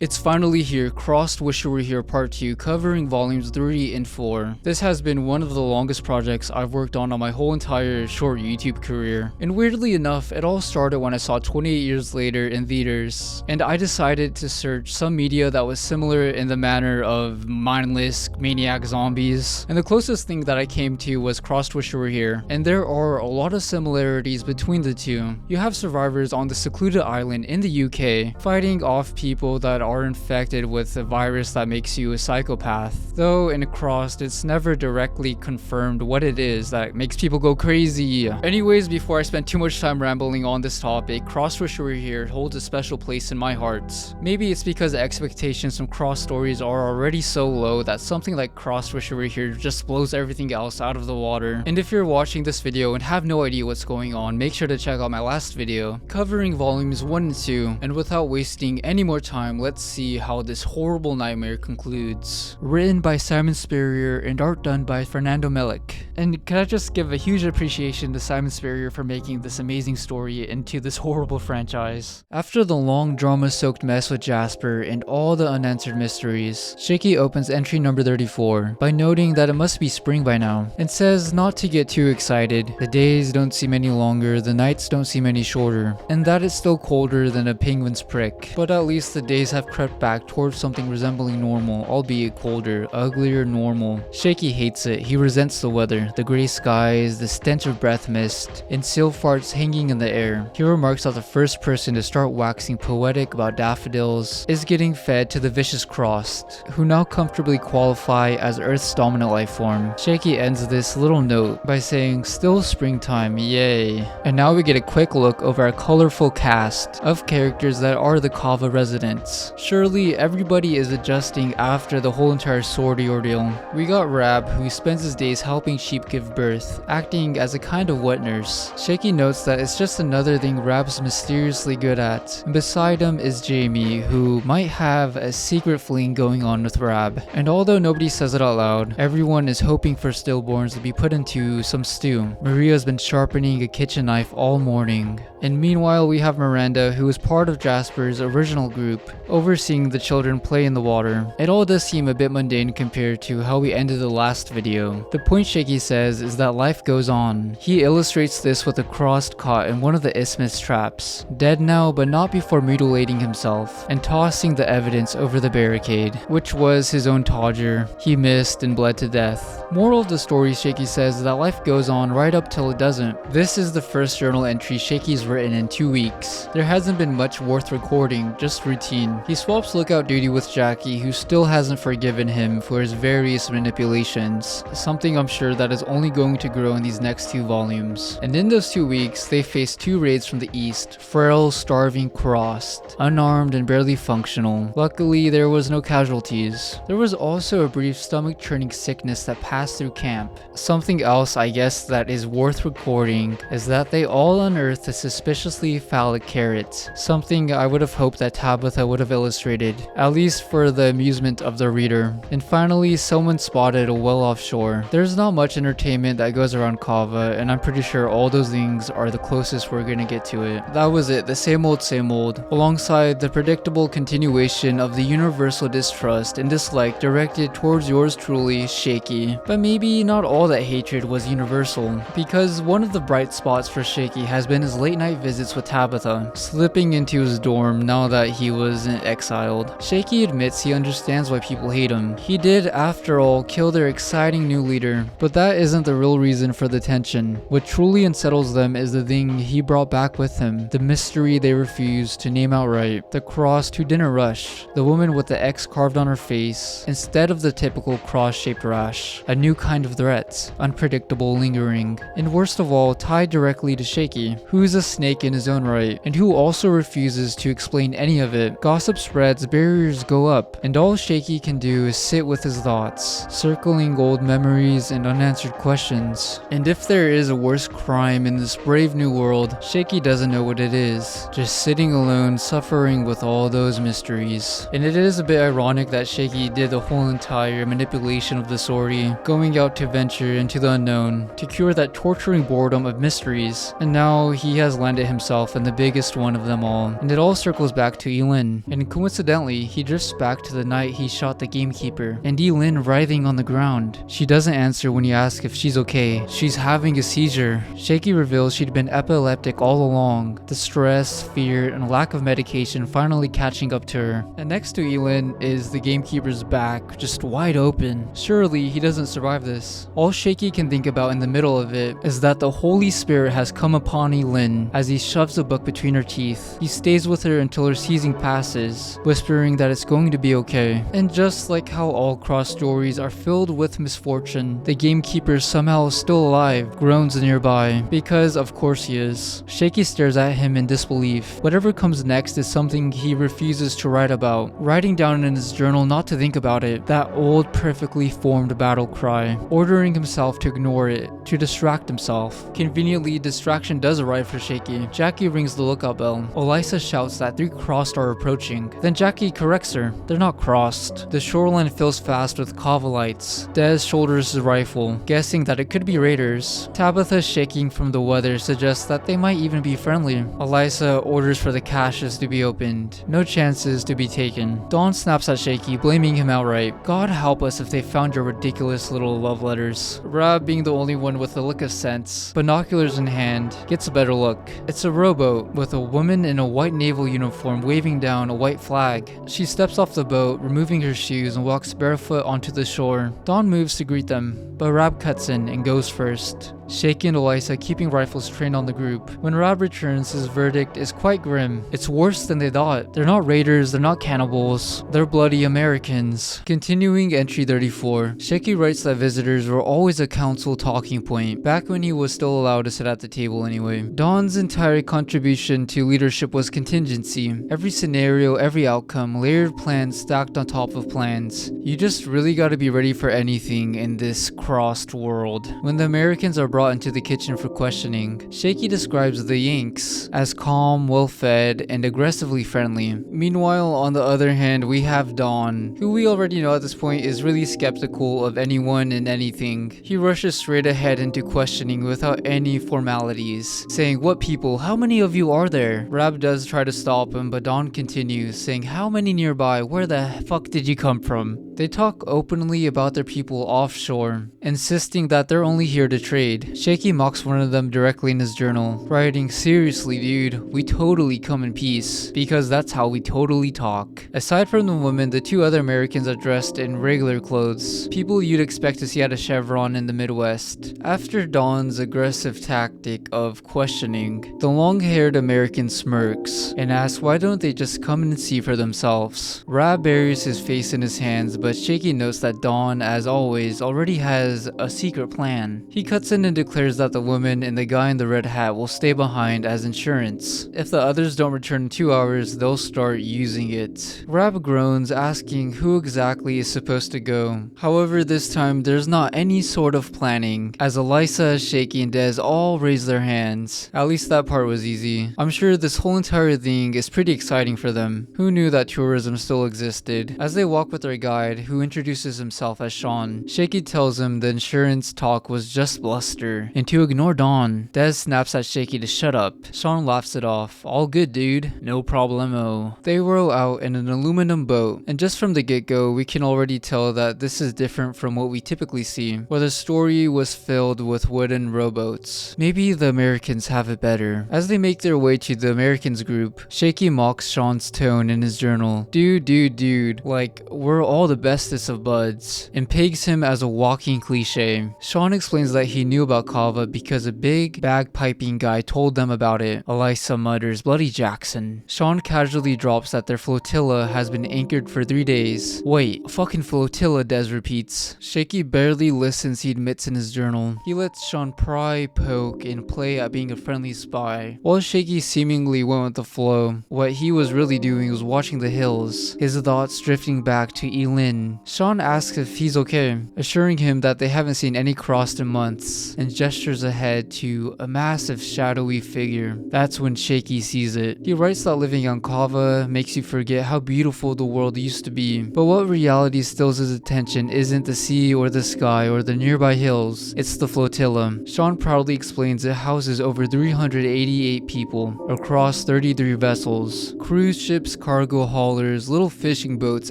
It's finally here, Crossed Wish You Were Here Part 2, covering volumes 3 and 4. This has been one of the longest projects I've worked on my whole entire short YouTube career. And weirdly enough, it all started when I saw 28 Years Later in theaters, and I decided to search some media that was similar in the manner of mindless, maniac zombies. And the closest thing that I came to was Crossed Wish You Were Here, and there are a lot of similarities between the two. You have survivors on the secluded island in the UK, fighting off people that are infected with a virus that makes you a psychopath. Though in Crossed, it's never directly confirmed what it is that makes people go crazy. Anyways, before I spend too much time rambling on this topic, Crossed Wish You Were Here holds a special place in my heart. Maybe it's because the expectations from Crossed stories are already so low that something like Crossed Wish You Were Here just blows everything else out of the water. And if you're watching this video and have no idea what's going on, make sure to check out my last video covering volumes 1 and 2. And without wasting any more time, let's see how this horrible nightmare concludes. Written by Simon Spurrier and art done by Fernando Melek. And can I just give a huge appreciation to Simon Spurrier for making this amazing story into this horrible franchise. After the long drama-soaked mess with Jasper and all the unanswered mysteries, Shaky opens entry number 34 by noting that it must be spring by now, and says not to get too excited. The days don't seem any longer, the nights don't seem any shorter, and that it's still colder than a penguin's prick. But at least the days have crept back towards something resembling normal, albeit colder, uglier normal. Shaky hates it. He resents the weather, the gray skies, the stench of breath mist, and seal farts hanging in the air. He remarks that the first person to start waxing poetic about daffodils is getting fed to the vicious Crossed, who now comfortably qualify as Earth's dominant life form. Shaky ends this little note by saying, "Still springtime, yay." And now we get a quick look over our colorful cast of characters that are the Cava residents. Surely everybody is adjusting after the whole entire sortie ordeal. We got Rab, who spends his days helping sheep give birth, acting as a kind of wet nurse. Shaky notes that it's just another thing Rab's mysteriously good at. And beside him is Jamie, who might have a secret fling going on with Rab. And although nobody says it out loud, everyone is hoping for stillborns to be put into some stew. Maria's been sharpening a kitchen knife all morning. And meanwhile, we have Miranda, who is part of Jasper's original group, overseeing the children play in the water. It all does seem a bit mundane compared to how we ended the last video. The point Shaky says is that life goes on. He illustrates this with a Crossed caught in one of the Isthmus traps, dead now but not before mutilating himself, and tossing the evidence over the barricade, which was his own Todger. He missed and bled to death. Moral of the story, Shaky says that life goes on right up till it doesn't. This is the first journal entry Shaky's written in 2 weeks. There hasn't been much worth recording, just routine. He swaps lookout duty with Jackie, who still hasn't forgiven him for his various manipulations, something I'm sure that is only going to grow in these next 2 volumes. And in those 2 weeks, they face 2 raids from the east, frail, starving, Crossed, unarmed and barely functional. Luckily, there was no casualties. There was also a brief stomach-churning sickness that passed through camp. Something else, I guess, that is worth recording is that they all unearthed a suspiciously phallic carrot, something I would have hoped that Tabitha would have illustrated, at least for the amusement of the reader. And finally, someone spotted a well offshore. There's not much entertainment that goes around Cava, and I'm pretty sure all those things are the closest we're gonna get to it. That was it, the same old, alongside the predictable continuation of the universal distrust and dislike directed towards yours truly, Shaky. But maybe not all that hatred was universal, because one of the bright spots for Shaky has been his late night visits with Tabitha, slipping into his dorm now that he wasn't exiled. Shaky admits he understands why people hate him. He did, after all, kill their exciting new leader, but that isn't the real reason for the tension. What truly unsettles them is the thing he brought back with him, the mystery they refused to name outright, the Crossed who didn't rush, the woman with the X carved on her face, instead of the typical cross-shaped rash, a new kind of threat, unpredictable, lingering, and worst of all, tied directly to Shaky, who is a snake in his own right, and who also refuses to explain any of it. Gossip spreads, barriers go up, and all Shaky can do is sit with his thoughts, circling old memories and unanswered questions. And if there is a worse crime in this brave new world, Shaky doesn't know what it is, just sitting alone, suffering with all those mysteries. And it is a bit ironic that Shaky did the whole entire manipulation of the story, going out to venture into the unknown, to cure that torturing boredom of mysteries, and now he has landed himself in the biggest one of them all. And it all circles back to Elin, and coincidentally, he drifts back to the night he shot the gamekeeper, and Elin writhing on the ground. She doesn't answer when he asks if she's okay. She's having a seizure. Shaky reveals she'd been epileptic all along. The stress, fear, and lack of medication finally catching up to her. And next to Elin is the gamekeeper's back, just wide open. Surely he doesn't survive this. All Shaky can think about in the middle of it is that the Holy Spirit has come upon Elin as he shoves a book between her teeth. He stays with her until her seizing passes, whispering that it's going to be okay. And just like how all cross stories are filled with misfortune, the gamekeeper somehow is still alive, groans nearby, because of course he is. Shaky stares at him in disbelief. Whatever comes next is something he refuses to write about, writing down in his journal not to think about it, that old perfectly formed battle cry, ordering himself to ignore it, to distract himself. Conveniently, distraction does arrive for Shaky. Jackie rings the lookout bell. Elisa shouts that 3 crossed are approaching. Then Jackie corrects her. They're not crossed. The shoreline fills fast with Cava lights. Des shoulders his rifle, guessing that it could be raiders. Tabitha, shaking from the weather, suggests that they might even be friendly. Elisa orders for the caches to be opened. No chances to be taken. Dawn snaps at Shaky, blaming him outright. God help us if they found your ridiculous little love letters. Rab, being the only one with a lick of sense, binoculars in hand, gets a better look. It's a rowboat with a woman in a white naval uniform waving down a white flag. She steps off the boat, removing her shoes, and walks barefoot onto the shore. Dawn moves to greet them, but Rab cuts in and goes first. Shaky and Elisa keeping rifles trained on the group. When Rab returns, his verdict is quite grim. It's worse than they thought. They're not raiders, they're not cannibals, they're bloody Americans. Continuing entry 34, Shaky writes that visitors were always a council talking point, back when he was still allowed to sit at the table anyway. Dawn's entire contribution to leadership was contingency. Every scenario, every outcome, layered plans stacked on top of plans. You just really gotta be ready for anything in this crossed world. When the Americans are brought into the kitchen for questioning, Shaky describes the Yanks as calm, well-fed, and aggressively friendly. Meanwhile, on the other hand, we have Dawn, who we already know at this point is really skeptical of anyone and anything. He rushes straight ahead into questioning without any formalities, saying, "What people? How many of you are there?" Rab does try to stop him, but Dawn continues, saying, "How many nearby? Where the fuck did you come from?" They talk openly about their people offshore, insisting that they're only here to trade. Shaky mocks one of them directly in his journal, writing, "Seriously, dude, we totally come in peace, because that's how we totally talk." Aside from the woman, the 2 other Americans are dressed in regular clothes, people you'd expect to see at a Chevron in the Midwest. After Dawn's aggressive tactic of questioning, the long-haired American smirks and asks why don't they just come and see for themselves. Rab buries his face in his hands, but Shaky notes that Dawn, as always, already has a secret plan. He cuts in and declares that the woman and the guy in the red hat will stay behind as insurance. If the others don't return in 2 hours, they'll start using it. Rab groans, asking who exactly is supposed to go. However, this time there's not any sort of planning, as Elisa, Shaky, and Des all raise their hands. At least that part was easy. I'm sure this whole entire thing is pretty exciting for them. Who knew that tourism still existed? As they walk with their guide, who introduces himself as Sean, Shaky tells him the insurance talk was just bluster, and to ignore Dawn. Des snaps at Shaky to shut up. Sean laughs it off. "All good, dude. No problemo." They row out in an aluminum boat, and just from the get-go, we can already tell that this is different from what we typically see, where the story was filled with wooden rowboats. Maybe the Americans have it better. As they make their way to the Americans group, Shaky mocks Sean's tone in his journal. Dude, like, we're all the bestest of buds, and pegs him as a walking cliche. Sean explains that he knew about Cava because a big bagpiping guy told them about it. Elisa mutters, "Bloody Jackson." Sean casually drops that their flotilla has been anchored for 3 days. "Wait, fucking flotilla," Des repeats. Shaky barely listens, he admits in his journal. He lets Sean pry, poke, and play at being a friendly spy. While Shaky seemingly went with the flow, what he was really doing was watching the hills, his thoughts drifting back to Elin in. Sean asks if he's okay, assuring him that they haven't seen any Crossed in months, and gestures ahead to a massive shadowy figure. That's when Shaky sees it. He writes that living on Cava makes you forget how beautiful the world used to be, but what reality steals his attention isn't the sea or the sky or the nearby hills, it's the flotilla. Sean proudly explains it houses over 388 people across 33 vessels. Cruise ships, cargo haulers, little fishing boats,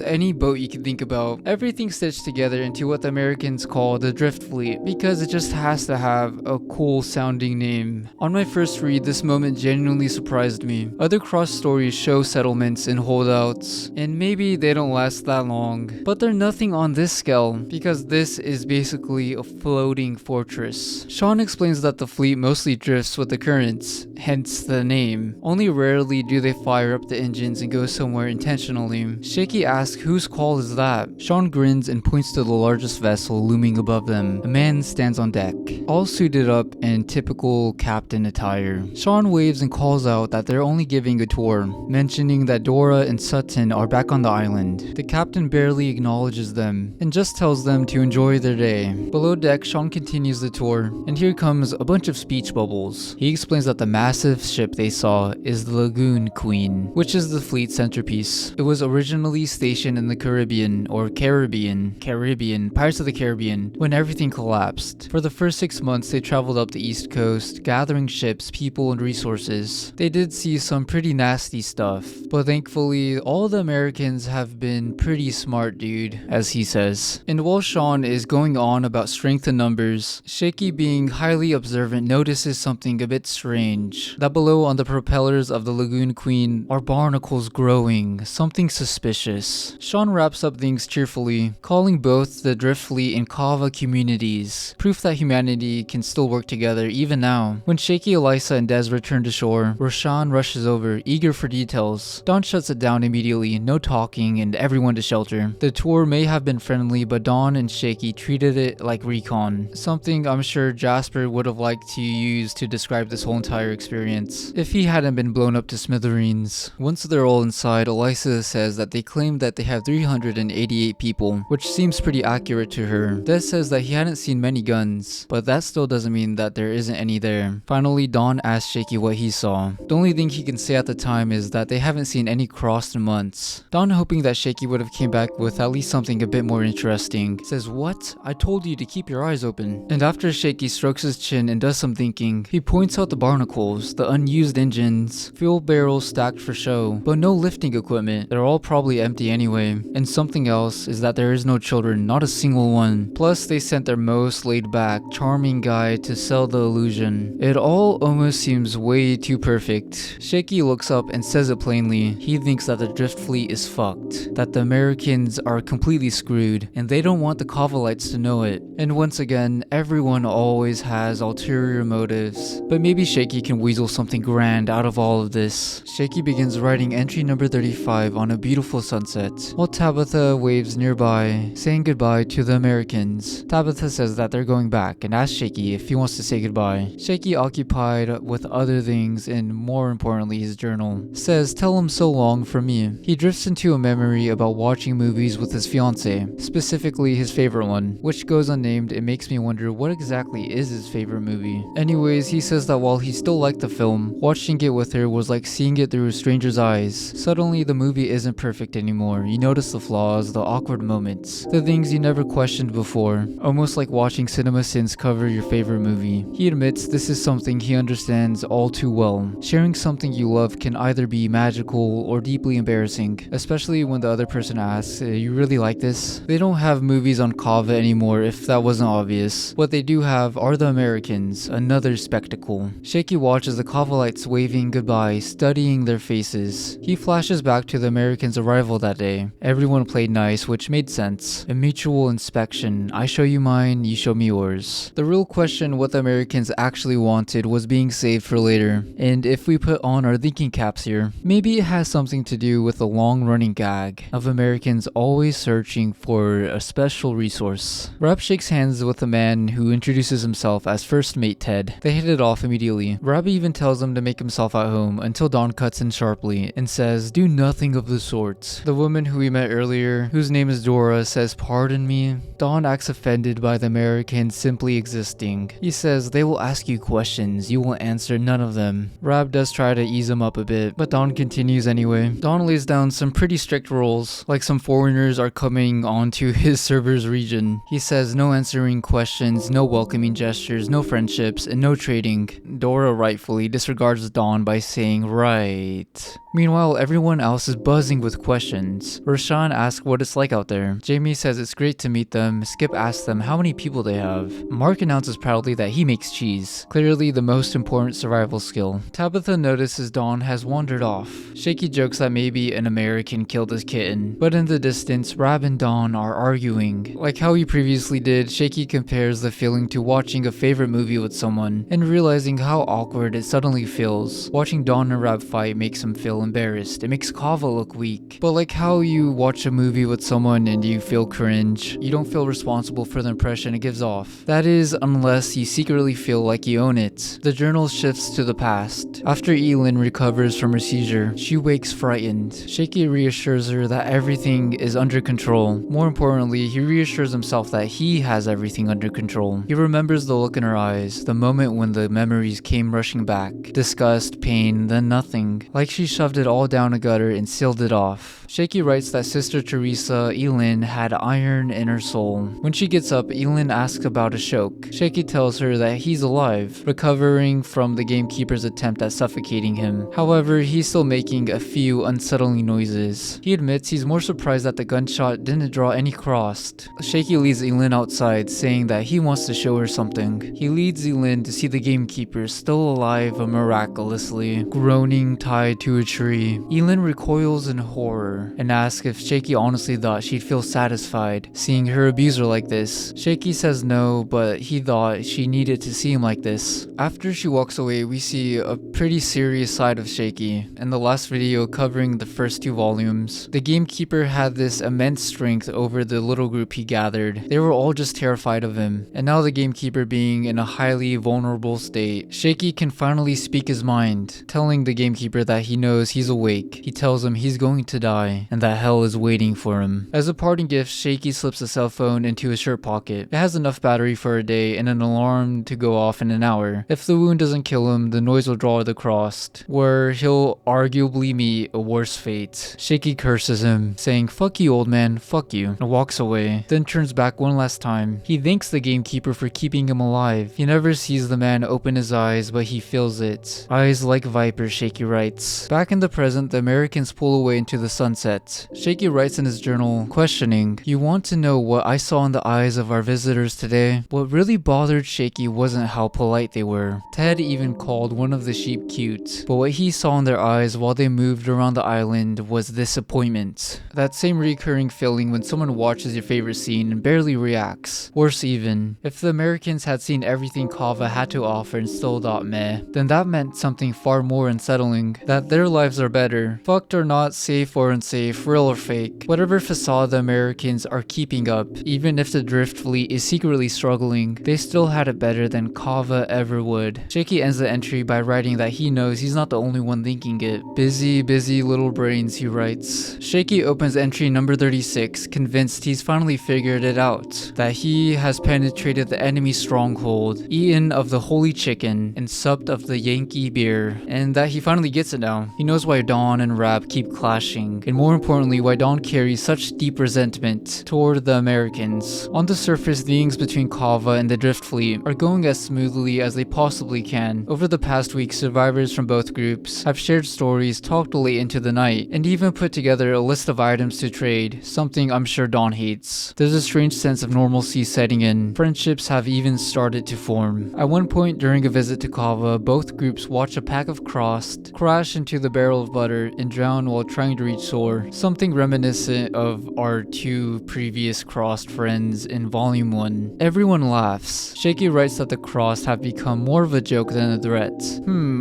any boat you can think about. Everything stitched together into what the Americans call the Drift Fleet, because it just has to have a cool sounding name. On my first read, this moment genuinely surprised me. Other cross stories show settlements and holdouts, and maybe they don't last that long, but they're nothing on this scale, because this is basically a floating fortress. Sean explains that the fleet mostly drifts with the currents, hence the name. Only rarely do they fire up the engines and go somewhere intentionally. Shaky asks whose call is that? Sean grins and points to the largest vessel looming above them. A man stands on deck, all suited up in typical captain attire. Sean waves and calls out that they're only giving a tour, mentioning that Dora and Sutton are back on the island. The captain barely acknowledges them and just tells them to enjoy their day. Below deck, Sean continues the tour, and here comes a bunch of speech bubbles. He explains that the massive ship they saw is the Lagoon Queen, which is the fleet centerpiece. It was originally stationed in the Caribbean, Pirates of the Caribbean, when everything collapsed. For the first 6 months, they traveled up the east coast, gathering ships, people, and resources. They did see some pretty nasty stuff, but thankfully, all the Americans have been pretty smart, dude, as he says. And while Sean is going on about strength in numbers, Shaky, being highly observant, notices something a bit strange. That below on the propellers of the Lagoon Queen are barnacles growing, something suspicious. Sean wraps up things cheerfully, calling both the Drift Fleet and Cava communities, proof that humanity can still work together even now. When Shaky, Elisa, and Des return to shore, Roshan rushes over, eager for details. Dawn shuts it down immediately, no talking, and everyone to shelter. The tour may have been friendly, but Dawn and Shaky treated it like recon, something I'm sure Jasper would have liked to use to describe this whole entire experience, if he hadn't been blown up to smithereens. Once they're all inside, Elisa says that they claim that they have 388 people, which seems pretty accurate to her. Des says that he hadn't seen many guns, but that still doesn't mean that there isn't any there. Finally, Dawn asks Shaky what he saw. The only thing he can say at the time is that they haven't seen any Crossed in months. Dawn, hoping that Shaky would have came back with at least something a bit more interesting, says, "What? I told you to keep your eyes open." And after Shaky strokes his chin and does some thinking, he points out the barnacles, the unused engines, fuel barrels stacked for show, but no lifting equipment. They're all probably empty anyway. And something else is that there is no children, not a single one. Plus, they sent their most laid-back, charming guy to sell the illusion. It all almost seems way too perfect. Shaky looks up and says it plainly. He thinks that the Drift Fleet is fucked, that the Americans are completely screwed, and they don't want the Cavalites to know it. And once again, everyone always has ulterior motives. But maybe Shaky can weasel something grand out of all of this. Shaky begins writing entry number 35 on a beautiful sunset, while Tabitha waves nearby, saying goodbye to the Americans. Tabitha says that they're going back and asks Shaky if he wants to say goodbye. Shaky, occupied with other things and more importantly his journal, says tell him so long from me. He drifts into a memory about watching movies with his fiancée, specifically his favorite one, which goes unnamed. It makes me wonder what exactly is his favorite movie. Anyways, he says that while he still liked the film, watching it with her was like seeing it through a stranger's eyes. Suddenly the movie isn't perfect anymore. You notice the flaws, the awkward moments, the things you never questioned before, almost like watching Cinema Sins cover your favorite movie. He admits this is something he understands all too well. Sharing something you love can either be magical or deeply embarrassing, especially when the other person asks, you really like this? They don't have movies on Cava anymore if that wasn't obvious. What they do have are the Americans, another spectacle. Shaky watches the Cavalites waving goodbye, studying their faces. He flashes back to the Americans' arrival that day. Everyone played nice, which made sense. A mutual inspection. I show you mine, you show me yours. The real question what the Americans actually wanted was being saved for later. And if we put on our thinking caps here, maybe it has something to do with the long-running gag of Americans always searching for a special resource. Rab shakes hands with a man who introduces himself as First Mate Ted. They hit it off immediately. Rab even tells him to make himself at home until Dawn cuts in sharply and says, do nothing of the sort. The woman who we met earlier whose name is Dora, says, "Pardon me?" Dawn acts offended by the Americans simply existing. He says, "They will ask you questions, you will answer none of them." Rab does try to ease him up a bit, but Dawn continues anyway. Dawn lays down some pretty strict rules, like some foreigners are coming onto his server's region. He says no answering questions, no welcoming gestures, no friendships, and no trading. Dora rightfully disregards Dawn by saying, "Right." Meanwhile, everyone else is buzzing with questions. Roshan asks what it's like out there. Jamie says it's great to meet them. Skip asks them how many people they have. Mark announces proudly that he makes cheese, clearly the most important survival skill. Tabitha notices Dawn has wandered off. Shaky jokes that maybe an American killed his kitten, but in the distance, Rab and Dawn are arguing. Like how he previously did, Shaky compares the feeling to watching a favorite movie with someone, and realizing how awkward it suddenly feels. Watching Dawn and Rab fight makes him feel embarrassed. It makes Cava look weak. But like how you watch a movie with someone and you feel cringe, you don't feel responsible for the impression it gives off. That is, unless you secretly feel like you own it. The journal shifts to the past. After Elin recovers from her seizure, she wakes frightened. Shaky reassures her that everything is under control. More importantly, he reassures himself that he has everything under control. He remembers the look in her eyes, the moment when the memories came rushing back. Disgust, pain, then nothing. Like she shoved it all down a gutter and sealed it off. Shaky writes that Sister Teresa, Elin, had iron in her soul. When she gets up, Elin asks about a shoke. Shaky tells her that he's alive, recovering from the gamekeeper's attempt at suffocating him. However, he's still making a few unsettling noises. He admits he's more surprised that the gunshot didn't draw any cross. Shaky leads Elin outside, saying that he wants to show her something. He leads Elin to see the gamekeeper still alive miraculously, groaning tied to a tree. Elin recoils in horror and asks if Shaky honestly thought she'd feel satisfied seeing her abuser like this. Shaky says no, but he thought she needed to see him like this. After she walks away, we see a pretty serious side of Shaky. In the last video covering the first 2 volumes, the gamekeeper had this immense strength over the little group he gathered. They were all just terrified of him. And now the gamekeeper being in a highly vulnerable state, Shaky can finally speak his mind, telling the gamekeeper that he knows he's awake. He tells him he's going to die and that hell is waiting for him. As a parting gift, Shaky slips a cell phone into his shirt pocket. It has enough battery for a day and an alarm to go off in an hour. If the wound doesn't kill him, the noise will draw the cross, where he'll arguably meet a worse fate. Shaky curses him, saying, "Fuck you, old man, fuck you," and walks away, then turns back one last time. He thanks the gamekeeper for keeping him alive. He never sees the man open his eyes, but he feels it. Eyes like vipers, Shaky writes. Back in the present, the Americans pull away into the sunset. Shaky writes in his journal, questioning, "You want to know what I saw in the eyes of our visitors today?" What really bothered Shaky wasn't how polite they were. Ted even called one of the sheep cute, but what he saw in their eyes while they moved around the island was disappointment. That same recurring feeling when someone watches your favorite scene and barely reacts. Worse even, if the Americans had seen everything Cava had to offer and still thought meh, then that meant something far more unsettling, that their lives are better. Fucked or not, safe or unsafe, real or fake, whatever facade the Americans are keeping up, even if the drift fleet is secretly struggling, they still had it better than Cava ever would. Shaky ends the entry by writing that he knows he's not the only one thinking it. Busy little brains, he writes. Shaky opens entry number 36, convinced he's finally figured it out, that he has penetrated the enemy stronghold, eaten of the holy chicken, and supped of the Yankee beer, and that he finally gets it now. He knows why Dawn and Rab keep clashing, and more importantly why Dawn carries such deep resentment toward the Americans. On the surface, things between Cava and the drift fleet are going as smoothly as they possibly can. Over the past week, survivors from both groups have shared stories, talked late into the night, and even put together a list of items to trade, something I'm sure Dawn hates. There's a strange sense of normalcy setting in. Friendships have even started to form. At one point during a visit to Cava, both groups watch a pack of crossed crash into the barrel of butter and drown while trying to reach shore, something reminiscent of our 2 previous crossed friends in volume 1. Everyone laughs. Shaky writes that the crossed have become more of a joke than a threat.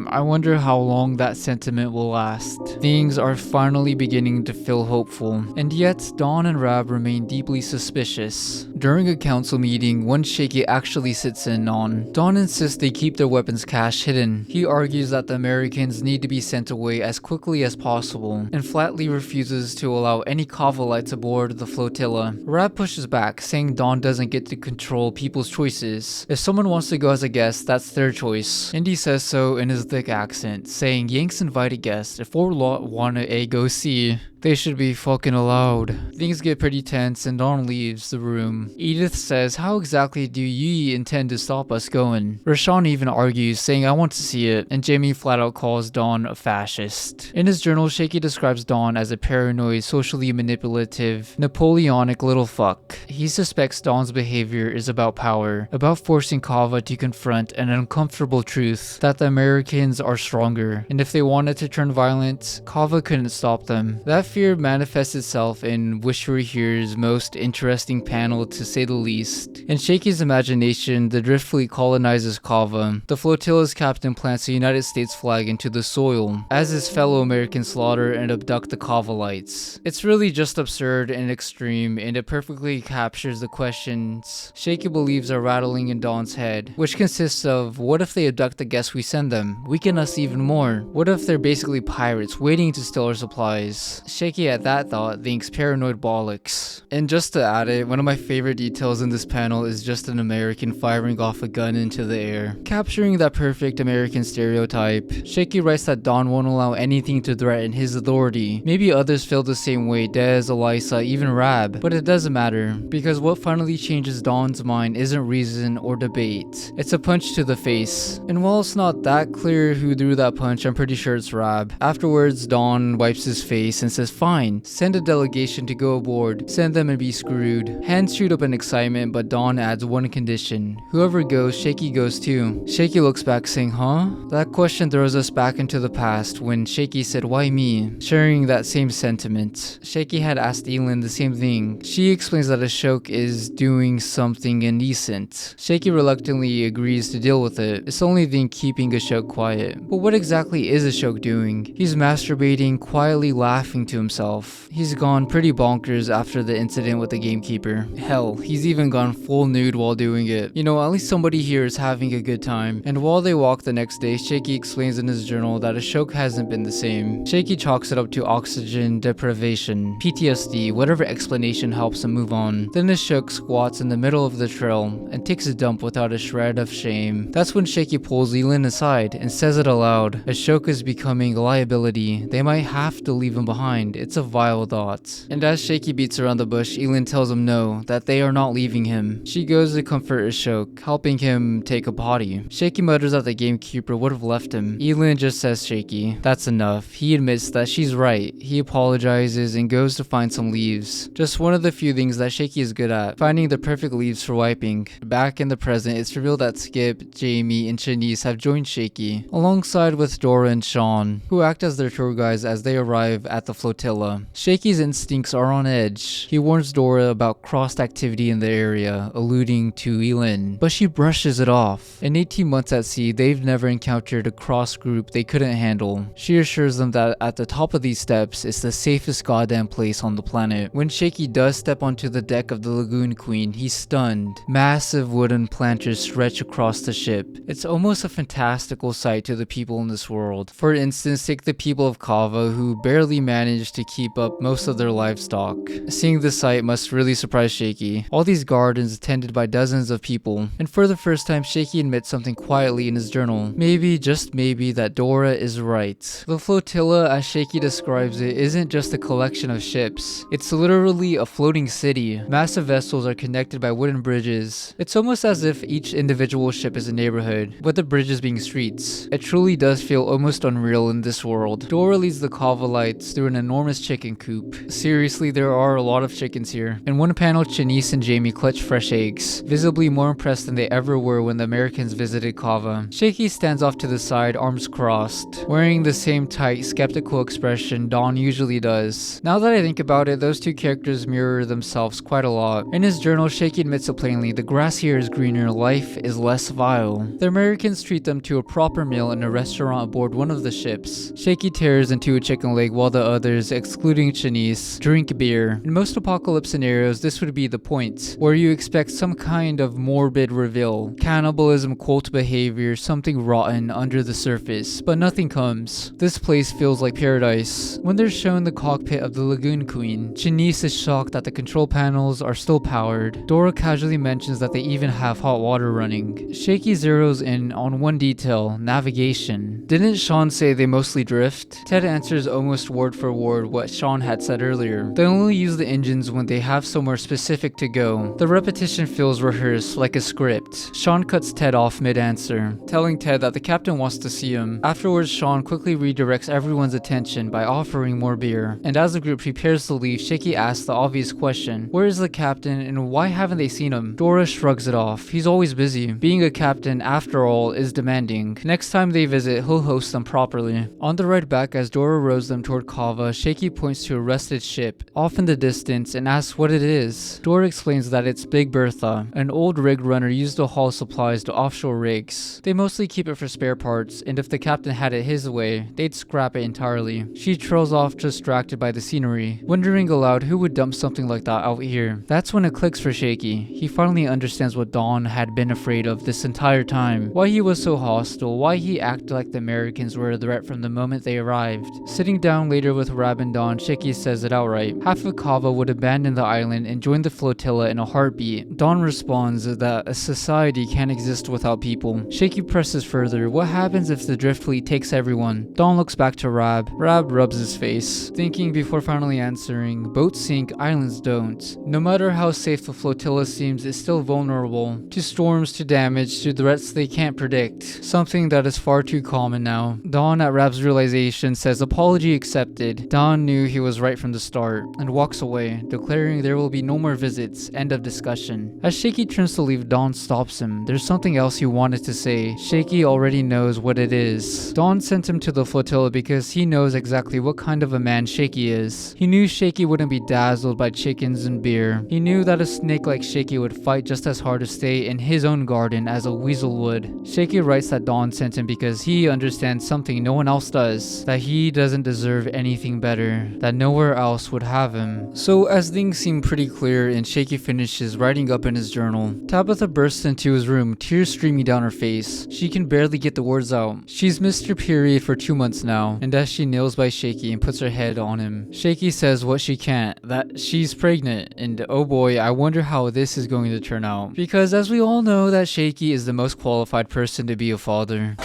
I wonder how long that sentiment will last. Things are finally beginning to feel hopeful, and yet Dawn and Rab remain deeply suspicious. During a council meeting, one Shaky actually sits in on, Dawn insists they keep their weapons cache hidden. He argues that the Americans need to be sent away as quickly as possible, and flatly refuses to allow any Cava Cava lights aboard the flotilla. Rab pushes back, saying Dawn doesn't get to control people's choices. If someone wants to go as a guest, that's their choice. Indy says so in his thick accent, saying Yanks invited guests. If we're wanna go see, they should be fucking allowed. Things get pretty tense and Dawn leaves the room. Edith says, how exactly do you intend to stop us going? Rashawn even argues, saying I want to see it, and Jamie flat out calls Dawn a fascist. In his journal, Shaky describes Dawn as a paranoid, socially manipulative, Napoleonic little fuck. He suspects Dawn's behavior is about power, about forcing Cava to confront an uncomfortable truth that the Americans are stronger, and if they wanted to turn violent, Cava couldn't stop them. That fear manifests itself in Wish You Were Here's most interesting panel, to say the least. In Shaky's imagination, the drift fleet colonizes Cava. The flotilla's captain plants a United States flag into the soil, as his fellow Americans slaughter and abduct the Cavalites. It's really just absurd and extreme, and it perfectly captures the questions Shaky believes are rattling in Dawn's head, which consists of, what if they abduct the guests we send them, weaken us even more? What if they're basically pirates waiting to steal our supplies? Shaky at that thought thinks paranoid bollocks. And just to add it, one of my favorite details in this panel is just an American firing off a gun into the air, capturing that perfect American stereotype. Shaky writes that Dawn won't allow anything to threaten his authority. Maybe others feel the same way, Dez, Elisa, even Rab, but it doesn't matter, because what finally changes Dawn's mind isn't reason or debate. It's a punch to the face. And while it's not that clear who threw that punch, I'm pretty sure it's Rab. Afterwards, Dawn wipes his face and says, fine, send a delegation to go aboard, send them and be screwed. Hands shoot up in excitement, but Dawn adds one condition. Whoever goes, Shaky goes too. Shaky looks back saying, huh? That question throws us back into the past when Shaky said, why me? Sharing that same sentiment. Shaky had asked Elin the same thing. She explains that a shoke is doing something indecent. Shaky reluctantly agrees to deal with it. It's the only thing keeping a shoke quiet. But what exactly is a shoke doing? He's masturbating, quietly laughing to himself. He's gone pretty bonkers after the incident with the gamekeeper. Hell, he's even gone full nude while doing it. You know, at least somebody here is having a good time. And while they walk the next day, Shaky explains in his journal that a shoke hasn't been the same. Shaky chalks it up to oxygen deprivation, PTSD, whatever explanation helps him move on. Then the shoke squats in the middle of the trail and takes a dump without a shred of shame. That's when Shaky pulls Elin aside and says it aloud. A shoke is becoming a liability. They might have to leave him behind. It's a vile thought. And as Shaky beats around the bush, Elin tells him no, that they are not leaving him. She goes to comfort Shoke, helping him take a potty. Shaky mutters that the gamekeeper would have left him. Elin just says Shaky, that's enough. He admits that she's right. He apologizes and goes to find some leaves. Just one of the few things that Shaky is good at, finding the perfect leaves for wiping. Back in the present, it's revealed that Skip, Jamie, and Shanice have joined Shaky, alongside with Dora and Sean, who act as their tour guides as they arrive at the flotilla. Shaky's instincts are on edge. He warns Dora about crossed activity in the area, alluding to Elin, but she brushes it off. In 18 months at sea, they've never encountered a cross group they couldn't handle. She assures them that at the top of these steps is the safest goddamn place on the planet. When Shaky does step onto the deck of the Lagoon Queen, he's stunned. Massive wooden planters stretch across the ship. It's almost a fantastical sight to the people in this world. For instance, take the people of Cava, who barely manage to keep up most of their livestock. Seeing this sight must really surprise Shaky. All these gardens tended by dozens of people, and for the first time Shaky admits something quietly in his journal. Maybe, just maybe, that Dora is right. The flotilla, as Shaky describes it, isn't just a collection of ships. It's literally a floating city. Massive vessels are connected by wooden bridges. It's almost as if each individual ship is a neighborhood, with the bridges being streets. It truly does feel almost unreal in this world. Dora leads the Cavalites through an enormous chicken coop. Seriously, there are a lot of chickens here. In one panel, Shanice and Jamie clutch fresh eggs, visibly more impressed than they ever were when the Americans visited Cava. Shaky stands off to the side, arms crossed, wearing the same tight, skeptical expression Dawn usually does. Now that I think about it, those two characters mirror themselves quite a lot. In his journal, Shaky admits it plainly, the grass here is greener, life is less vile. The Americans treat them to a proper meal in a restaurant aboard one of the ships. Shaky tears into a chicken leg while the others characters, excluding Shanice, drink beer. In most apocalypse scenarios, this would be the point, where you expect some kind of morbid reveal. Cannibalism, cult behavior, something rotten under the surface, but nothing comes. This place feels like paradise. When they're shown the cockpit of the Lagoon Queen, Shanice is shocked that the control panels are still powered. Dora casually mentions that they even have hot water running. Shaky zeroes in on one detail: navigation. Didn't Sean say they mostly drift? Ted answers almost word for word what Sean had said earlier. They only use the engines when they have somewhere specific to go. The repetition feels rehearsed, like a script. Sean cuts Ted off mid-answer, telling Ted that the captain wants to see him. Afterwards, Sean quickly redirects everyone's attention by offering more beer. And as the group prepares to leave, Shaky asks the obvious question: where is the captain and why haven't they seen him? Dora shrugs it off. He's always busy. Being a captain, after all, is demanding. Next time they visit, he'll host them properly. On the ride back, as Dora rows them toward Cava, Shaky points to a rusted ship off in the distance and asks what it is. Dora explains that it's Big Bertha, an old rig runner used to haul supplies to offshore rigs. They mostly keep it for spare parts, and if the captain had it his way, they'd scrap it entirely. She trails off, distracted by the scenery, wondering aloud who would dump something like that out here. That's when it clicks for Shaky. He finally understands what Don had been afraid of this entire time. Why he was so hostile, why he acted like the Americans were a threat from the moment they arrived. Sitting down later with Rab and Don, Shaky says it outright. Half of Cava would abandon the island and join the flotilla in a heartbeat. Don responds that a society can't exist without people. Shaky presses further: what happens if the drift fleet takes everyone? Don looks back to Rab. Rab rubs his face, thinking before finally answering: boats sink, islands don't. No matter how safe the flotilla seems, it's still vulnerable to storms, to damage, to threats they can't predict. Something that is far too common now. Don, at Rab's realization, says apology accepted. Don knew he was right from the start, and walks away, declaring there will be no more visits. End of discussion. As Shaky turns to leave, Don stops him. There's something else he wanted to say. Shaky already knows what it is. Don sent him to the flotilla because he knows exactly what kind of a man Shaky is. He knew Shaky wouldn't be dazzled by chickens and beer. He knew that a snake like Shaky would fight just as hard to stay in his own garden as a weasel would. Shaky writes that Don sent him because he understands something no one else does, that he doesn't deserve anything better, that nowhere else would have him. So as things seem pretty clear and Shaky finishes writing up in his journal, Tabitha bursts into his room, tears streaming down her face. She can barely get the words out. She's missed her period for 2 months now, and as she kneels by Shaky and puts her head on him, Shaky says what she can't, that she's pregnant, and oh boy, I wonder how this is going to turn out. Because as we all know, that Shaky is the most qualified person to be a father.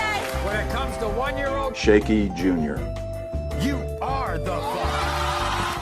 When it comes to 1-year-old Shaky Jr. you are the father.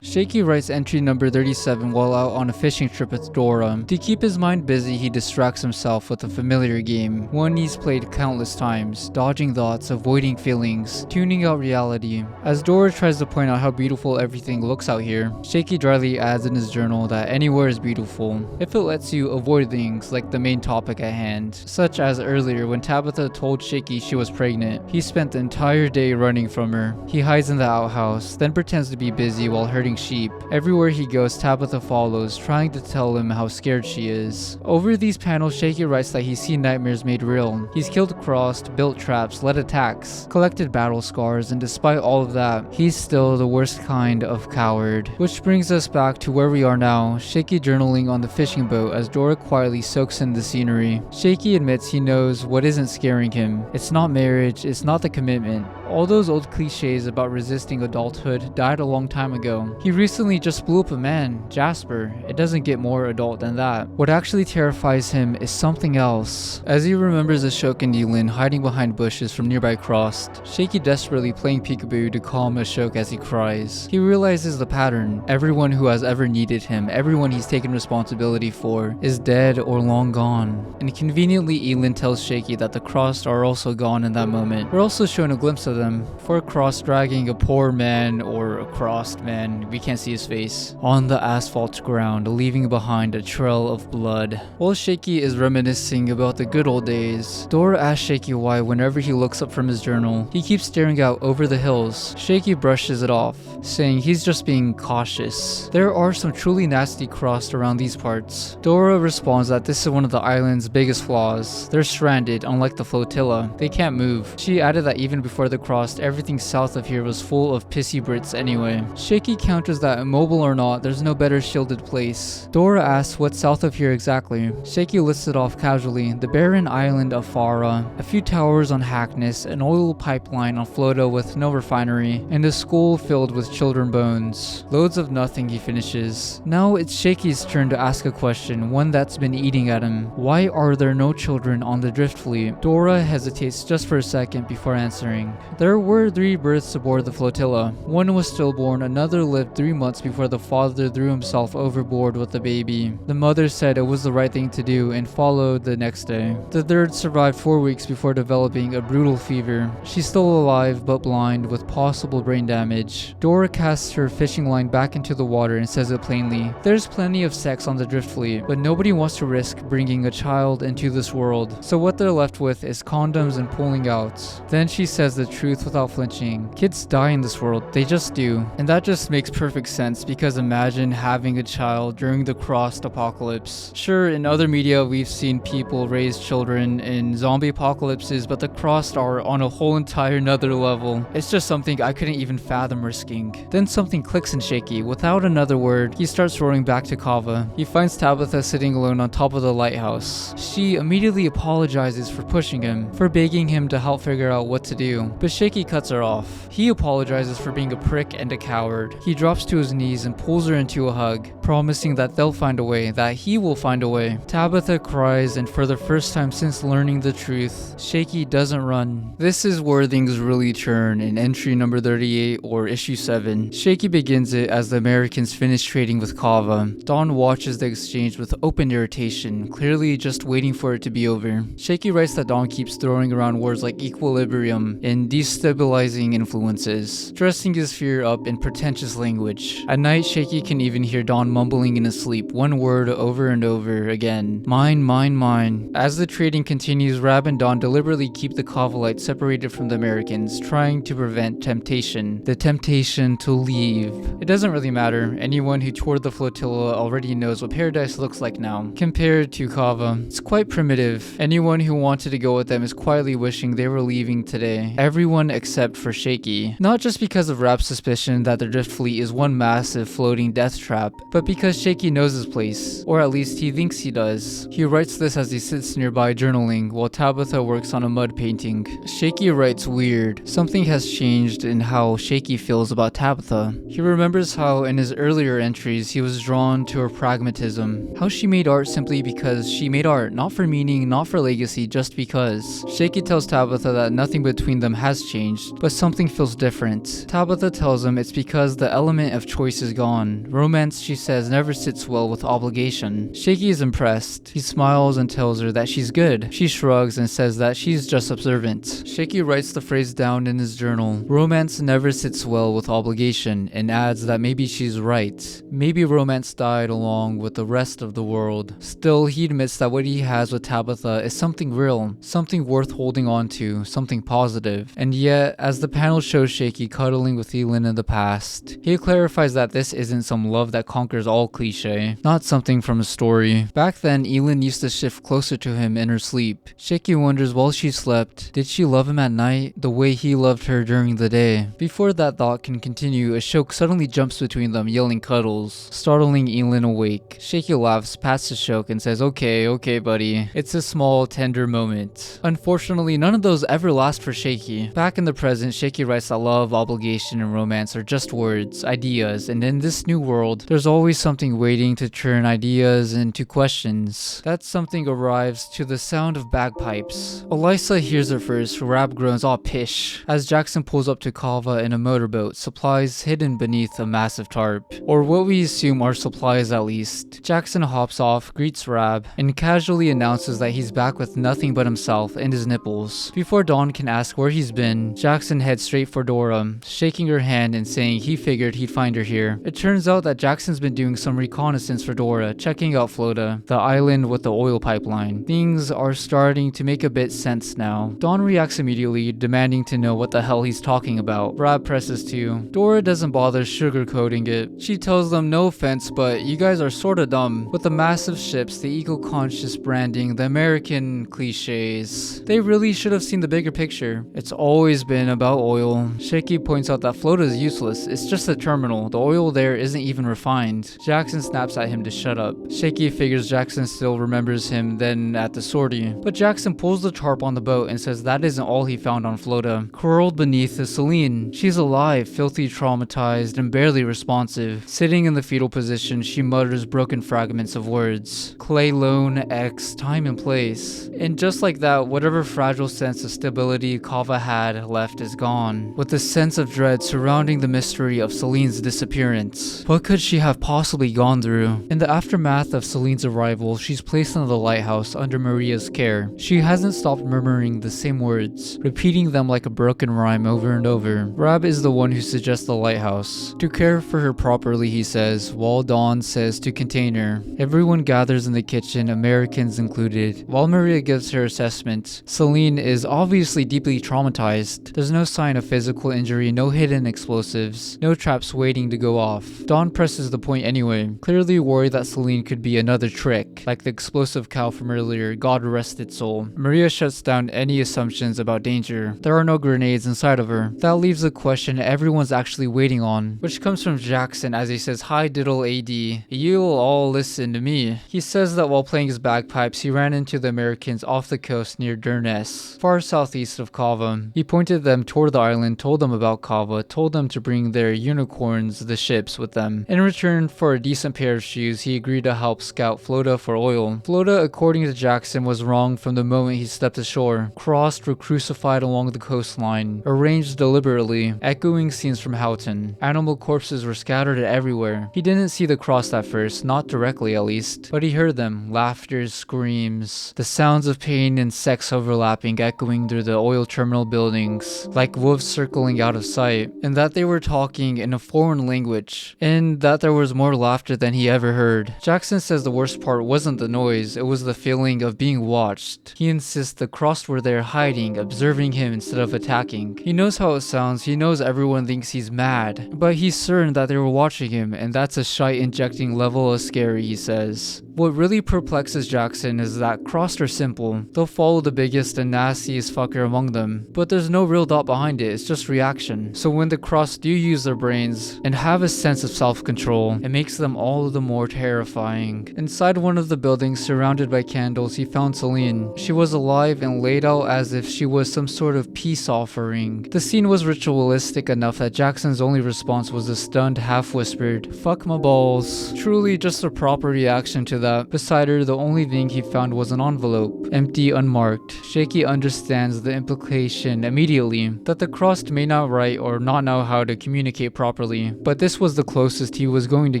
Shaky writes entry number 37 while out on a fishing trip with Dora. To keep his mind busy, he distracts himself with a familiar game, one he's played countless times, dodging thoughts, avoiding feelings, tuning out reality. As Dora tries to point out how beautiful everything looks out here, Shaky dryly adds in his journal that anywhere is beautiful, if it lets you avoid things like the main topic at hand, such as earlier when Tabitha told Shaky she was pregnant. He spent the entire day running from her. He hides in the outhouse, then pretends to be busy while herding sheep. Everywhere he goes, Tabitha follows, trying to tell him how scared she is. Over these panels, Shaky writes that he's seen nightmares made real. He's killed, crossed, built traps, led attacks, collected battle scars, and despite all of that, he's still the worst kind of coward. Which brings us back to where we are now, Shaky journaling on the fishing boat as Dora quietly soaks in the scenery. Shaky admits he knows what isn't scaring him. It's not marriage, it's not the commitment. All those old cliches about resisting adulthood died a long time ago. He recently just blew up a man, Jasper. It doesn't get more adult than that. What actually terrifies him is something else. As he remembers the shoke and Elin hiding behind bushes from nearby Crossed, Shaky desperately playing peekaboo to calm a shoke as he cries. He realizes the pattern. Everyone who has ever needed him, everyone he's taken responsibility for, is dead or long gone. And conveniently, Elin tells Shaky that the Crossed are also gone in that moment. We're also shown a glimpse of them. For Crossed dragging a poor man, or a crossed man, we can't see his face, on the asphalt ground, leaving behind a trail of blood. While Shaky is reminiscing about the good old days, Dora asks Shaky why whenever he looks up from his journal, he keeps staring out over the hills. Shaky brushes it off, saying he's just being cautious. There are some truly nasty crossed around these parts. Dora responds that this is one of the island's biggest flaws. They're stranded, unlike the flotilla. They can't move. She added that even before they crossed, everything south of here was full of pissy Brits anyway. Shaky counters that immobile or not, there's no better shielded place. Dora asks what's south of here exactly. Shaky lists it off casually: the barren island of Farah, a few towers on Hackness, an oil pipeline on Floto with no refinery, and a school filled with children bones. Loads of nothing, he finishes. Now it's Shaky's turn to ask a question, one that's been eating at him. Why are there no children on the drift fleet? Dora hesitates just for a second before answering. There were 3 births aboard the flotilla. One was stillborn, another lived 3 months before the father threw himself overboard with the baby. The mother said it was the right thing to do and followed the next day. The third survived 4 weeks before developing a brutal fever. She's still alive but blind with possible brain damage. Dora casts her fishing line back into the water and says it plainly: there's plenty of sex on the drift fleet, but nobody wants to risk bringing a child into this world. So what they're left with is condoms and pulling out. Then she says the truth without flinching. Kids die in this world, they just do. And that just makes perfect sense, because imagine having a child during the crossed apocalypse. Sure, in other media we've seen people raise children in zombie apocalypses, but the crossed are on a whole entire nother level. It's just something I couldn't even fathom risking. Then something clicks in Shaky. Without another word, he starts rowing back to Cava. He finds Tabitha sitting alone on top of the lighthouse. She immediately apologizes for pushing him, for begging him to help figure out what to do, but Shaky cuts her off. He apologizes for being a prick and a coward. He drops to his knees and pulls her into a hug, promising that they'll find a way, that he will find a way. Tabitha cries, and for the first time since learning the truth, Shaky doesn't run. This is where things really turn in entry number 38 or issue 7. Shaky begins it as the Americans finish trading with Cava. Dawn watches the exchange with open irritation, clearly just waiting for it to be over. Shaky writes that Dawn keeps throwing around words like equilibrium and destabilizing influences, dressing his fear up in pretentious language. At night, Shaky can even hear Dawn mumbling in his sleep, one word over and over again: mine, mine, mine. As the trading continues, Rab and Dawn deliberately keep the Cavalites separated from the Americans, trying to prevent temptation. The temptation to leave. It doesn't really matter. Anyone who toured the flotilla already knows what paradise looks like now. Compared to Cava, it's quite primitive. Anyone who wanted to go with them is quietly wishing they were leaving today. Everyone except for Shaky. Not just because of Rab's suspicion that the drift fleet is one massive floating death trap, but because Shaky knows his place, or at least he thinks he does. He writes this as he sits nearby journaling while Tabitha works on a mud painting. Shaky writes weird. Something has changed in how Shaky feels about Tabitha. He remembers how in his earlier entries he was drawn to her pragmatism, how she made art simply because she made art, not for meaning, not for legacy, just because. Shaky tells Tabitha that nothing between them has changed, but something feels different. Tabitha tells him it's because the element of choice is gone. Romance, she says, never sits well with obligation. Shaky is impressed. He smiles and tells her that she's good. She shrugs and says that she's just observant. Shaky writes the phrase down in his journal: romance never sits well with obligation, and adds that maybe she's right. Maybe romance died along with the rest of the world. Still, he admits that what he has with Tabitha is something real, something worth holding on to, something positive. And yet, as the panel shows Shaky cuddling with Elin in the past, he clarifies that this isn't some love that conquers all cliche, not something from a story. Back then, Elin used to shift closer to him in her sleep. Shaky wonders while she slept, did she love him at night the way he loved her during the day? Before that thought can continue, a shoke suddenly jumps between them, yelling cuddles, startling Elin awake. Shaky laughs past the shoke and says, okay buddy. It's a small, tender moment. Unfortunately, none of those ever last for Shaky. Back in the present, Shaky writes that love, obligation, and romance are just words, ideas, and in this new world, there's always something waiting to turn ideas into questions. That something arrives to the sound of bagpipes. Elisa hears it first. Rab groans, "Aw, pish," as Jackson pulls up to Cava in a motorboat, supplies hidden beneath a massive tarp. Or what we assume are supplies at least. Jackson hops off, greets Rab, and casually announces that he's back with nothing but himself and his nipples. Before Dawn can ask where he's been, Jackson heads straight for Dora, shaking her hand and saying he figured he he'd find her here. It turns out that Jackson's been doing some reconnaissance for Dora, checking out Floda, the island with the oil pipeline. Things are starting to make a bit sense now. Dawn reacts immediately, demanding to know what the hell he's talking about. Brad presses too. Dora doesn't bother sugarcoating it. She tells them, no offense, but you guys are sorta dumb. With the massive ships, the eco-conscious branding, the American cliches. They really should have seen the bigger picture. It's always been about oil. Shaky points out that Floda is useless. It's just a terminal. The oil there isn't even refined. Jackson snaps at him to shut up. Shaky figures Jackson still remembers him then at the sortie. But Jackson pulls the tarp on the boat and says that isn't all he found on Floda. Curled beneath is Selen. She's alive, filthy traumatized, and barely responsive. Sitting in the fetal position, she mutters broken fragments of words. Clay, lone, X, time and place. And just like that, whatever fragile sense of stability Cava had left is gone, with the sense of dread surrounding the mystery of Selen's disappearance. What could she have possibly gone through? In the aftermath of Selen's arrival, she's placed in the lighthouse under Maria's care. She hasn't stopped murmuring the same words, repeating them like a broken rhyme over and over. Rab is the one who suggests the lighthouse. To care for her properly, he says, while Dawn says to contain her. Everyone gathers in the kitchen, Americans included. While Maria gives her assessment, Selen is obviously deeply traumatized. There's no sign of physical injury, no hidden explosives, no traps waiting to go off. Dawn presses the point anyway, clearly worried that Selen could be another trick, like the explosive cow from earlier, God rest its soul. Maria shuts down any assumptions about danger. There are no grenades inside of her. That leaves a question everyone's actually waiting on, which comes from Jackson as he says, "Hi diddle AD, you'll all listen to me." He says that while playing his bagpipes, he ran into the Americans off the coast near Durness, far southeast of Cava. He pointed them toward the island, told them about Cava, told them to bring their unicorns, the ships, with them. In return for a decent pair of shoes, he agreed to help scout Floda for oil. Floda, according to Jackson, was wrong from the moment he stepped ashore. Crossed or crucified along the coastline, arranged deliberately, echoing scenes from Houghton. Animal corpses were scattered everywhere. He didn't see the cross at first, not directly at least, but he heard them, laughter, screams, the sounds of pain and sex overlapping, echoing through the oil terminal buildings, like wolves circling out of sight, and that they were talking in a foreign language, and that there was more laughter than he ever heard. Jackson says the worst part wasn't the noise, it was the feeling of being watched. He insists the crossed were there hiding, observing him instead of attacking. He knows how it sounds, he knows everyone thinks he's mad, but he's certain that they were watching him, and that's a shite injecting level of scary, he says. What really perplexes Jackson is that crossed are simple. They'll follow the biggest and nastiest fucker among them, but there's no real thought behind it, it's just reaction. So when the crossed do use their brains and have a sense of self-control, it makes them all the more terrifying. Inside one of the buildings, surrounded by candles, he found Selen. She was alive and laid out as if she was some sort of peace offering. The scene was ritualistic enough that Jackson's only response was a stunned, half-whispered, "Fuck my balls." Truly just a proper reaction to that. Beside her, the only thing he found was an envelope, empty, unmarked. Shaky understands the implication immediately, that the crossed may not write or not know how to communicate properly, but this was the closest he was going to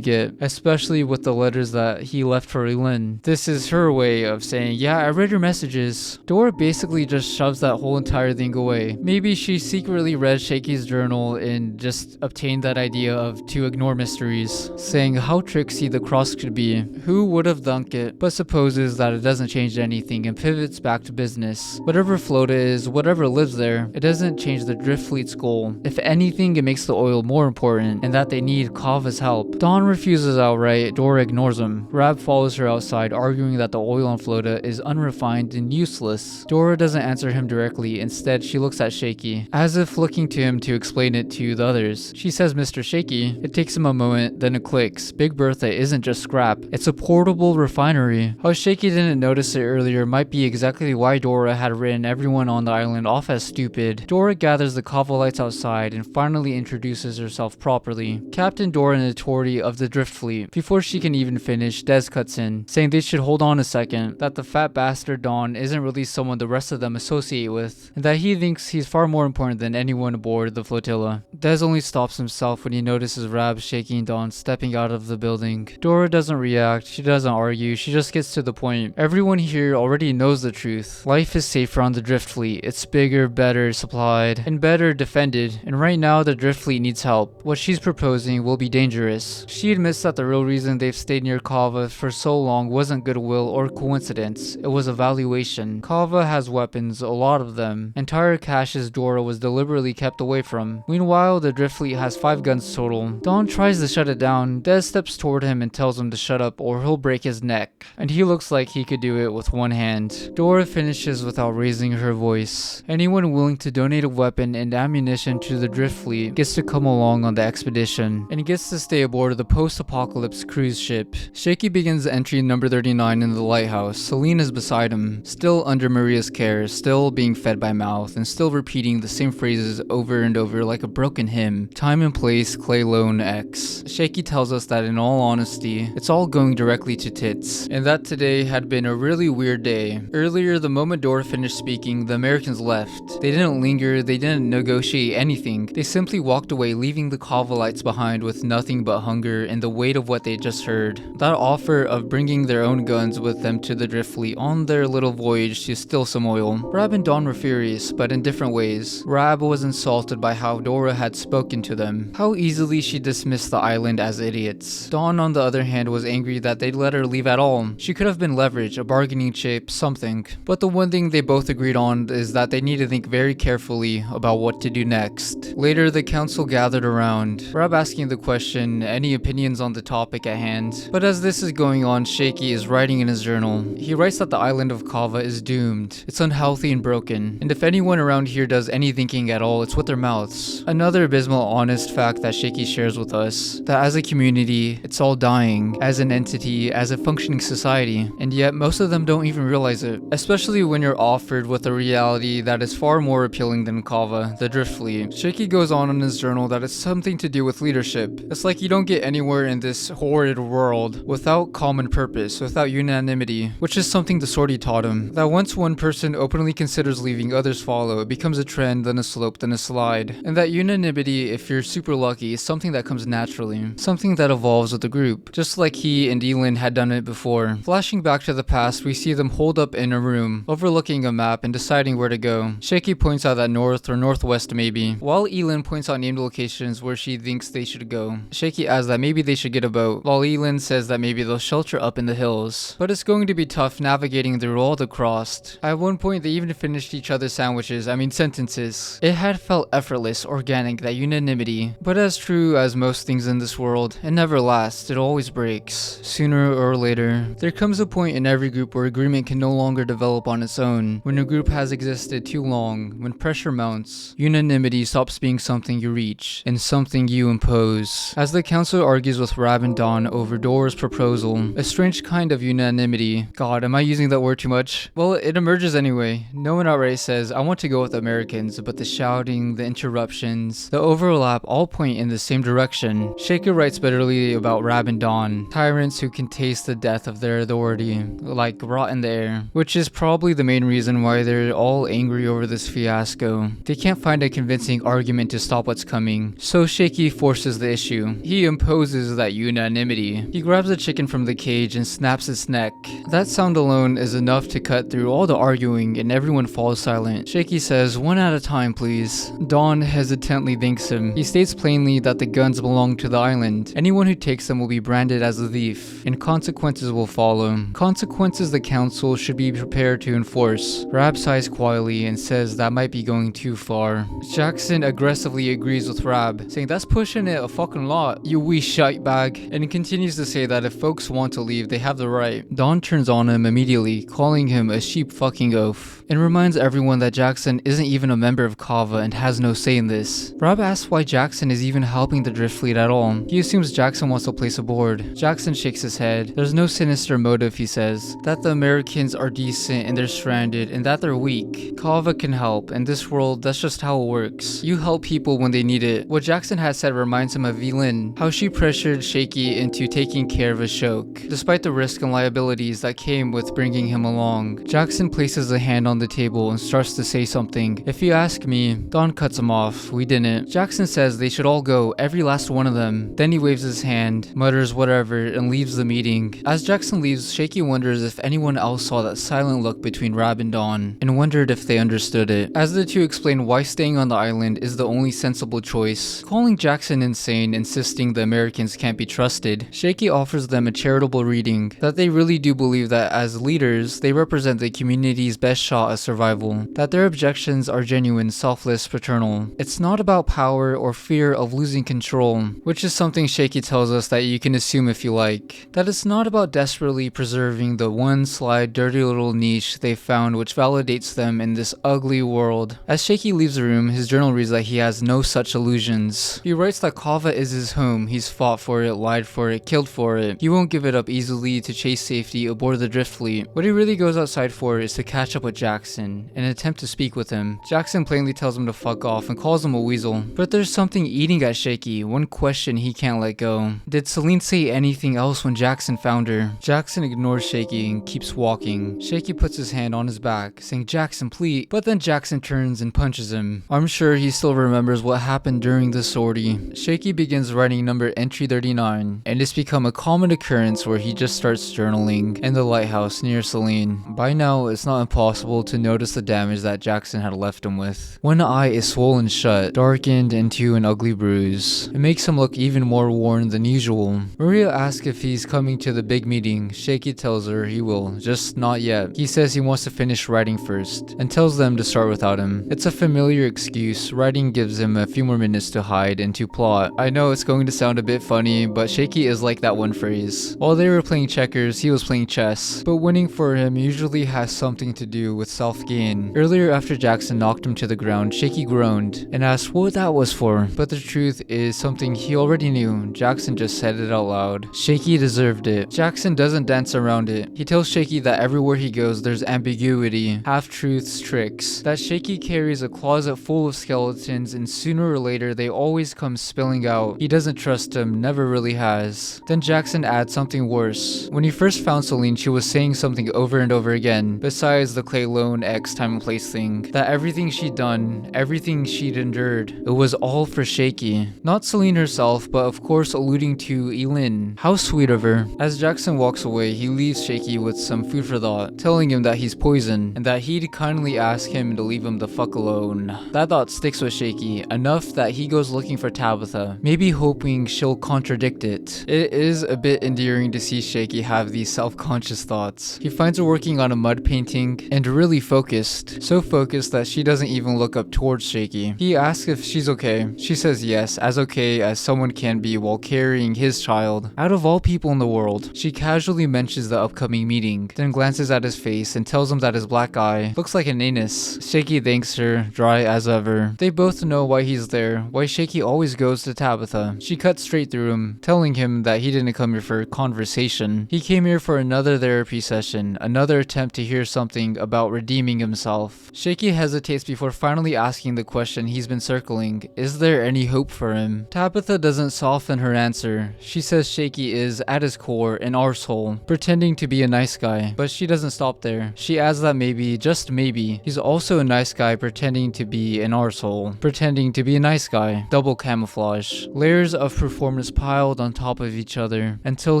get, especially with the letters that he left for Elin. This is her way of saying, yeah, I read your messages. Dora basically just shoves that whole entire thing away. Maybe she secretly read Shaky's journal and just obtained that idea of to ignore mysteries, saying how tricksy the cross could be. Who would have thunk it, but supposes that it doesn't change anything and pivots back to business. Whatever Floda is, whatever lives there, it doesn't change the Drift Fleet's goal. If anything, it makes the oil more important and that they need Cava's help. Dawn refuses outright, Dora ignores him. Rab follows her outside, arguing that the oil on Floda is unrefined and useless. Dora doesn't answer him directly, instead she looks at Shaky, as if looking to him to explain it to the others. She says, "Mr. Shaky." It takes him a moment, then it clicks. Big Bertha isn't just scrap, it's a portable refinery. How Shaky didn't notice it earlier might be exactly why Dora had written everyone on the island off as stupid. Dora gathers the Cava lights outside and finally introduces herself properly. Captain Dora Notori of the Drift Fleet. Before she can even finish, Des cuts in, saying they should hold on a second, that the fat bastard Don isn't really someone the rest of them associate with, and that he thinks he's far more important than anyone aboard the flotilla. Des only stops himself when he notices Rab, Shaky, and Don stepping out of the building. Dora doesn't react, she doesn't argue, she just gets to the point. Everyone here already knows the truth. Life is safer on the drift fleet. It's bigger, better supplied, and better defended, and right now the drift fleet needs help. What she's proposing will be dangerous. She admits that the real reason they've stayed near Cava for so long wasn't goodwill or coincidence, it was evaluation. Cava has weapons, a lot of them. Entire caches Dora was deliberately kept away from. Meanwhile, the drift fleet has 5 guns total. Don tries to shut it down. Des steps toward him and tells him to shut up or he'll break his neck. And he looks like he could do it with one hand. Dora finishes without raising her voice. Anyone willing to donate a weapon and ammunition to the drift fleet gets to come along on the expedition and gets to stay aboard the post-apocalypse cruise ship. Shaky begins entry number 39 in the lighthouse. Selen is beside him, still under Maria's care, still being fed by mouth, and still repeating the same phrases over and over like a broken hymn. Time and place, Clay Lone X. Shaky tells us that in all honesty, it's all going directly to tits, and that today had been a really weird day. Earlier, the moment Dora finished speaking, the Americans left. They didn't linger, they didn't negotiate anything. They simply walked away, leaving the Cavalites behind with nothing but hunger and the weight of what they just heard. That offer of bringing their own guns with them to the drift fleet on their little voyage to steal some oil. Rab and Don were furious, but in different ways. Rab was insulted by how Dora had spoken to them, how easily she dismissed the island as idiots. Don, on the other hand, was angry that they'd let her leave at all. She could have been leverage, a bargaining chip, something. But the one thing they both agreed on is that they need to think very carefully about what to do next. Later, the council gathered around, Rab asking the question, any opinions on the topic at hand? But as this is going on, Shaky is writing in his journal. He writes that the island of Cava is doomed. It's unhealthy and broken. And if anyone around here does any thinking at all, it's with their mouths. Another abysmal honest fact that Shaky shares with us, that as a community, it's all dying, as an entity, as a functioning society, and yet most of them don't even realize it, especially when you're offered with a reality that is far more appealing than Cava, the drift fleet. Shaky goes on in his journal that it's something to do with leadership. It's like you don't get anywhere in this horrid world without common purpose, without unanimity, which is something the sortie taught him, that once one person openly considers leaving, others follow. It becomes a trend, then a slope, then a slide, and that unanimity, if you're super lucky, is something that comes naturally, something that evolves with the group, just like he and Elin had done it before. Flashing back to the past, we see them holed up in a room, overlooking a map and deciding where to go. Shaky points out that north or northwest maybe, while Elin points out named locations where she thinks they should go. Shaky adds that maybe they should get a boat, while Elin says that maybe they'll shelter up in the hills. But it's going to be tough navigating through all the crossed. At one point they even finished each other's sentences. It had felt effortless, organic, that unanimity. But as true as most things in this world, it never lasts, it always breaks. Sooner or later, there comes a point in every group where agreement can no longer develop on its own. When a group has existed too long, when pressure mounts, unanimity stops being something you reach and something you impose. As the council argues with Rab and Don over Dora's proposal, a strange kind of unanimity. God, am I using that word too much? Well, it emerges anyway. No one outright says, I want to go with the Americans, but the shouting, the interruptions, the overlap all point in the same direction. Shaker writes bitterly about Rab and Don, tyrants who can taste the death of their authority, like rot in the air, which is probably the main reason why they're all angry over this fiasco. They can't find a convincing argument to stop what's coming, so Shaky forces the issue. He imposes that unanimity. He grabs a chicken from the cage and snaps its neck. That sound alone is enough to cut through all the arguing and everyone falls silent. Shaky says, one at a time please. Don hesitantly thanks him. He states plainly that the guns belong to the island. Anyone who takes them will be branded as a thief, and consequences will follow. Consequences the council should be prepared to enforce. Rab sighs quietly and says that might be going too far. Jackson aggressively agrees with Rab, saying that's pushing it a fucking lot, you wee shite bag, and continues to say that if folks want to leave, they have the right. Don turns on him immediately, calling him a sheep fucking oaf, and reminds everyone that Jackson isn't even a member of Cava and has no say in this. Rab asks why Jackson is even helping the drift fleet at all. He assumes Jackson wants to place aboard. Jackson shakes his head. There's no sinister motive, he says. That the Americans are decent and they're stranded and that they're weak. Cava can help. In this world, that's just how it works. You help people when they need it. What Jackson has said reminds him of Elin, how she pressured Shaky into taking care of a shoke, despite the risk and liabilities that came with bringing him along. Jackson places a hand on the table and starts to say something. If you ask me, Don cuts him off. We didn't. Jackson says they should all go, every last one of them. Then he waves his hand, mutters whatever, and leaves the meeting. leaving. As Jackson leaves, Shaky wonders if anyone else saw that silent look between Rab and Dawn, and wondered if they understood it. As the two explain why staying on the island is the only sensible choice, calling Jackson insane, insisting the Americans can't be trusted, Shaky offers them a charitable reading that they really do believe that as leaders, they represent the community's best shot at survival, that their objections are genuine, selfless, paternal. It's not about power or fear of losing control, which is something Shaky tells us that you can assume if you like. That it's not about desperately preserving the one sly, dirty little niche they found which validates them in this ugly world. As Shaky leaves the room, his journal reads that he has no such illusions. He writes that Cava is his home, he's fought for it, lied for it, killed for it. He won't give it up easily to chase safety aboard the drift fleet. What he really goes outside for is to catch up with Jackson, and attempt to speak with him. Jackson plainly tells him to fuck off and calls him a weasel. But there's something eating at Shaky, one question he can't let go. Did Selen say anything else when Jackson found her? Jackson ignores Shaky and keeps walking. Shaky puts his hand on his back, saying Jackson please, but then Jackson turns and punches him. I'm sure he still remembers what happened during the sortie. Shaky begins writing number entry 39, and it's become a common occurrence where he just starts journaling in the lighthouse near Selen. By now, it's not impossible to notice the damage that Jackson had left him with. One eye is swollen shut, darkened into an ugly bruise. It makes him look even more worn than usual. Maria asks if he's coming to the big meeting. Shaky tells her he will, just not yet. He says he wants to finish writing first, and tells them to start without him. It's a familiar excuse. Writing gives him a few more minutes to hide and to plot. I know it's going to sound a bit funny, but Shaky is like that one phrase. While they were playing checkers, he was playing chess, but winning for him usually has something to do with self-gain. Earlier, after Jackson knocked him to the ground, Shaky groaned and asked what that was for, but the truth is something he already knew. Jackson just said it out loud. Shaky deserved it. Jackson doesn't dance around it. He tells Shaky that everywhere he goes there's ambiguity, half-truths, tricks, that Shaky carries a closet full of skeletons and sooner or later they always come spilling out. He doesn't trust him, never really has. Then Jackson adds something worse. When he first found Selen, she was saying something over and over again, besides the Clay Lone X time and place thing, that everything she'd done, everything she'd endured, it was all for Shaky. Not Selen herself, but of course alluding to Elin. How sweet of her. As Jackson walks away, he leaves Shaky with some food for thought, telling him that he's poison, and that he'd kindly ask him to leave him the fuck alone. That thought sticks with Shaky, enough that he goes looking for Tabitha, maybe hoping she'll contradict it. It is a bit endearing to see Shaky have these self-conscious thoughts. He finds her working on a mud painting, and really focused. So focused that she doesn't even look up towards Shaky. He asks if she's okay. She says yes, as okay as someone can be while carrying his child. Out of all people in the world, she casually mentions the upcoming meeting, then glances at his face and tells him that his black eye looks like an anus. Shaky thanks her, dry as ever. They both know why he's there, why Shaky always goes to Tabitha. She cuts straight through him, telling him that he didn't come here for conversation. He came here for another therapy session, another attempt to hear something about redeeming himself. Shaky hesitates before finally asking the question he's been circling. Is there any hope for him? Tabitha doesn't soften her answer. She says Shaky is, at his core, an arsehole, pretending to be a nice guy. But she doesn't stop there. She adds that maybe, just maybe, he's also a nice guy pretending to be an arsehole, pretending to be a nice guy. Double camouflage. Layers of performance piled on top of each other, until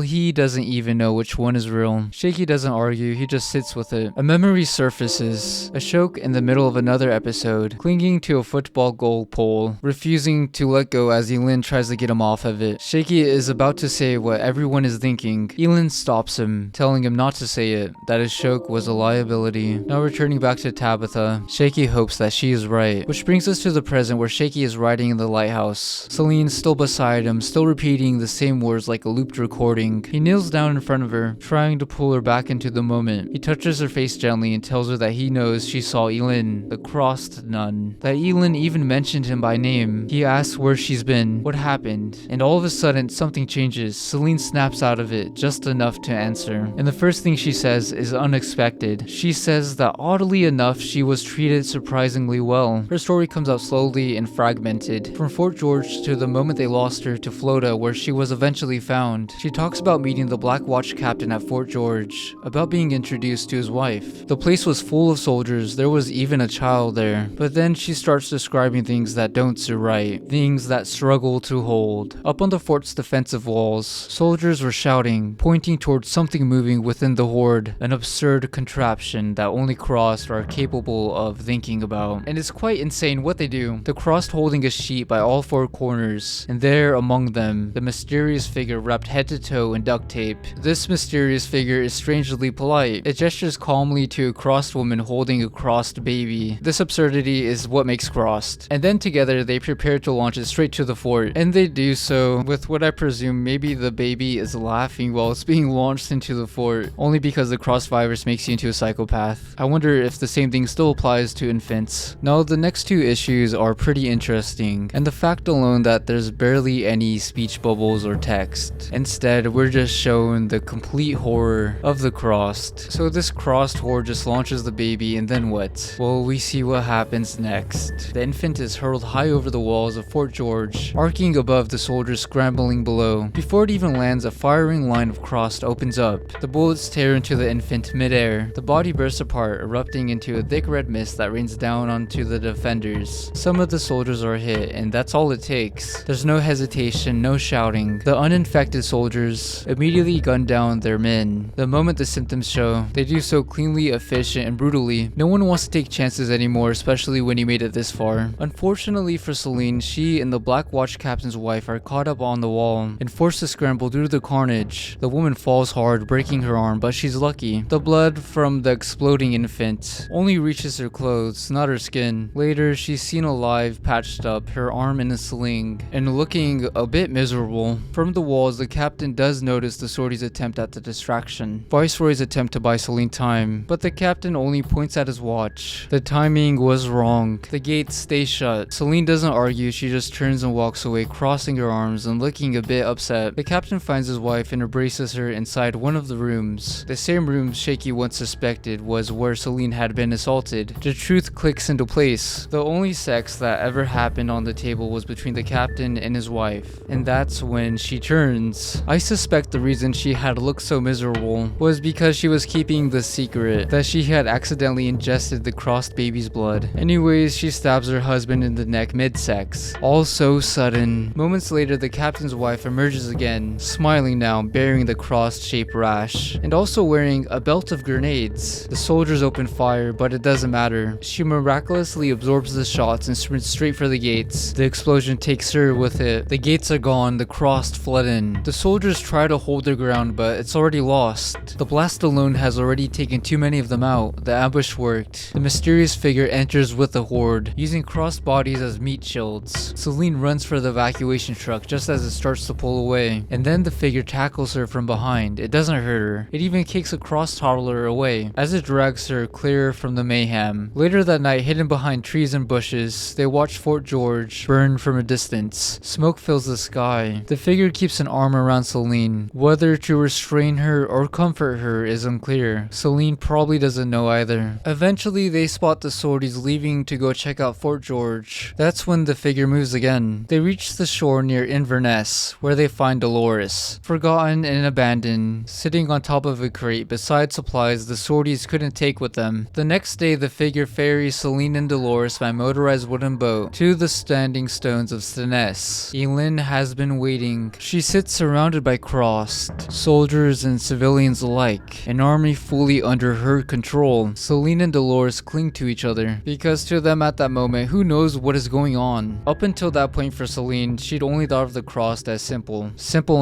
he doesn't even know which one is real. Shaky doesn't argue, he just sits with it. A memory surfaces. A shoke in the middle of another episode, clinging to a football goal pole, refusing to let go as Elin tries to get him off of it. Shaky is about to say what everyone is thinking. Elin stops him, telling him not to say it, that his shoke was a liability. Now returning back to Tabitha, Shaky hopes that she is right. Which brings us to the present where Shaky is riding in the lighthouse. Selen still beside him, still repeating the same words like a looped recording. He kneels down in front of her, trying to pull her back into the moment. He touches her face gently and tells her that he knows she saw Elin, the crossed nun. That Elin even mentioned him by name. He asks where she's been, what happened, and all of a sudden something changes. Selen snaps out of it, just enough to answer. And the first thing she says is unexpected. She says that oddly enough she was treated surprisingly well. Her story comes out slowly and fragmented. From Fort George to the moment they lost her to Flota where she was eventually found. She talks about meeting the Black Watch captain at Fort George, about being introduced to his wife. The place was full of soldiers, there was even a child there. But then she starts describing things that don't sit right, things that struggle to hold. Up on the fort's defensive walls, soldiers were shouting shouting, pointing towards something moving within the horde, an absurd contraption that only Crossed are capable of thinking about. And it's quite insane what they do. The Crossed holding a sheet by all four corners, and there among them, the mysterious figure wrapped head to toe in duct tape. This mysterious figure is strangely polite. It gestures calmly to a crossed woman holding a crossed baby. This absurdity is what makes Crossed. And then together they prepare to launch it straight to the fort, and they do so with what I presume maybe the baby is laughing while it's being launched into the fort, only because the crossed virus makes you into a psychopath. I wonder if the same thing still applies to infants. Now the next two issues are pretty interesting, and the fact alone that there's barely any speech bubbles or text. Instead, we're just shown the complete horror of the Crossed. So this crossed horde just launches the baby, and then what? Well, we see what happens next. The infant is hurled high over the walls of Fort George, arcing above the soldiers scrambling below. Before it even lands, a firing line of Crossed opens up. The bullets tear into the infant midair. The body bursts apart, erupting into a thick red mist that rains down onto the defenders. Some of the soldiers are hit, and that's all it takes. There's no hesitation, no shouting. The uninfected soldiers immediately gun down their men. The moment the symptoms show, they do so cleanly, efficient, and brutally. No one wants to take chances anymore, especially when you made it this far. Unfortunately for Selen, she and the Black Watch captain's wife are caught up on the wall and forced to scramble due to the carnage. The woman falls hard, breaking her arm, but she's lucky. The blood from the exploding infant only reaches her clothes, not her skin. Later, she's seen alive, patched up, her arm in a sling, and looking a bit miserable. From the walls, the captain does notice the sortie's attempt at the distraction. Viceroy's attempt to buy Selen time, but the captain only points at his watch. The timing was wrong. The gates stay shut. Selen doesn't argue, she just turns and walks away, crossing her arms and looking a bit upset. The captain finds his wife and embraces her inside one of the rooms. The same room Shaky once suspected was where Selen had been assaulted. The truth clicks into place. The only sex that ever happened on the table was between the captain and his wife, and that's when she turns. I suspect the reason she had looked so miserable was because she was keeping the secret that she had accidentally ingested the crossed baby's blood. Anyways, she stabs her husband in the neck mid-sex. All so sudden. Moments later, the captain's wife emerges again, smiling now, bearing the cross-shaped rash, and also wearing a belt of grenades. The soldiers open fire, but it doesn't matter. She miraculously absorbs the shots and sprints straight for the gates. The explosion takes her with it. The gates are gone, the crossed flood in. The soldiers try to hold their ground, but it's already lost. The blast alone has already taken too many of them out. The ambush worked. The mysterious figure enters with the horde, using crossed bodies as meat shields. Selen runs for the evacuation truck just as it starts to pull away, and then the figure tackles her from behind. It doesn't hurt her. It even kicks a crossed toddler away as it drags her clear from the mayhem. Later that night, hidden behind trees and bushes, they watch Fort George burn from a distance. Smoke fills the sky. The figure keeps an arm around Selen. Whether to restrain her or comfort her is unclear. Selen probably doesn't know either. Eventually, they spot the sorties leaving to go check out Fort George. That's when the figure moves again. They reach the shore near Inverness, where they find Dolores, forgotten and abandoned, sitting on top of a crate beside supplies the sorties couldn't take with them. The next day, the figure ferries Selen and Dolores by motorized wooden boat to the standing stones of Stenness. Elin has been waiting. She sits surrounded by crossed soldiers and civilians alike, an army fully under her control. Selen and Dolores cling to each other because to them at that moment, who knows what is going on. Up until that point for Selen, she'd only thought of the crossed as simple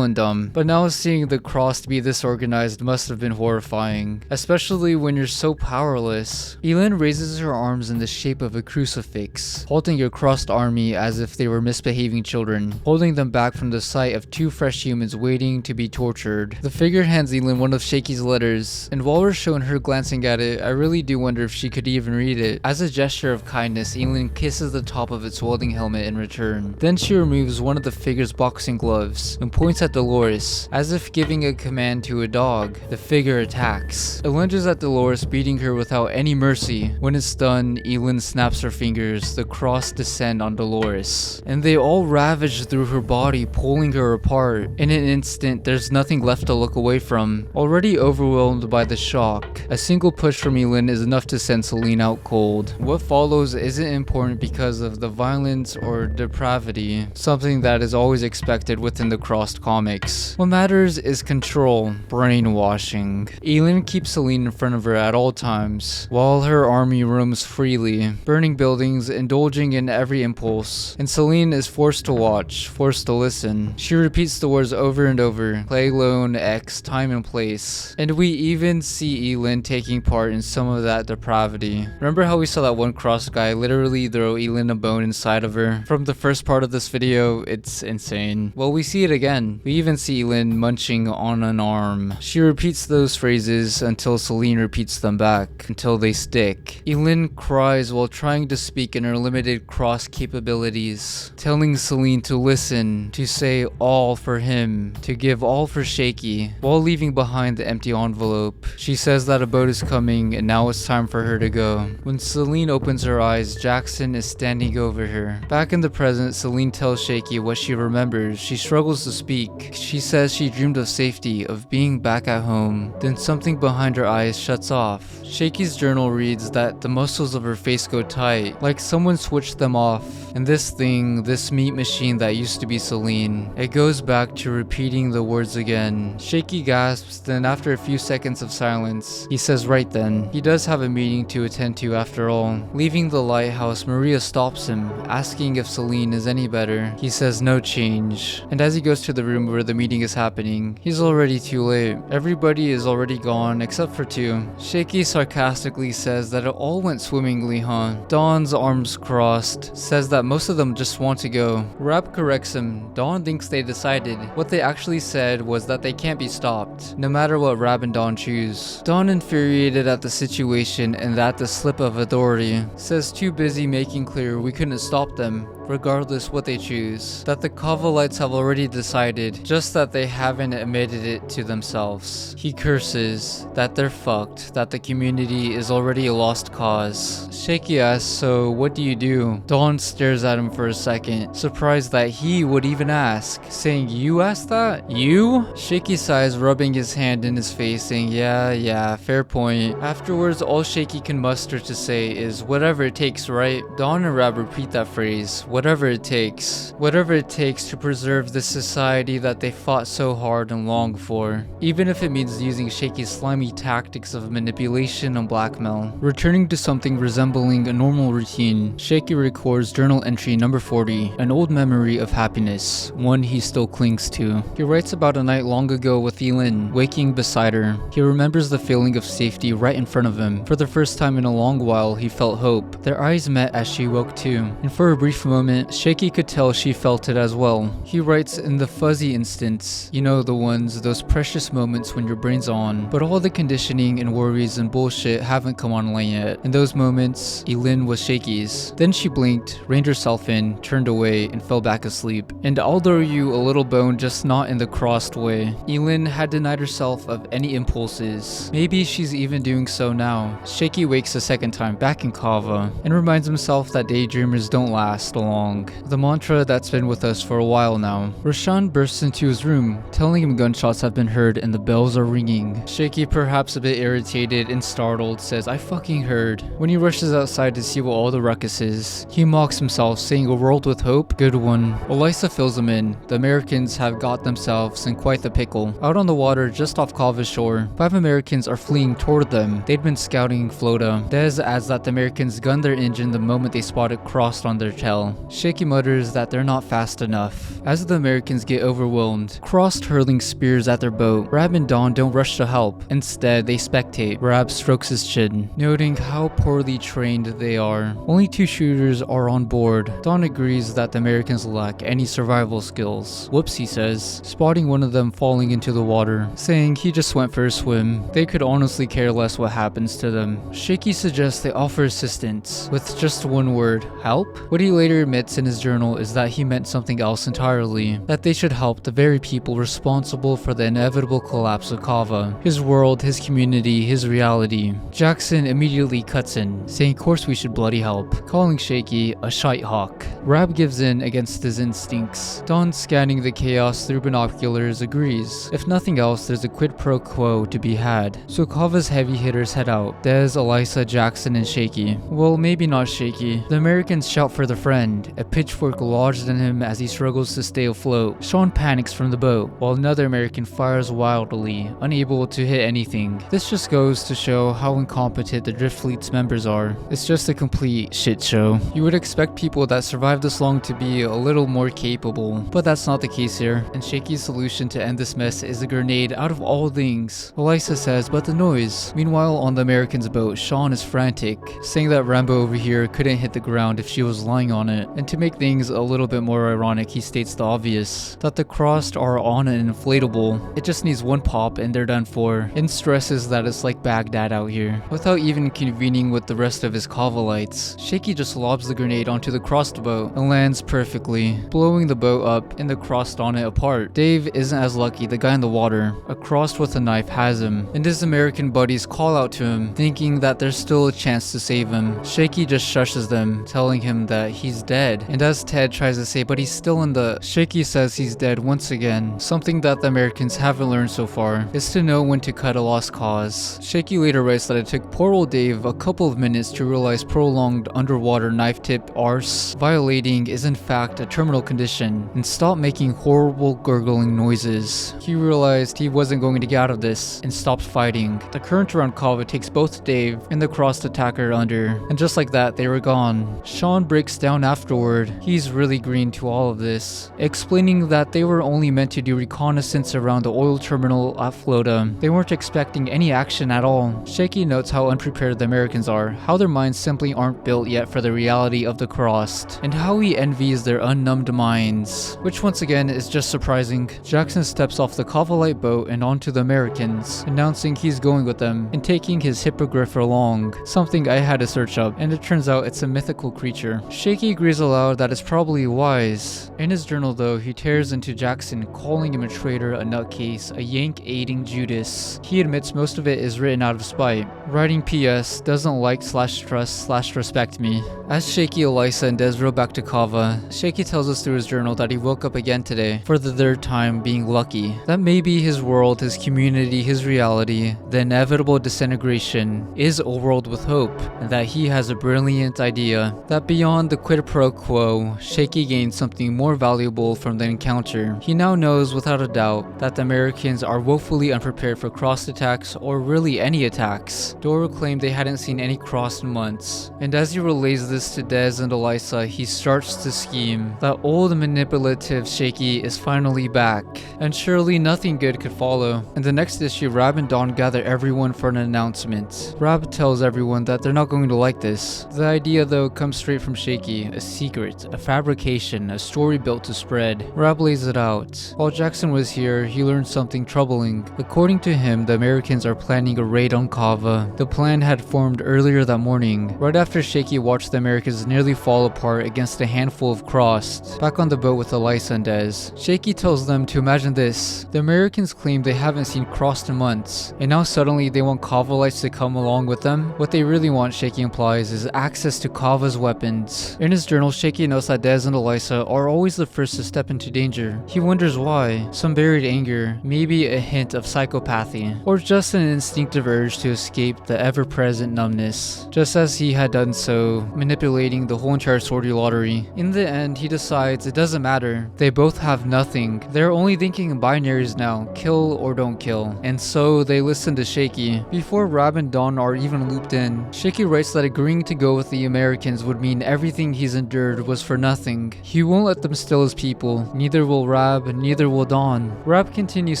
and dumb. But now seeing the crossed be this organized must have been horrifying, especially when you're so powerless. Elin raises her arms in the shape of a crucifix, halting your crossed army as if they were misbehaving children, holding them back from the sight of two fresh humans waiting to be tortured. The figure hands Elin one of Shaky's letters, and while we're shown her glancing at it, I really do wonder if she could even read it. As a gesture of kindness, Elin kisses the top of its welding helmet in return. Then she removes one of the figure's boxing gloves and points at Dolores, as if giving a command to a dog. The figure attacks. It lunges at Dolores, beating her without any mercy. When it's done, Elin snaps her fingers. The cross descend on Dolores, and they all ravage through her body, pulling her apart. In an instant, there's nothing left to look away from. Already overwhelmed by the shock, a single push from Elin is enough to send Selen out cold. What follows isn't important because of the violence or depravity, something that is always expected within the crossed comics. What matters matters is control, brainwashing. Elin keeps Selen in front of her at all times, while her army roams freely, burning buildings, indulging in every impulse. And Selen is forced to watch, forced to listen. She repeats the words over and over, play alone, X, time and place. And we even see Elin taking part in some of that depravity. Remember how we saw that one crossed guy literally throw Elin a bone inside of her? From the first part of this video, it's insane. Well, we see it again. We even see Elin munching on an arm. She repeats those phrases until Selen repeats them back, until they stick. Elin cries while trying to speak in her limited cross capabilities, telling Selen to listen, to say all for him, to give all for Shaky, while leaving behind the empty envelope. She says that a boat is coming and now it's time for her to go. When Selen opens her eyes, Jackson is standing over her. Back in the present, Selen tells Shaky what she remembers. She struggles to speak. She says she dreamed of safety, of being back at home. Then something behind her eyes shuts off. Shaky's journal reads that the muscles of her face go tight, like someone switched them off. And this thing, this meat machine that used to be Selen, it goes back to repeating the words again. Shaky gasps, then after a few seconds of silence, he says right then. He does have a meeting to attend to after all. Leaving the lighthouse, Maria stops him, asking if Selen is any better. He says no change. And as he goes to the room where the meeting is happening, he's already too late. Everybody is already gone except for two. Shaky sarcastically says that it all went swimmingly, huh? Dawn's arms crossed, says that most of them just want to go. Rap corrects him. Dawn thinks they decided. What they actually said was that they can't be stopped, no matter what Rab and Dawn choose. Dawn, infuriated at the situation and that the slip of authority, says too busy making clear we couldn't stop them, regardless what they choose. That the Cavalites have already decided, just that they haven't admitted it to themselves. He curses that they're fucked, that the community is already a lost cause. Shaky asks, so what do you do? Dawn stares at him for a second, surprised that he would even ask, saying, you asked that? You? Shaky sighs, rubbing his hand in his face, saying, yeah, fair point. Afterwards, all Shaky can muster to say is, whatever it takes, right? Dawn and Rab repeat that phrase, whatever it takes. Whatever it takes to preserve the society that they fought so hard and longed for. Even if it means using Shaky's slimy tactics of manipulation and blackmail. Returning to something resembling a normal routine, Shaky records journal entry number 40, an old memory of happiness, one he still clings to. He writes about a night long ago with Elin, waking beside her. He remembers the feeling of safety right in front of him. For the first time in a long while, he felt hope. Their eyes met as she woke too, and for a brief moment, Shaky could tell she felt it as well. He writes, in the fuzzy instants, you know, the ones, those precious moments when your brain's on, but all the conditioning and worries and bullshit haven't come online yet. In those moments, Elin was Shaky's. Then she blinked, reined herself in, turned away, and fell back asleep. And I'll throw you a little bone, just not in the crossed way. Elin had denied herself of any impulses. Maybe she's even doing so now. Shaky wakes a second time back in Cava, and reminds himself that daydreamers don't last long. The mantra that's been with us for a while now. Rashan bursts into his room, telling him gunshots have been heard and the bells are ringing. Shaky, perhaps a bit irritated and startled, says, I fucking heard. When he rushes outside to see what all the ruckus is, he mocks himself, saying a world with hope? Good one. Elisa fills him in. The Americans have got themselves in quite the pickle. Out on the water just off Cava's shore, 5 Americans are fleeing toward them. They'd been scouting Flota. Dez adds that the Americans gunned their engine the moment they spotted Crossed on their tail. Shaky mutters that they're not fast enough. As the Americans get overwhelmed, Crossed hurling spears at their boat, Rab and Dawn don't rush to help. Instead, they spectate. Rab strokes his chin, noting how poorly trained they are. Only 2 shooters are on board. Dawn agrees that the Americans lack any survival skills. Whoops, he says, spotting one of them falling into the water, saying he just went for a swim. They could honestly care less what happens to them. Shaky suggests they offer assistance, with just one word, help? What he later admits in his journal is that he meant something else entirely, that they should help the very people responsible for the inevitable collapse of Cava. His world, his community, his reality. Jackson immediately cuts in, saying of course we should bloody help, calling Shaky a shite hawk. Rab gives in against his instincts. Dawn, scanning the chaos through binoculars, agrees. If nothing else, there's a quid pro quo to be had. So Cava's heavy hitters head out. Dez, Elisa, Jackson, and Shaky. Well, maybe not Shaky. The Americans shout for their friend. hand, a pitchfork lodged in him as he struggles to stay afloat. Sean panics from the boat, while another American fires wildly, unable to hit anything. This just goes to show how incompetent the Drift Fleet's members are. It's just a complete shit show. You would expect people that survived this long to be a little more capable, but that's not the case here, and Shaky's solution to end this mess is a grenade out of all things. Elisa says, but the noise. Meanwhile, on the American's boat, Sean is frantic, saying that Rambo over here couldn't hit the ground if she was lying on it, and to make things a little bit more ironic, he states the obvious, that the crossed are on an inflatable. It just needs one pop and they're done for, and stresses that it's like Baghdad out here. Without even convening with the rest of his Cavalites, Shaky just lobs the grenade onto the crossed boat and lands perfectly, blowing the boat up and the crossed on it apart. Dave isn't as lucky. The guy in the water, a crossed with a knife, has him, and his American buddies call out to him, thinking that there's still a chance to save him. Shaky just shushes them, telling him that he's dead, and as Ted tries to say, but he's still in the... Shaky says he's dead once again. Something that the Americans haven't learned so far is to know when to cut a lost cause. Shaky later writes that it took poor old Dave a couple of minutes to realize prolonged underwater knife tip arse violating is in fact a terminal condition, and stop making horrible gurgling noises. He realized he wasn't going to get out of this and stopped fighting. The current around Cava takes both Dave and the crossed attacker under, and just like that they were gone. Sean breaks down afterward. He's really green to all of this, explaining that they were only meant to do reconnaissance around the oil terminal at Flota. They weren't expecting any action at all. Shaky notes how unprepared the Americans are, how their minds simply aren't built yet for the reality of the crossed, and how he envies their unnumbed minds, which once again is just surprising. Jackson steps off the Cavalite boat and onto the Americans, announcing he's going with them and taking his hippogriff along, something I had to search up, and it turns out it's a mythical creature. Shaky agrees aloud that it's probably wise. In his journal though, he tears into Jackson, calling him a traitor, a nutcase, a yank aiding Judas. He admits most of it is written out of spite, writing PS, doesn't like / trust / respect me. As Shaky, Elisa, and Des row back to Cava, Shaky tells us through his journal that he woke up again today, for the third time, being lucky. That maybe his world, his community, his reality, the inevitable disintegration, is a world with hope, and that he has a brilliant idea, that beyond the quid pro quo, Shaky gained something more valuable from the encounter. He now knows without a doubt that the Americans are woefully unprepared for crossed attacks, or really any attacks. Dora claimed they hadn't seen any crossed in months, and as he relays this to Des and Elisa, he starts to scheme. That old manipulative Shaky is finally back, and surely nothing good could follow. In the next issue, Rab and Dawn gather everyone for an announcement. Rab tells everyone that they're not going to like this. The idea though comes straight from Shaky, a secret, a fabrication, a story built to spread. Rab lays it out. While Jackson was here, he learned something troubling. According to him, the Americans are planning a raid on Cava. The plan had formed earlier that morning, right after Shaky watched the Americans nearly fall apart against a handful of crossed. Back on the boat with Elisa and Des, Shaky tells them to imagine this. The Americans claim they haven't seen crossed in months, and now suddenly they want Cavalites to come along with them. What they really want, Shaky implies, is access to Cava's weapons. In his journal, Shaky notes that Des and Elisa are always the first to step into danger. He wonders why. Some buried anger, maybe a hint of psychopathy, or just an instinctive urge to escape the ever-present numbness, just as he had done so, manipulating the whole entire sortie lottery. In the end, he decides it doesn't matter. They both have nothing. They're only thinking in binaries now, kill or don't kill. And so they listen to Shaky. Before Rab and Dawn are even looped in, Shaky writes that agreeing to go with the Americans would mean everything he's endured was for nothing. He won't let them steal his people. Neither will Rab, neither will Dawn. Rab continues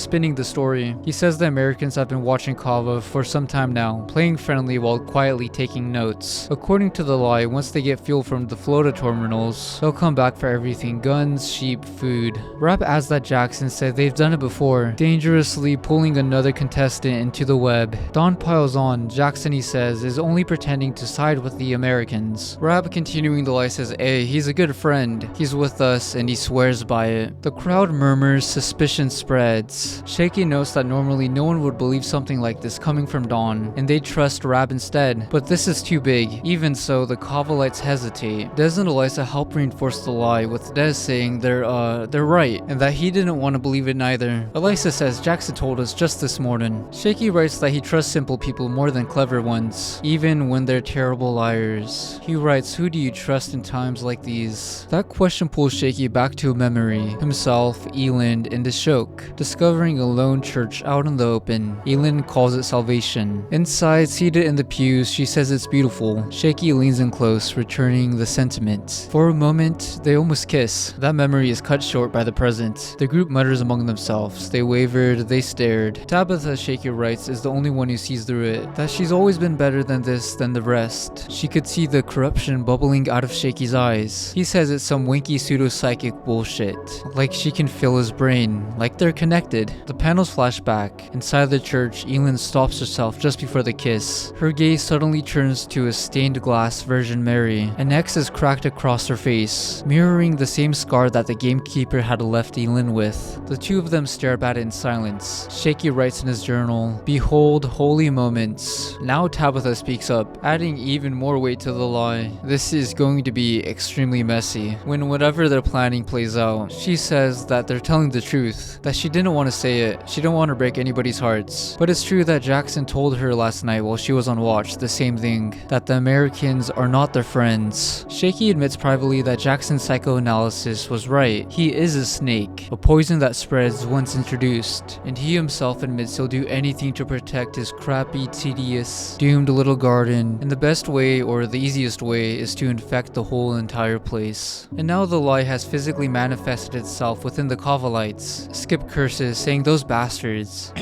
spinning the story. He says the Americans have been watching Cava for some time now, playing friendly while quietly taking notes. According to the lie, once they get fuel from the Flota terminals, they'll come back for everything: guns, sheep, food. Rab adds that Jackson said they've done it before, dangerously pulling another contestant into the web. Dawn piles on. Jackson, he says, is only pretending to side with the Americans. Rab, continuing the lie, says, hey, he's a good friend. He's with us and he swears by it. The crowd murmurs, suspicion spreads. Shaky notes that normally no one would believe something like this coming from Dawn, and they'd trust Rab instead. But this is too big. Even so, the Cavalites hesitate. Des and Elisa help reinforce the lie, with Des saying they're right, and that he didn't want to believe it neither. Elisa says Jackson told us just this morning. Shaky writes that he trusts simple people more than clever ones, even when they're terrible liars. He writes, who do you trust in times like these? That question pulls Shaky back to a memory. Himself, Elin, and the shoke. Discovering a lone church out in the open. Elin calls it salvation. Inside, seated in the pews, she says it's beautiful. Shaky leans in close, returning the sentiment. For a moment, they almost kiss. That memory is cut short by the present. The group mutters among themselves. They wavered, they stared. Tabitha, Shaky writes, is the only one who sees through it. That she's always been better than this than the rest. She could see the corruption bubbling out of Shaky's eyes. He says it's some winky pseudo-psychic bullshit. Like she can feel his brain. Like they're connected. The panels flash back. Inside the church, Elin stops herself just before the kiss. Her gaze suddenly turns to a stained glass Virgin Mary. An X is cracked across her face, mirroring the same scar that the gamekeeper had left Elin with. The two of them stare at it in silence. Shaky writes in his journal, behold, holy moments. Now Tabitha speaks up, adding even more weight to the lie. This is going to be extremely messy. When whatever they're planning plays out, she says that they're telling the truth, that she didn't want to say it. She didn't want to break anybody's hearts. But it's true that Jackson told her last night while she was on watch the same thing, that the Americans are not their friends. Shaky admits privately that Jackson's psychoanalysis was right. He is a snake, a poison that spreads once introduced, and he himself admits he'll do anything to protect his crappy, tedious, doomed little garden, and the best way, or the easiest way, is to infect the whole entire place. And now the lie has physically manifested itself within the Cavalites. Skip curses, saying those bastards.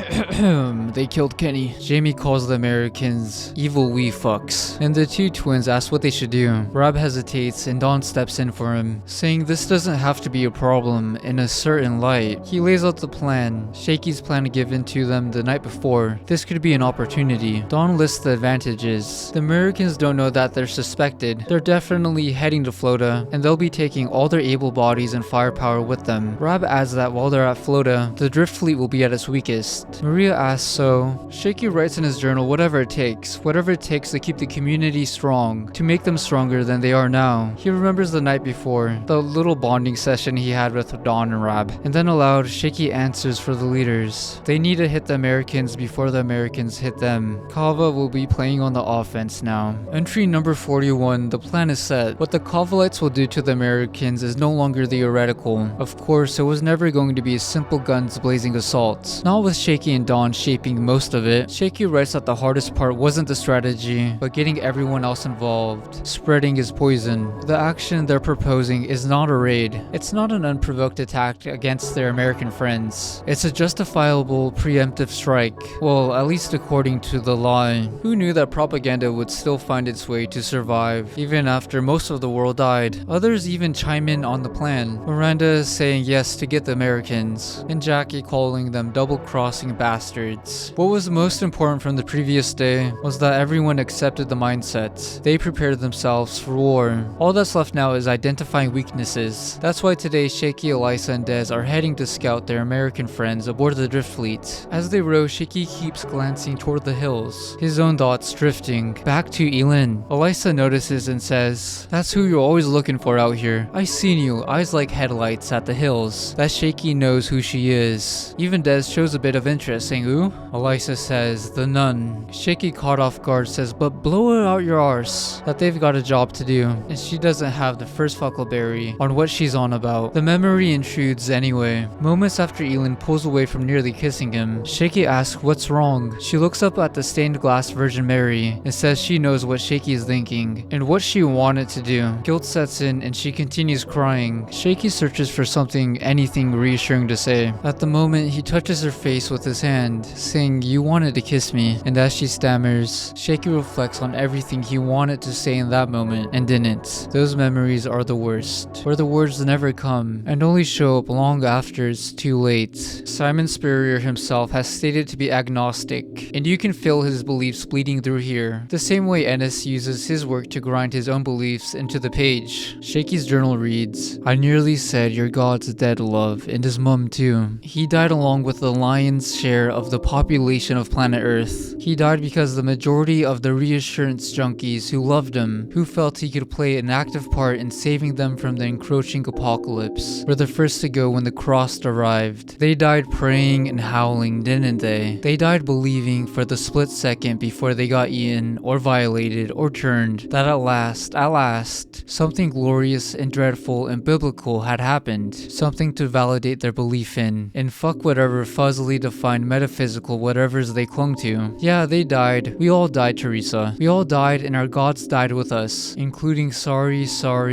They killed Kenny. Jamie calls the Americans evil wee fucks, and the two twins ask what they should do. Rob hesitates and Don steps in for him, saying this doesn't have to be a problem in a certain light. He lays out the plan, Shaky's plan given to them the night before. This could be an opportunity. Don lists the advantages. The Americans don't know that they're suspected. They're definitely heading to Florida, and they'll be taking all their able bodies and firepower with them. Rob adds that while they're at Florida, the drift fleet will be at its weakest. Maria asks so. Shaky writes in his journal whatever it takes to keep the community strong, to make them stronger than they are now. He remembers the night before, the little bonding session he had with Don and Rab, and then aloud, Shaky answers for the leaders. They need to hit the Americans before the Americans hit them. Cava will be playing on the offense now. Entry number 41, the plan is set. What the Cavalites will do to the Americans is no longer theoretical. Of course, it was never going to be a simple guns blazing assault. Not with Shaky and Don shaping most of it. Shaky writes that the hardest part wasn't the strategy, but getting everyone else involved, spreading his poison. The action they're proposing is not a raid. It's not an unprovoked attack against their American friends. It's a justifiable preemptive strike. Well, at least according to the lie. Who knew that propaganda would still find its way to survive, even after most of the world died? Others even chime in on the plan. Miranda is saying yes to get the Americans, and Jackie calling them double-crossing bastards. What was most important from the previous day was that everyone accepted the mindset. They prepared themselves for war. All that's left now is identifying weaknesses. That's why today Shaky, Elisa, and Des are heading to scout their American friends aboard the drift fleet. As they row, Shaky keeps glancing toward the hills, his own thoughts drifting back to Elin. Elisa notices and says, that's who you're always looking for out here. I seen you, eyes like headlights at the hills. That Shaky knows who she is. Even Des shows a bit of interest, saying who? Elisa says, the nun. Shaky, caught off guard, says, but blow it out your arse, that they've got a job to do, and she doesn't have the first huckleberry on what she's on about. The memory intrudes anyway. Moments after Elin pulls away from nearly kissing him, Shaky asks what's wrong. She looks up at the stained glass Virgin Mary and says she knows what Shaky is thinking and what she wanted to do. Guilt sets in and she continues crying. Shaky searches for anything reassuring to say. At the moment, he touches her face with his hand, saying, you wanted to kiss me. And as she stammers, Shaky reflects on everything he wanted to say in that moment and didn't. Those memories are the worst, where the words never come and only show up long after it's too late. Simon Spurrier himself has stated to be agnostic, and you can feel his beliefs bleeding through here, the same way Ennis uses his work to grind his own beliefs into the page. Shaky's journal reads, I nearly said your God's dead, love, and his mum too. He died along with the lion's share of the population of planet Earth. He died because the majority of the reassurance junkies who loved him, who felt he could play an active part in saving them from the encroaching apocalypse, were the first to go when the cross arrived. They died praying and howling, didn't they? They died believing for the split second before they got eaten or violated or turned that at last, something glorious and dreadful and biblical had happened. Something to validate their belief in. And fuck whatever fuzzily defined metaphysical whatevers they clung to. Yeah, they died. We all died, Teresa. We all died and our gods died with us. Including sorry,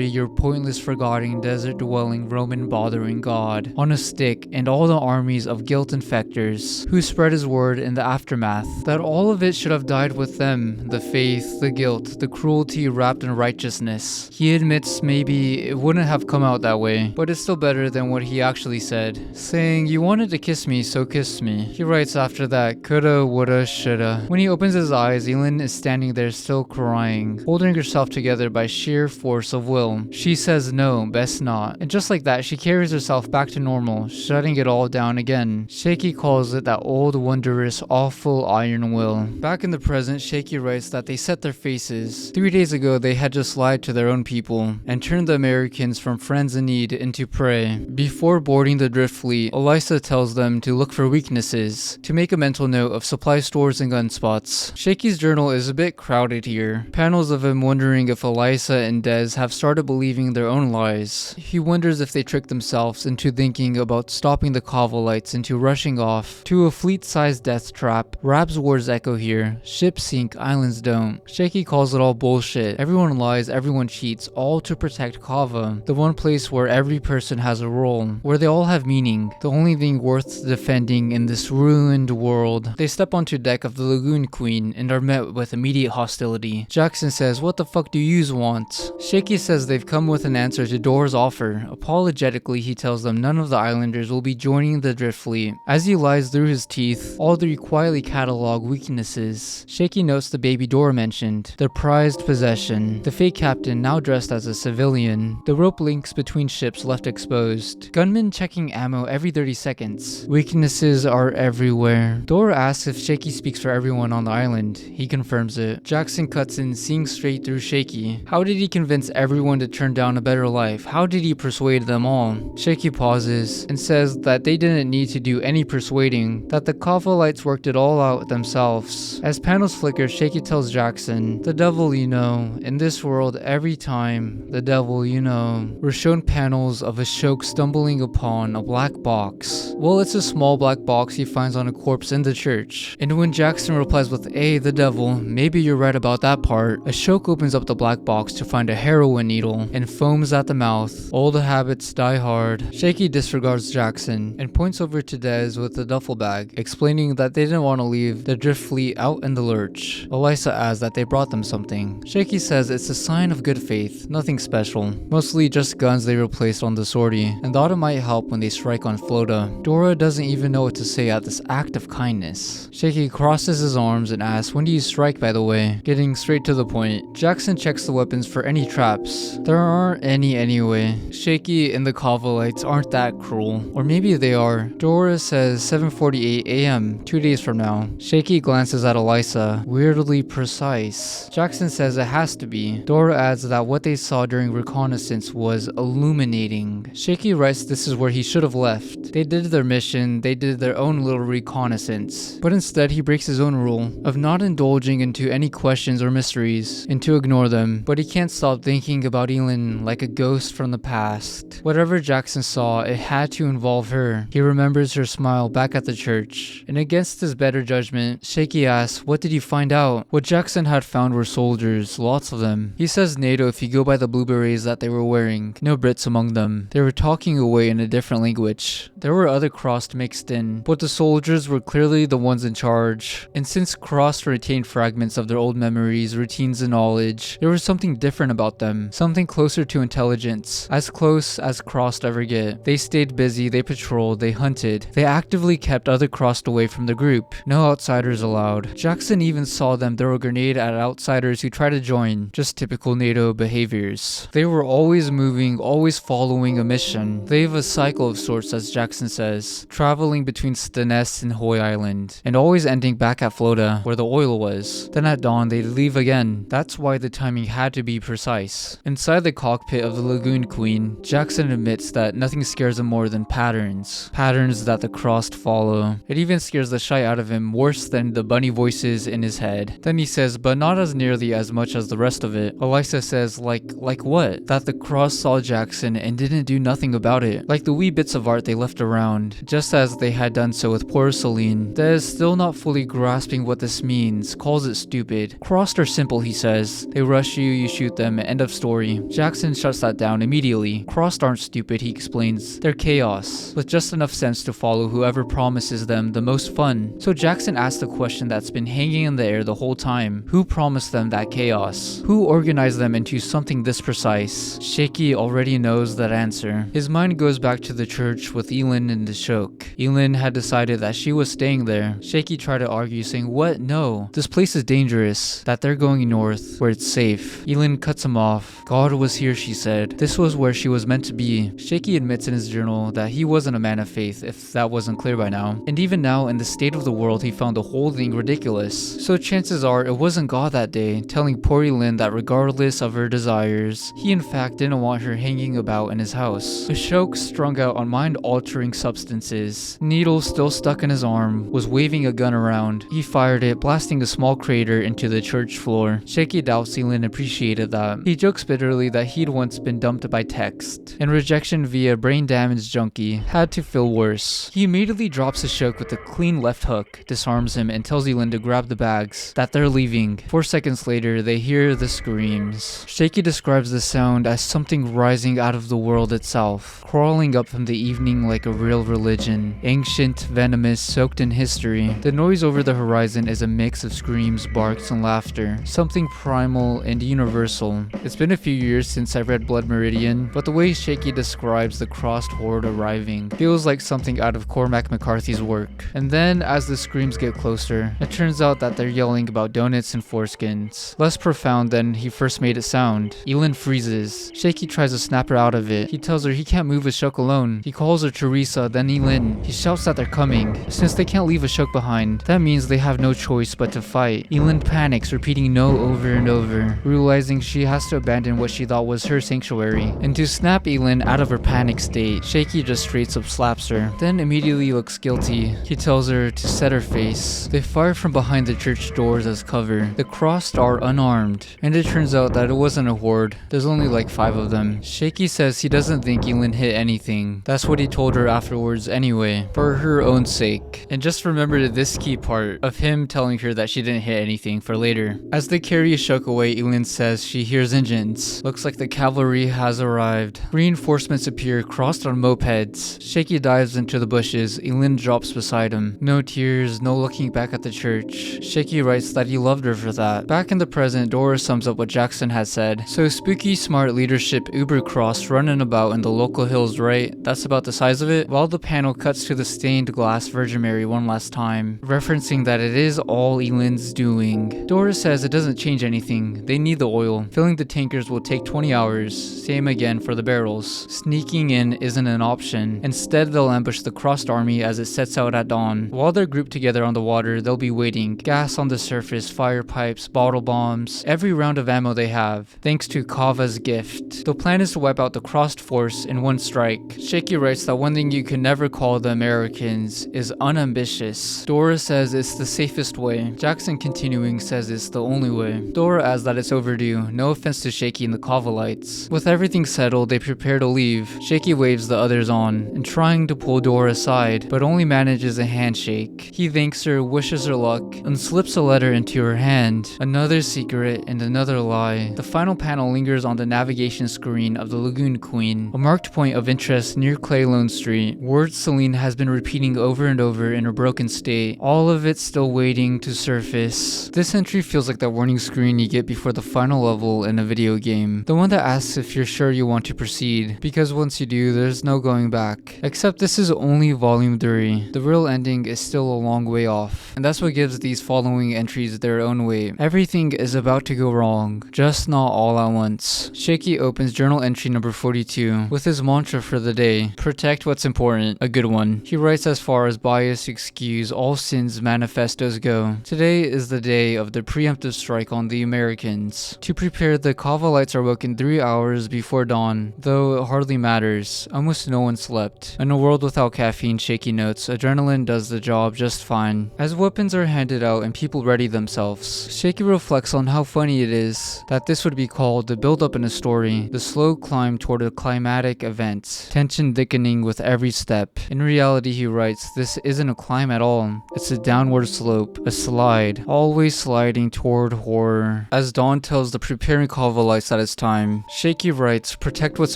your pointless forgotten desert dwelling Roman bothering god on a stick and all the armies of guilt infectors who spread his word in the aftermath. That all of it should have died with them. The faith, the guilt, the cruelty wrapped in righteousness. He admits maybe it wouldn't have come out that way, but it's still better than what he actually said, saying, "You wanted to kiss me, so kiss me." He writes after that, coulda, woulda, shoulda. When he opens his eyes, Elin is standing there still crying, holding herself together by sheer force of will. She says no, best not. And just like that, she carries herself back to normal, shutting it all down again. Shaky calls it that old, wondrous, awful iron will. Back in the present, Shaky writes that they set their faces. 3 days ago, they had just lied to their own people and turned the Americans from friends in need into prey. Before boarding the drift fleet, Elisa tells them to look for weaknesses, to make a mental note of supply stores and gun spots. Shaky's journal is a bit crowded here. Panels of him wondering if Elisa and Des have started believing their own lies. He wonders if they tricked themselves into thinking about stopping the Cava lights into rushing off to a fleet-sized death trap. Rab's wars echo here. Ships sink, islands don't. Shaky calls it all bullshit. Everyone lies, everyone cheats, all to protect Cava, the one place where every person has a role, where they all have meaning, the only thing worth defending in this ruined world. They step onto deck of the Lagoon Queen and are met with immediate hostility. Jackson says, "What the fuck do yous want?" Shaky says they've come with an answer to Dora's offer. Apologetically, he tells them none of the islanders will be joining the drift fleet. As he lies through his teeth, all three quietly catalog weaknesses. Shaky notes the baby Dora mentioned, their prized possession, the fake captain now dressed as a civilian, the rope links between ships left exposed, gunmen checking ammo every 30 seconds. Weaknesses are everywhere. Dora asks if Shaky speaks for everyone on the island. He confirms it. Jackson cuts in, seeing straight through Shaky. How did he convince everyone to turn down a better life? How did he persuade them all? Shaky pauses and says that they didn't need to do any persuading, that the Cava lights worked it all out themselves. As panels flicker, Shaky tells Jackson, "The devil you know, in this world every time, the devil you know." We're shown panels of a shoke stumbling upon a black box. Well, it's a small black box he finds on a corpse in the church. And when Jackson replies with, the devil, maybe you're right about that part, a shoke opens up the black box to find a heroin needle and foams at the mouth. All the habits die hard. Shaky disregards Jackson and points over to Des with the duffel bag, explaining that they didn't want to leave the drift fleet out in the lurch. Elisa adds that they brought them something. Shaky says it's a sign of good faith, nothing special. Mostly just guns they replaced on the sortie, and thought it might help when they strike on Flota. Dora doesn't even know what to say at this act of kindness. Shaky crosses his arms and asks, "When do you strike, by the way?" Getting straight to the point. Jackson checks the weapons for any traps. There aren't any anyway. Shaky and the Cava lights aren't that cruel. Or maybe they are. Dora says 7:48 a.m., 2 days from now. Shaky glances at Elisa, weirdly precise. Jackson says it has to be. Dora adds that what they saw during Reconnaissance was illuminating. Shaky writes this is where he should have left. They did their mission, they did their own little reconnaissance. But instead he breaks his own rule of not indulging into any questions or mysteries and to ignore them. But he can't stop thinking about Elin like a ghost from the past. Whatever Jackson saw, it had to involve her. He remembers her smile back at the church. And against his better judgment, Shaky asks, "What did you find out?" What Jackson had found were soldiers, lots of them. He says NATO if you go by the blue berets that they were wearing. No Brits among them. They were talking away in a different language. There were other Crossed mixed in, but the soldiers were clearly the ones in charge. And since Crossed retained fragments of their old memories, routines, and knowledge, there was something different about them. Something closer to intelligence. As close as Crossed ever get. They stayed busy, they patrolled, they hunted. They actively kept other Crossed away from the group. No outsiders allowed. Jackson even saw them throw a grenade at outsiders who tried to join. Just typical NATO behaviors. They were always moving, always following a mission. They have a cycle of sorts, as Jackson says, traveling between Steness and Hoy Island, and always ending back at flota, where the oil was. Then at dawn, they'd leave again. That's why the timing had to be precise. Inside the cockpit of the Lagoon Queen, Jackson admits that nothing scares him more than patterns. Patterns that the crossed follow. It even scares the shite out of him worse than the bunny voices in his head. Then he says, but not as nearly as much as the rest of it. Elisa says, like what? That the cross saw Jackson and didn't do nothing about it. Like the wee bits of art they left around, just as they had done so with poor Selen. Des, still not fully grasping what this means, calls it stupid. Crossed are simple, he says. They rush you, you shoot them, end of story. Jackson shuts that down immediately. Crossed aren't stupid, he explains. They're chaos, with just enough sense to follow whoever promises them the most fun. So Jackson asks the question that's been hanging in the air the whole time. Who promised them that chaos? Who organized them into something this precise? Shaky already knows that answer. His mind goes back to the church with Elin and the shoke. Elin had decided that she was staying there. Shaky tried to argue, saying, what? No. This place is dangerous. That they're going north, where it's safe. Elin cuts him off. God was here, she said. This was where she was meant to be. Shaky admits in his journal that he wasn't a man of faith, if that wasn't clear by now. And even now, in the state of the world, he found the whole thing ridiculous. So chances are, it wasn't God that day, telling poor Elin that regardless of her desires, he in fact didn't want her hanging about in his house. A shoke strung out on mind-altering substances, needle still stuck in his arm, was waving a gun around. He fired it, blasting a small crater into the church floor. Shaky doubts Elin appreciated that. He jokes bitterly that he'd once been dumped by text, and rejection via brain-damaged junkie had to feel worse. He immediately drops the shoke with a clean left hook, disarms him, and tells Elin to grab the bags, that they're leaving. 4 seconds later, they hear the screams. Shaky describes the sound as something rising out of the world itself, crawling up from the evening like a real religion. Ancient, venomous, soaked in history. The noise over the horizon is a mix of screams, barks, and laughter. Something primal and universal. It's been a few years since I read Blood Meridian, but the way Shaky describes the crossed horde arriving feels like something out of Cormac McCarthy's work. And then, as the screams get closer, it turns out that they're yelling about donuts and foreskins. Less profound than he first made it sound. Elin freezes. Shaky tries to snap her out of it. He tells her he can't move his shoke alone. He calls her Teresa, then Elin. He shouts that they're coming. Since they can't leave a shoke behind, that means they have no choice but to fight. Elin panics, repeating no over and over, realizing she has to abandon what she thought was her sanctuary. And to snap Elin out of her panic state, Shaky just straight up slaps her, then immediately looks guilty. He tells her to set her face. They fire from behind the church doors as cover. The crossed are unarmed, and it turns out that it wasn't a horde. There's only like 5 of them. Shaky says he doesn't think Elin hit anything. That's what he told her afterwards anyway, for her own sake. And just remember this key part of him telling her that she didn't hit anything for later. As they carry a shoke away, Elin says she hears engines. Looks like the cavalry has arrived. Reinforcements appear, crossed on mopeds. Shaky dives into the bushes. Elin drops beside him. No tears, no looking back at the church. Shaky writes that he loved her for that. Back in the present, Dora sums up what Jackson had said. So spooky, smart leadership uber cross running about in the local hills, right? That's about the size of it? While the panel cuts to the stained glass Virgin Mary one last time, referencing that it is all Elin's doing. Dora says it doesn't change anything. They need the oil. Filling the tankers will take 20 hours. Same again for the barrels. Sneaking in isn't an option. Instead, they'll ambush the crossed army as it sets out at dawn. While they're grouped together on the water, they'll be waiting. Gas on the surface, fire pipes, bottle bombs, every round of ammo they have, thanks to Cava's gift. The plan is to wipe out the crossed force in one strike. Shaky writes that one thing you can never call the Americans is unambitious. Dora says it's the safest way. Jackson, continuing, says it's the only way. Dora adds that it's overdue. No offense to Shaky and the Cavalites. With everything settled, they prepare to leave. Shaky waves the others on, and trying to pull Dora aside, but only manages a handshake. He thanks her, wishes her luck, and slips a letter into her hand. Another secret and another lie. The final panel lingers on the navigation screen of the Lagoon Queen, a marked point of interest near Claylone Street. Words Selen has been repeating over and over in her broken state, all of it still waiting to surface. This entry feels like that warning screen you get before the final level in a video game. The one that asks if you're sure you want to proceed, because once you do, there's no going back. Except this is only volume 3. The real ending is still a long way off, and that's what gives these following entries their own weight. Everything is about to go wrong, just not all at once. Shaky opens journal entry number 42 with his mantra for the day: protect what's important, a good one. He writes as far as bias excuse all sins manifest manifestos go. Today is the day of the preemptive strike on the Americans. To prepare, the Cava lights are woken 3 hours before dawn, though it hardly matters. Almost no one slept. In a world without caffeine, Shaky notes, adrenaline does the job just fine. As weapons are handed out and people ready themselves, Shaky reflects on how funny it is that this would be called the build-up in a story, the slow climb toward a climatic event, tension thickening with every step. In reality, he writes, this isn't a climb at all. It's a downward slope, a slide, always sliding toward horror. As dawn tells the preparing Cava lights that it's time, Shaky writes, protect what's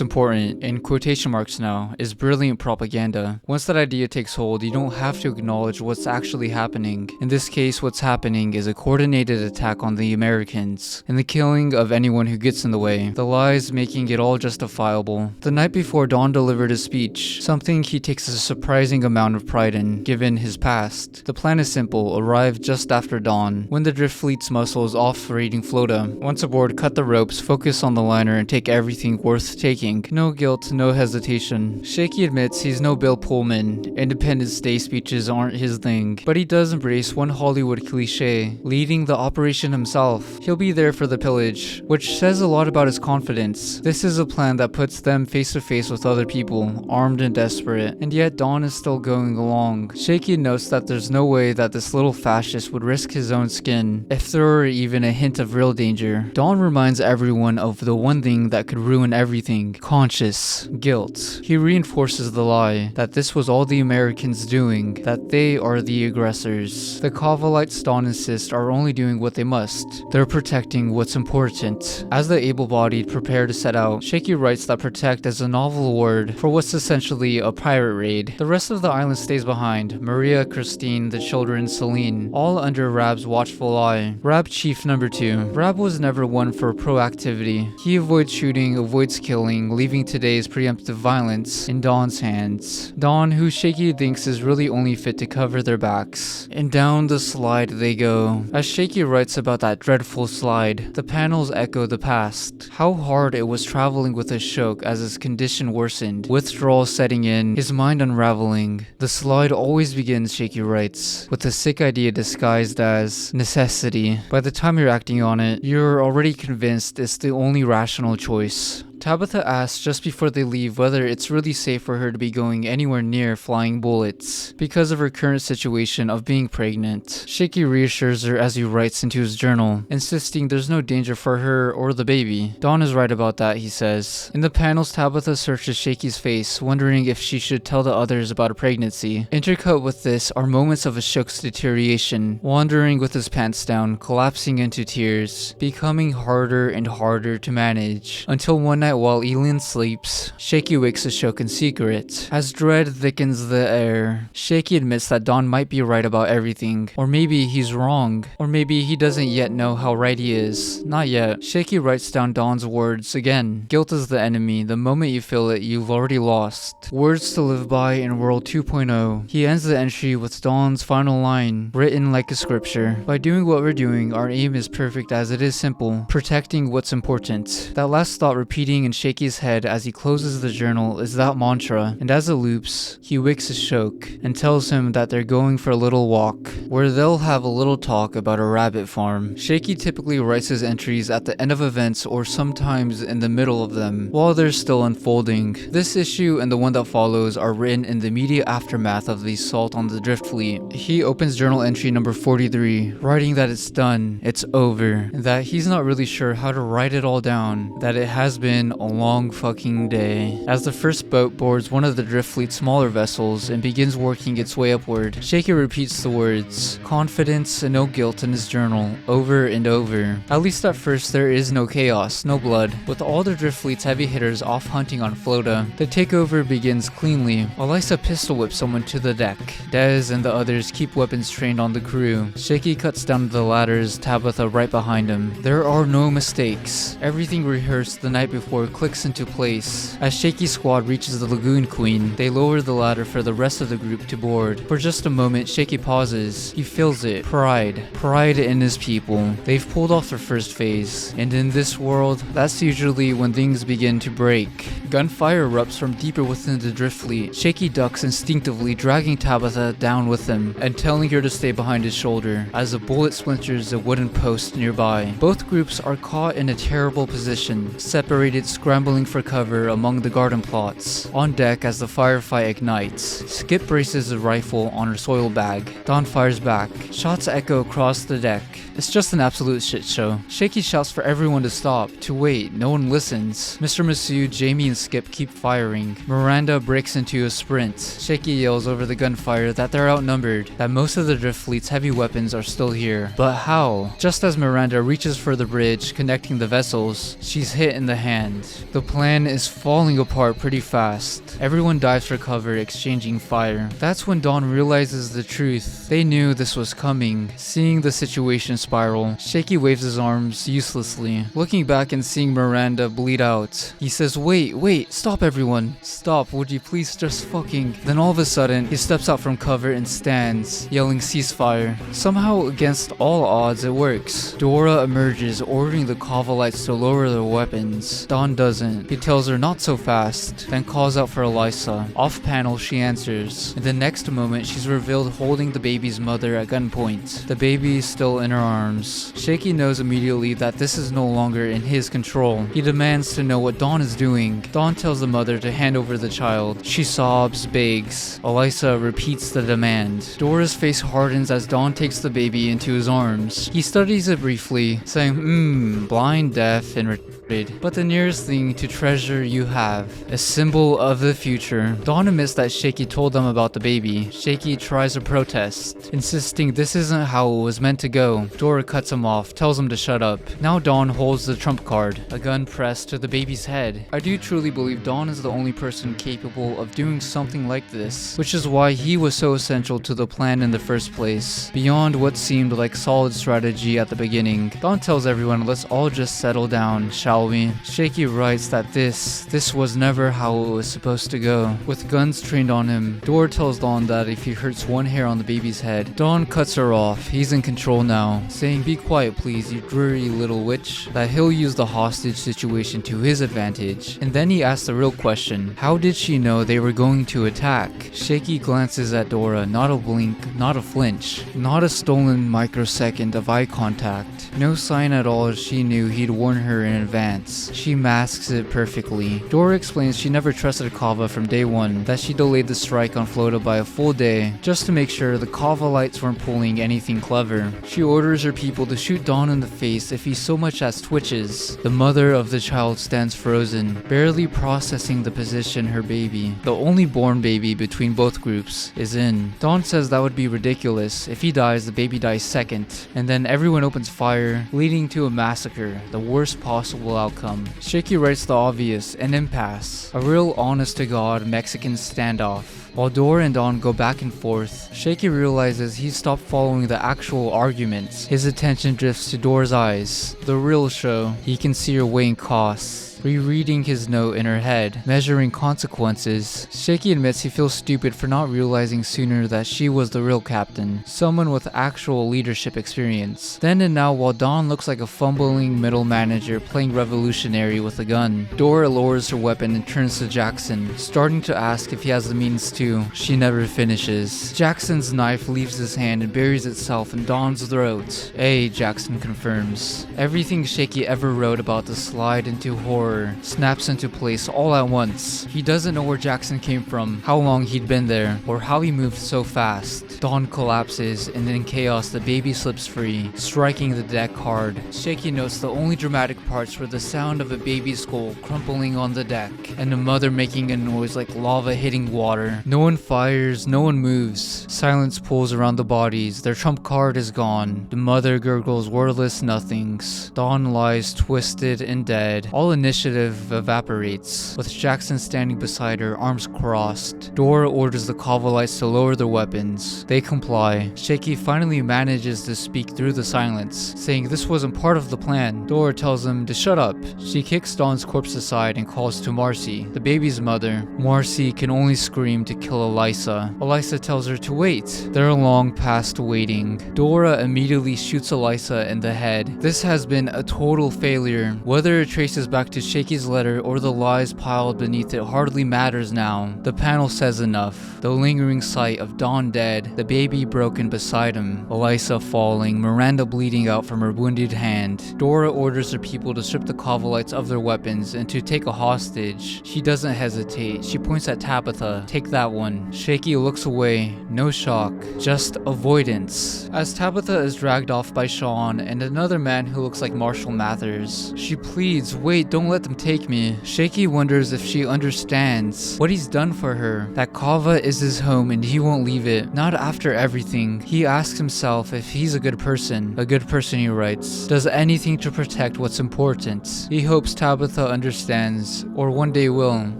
important, in quotation marks now, is brilliant propaganda. Once that idea takes hold, you don't have to acknowledge what's actually happening. In this case, what's happening is a coordinated attack on the Americans, and the killing of anyone who gets in the way, the lies making it all justifiable. The night before Dawn delivered his speech, something he takes a surprising amount of pride in, given his past. The plan is simple, arrive just after dawn, when the drift fleet's muscle is off raiding Flota. Once aboard, cut the ropes, focus on the liner, and take everything worth taking. No guilt, no hesitation. Shaky admits he's no Bill Pullman. Independence Day speeches aren't his thing, but he does embrace one Hollywood cliche, leading the operation himself. He'll be there for the pillage, which says a lot about his confidence. This is a plan that puts them face to face with other people, armed and desperate, and yet Dawn is still going along. Shaky notes that there's no way that this little fascist would risk his own skin, if there were even a hint of real danger. Dawn reminds everyone of the one thing that could ruin everything, conscious guilt. He reinforces the lie, that this was all the Americans doing, that they are the aggressors. The Cava lights, Dawn insists, are only doing what they must. They're protecting what's important. As the able-bodied prepare to set out, Shaky writes that protect is a novel word for what's essentially a pirate raid. The rest of the island stays behind, Maria, Christine, the children, Selen, all under Rab's watchful eye. Rab Chief number 2. Rab was never one for proactivity. He avoids shooting, avoids killing, leaving today's preemptive violence in Dawn's hands. Dawn, who Shaky thinks is really only fit to cover their backs. And down the slide they go. As Shaky writes about that dreadful slide, the panels echo the past. How hard it was traveling with his shoke as his condition worsened, withdrawal setting in, his mind unraveling. The slide always begins, Shaky writes, with a sick idea disguised as necessity. By the time you're acting on it, you're already convinced it's the only rational choice. Tabitha asks just before they leave whether it's really safe for her to be going anywhere near flying bullets because of her current situation of being pregnant. Shaky reassures her as he writes into his journal, insisting there's no danger for her or the baby. Dawn is right about that, he says. In the panels, Tabitha searches Shaky's face, wondering if she should tell the others about a pregnancy. Intercut with this are moments of Ashok's deterioration, wandering with his pants down, collapsing into tears, becoming harder and harder to manage, until one night while Elin sleeps, Shaky wakes Ashok in secret. As dread thickens the air, Shaky admits that Dawn might be right about everything, or maybe he's wrong, or maybe he doesn't yet know how right he is. Not yet. Shaky writes down Dawn's words again. Guilt is the enemy. The moment you feel it, you've already lost. Words to live by in World 2.0. He ends the entry with Dawn's final line, written like a scripture. By doing what we're doing, our aim is perfect as it is simple, protecting what's important. That last thought repeating in Shaky's head as he closes the journal is that mantra, and as it loops, he wakes his shoke and tells him that they're going for a little walk, where they'll have a little talk about a rabbit farm. Shaky typically writes his entries at the end of events or sometimes in the middle of them, while they're still unfolding. This issue and the one that follows are written in the immediate aftermath of the assault on the drift fleet. He opens journal entry number 43, writing that it's done, it's over, and that he's not really sure how to write it all down, that it has been a long fucking day. As the first boat boards one of the drift fleet's smaller vessels and begins working its way upward, Shaky repeats the words, confidence and no guilt in his journal, over and over. At least at first there is no chaos, no blood. With all the drift fleet's heavy hitters off hunting on Flota, the takeover begins cleanly. Elisa pistol whips someone to the deck. Dez and the others keep weapons trained on the crew. Shaky cuts down the ladders, Tabitha right behind him. There are no mistakes. Everything rehearsed the night before door clicks into place. As Shaky's squad reaches the Lagoon Queen, they lower the ladder for the rest of the group to board. For just a moment, Shaky pauses. He feels it. Pride. Pride in his people. They've pulled off their first phase, and in this world, that's usually when things begin to break. Gunfire erupts from deeper within the drift fleet. Shaky ducks instinctively, dragging Tabitha down with him and telling her to stay behind his shoulder as a bullet splinters a wooden post nearby. Both groups are caught in a terrible position, separated, scrambling for cover among the garden plots. On deck as the firefight ignites, Skip braces his rifle on her soil bag. Dawn fires back. Shots echo across the deck. It's just an absolute shit show. Shaky shouts for everyone to stop, to wait. No one listens. Mr. Masood, Jamie, and Skip keep firing. Miranda breaks into a sprint. Shaky yells over the gunfire that they're outnumbered, that most of the drift fleet's heavy weapons are still here. But how? Just as Miranda reaches for the bridge connecting the vessels, she's hit in the hand. The plan is falling apart pretty fast. Everyone dives for cover, exchanging fire. That's when Dawn realizes the truth. They knew this was coming. Seeing the situation spiral, Shaky waves his arms uselessly, looking back and seeing Miranda bleed out. He says, wait, stop everyone. Stop, would you please just fucking... Then all of a sudden, he steps out from cover and stands, yelling ceasefire. Somehow, against all odds, it works. Dora emerges, ordering the Cava lights to lower their weapons. Dawn doesn't. He tells her not so fast, then calls out for Elisa. Off panel, she answers. In the next moment, she's revealed holding the baby's mother at gunpoint. The baby is still in her arms. Shaky knows immediately that this is no longer in his control. He demands to know what Dawn is doing. Dawn tells the mother to hand over the child. She sobs, begs. Elisa repeats the demand. Dora's face hardens as Dawn takes the baby into his arms. He studies it briefly, saying, blind, deaf, and retarded, but the nearest thing to treasure you have. A symbol of the future. Dawn admits that Shaky told them about the baby. Shaky tries to protest, insisting this isn't how it was meant to go. Dora cuts him off, tells him to shut up. Now Dawn holds the trump card, a gun pressed to the baby's head. I do truly believe Dawn is the only person capable of doing something like this, which is why he was so essential to the plan in the first place. Beyond what seemed like solid strategy at the beginning, Dawn tells everyone, let's all just settle down, shall we? Shaky writes that this was never how it was supposed to go. With guns trained on him, Dora tells Dawn that if he hurts one hair on the baby's head, Dawn cuts her off. He's in control now, saying, be quiet please, you dreary little witch, that he'll use the hostage situation to his advantage. And then he asks the real question, how did she know they were going to attack? Shaky glances at Dora, not a blink, not a flinch, not a stolen microsecond of eye contact. No sign at all she knew he'd warn her in advance. She masks it perfectly. Dora explains she never trusted Cava from day one, that she delayed the strike on Flota by a full day, just to make sure the Cava lights weren't pulling anything clever. She orders her people to shoot Dawn in the face if he so much as twitches. The mother of the child stands frozen, barely processing the position her baby, the only born baby between both groups, is in. Dawn says that would be ridiculous. If he dies, the baby dies second, and then everyone opens fire, leading to a massacre, the worst possible outcome. Shaky writes the obvious, an impasse, a real honest-to-God Mexican standoff. While Dora and Dawn go back and forth, Shaky realizes he's stopped following the actual arguments. His attention drifts to Dora's eyes, the real show. He can see her weighing costs, rereading his note in her head, measuring consequences. Shaky admits he feels stupid for not realizing sooner that she was the real captain, someone with actual leadership experience. Then and now, while Dawn looks like a fumbling middle manager playing revolutionary with a gun, Dora lowers her weapon and turns to Jackson, starting to ask if he has the means to. She never finishes. Jackson's knife leaves his hand and buries itself in Dawn's throat. Jackson confirms. Everything Shaky ever wrote about the slide into horror snaps into place all at once. He doesn't know where Jackson came from, how long he'd been there, or how he moved so fast. Dawn collapses, and in chaos the baby slips free, striking the deck hard. Shaky notes the only dramatic parts were the sound of a baby's skull crumpling on the deck, and the mother making a noise like lava hitting water. No one fires, no one moves. Silence pulls around the bodies. Their trump card is gone. The mother gurgles wordless nothings. Dawn lies twisted and dead. All initial initiative evaporates, with Jackson standing beside her, arms crossed. Dora orders the Cavalites to lower their weapons. They comply. Shaky finally manages to speak through the silence, saying this wasn't part of the plan. Dora tells him to shut up. She kicks Dawn's corpse aside and calls to Marcy, the baby's mother. Marcy can only scream to kill Elisa. Elisa tells her to wait. They're long past waiting. Dora immediately shoots Elisa in the head. This has been a total failure. Whether it traces back to Shaky's letter or the lies piled beneath it hardly matters now. The panel says enough. The lingering sight of Dawn dead, the baby broken beside him, Elisa falling, Miranda bleeding out from her wounded hand. Dora orders her people to strip the Cavalites of their weapons and to take a hostage. She doesn't hesitate. She points at Tabitha. Take that one. Shaky looks away. No shock. Just avoidance. As Tabitha is dragged off by Sean and another man who looks like Marshall Mathers, she pleads, wait, don't let them take me. Shaky wonders if she understands what he's done for her. That Cava is his home and he won't leave it. Not after everything. He asks himself if he's a good person. A good person, he writes, does anything to protect what's important. He hopes Tabitha understands, or one day will.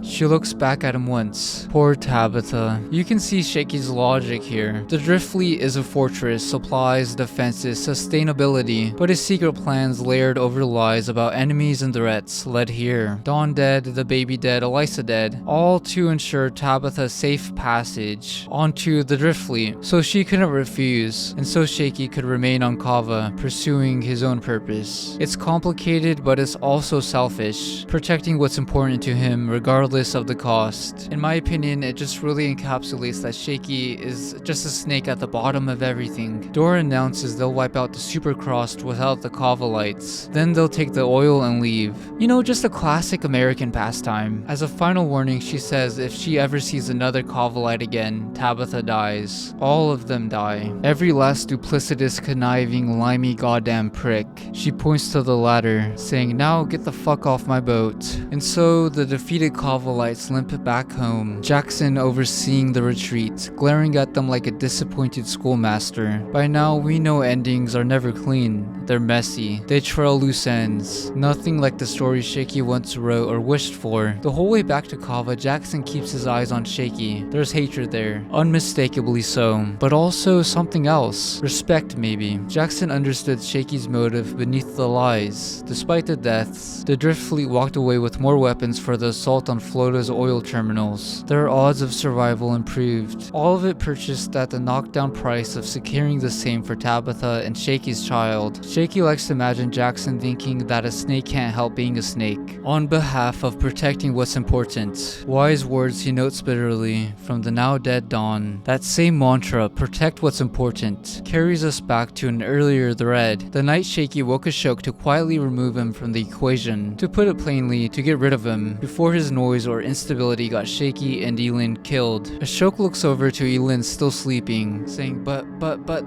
She looks back at him once. Poor Tabitha. You can see Shaky's logic here. The Drift Fleet is a fortress, supplies, defenses, sustainability, but his secret plans layered over lies about enemies and threats led here. Dawn dead, the baby dead, Elisa dead, all to ensure Tabitha's safe passage onto the Drift Fleet, so she couldn't refuse, and so Shaky could remain on Cava, pursuing his own purpose. It's complicated, but it's also selfish, protecting what's important to him regardless of the cost. In my opinion, it just really encapsulates that Shaky is just a snake at the bottom of everything. Dora announces they'll wipe out the Supercrossed without the Cavalites. Then they'll take the oil and leave. You know, just a classic American pastime. As a final warning, she says if she ever sees another Cavalite again, Tabitha dies. All of them die. Every last duplicitous, conniving, limey goddamn prick. She points to the ladder, saying, now get the fuck off my boat. And so the defeated Cavalites limp back home. Jackson overseeing the retreat, glaring at them like a disappointed schoolmaster. By now, we know endings are never clean. They're messy. They trail loose ends. Nothing like the story Shaky once wrote or wished for. The whole way back to Cava, Jackson keeps his eyes on Shaky. There's hatred there. Unmistakably so. But also something else. Respect, maybe. Jackson understood Shaky's motive beneath the lies. Despite the deaths, the Drift Fleet walked away with more weapons for the assault on Flota's oil terminals. Their odds of survival improved. All of it purchased at the knockdown price of securing the same for Tabitha and Shaky's child. Shaky likes to imagine Jackson thinking that a snake can't help being a snake, on behalf of protecting what's important. Wise words he notes bitterly from the now dead Dawn. That same mantra, protect what's important, carries us back to an earlier thread. The night Shaky woke a shoke to quietly remove him from the equation. To put it plainly, to get rid of him, before his noise or instability got Shaky and Elin killed. A shoke looks over to Elin still sleeping, saying, but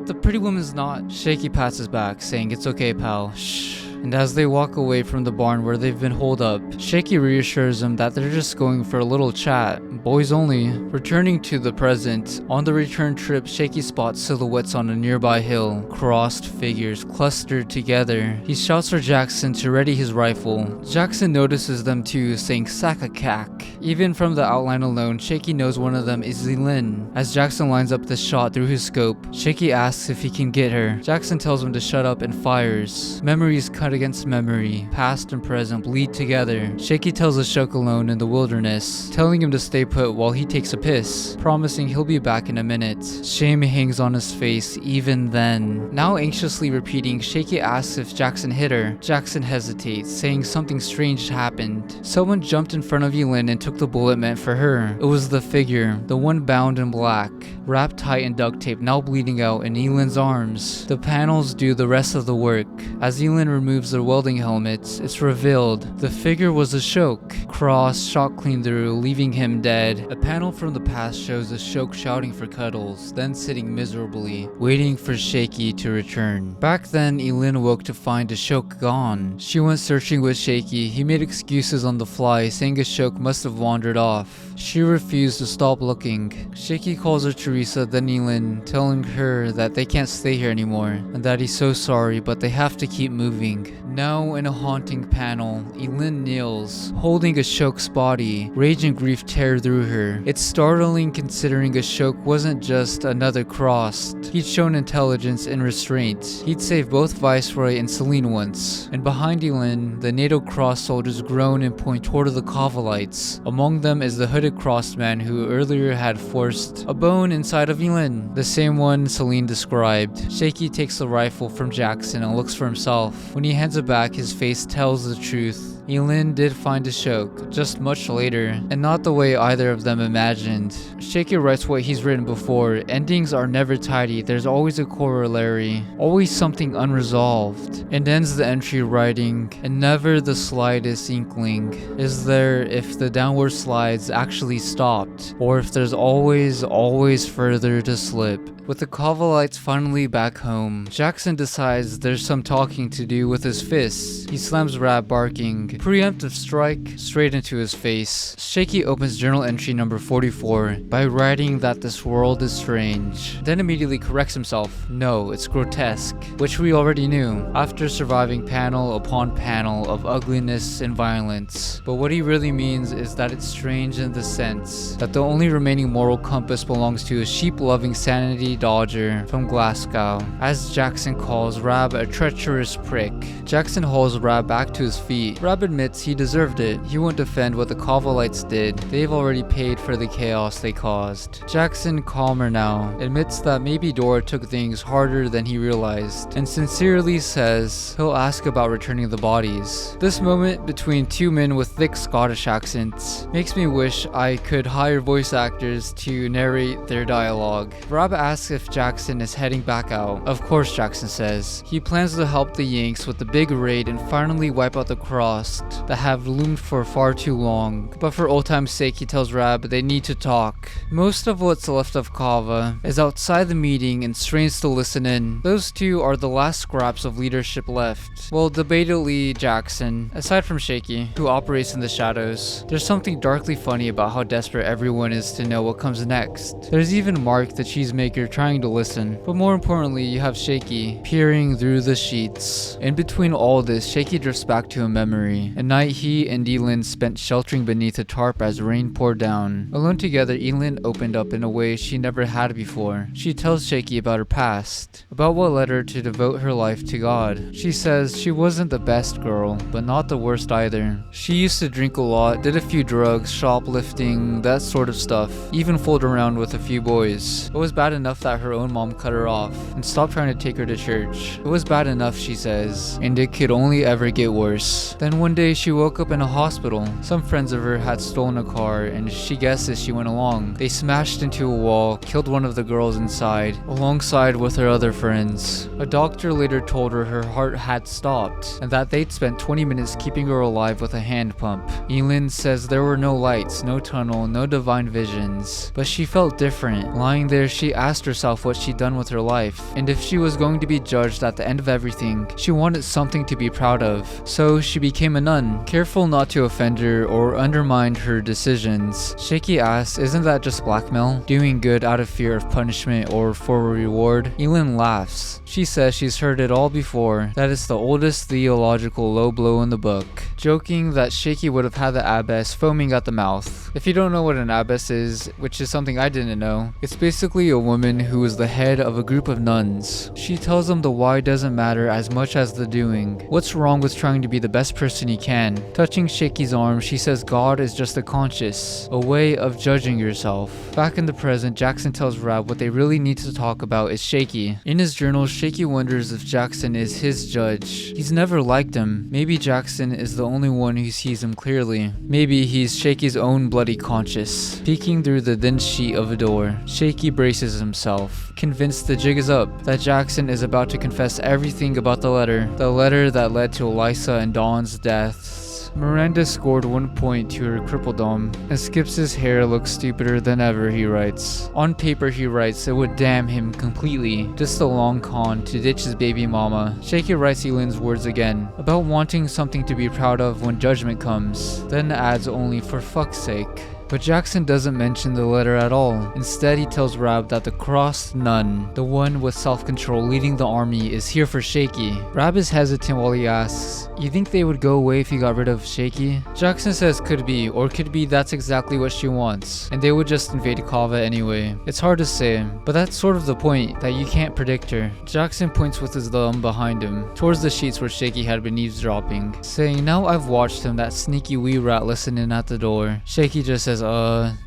the pretty woman's not. Shaky pats his back, saying, it's okay, pal. Shh. And as they walk away from the barn where they've been holed up, Shaky reassures them that they're just going for a little chat. Boys only. Returning to the present, on the return trip, Shaky spots silhouettes on a nearby hill. Crossed figures clustered together. He shouts for Jackson to ready his rifle. Jackson notices them too, saying sack a cack. Even from the outline alone, Shaky knows one of them is Elin. As Jackson lines up the shot through his scope, Shaky asks if he can get her. Jackson tells him to shut up and fires. Memories cut against memory, past and present bleed together. Shaky tells the shoke alone in the wilderness, telling him to stay put while he takes a piss, promising he'll be back in a minute. Shame hangs on his face even then. Now anxiously repeating, Shaky asks if Jackson hit her. Jackson hesitates, saying something strange happened. Someone jumped in front of Elin and took the bullet meant for her. It was the figure, the one bound in black, wrapped tight in duct tape, now bleeding out in Elin's arms. The panels do the rest of the work. As Elin removes their welding helmets, it's revealed the figure was a shoke. Cross shot clean through, leaving him dead. A panel from the past shows the shoke shouting for cuddles, then sitting miserably, waiting for Shaky to return. Back then, Elin awoke to find a shoke gone. She went searching with Shaky. He made excuses on the fly, saying a shoke must have wandered off. She refused to stop looking. Shaky calls her Teresa, then Elin, telling her that they can't stay here anymore, and that he's so sorry, but they have to keep moving. Now in a haunting panel, Elin kneels, holding a shoke's body. Rage and grief tear through her. It's startling considering a shoke wasn't just another crossed. He'd shown intelligence and restraint. He'd saved both Viceroy and Selen once. And behind Elin, the NATO cross soldiers groan and point toward the Cavalites. Among them is the hooded crossed man who earlier had forced a bone inside of Elin, the same one Selen described. Shaky takes the rifle from Jackson and looks for himself. When he hands it back, his face tells the truth. Elin did find a shoke, just much later, and not the way either of them imagined. Shaky writes what he's written before: endings are never tidy, there's always a corollary, always something unresolved, and ends the entry writing, and never the slightest inkling is there if the downward slides actually stopped, or if there's always further to slip. With the Cavalites finally back home, Jackson decides there's some talking to do with his fists. He slams Rab barking, preemptive strike, straight into his face. Shaky opens journal entry number 44 by writing that this world is strange, then immediately corrects himself. No, it's grotesque, which we already knew, after surviving panel upon panel of ugliness and violence. But what he really means is that it's strange in the sense that the only remaining moral compass belongs to a sheep-loving sanity dodger from Glasgow, as Jackson calls Rab a treacherous prick. Jackson hauls Rab back to his feet. Rab admits he deserved it. He won't defend what the Cavalites did. They've already paid for the chaos they caused. Jackson, calmer now, admits that maybe Dora took things harder than he realized, and sincerely says he'll ask about returning the bodies. This moment between two men with thick Scottish accents makes me wish I could hire voice actors to narrate their dialogue. Rab asks if Jackson is heading back out. Of course, Jackson says. He plans to help the Yanks with the big raid and finally wipe out the Crossed that have loomed for far too long. But for old time's sake, he tells Rab they need to talk. Most of what's left of Cava is outside the meeting and strains to listen in. Those two are the last scraps of leadership left. Well, debatably Jackson, aside from Shaky, who operates in the shadows. There's something darkly funny about how desperate everyone is to know what comes next. There's even Mark, the cheesemaker, trying to listen. But more importantly, you have Shaky peering through the sheets. In between all this, Shaky drifts back to a memory. A night he and Elin spent sheltering beneath a tarp as rain poured down. Alone together, Elin opened up in a way she never had before. She tells Shaky about her past, about what led her to devote her life to God. She says she wasn't the best girl, but not the worst either. She used to drink a lot, did a few drugs, shoplifting, that sort of stuff, even fooled around with a few boys. It was bad enough that her own mom cut her off and stopped trying to take her to church. It was bad enough, she says, and it could only ever get worse. Then one day she woke up in a hospital. Some friends of her had stolen a car and she guesses she went along. They smashed into a wall, killed one of the girls inside, alongside with her other friends. A doctor later told her her heart had stopped and that they'd spent 20 minutes keeping her alive with a hand pump. Elin says there were no lights, no tunnel, no divine visions, but she felt different. Lying there, she asked herself what she'd done with her life, and if she was going to be judged at the end of everything, she wanted something to be proud of. So she became a nun, careful not to offend her or undermine her decisions. Shaky asks, isn't that just blackmail? Doing good out of fear of punishment or for a reward? Elin laughs. She says she's heard it all before, that it's the oldest theological low blow in the book, joking that Shaky would have had the abbess foaming at the mouth. If you don't know what an abbess is, which is something I didn't know, it's basically a woman who is the head of a group of nuns. She tells them the why doesn't matter as much as the doing. What's wrong with trying to be the best person you can? Touching Shaky's arm, she says God is just a conscience, a way of judging yourself. Back in the present, Jackson tells Rab what they really need to talk about is Shaky. In his journal, Shaky wonders if Jackson is his judge. He's never liked him. Maybe Jackson is the only one who sees him clearly. Maybe he's Shaky's own bloody conscience. Peeking through the thin sheet of a door, Shaky braces himself, convinced the jig is up, that Jackson is about to confess everything about the letter that led to Elisa and Dawn's deaths. Miranda scored 1 point to her crippledom, and Skips' hair looks stupider than ever, he writes. On paper, he writes, it would damn him completely. Just a long con to ditch his baby mama. Shaky writes Elin's words again, about wanting something to be proud of when judgment comes, then adds only for fuck's sake. But Jackson doesn't mention the letter at all. Instead, he tells Rab that the crossed nun, the one with self-control leading the army, is here for Shaky. Rab is hesitant while he asks, "You think they would go away if you got rid of Shaky?" Jackson says could be, or could be that's exactly what she wants, and they would just invade Cava anyway. It's hard to say, but that's sort of the point, that you can't predict her. Jackson points with his thumb behind him, towards the sheets where Shaky had been eavesdropping, saying, "Now I've watched him, that sneaky wee rat listening at the door." Shaky just says,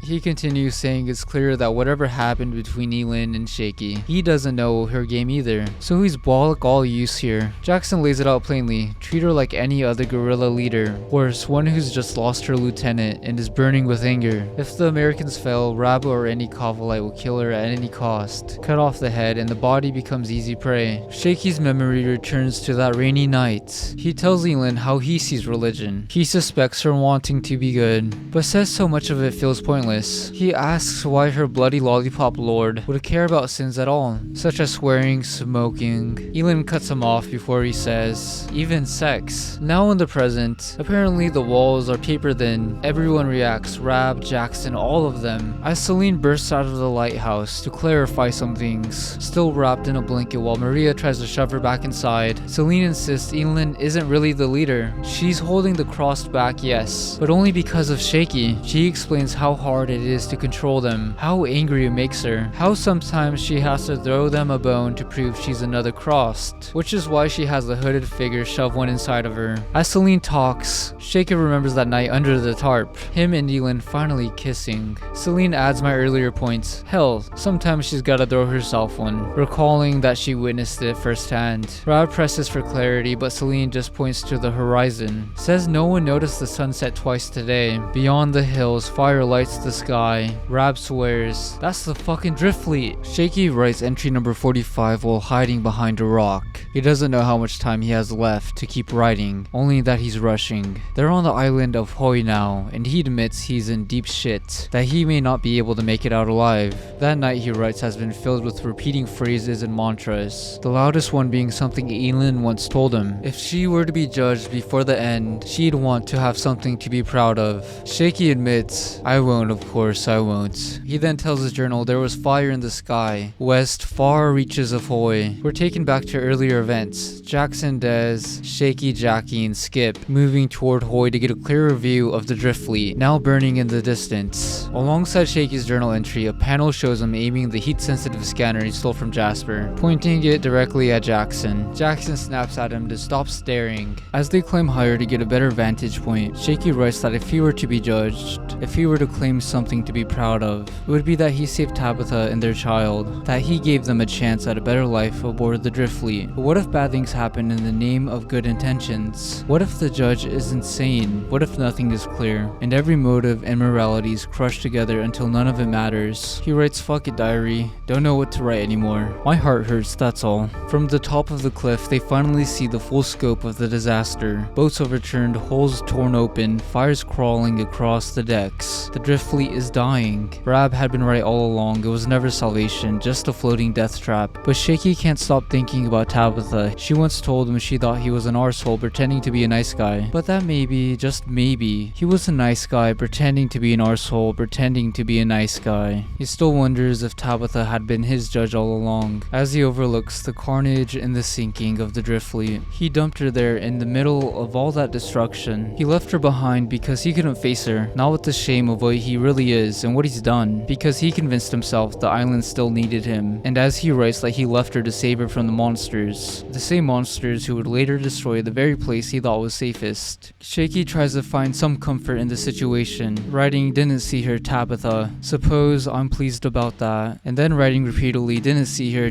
He continues saying it's clear that whatever happened between Elin and Shaky, he doesn't know her game either, so he's bollock all use here. Jackson lays it out plainly, treat her like any other guerrilla leader, worse, one who's just lost her lieutenant and is burning with anger. If the Americans fail, Rab or any Cavalite will kill her at any cost, cut off the head, and the body becomes easy prey. Shaky's memory returns to that rainy night. He tells Elin how he sees religion. He suspects her wanting to be good, but says so much of it feels pointless. He asks why her bloody lollipop lord would care about sins at all, such as swearing, smoking. Elin cuts him off before he says, even sex. Now in the present, apparently the walls are paper thin. Everyone reacts, Rab, Jackson, all of them, as Selen bursts out of the lighthouse to clarify some things, still wrapped in a blanket while Maria tries to shove her back inside. Selen insists Elin isn't really the leader. She's holding the crossed back, yes, but only because of Shaky. She explains how hard it is to control them, how angry it makes her, how sometimes she has to throw them a bone to prove she's another crossed, which is why she has the hooded figure shove one inside of her. As Selen talks, Shaky remembers that night under the tarp, him and Elin finally kissing. Selen adds my earlier points, hell, sometimes she's gotta throw herself one, recalling that she witnessed it firsthand. Rab presses for clarity, but Selen just points to the horizon, says no one noticed the sunset twice today. Beyond the hills, fire lights the sky. Rab swears, that's the fucking drift fleet. Shaky writes entry number 45 while hiding behind a rock. He doesn't know how much time he has left to keep writing, only that he's rushing. They're on the island of Hoi now, and he admits he's in deep shit, that he may not be able to make it out alive. That night, he writes, has been filled with repeating phrases and mantras, the loudest one being something Elin once told him. If she were to be judged before the end, she'd want to have something to be proud of. Shaky admits, I won't, of course I won't. He then tells his journal there was fire in the sky, west far reaches of Hoi. We're taken back to earlier events. Jackson, Des, Shaky, Jackie, and Skip moving toward Hoi to get a clearer view of the drift fleet, now burning in the distance. Alongside Shaky's journal entry, a panel shows him aiming the heat-sensitive scanner he stole from Jasper, pointing it directly at Jackson. Jackson snaps at him to stop staring. As they climb higher to get a better vantage point, Shaky writes that if he were to be judged, if he were to claim something to be proud of, it would be that he saved Tabitha and their child, that he gave them a chance at a better life aboard the drift fleet. But what if bad things happen in the name of good intentions? What if the judge is insane? What if nothing is clear, and every motive and morality is crushed together until none of it matters? He writes, fuck it diary, don't know what to write anymore. My heart hurts, that's all. From the top of the cliff, they finally see the full scope of the disaster. Boats overturned, holes torn open, fires crawling across the decks. The drift fleet is dying. Rab had been right all along, it was never salvation, just a floating death trap. But Shaky can't stop thinking about Tabitha. She once told him she thought he was an arsehole pretending to be a nice guy. But that maybe, just maybe, he was a nice guy pretending to be an arsehole pretending to be a nice guy. He still wonders if Tabitha had been his judge all along, as he overlooks the carnage and the sinking of the drift fleet. He dumped her there in the middle of all that destruction. He left her behind because he couldn't face her, not with the shame of what he really is and what he's done, because he convinced himself the island still needed him, and as he writes that he left her to save her from the monsters, the same monsters who would later destroy the very place he thought was safest. Shaky tries to find some comfort in the situation, writing didn't see her Tabitha, suppose I'm pleased about that, and then writing repeatedly didn't see her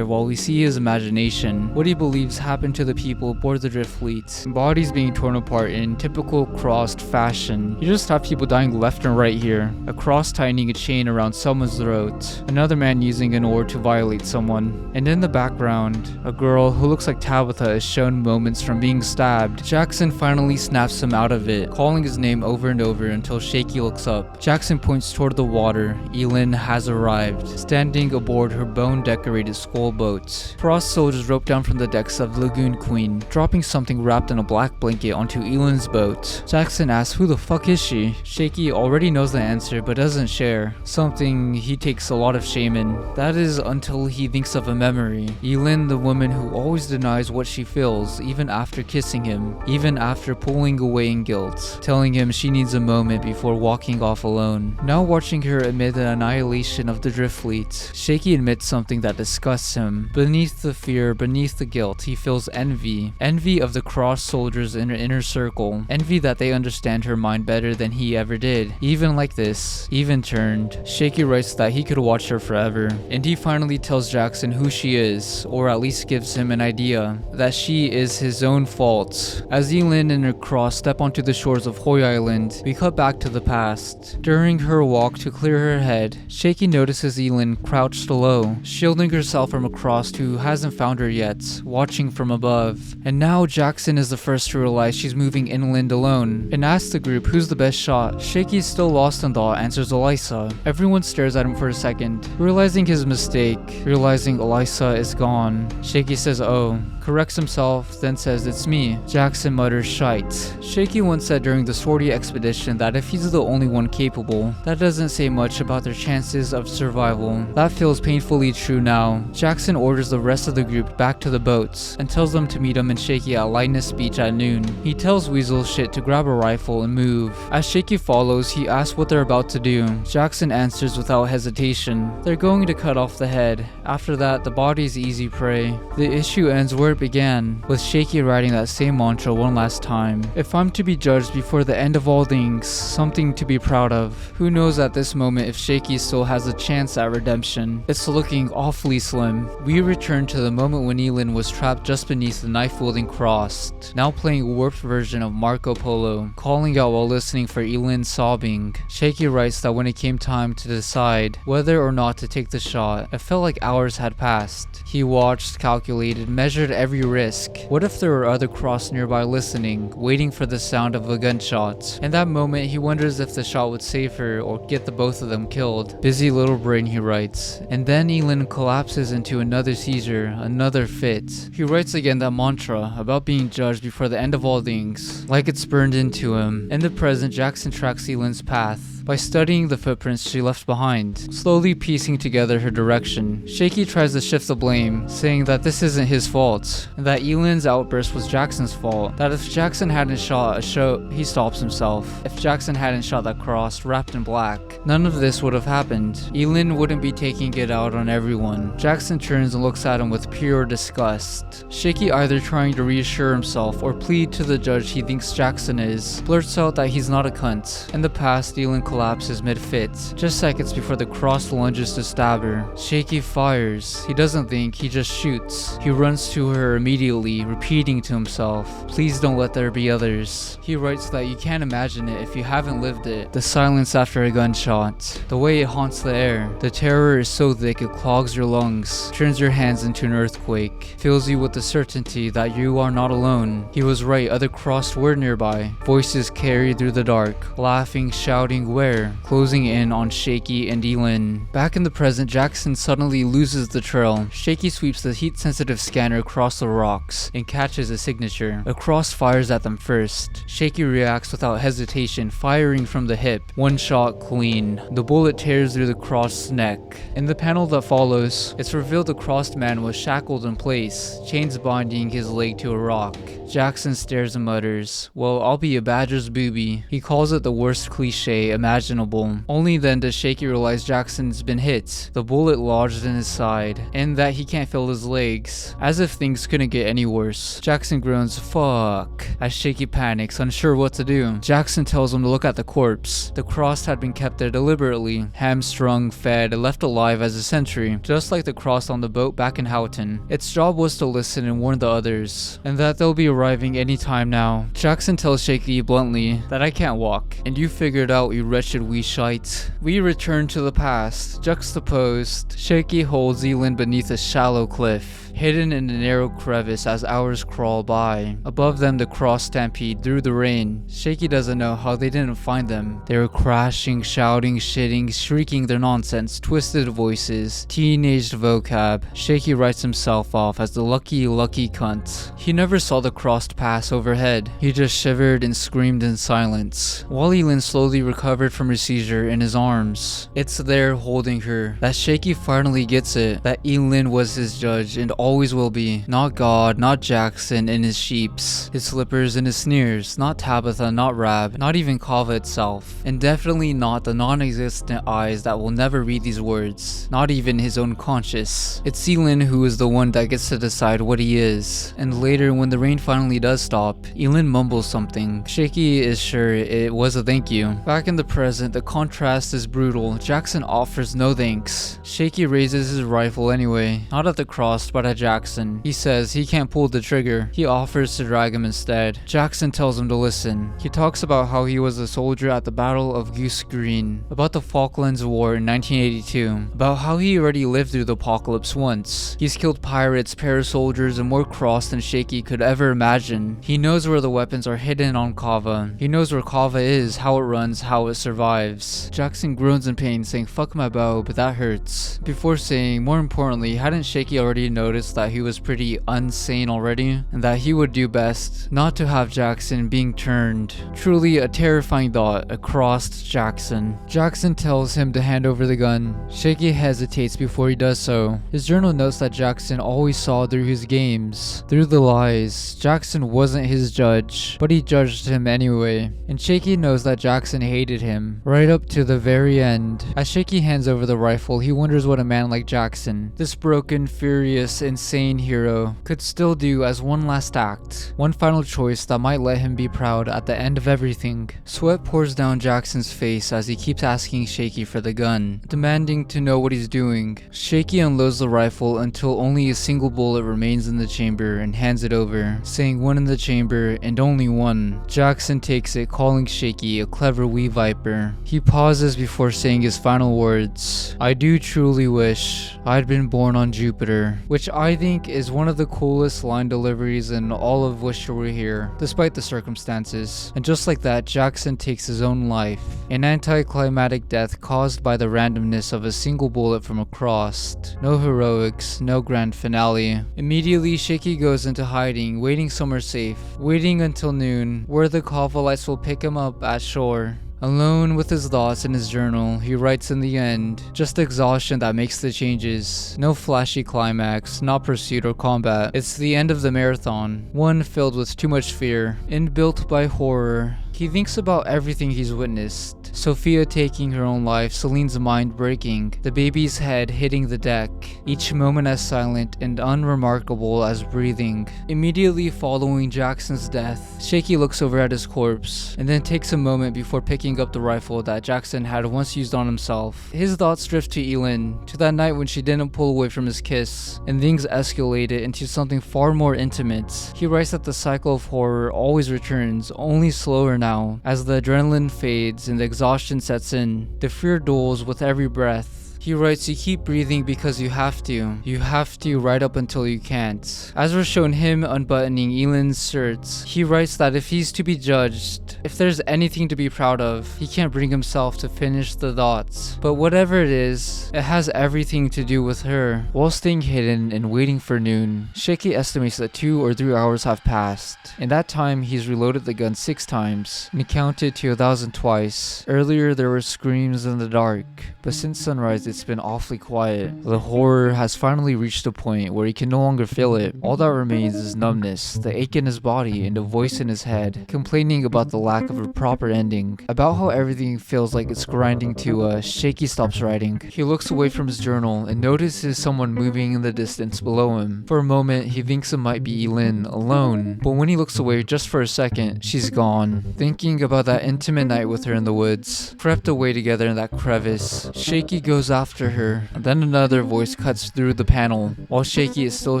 while we see his imagination, what he believes happened to the people aboard the drift fleet, bodies being torn apart in typical crossed fashion. You just have people dying left and right here, a cross tightening a chain around someone's throat, another man using an oar to violate someone, and in the background, a girl who looks like Tabitha is shown moments from being stabbed. Jackson finally snaps him out of it, calling his name over and over until Shaky looks up. Jackson points toward the water. Elin has arrived, standing aboard her bone-decorated skull boat. Frost soldiers rope down from the decks of Lagoon Queen, dropping something wrapped in a black blanket onto Elin's boat. Jackson asks who the fuck is she? Shaky Shaky already knows the answer but doesn't share, something he takes a lot of shame in. That is until he thinks of a memory. Elin, the woman who always denies what she feels even after kissing him, even after pulling away in guilt, telling him she needs a moment before walking off alone. Now watching her amid the annihilation of the drift fleet, Shaky admits something that disgusts him. Beneath the fear, beneath the guilt, he feels envy. Envy of the crossed soldiers in her inner circle. Envy that they understand her mind better than he ever did. Even like this, even turned, Shaky writes that he could watch her forever. And he finally tells Jackson who she is, or at least gives him an idea, that she is his own fault. As Elin and her cross step onto the shores of Hoy Island, we cut back to the past. During her walk to clear her head, Shaky notices Elin crouched low, shielding herself from a cross who hasn't found her yet, watching from above. And now Jackson is the first to realize she's moving inland alone, and asks the group who's the best shot. Shaky, still lost in thought, answers Elisa. Everyone stares at him for a second, realizing his mistake, realizing Elisa is gone. Shaky says oh, corrects himself, then says it's me. Jackson mutters shite. Shaky once said during the sortie expedition that if he's the only one capable, that doesn't say much about their chances of survival. That feels painfully true now. Jackson orders the rest of the group back to the boats and tells them to meet him and Shaky at Lightness Beach at noon. He tells Weasel Shit to grab a rifle and move. As Shaky follows, he asks what they're about to do. Jackson answers without hesitation. They're going to cut off the head. After that, the body's easy prey. The issue ends where it began, with Shaky writing that same mantra one last time. If I'm to be judged before the end of all things, something to be proud of. Who knows at this moment if Shaky still has a chance at redemption. It's looking awfully slim. We return to the moment when Elin was trapped just beneath the knife-wielding cross, now playing a warped version of Marco Polo, calling out while listening for Elin sobbing. Shaky writes that when it came time to decide whether or not to take the shot, it felt like hours had passed. He watched, calculated, measured every risk. What if there were other cross nearby listening, waiting for the sound of a gunshot? In that moment, he wonders if the shot would save her or get the both of them killed. Busy little brain, he writes. And then Elin collapses into another seizure, another fit. He writes again that mantra about being judged before the end of all things, like it's burned into him. In the present, Jackson tracks Elin's path by studying the footprints she left behind, slowly piecing together her direction. Shaky tries to shift the blame, saying that this isn't his fault, and that Elin's outburst was Jackson's fault, that if Jackson hadn't shot a shoke, he stops himself. If Jackson hadn't shot that cross wrapped in black, none of this would have happened. Elin wouldn't be taking it out on everyone. Jackson turns and looks at him with pure disgust. Shaky, either trying to reassure himself or plead to the judge he thinks Jackson is, blurts out that he's not a cunt. In the past, Elin collapses mid-fit, just seconds before the cross lunges to stab her. Shaky fires. He doesn't think, he just shoots. He runs to her immediately, repeating to himself, please don't let there be others. He writes that you can't imagine it if you haven't lived it. The silence after a gunshot, the way it haunts the air. The terror is so thick it clogs your lungs, turns your hands into an earthquake, fills you with the certainty that you are not alone. He was right, other crossed were nearby. Voices carried through the dark, laughing, shouting, where? Closing in on Shaky and Elin. Back in the present, Jackson suddenly loses the trail. Shaky sweeps the heat-sensitive scanner across the rocks and catches a signature. A cross fires at them first. Shaky reacts without hesitation, firing from the hip. One shot clean. The bullet tears through the cross's neck. In the panel that follows, it's revealed the crossed man was shackled in place, chains binding his leg to a rock. Jackson stares and mutters, well, I'll be a badger's booby. He calls it the worst cliche imaginable. Only then does Shaky realize Jackson's been hit, the bullet lodged in his side, and that he can't feel his legs, as if things couldn't get any worse. Jackson groans, fuck, as Shaky panics, unsure what to do. Jackson tells him to look at the corpse. The cross had been kept there deliberately, hamstrung, fed, left alive as a sentry, just like the cross on the boat back in Houghton. Its job was to listen and warn the others, and that they'll be arriving any time now. Jackson tells Shaky bluntly that I can't walk, and you figured out, you wretched wee shite. We return to the past. Juxtaposed, Shaky holds Elin beneath a shallow cliff, hidden in a narrow crevice as hours crawl by. Above them, the cross stampede through the rain. Shaky doesn't know how they didn't find them. They were crashing, shouting, shitting, shrieking their nonsense, twisted voices, teenaged vocab. Shaky writes himself off as the lucky cunt. He never saw the crossed pass overhead. He just shivered and screamed in silence. While Elin slowly recovered recovered from her seizure in his arms. It's there holding her that Shaky finally gets it, that Elin was his judge and always will be. Not God, not Jackson and his sheeps, his slippers and his sneers, not Tabitha, not Rab, not even Cava itself, and definitely not the non-existent eyes that will never read these words, not even his own conscience. It's Elin who is the one that gets to decide what he is. And later, when the rain finally does stop, Elin mumbles something. Shaky is sure it was a thank you. Back in the present, the contrast is brutal. Jackson offers no thanks. Shaky raises his rifle anyway, not at the cross but at Jackson. He says he can't pull the trigger. He offers to drag him instead. Jackson tells him to listen. He talks about how he was a soldier at the Battle of Goose Green, about the Falklands War in 1982, about how he already lived through the apocalypse once. He's killed pirates, parasoldiers, and more cross than Shaky could ever imagine. He knows where the weapons are hidden on Cava. He knows where Cava is, how it runs, how it survives. Jackson groans in pain, saying fuck my bow, but that hurts. Before saying, more importantly, hadn't Shaky already noticed that he was pretty unsane already, and that he would do best not to have Jackson being turned. Truly a terrifying thought across Jackson. Jackson tells him to hand over the gun. Shaky hesitates before he does so. His journal notes that Jackson always saw through his games, through the lies. Jackson wasn't his judge, but he judged him anyway. And Shaky knows that Jackson hated him, right up to the very end. As Shaky hands over the rifle, he wonders what a man like Jackson, this broken, furious, insane hero, could still do as one last act, one final choice that might let him be proud at the end of everything. Sweat pours down Jackson's face as he keeps asking Shaky for the gun, demanding to know what he's doing. Shaky unloads the rifle until only a single bullet remains in the chamber and hands it over, saying one in the chamber and only one. Jackson takes it, calling Shaky a clever wee viper. He pauses before saying his final words. I do truly wish I'd been born on Jupiter, which I think is one of the coolest line deliveries in all of Wish You Were Here, despite the circumstances. And just like that, Jackson takes his own life, an anticlimactic death caused by the randomness of a single bullet from across. No heroics, no grand finale. Immediately, Shaky goes into hiding, waiting somewhere safe, waiting until noon, where the Cava lights will pick him up at shore. Alone with his thoughts in his journal, he writes in the end, just exhaustion that makes the changes. No flashy climax, not pursuit or combat. It's the end of the marathon, one filled with too much fear, inbuilt by horror. He thinks about everything he's witnessed. Sophia taking her own life, Selen's mind breaking, the baby's head hitting the deck, each moment as silent and unremarkable as breathing. Immediately following Jackson's death, Shaky looks over at his corpse, and then takes a moment before picking up the rifle that Jackson had once used on himself. His thoughts drift to Elin, to that night when she didn't pull away from his kiss, and things escalated into something far more intimate. He writes that the cycle of horror always returns, only slower now, as the adrenaline fades and the exhaustion sets in. The fear dulls with every breath. He writes, you keep breathing because you have to. You have to right up until you can't. As we're shown him unbuttoning Elin's shirts, he writes that if he's to be judged, if there's anything to be proud of, he can't bring himself to finish the thoughts. But whatever it is, it has everything to do with her. While staying hidden and waiting for noon, Shaky estimates that 2 or 3 hours have passed. In that time, he's reloaded the gun 6 times and counted to 1,000 twice. Earlier, there were screams in the dark, but since sunrise, it's been awfully quiet. The horror has finally reached a point where he can no longer feel it. All that remains is numbness, the ache in his body, and a voice in his head, complaining about the lack of a proper ending, about how everything feels like it's grinding to a. Shaky stops writing. He looks away from his journal and notices someone moving in the distance below him. For a moment, he thinks it might be Elin, alone, but when he looks away just for a second, she's gone. Thinking about that intimate night with her in the woods, crept away together in that crevice. Shaky goes after her, and then another voice cuts through the panel, while Shaky is still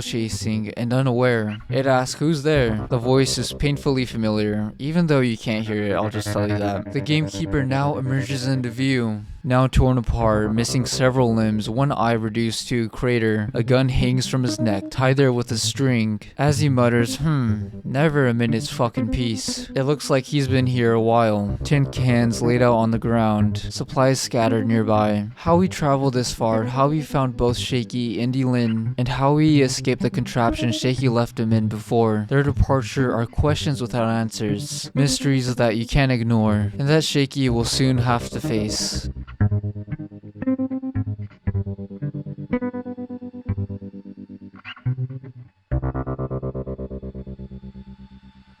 chasing and unaware. It asks, who's there? The voice is painfully familiar, even though you can't hear it, I'll just tell you that. The gamekeeper now emerges into view. now torn apart, missing several limbs, one eye reduced to a crater. A gun hangs from his neck, tied there with a string. As he mutters, never a minute's fucking peace. It looks like he's been here a while. Tin cans laid out on the ground, supplies scattered nearby. How he traveled this far, how he found both Shaky and Elin, and how he escaped the contraption Shaky left him in before their departure are questions without answers, mysteries that you can't ignore, and that Shaky will soon have to face.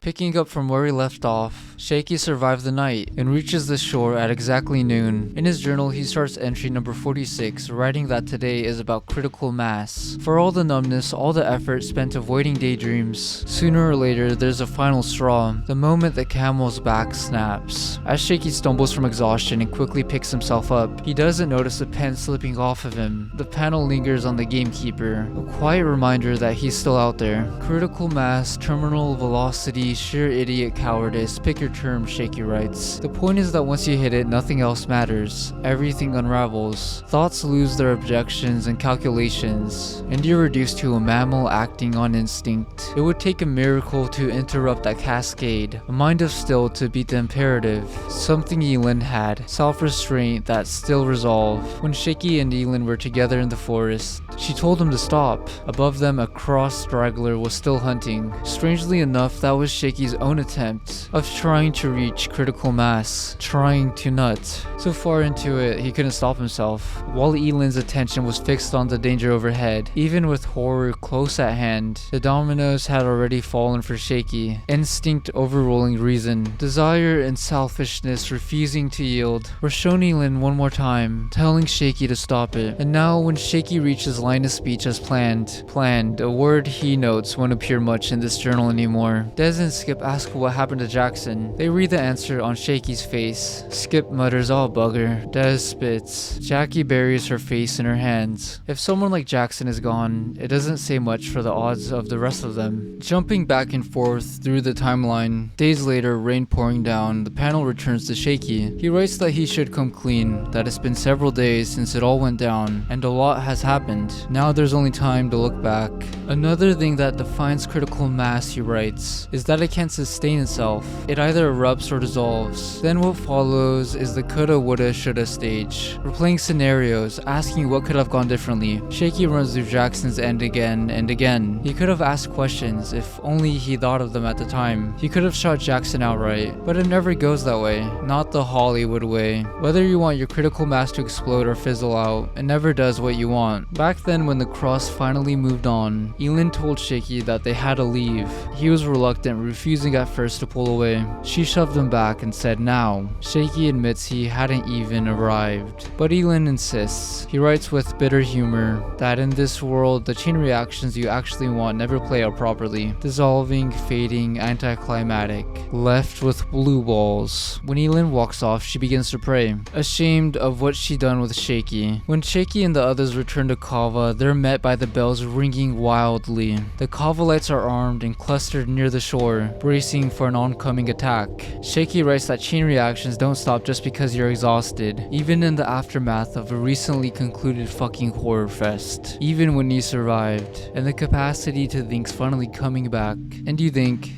Picking up from where he left off, Shaky survived the night and reaches the shore at exactly noon. In his journal, he starts entry number 46, writing that today is about critical mass. For all the numbness, all the effort spent avoiding daydreams, sooner or later there's a final straw, the moment the camel's back snaps. As Shaky stumbles from exhaustion and quickly picks himself up, he doesn't notice a pen slipping off of him. The panel lingers on the gamekeeper, a quiet reminder that he's still out there. Critical mass, terminal velocity, sheer idiot cowardice, pick your term, Shaky writes. The point is that once you hit it, nothing else matters. Everything unravels. Thoughts lose their objections and calculations, and you're reduced to a mammal acting on instinct. It would take a miracle to interrupt that cascade, a mind of steel to beat the imperative. Something Elin had, self-restraint that still resolve. When Shaky and Elin were together in the forest, she told him to stop. Above them, a cross straggler was still hunting. Strangely enough, that was Shaky's own attempt of trying to reach critical mass, trying to nut. So far into it, he couldn't stop himself, while Elin's attention was fixed on the danger overhead. Even with horror close at hand, the dominoes had already fallen for Shaky. Instinct overruling reason, desire and selfishness refusing to yield, were shown Elin one more time, telling Shaky to stop it. And now when Shaky reaches line of speech as planned, a word he notes won't appear much in this journal anymore. Des and Skip ask what happened to Jackson. They read the answer on Shaky's face. Skip mutters, "Oh bugger." Des spits. Jackie buries her face in her hands. If someone like Jackson is gone, it doesn't say much for the odds of the rest of them. Jumping back and forth through the timeline, days later, rain pouring down, the panel returns to Shaky. He writes that he should come clean, that it's been several days since it all went down, and a lot has happened. Now there's only time to look back. Another thing that defines critical mass, he writes, is that it can't sustain itself. It either erupts or dissolves. Then what follows is the coulda, woulda, shoulda stage. We're playing scenarios, asking what could have gone differently. Shaky runs through Jackson's end again and again. He could have asked questions if only he thought of them at the time. He could have shot Jackson outright, but it never goes that way. Not the Hollywood way. Whether you want your critical mass to explode or fizzle out, it never does what you want. Back then when the cross finally moved on, Elin told Shaky that they had to leave. He was reluctant, refusing at first to pull away. She shoved him back and said now. Shaky admits he hadn't even arrived, but Elin insists. He writes with bitter humor that in this world, the chain reactions you actually want never play out properly. Dissolving, fading, anticlimactic. Left with blue balls. When Elin walks off, she begins to pray, ashamed of what she'd done with Shaky. When Shaky and the others return to Cava, they're met by the bells ringing wildly. The Cavalites are armed and clustered near the shore, bracing for an oncoming attack. Shaky writes that chain reactions don't stop just because you're exhausted, even in the aftermath of a recently concluded fucking horror fest, even when you survived, and the capacity to think's finally coming back. And you think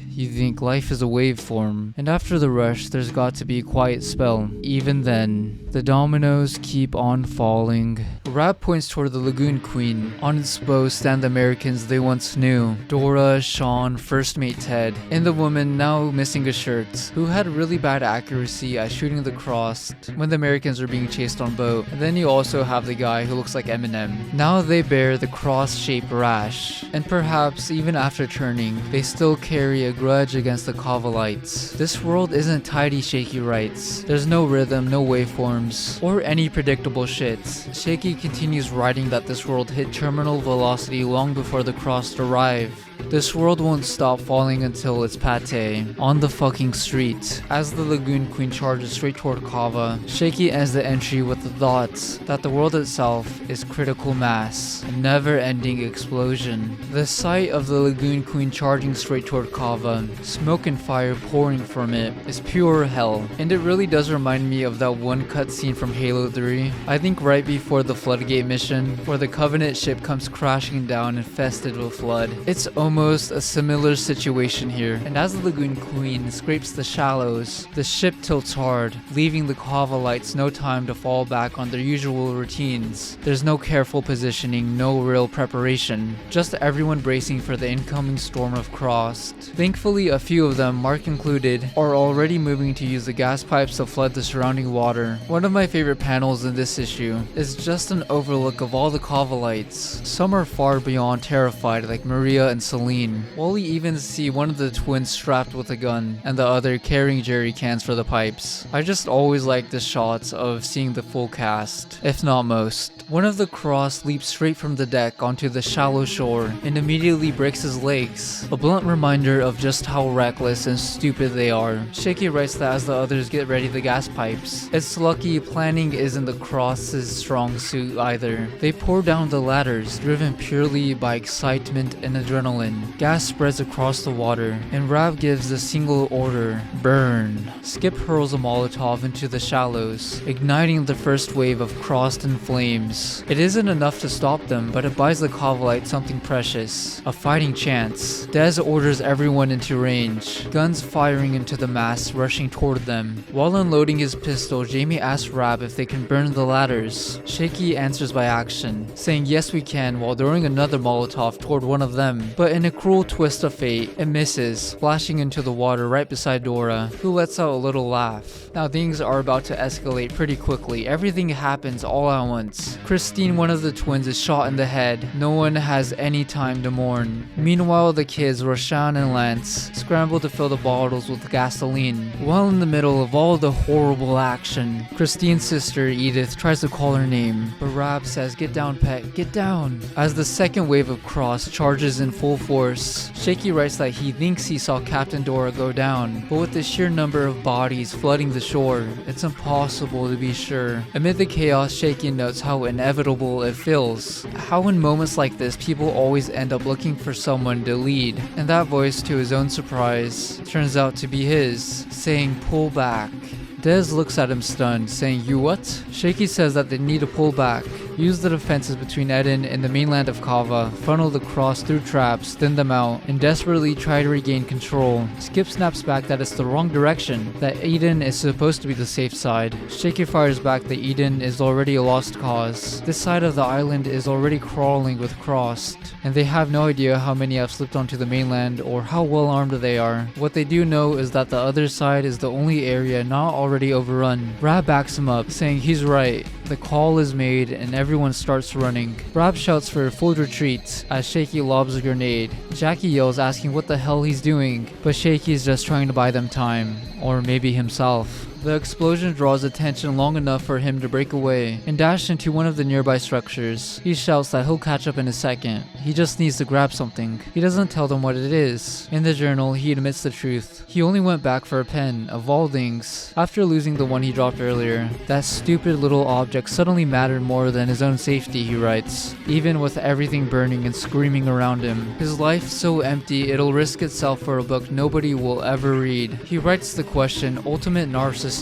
life is a waveform, and after the rush there's got to be a quiet spell. Even then, the dominoes keep on falling. Rap points toward the Lagoon Queen. On its bow stand the Americans they once knew, Dora, Sean, first mate Ted, and the woman now missing a shirt, who had really bad accuracy at shooting the cross when the Americans were being chased on boat. And then you also have the guy who looks like Eminem. Now they bear the cross-shaped rash, and perhaps even after turning, they still carry a grudge against the Cavalites. This world isn't tidy, Shaky writes. There's no rhythm, no waveforms, or any predictable shit. Shaky continues writing that this world hit terminal velocity long before the cross arrived. This world won't stop falling until it's pate on the fucking street. As the Lagoon Queen charges straight toward Cava, Shaky ends the entry with the thoughts that the world itself is critical mass, a never-ending explosion. The sight of the Lagoon Queen charging straight toward Cava, smoke and fire pouring from it, is pure hell. And it really does remind me of that one cutscene from Halo 3, I think right before the Floodgate mission, where the Covenant ship comes crashing down infested with flood. It's almost a similar situation here, and as the Lagoon Queen scrapes the shallows, the ship tilts hard, leaving the Cavalites no time to fall back on their usual routines. There's no careful positioning, no real preparation, just everyone bracing for the incoming storm of Frost. Thankfully, a few of them, Mark included, are already moving to use the gas pipes to flood the surrounding water. One of my favorite panels in this issue is just an overlook of all the Cavalites. Some are far beyond terrified, like Maria and Selen, while we even see one of the twins strapped with a gun and the other carrying jerry cans for the pipes. I just always like the shots of seeing the full cast, if not most. One of the cross leaps straight from the deck onto the shallow shore and immediately breaks his legs, a blunt reminder of just how reckless and stupid they are. Shaky writes that as the others get ready the gas pipes, it's lucky planning isn't the cross's strong suit either. They pour down the ladders, driven purely by excitement and adrenaline. Gas spreads across the water, and Rab gives the single order, burn. Skip hurls a Molotov into the shallows, igniting the first wave of crossed in flames. It isn't enough to stop them, but it buys the Cavalite something precious, a fighting chance. Dez orders everyone into range, guns firing into the mass, rushing toward them. While unloading his pistol, Jamie asks Rab if they can burn the ladders. Shaky answers by action, saying yes we can while throwing another Molotov toward one of them, but in a cruel twist of fate, it misses, splashing into the water right beside Dora, who lets out a little laugh. Now things are about to escalate pretty quickly. Everything happens all at once. Christine, one of the twins, is shot in the head. No one has any time to mourn. Meanwhile, the kids, Roshan and Lance, scramble to fill the bottles with gasoline. While in the middle of all the horrible action, Christine's sister, Edith, tries to call her name, but Rab says, "Get down, pet, get down." As the second wave of cross charges in full force, Shaky writes that he thinks he saw Captain Dora go down, but with the sheer number of bodies flooding the shore, it's impossible to be sure. Amid the chaos, Shaky notes how inevitable it feels. How in moments like this, people always end up looking for someone to lead, and that voice, to his own surprise, turns out to be his, saying, "Pull back." Dez looks at him stunned, saying, "You what?" Shaky says that they need to pull back, use the defenses between Elin and the mainland of Cava, funnel the cross through traps, thin them out, and desperately try to regain control. Skip snaps back that it's the wrong direction, that Eden is supposed to be the safe side. Shaky fires back that Eden is already a lost cause. This side of the island is already crawling with crossed, and they have no idea how many have slipped onto the mainland or how well armed they are. What they do know is that the other side is the only area not already overrun. Rab backs him up, saying he's right. The call is made and everyone starts running. Rab shouts for a full retreat as Shaky lobs a grenade. Jackie yells, asking what the hell he's doing, but Shaky's just trying to buy them time, or maybe himself. The explosion draws attention long enough for him to break away and dash into one of the nearby structures. He shouts that he'll catch up in a second. He just needs to grab something. He doesn't tell them what it is. In the journal, he admits the truth. He only went back for a pen, of all things. After losing the one he dropped earlier, that stupid little object suddenly mattered more than his own safety, he writes. Even with everything burning and screaming around him, his life so empty it'll risk itself for a book nobody will ever read. He writes the question, ultimate narcissism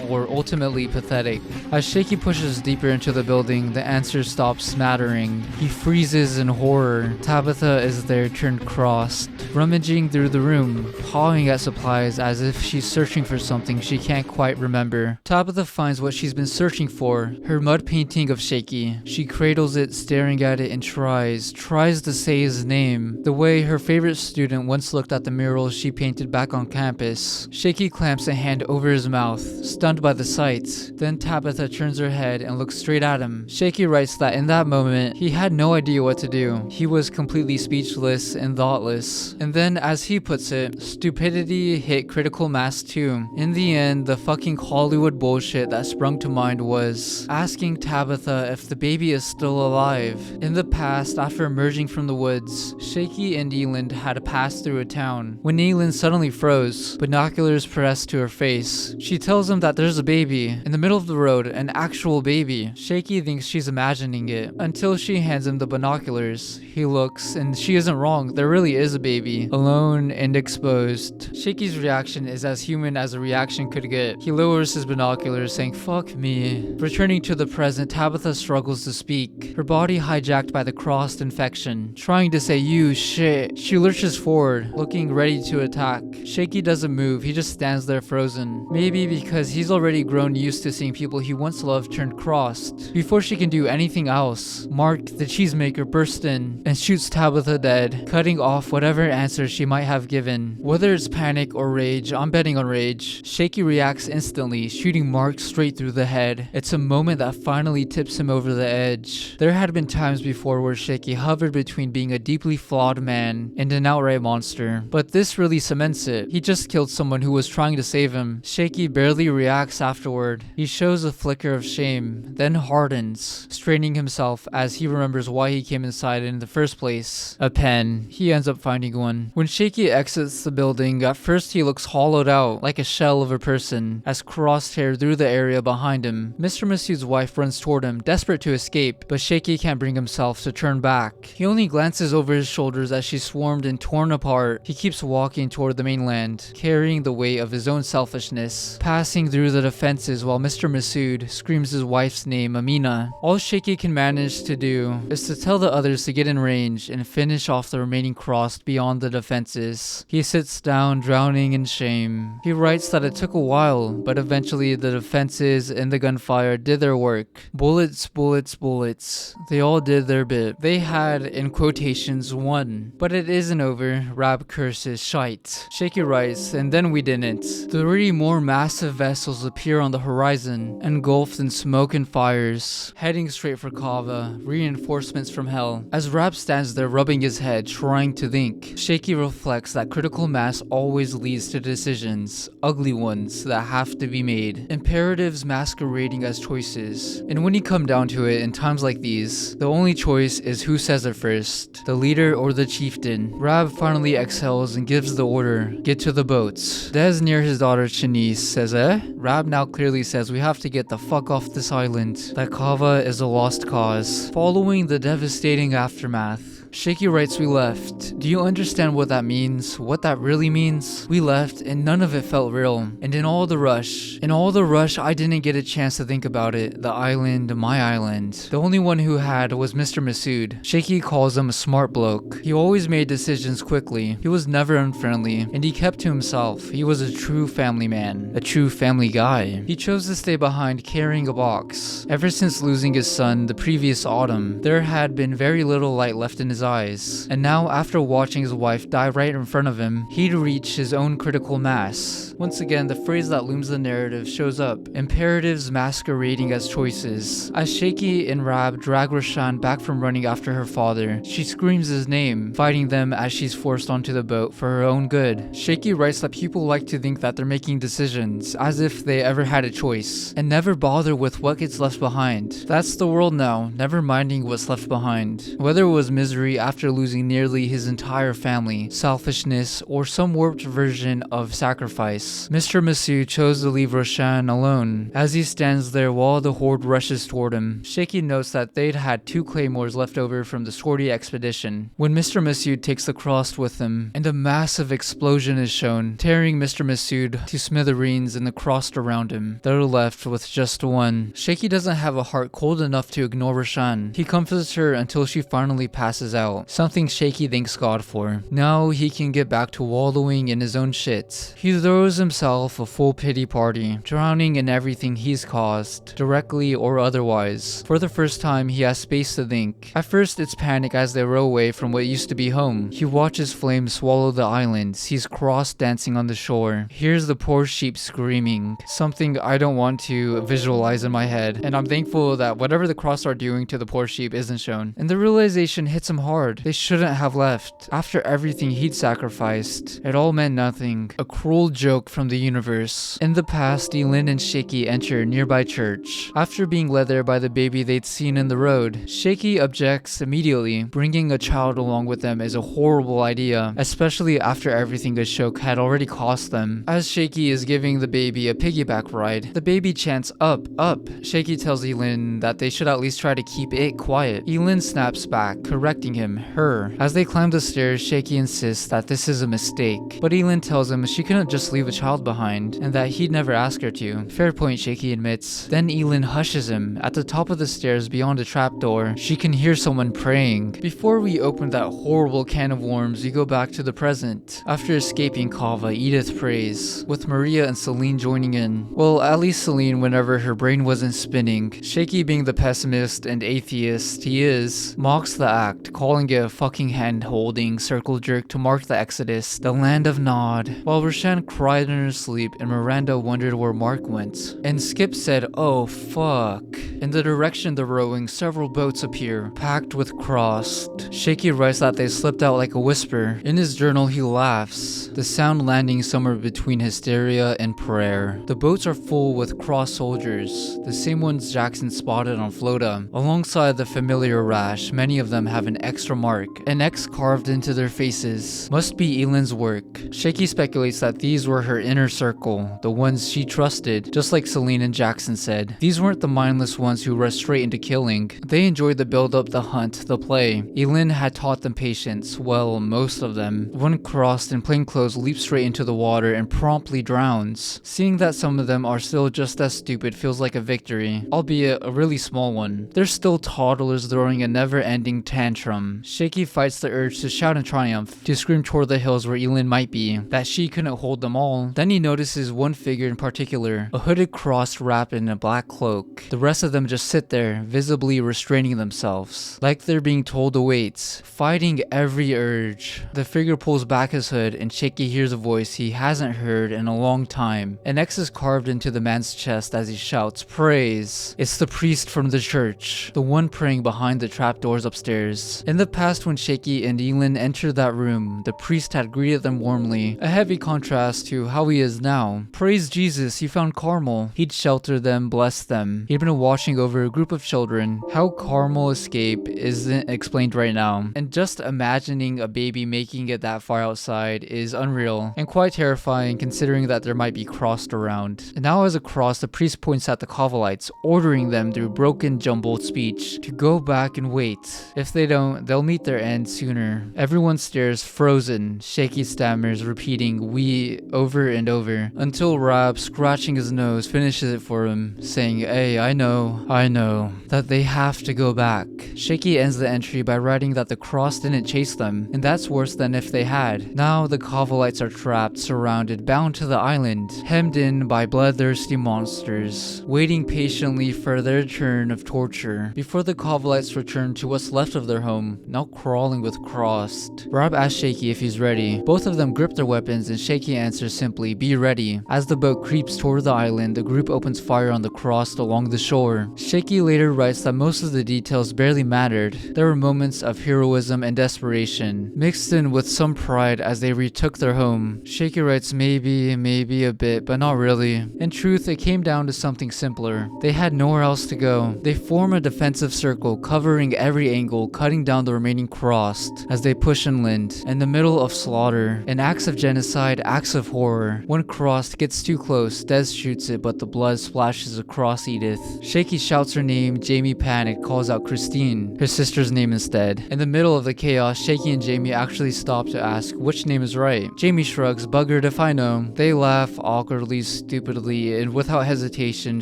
or ultimately pathetic. As Shaky pushes deeper into the building, the answer stops smattering. He freezes in horror. Tabitha is there, turned crossed, rummaging through the room, pawing at supplies as if she's searching for something she can't quite remember. Tabitha finds what she's been searching for, her mud painting of Shaky. She cradles it, staring at it, and tries to say his name, the way her favorite student once looked at the murals she painted back on campus. Shaky clamps a hand over his mouth, stunned by the sight. Then Tabitha turns her head and looks straight at him. Shaky writes that in that moment, he had no idea what to do. He was completely speechless and thoughtless. And then, as he puts it, stupidity hit critical mass too. In the end, the fucking Hollywood bullshit that sprung to mind was, asking Tabitha if the baby is still alive. In the past, after emerging from the woods, Shaky and Elin had passed through a town. When Elin suddenly froze, binoculars pressed to her face. She tells him that there's a baby in the middle of the road, an actual baby. Shaky thinks she's imagining it until she hands him the binoculars. He looks, and she isn't wrong, there really is a baby, alone and exposed. Shaky's reaction is as human as a reaction could get. He lowers his binoculars, saying, "Fuck me." Returning to the present, Tabitha struggles to speak, her body hijacked by the crossed infection. Trying to say, "You shit." She lurches forward, looking ready to attack. Shaky doesn't move, he just stands there frozen. Maybe because he's already grown used to seeing people he once loved turned crossed. Before she can do anything else, Mark, the cheesemaker, bursts in and shoots Tabitha dead, cutting off whatever answer she might have given. Whether it's panic or rage, I'm betting on rage. Shaky reacts instantly, shooting Mark straight through the head. It's a moment that finally tips him over the edge. There had been times before where Shaky hovered between being a deeply flawed man and an outright monster, but this really cements it. He just killed someone who was trying to save him. Shaky barely reacts afterward. He shows a flicker of shame, then hardens, straining himself as he remembers why he came inside in the first place. A pen. He ends up finding one. When Shaky exits the building, at first he looks hollowed out, like a shell of a person, as crosshair through the area behind him. Mr. Masood's wife runs toward him, desperate to escape, but Shaky can't bring himself to turn back. He only glances over his shoulders as she's swarmed and torn apart. He keeps walking toward the mainland, carrying the weight of his own selfishness, passing through the defenses while Mr. Masood screams his wife's name, Amina. All Shaky can manage to do is to tell the others to get in range and finish off the remaining crossed beyond the defenses. He sits down, drowning in shame. He writes that it took a while, but eventually the defenses and the gunfire did their work. Bullets, bullets, bullets. They all did their bit. They had, in quotations, won. But it isn't over. Rab curses, shite. Shaky writes, and then we didn't. 3 more massive vessels appear on the horizon, engulfed in smoke and fires, heading straight for Cava, reinforcements from hell. As Rab stands there rubbing his head, trying to think, Shaky reflects that critical mass always leads to decisions, ugly ones that have to be made, imperatives masquerading as choices. And when you come down to it, in times like these, the only choice is who says it first, the leader or the chieftain. Rab finally exhales and gives the order, get to the boats. Des, near his daughter Chanice, says, Rab now clearly says we have to get the fuck off this island, that Cava is a lost cause. Following the devastating aftermath, Shaky writes, we left. Do you understand what that means? What that really means? We left and none of it felt real. And in all the rush, I didn't get a chance to think about it. The island, my island. The only one who had was Mr. Masood. Shaky calls him a smart bloke. He always made decisions quickly. He was never unfriendly, and he kept to himself. He was a true family man. A true family guy. He chose to stay behind carrying a box. Ever since losing his son the previous autumn, there had been very little light left in his eyes, and now after watching his wife die right in front of him, he'd reach his own critical mass. Once again, the phrase that looms the narrative shows up, imperatives masquerading as choices. As Shaky and Rab drag Roshan back from running after her father, she screams his name, fighting them as she's forced onto the boat for her own good. Shaky writes that people like to think that they're making decisions, as if they ever had a choice, and never bother with what gets left behind. That's the world now, never minding what's left behind. Whether it was misery after losing nearly his entire family, selfishness, or some warped version of sacrifice, Mr. Masood chose to leave Roshan alone. As he stands there while the horde rushes toward him, Shaky notes that they'd had 2 claymores left over from the Swordy expedition. When Mr. Masood takes the cross with him, and a massive explosion is shown, tearing Mr. Masood to smithereens and the crossed around him, they're left with just one. Shaky doesn't have a heart cold enough to ignore Roshan. He comforts her until she finally passes out, something Shaky thanks God for. Now he can get back to wallowing in his own shit. He throws himself a full pity party, drowning in everything he's caused, directly or otherwise. For the first time, he has space to think. At first, it's panic as they row away from what used to be home. He watches flames swallow the island, sees cross dancing on the shore, hears the poor sheep screaming, something I don't want to visualize in my head, and I'm thankful that whatever the cross are doing to the poor sheep isn't shown. And the realization hits him hard hard. They shouldn't have left. After everything he'd sacrificed, it all meant nothing. A cruel joke from the universe. In the past, Elin and Shaky enter a nearby church. After being led there by the baby they'd seen in the road, Shaky objects immediately. Bringing a child along with them is a horrible idea, especially after everything a shoke had already cost them. As Shaky is giving the baby a piggyback ride, the baby chants up, up. Shaky tells Elin that they should at least try to keep it quiet. Elin snaps back, correcting him, her. As they climb the stairs, Shaky insists that this is a mistake, but Elin tells him she couldn't just leave a child behind, and that he'd never ask her to. Fair point, Shaky admits. Then Elin hushes him. At the top of the stairs beyond a trapdoor, she can hear someone praying. Before we open that horrible can of worms, we go back to the present. After escaping Cava, Edith prays, with Maria and Selen joining in. Well, at least Selen whenever her brain wasn't spinning. Shaky, being the pessimist and atheist he is, mocks the act, calling it a fucking hand-holding circle jerk to mark the exodus, the land of Nod. While Roshan cried in her sleep and Miranda wondered where Mark went. And Skip said, oh fuck. In the direction they're rowing, several boats appear, packed with crossed. Shaky writes that they slipped out like a whisper. In his journal he laughs, the sound landing somewhere between hysteria and prayer. The boats are full with crossed soldiers, the same ones Jackson spotted on Flota. Alongside the familiar rash, many of them have an extra mark, an X carved into their faces. Must be Elin's work. Shaky speculates that these were her inner circle, the ones she trusted, just like Selen and Jackson said. These weren't the mindless ones who rushed straight into killing. They enjoyed the build-up, the hunt, the play. Elin had taught them patience, well, most of them. One crossed in plain clothes leaps straight into the water and promptly drowns. Seeing that some of them are still just as stupid feels like a victory, albeit a really small one. They're still toddlers throwing a never-ending tantrum. Shaky fights the urge to shout in triumph, to scream toward the hills where Elin might be, that she couldn't hold them all. Then he notices one figure in particular, a hooded cross wrapped in a black cloak. The rest of them just sit there, visibly restraining themselves, like they're being told to wait, fighting every urge. The figure pulls back his hood and Shaky hears a voice he hasn't heard in a long time. An X is carved into the man's chest as he shouts, praise. It's the priest from the church, the one praying behind the trapdoors upstairs. In the past, when Shaky and Elin entered that room, the priest had greeted them warmly, a heavy contrast to how he is now. Praise Jesus, he found Carmel. He'd sheltered them, blessed them. He'd been watching over a group of children. How Carmel escaped isn't explained right now, and just imagining a baby making it that far outside is unreal, and quite terrifying considering that there might be crossed around. And now as a cross, the priest points at the Cavalites, ordering them through broken jumbled speech to go back and wait. If they don't, they'll meet their end sooner. Everyone stares frozen. Shaky stammers, repeating "we" over and over, until Rab, scratching his nose, finishes it for him, saying, hey, I know, that they have to go back. Shaky ends the entry by writing that the cross didn't chase them, and that's worse than if they had. Now the Cavalites are trapped, surrounded, bound to the island, hemmed in by bloodthirsty monsters, waiting patiently for their turn of torture, before the Cavalites return to what's left of their home, now crawling with crossed. Rab asks Shaky if he's ready. Both of them grip their weapons and Shaky answers simply, be ready. As the boat creeps toward the island, the group opens fire on the crossed along the shore. Shaky later writes that most of the details barely mattered. There were moments of heroism and desperation, mixed in with some pride as they retook their home. Shaky writes maybe a bit, but not really. In truth, it came down to something simpler. They had nowhere else to go. They form a defensive circle, covering every angle, cutting down the remaining crossed as they push inland. In the middle of slaughter, and acts of genocide, acts of horror. One crossed gets too close, Des shoots it, but the blood splashes across Edith. Shaky shouts her name, Jamie panicked, calls out Christine, her sister's name instead. In the middle of the chaos, Shaky and Jamie actually stop to ask which name is right. Jamie shrugs, buggered if I know. They laugh awkwardly, stupidly, and without hesitation,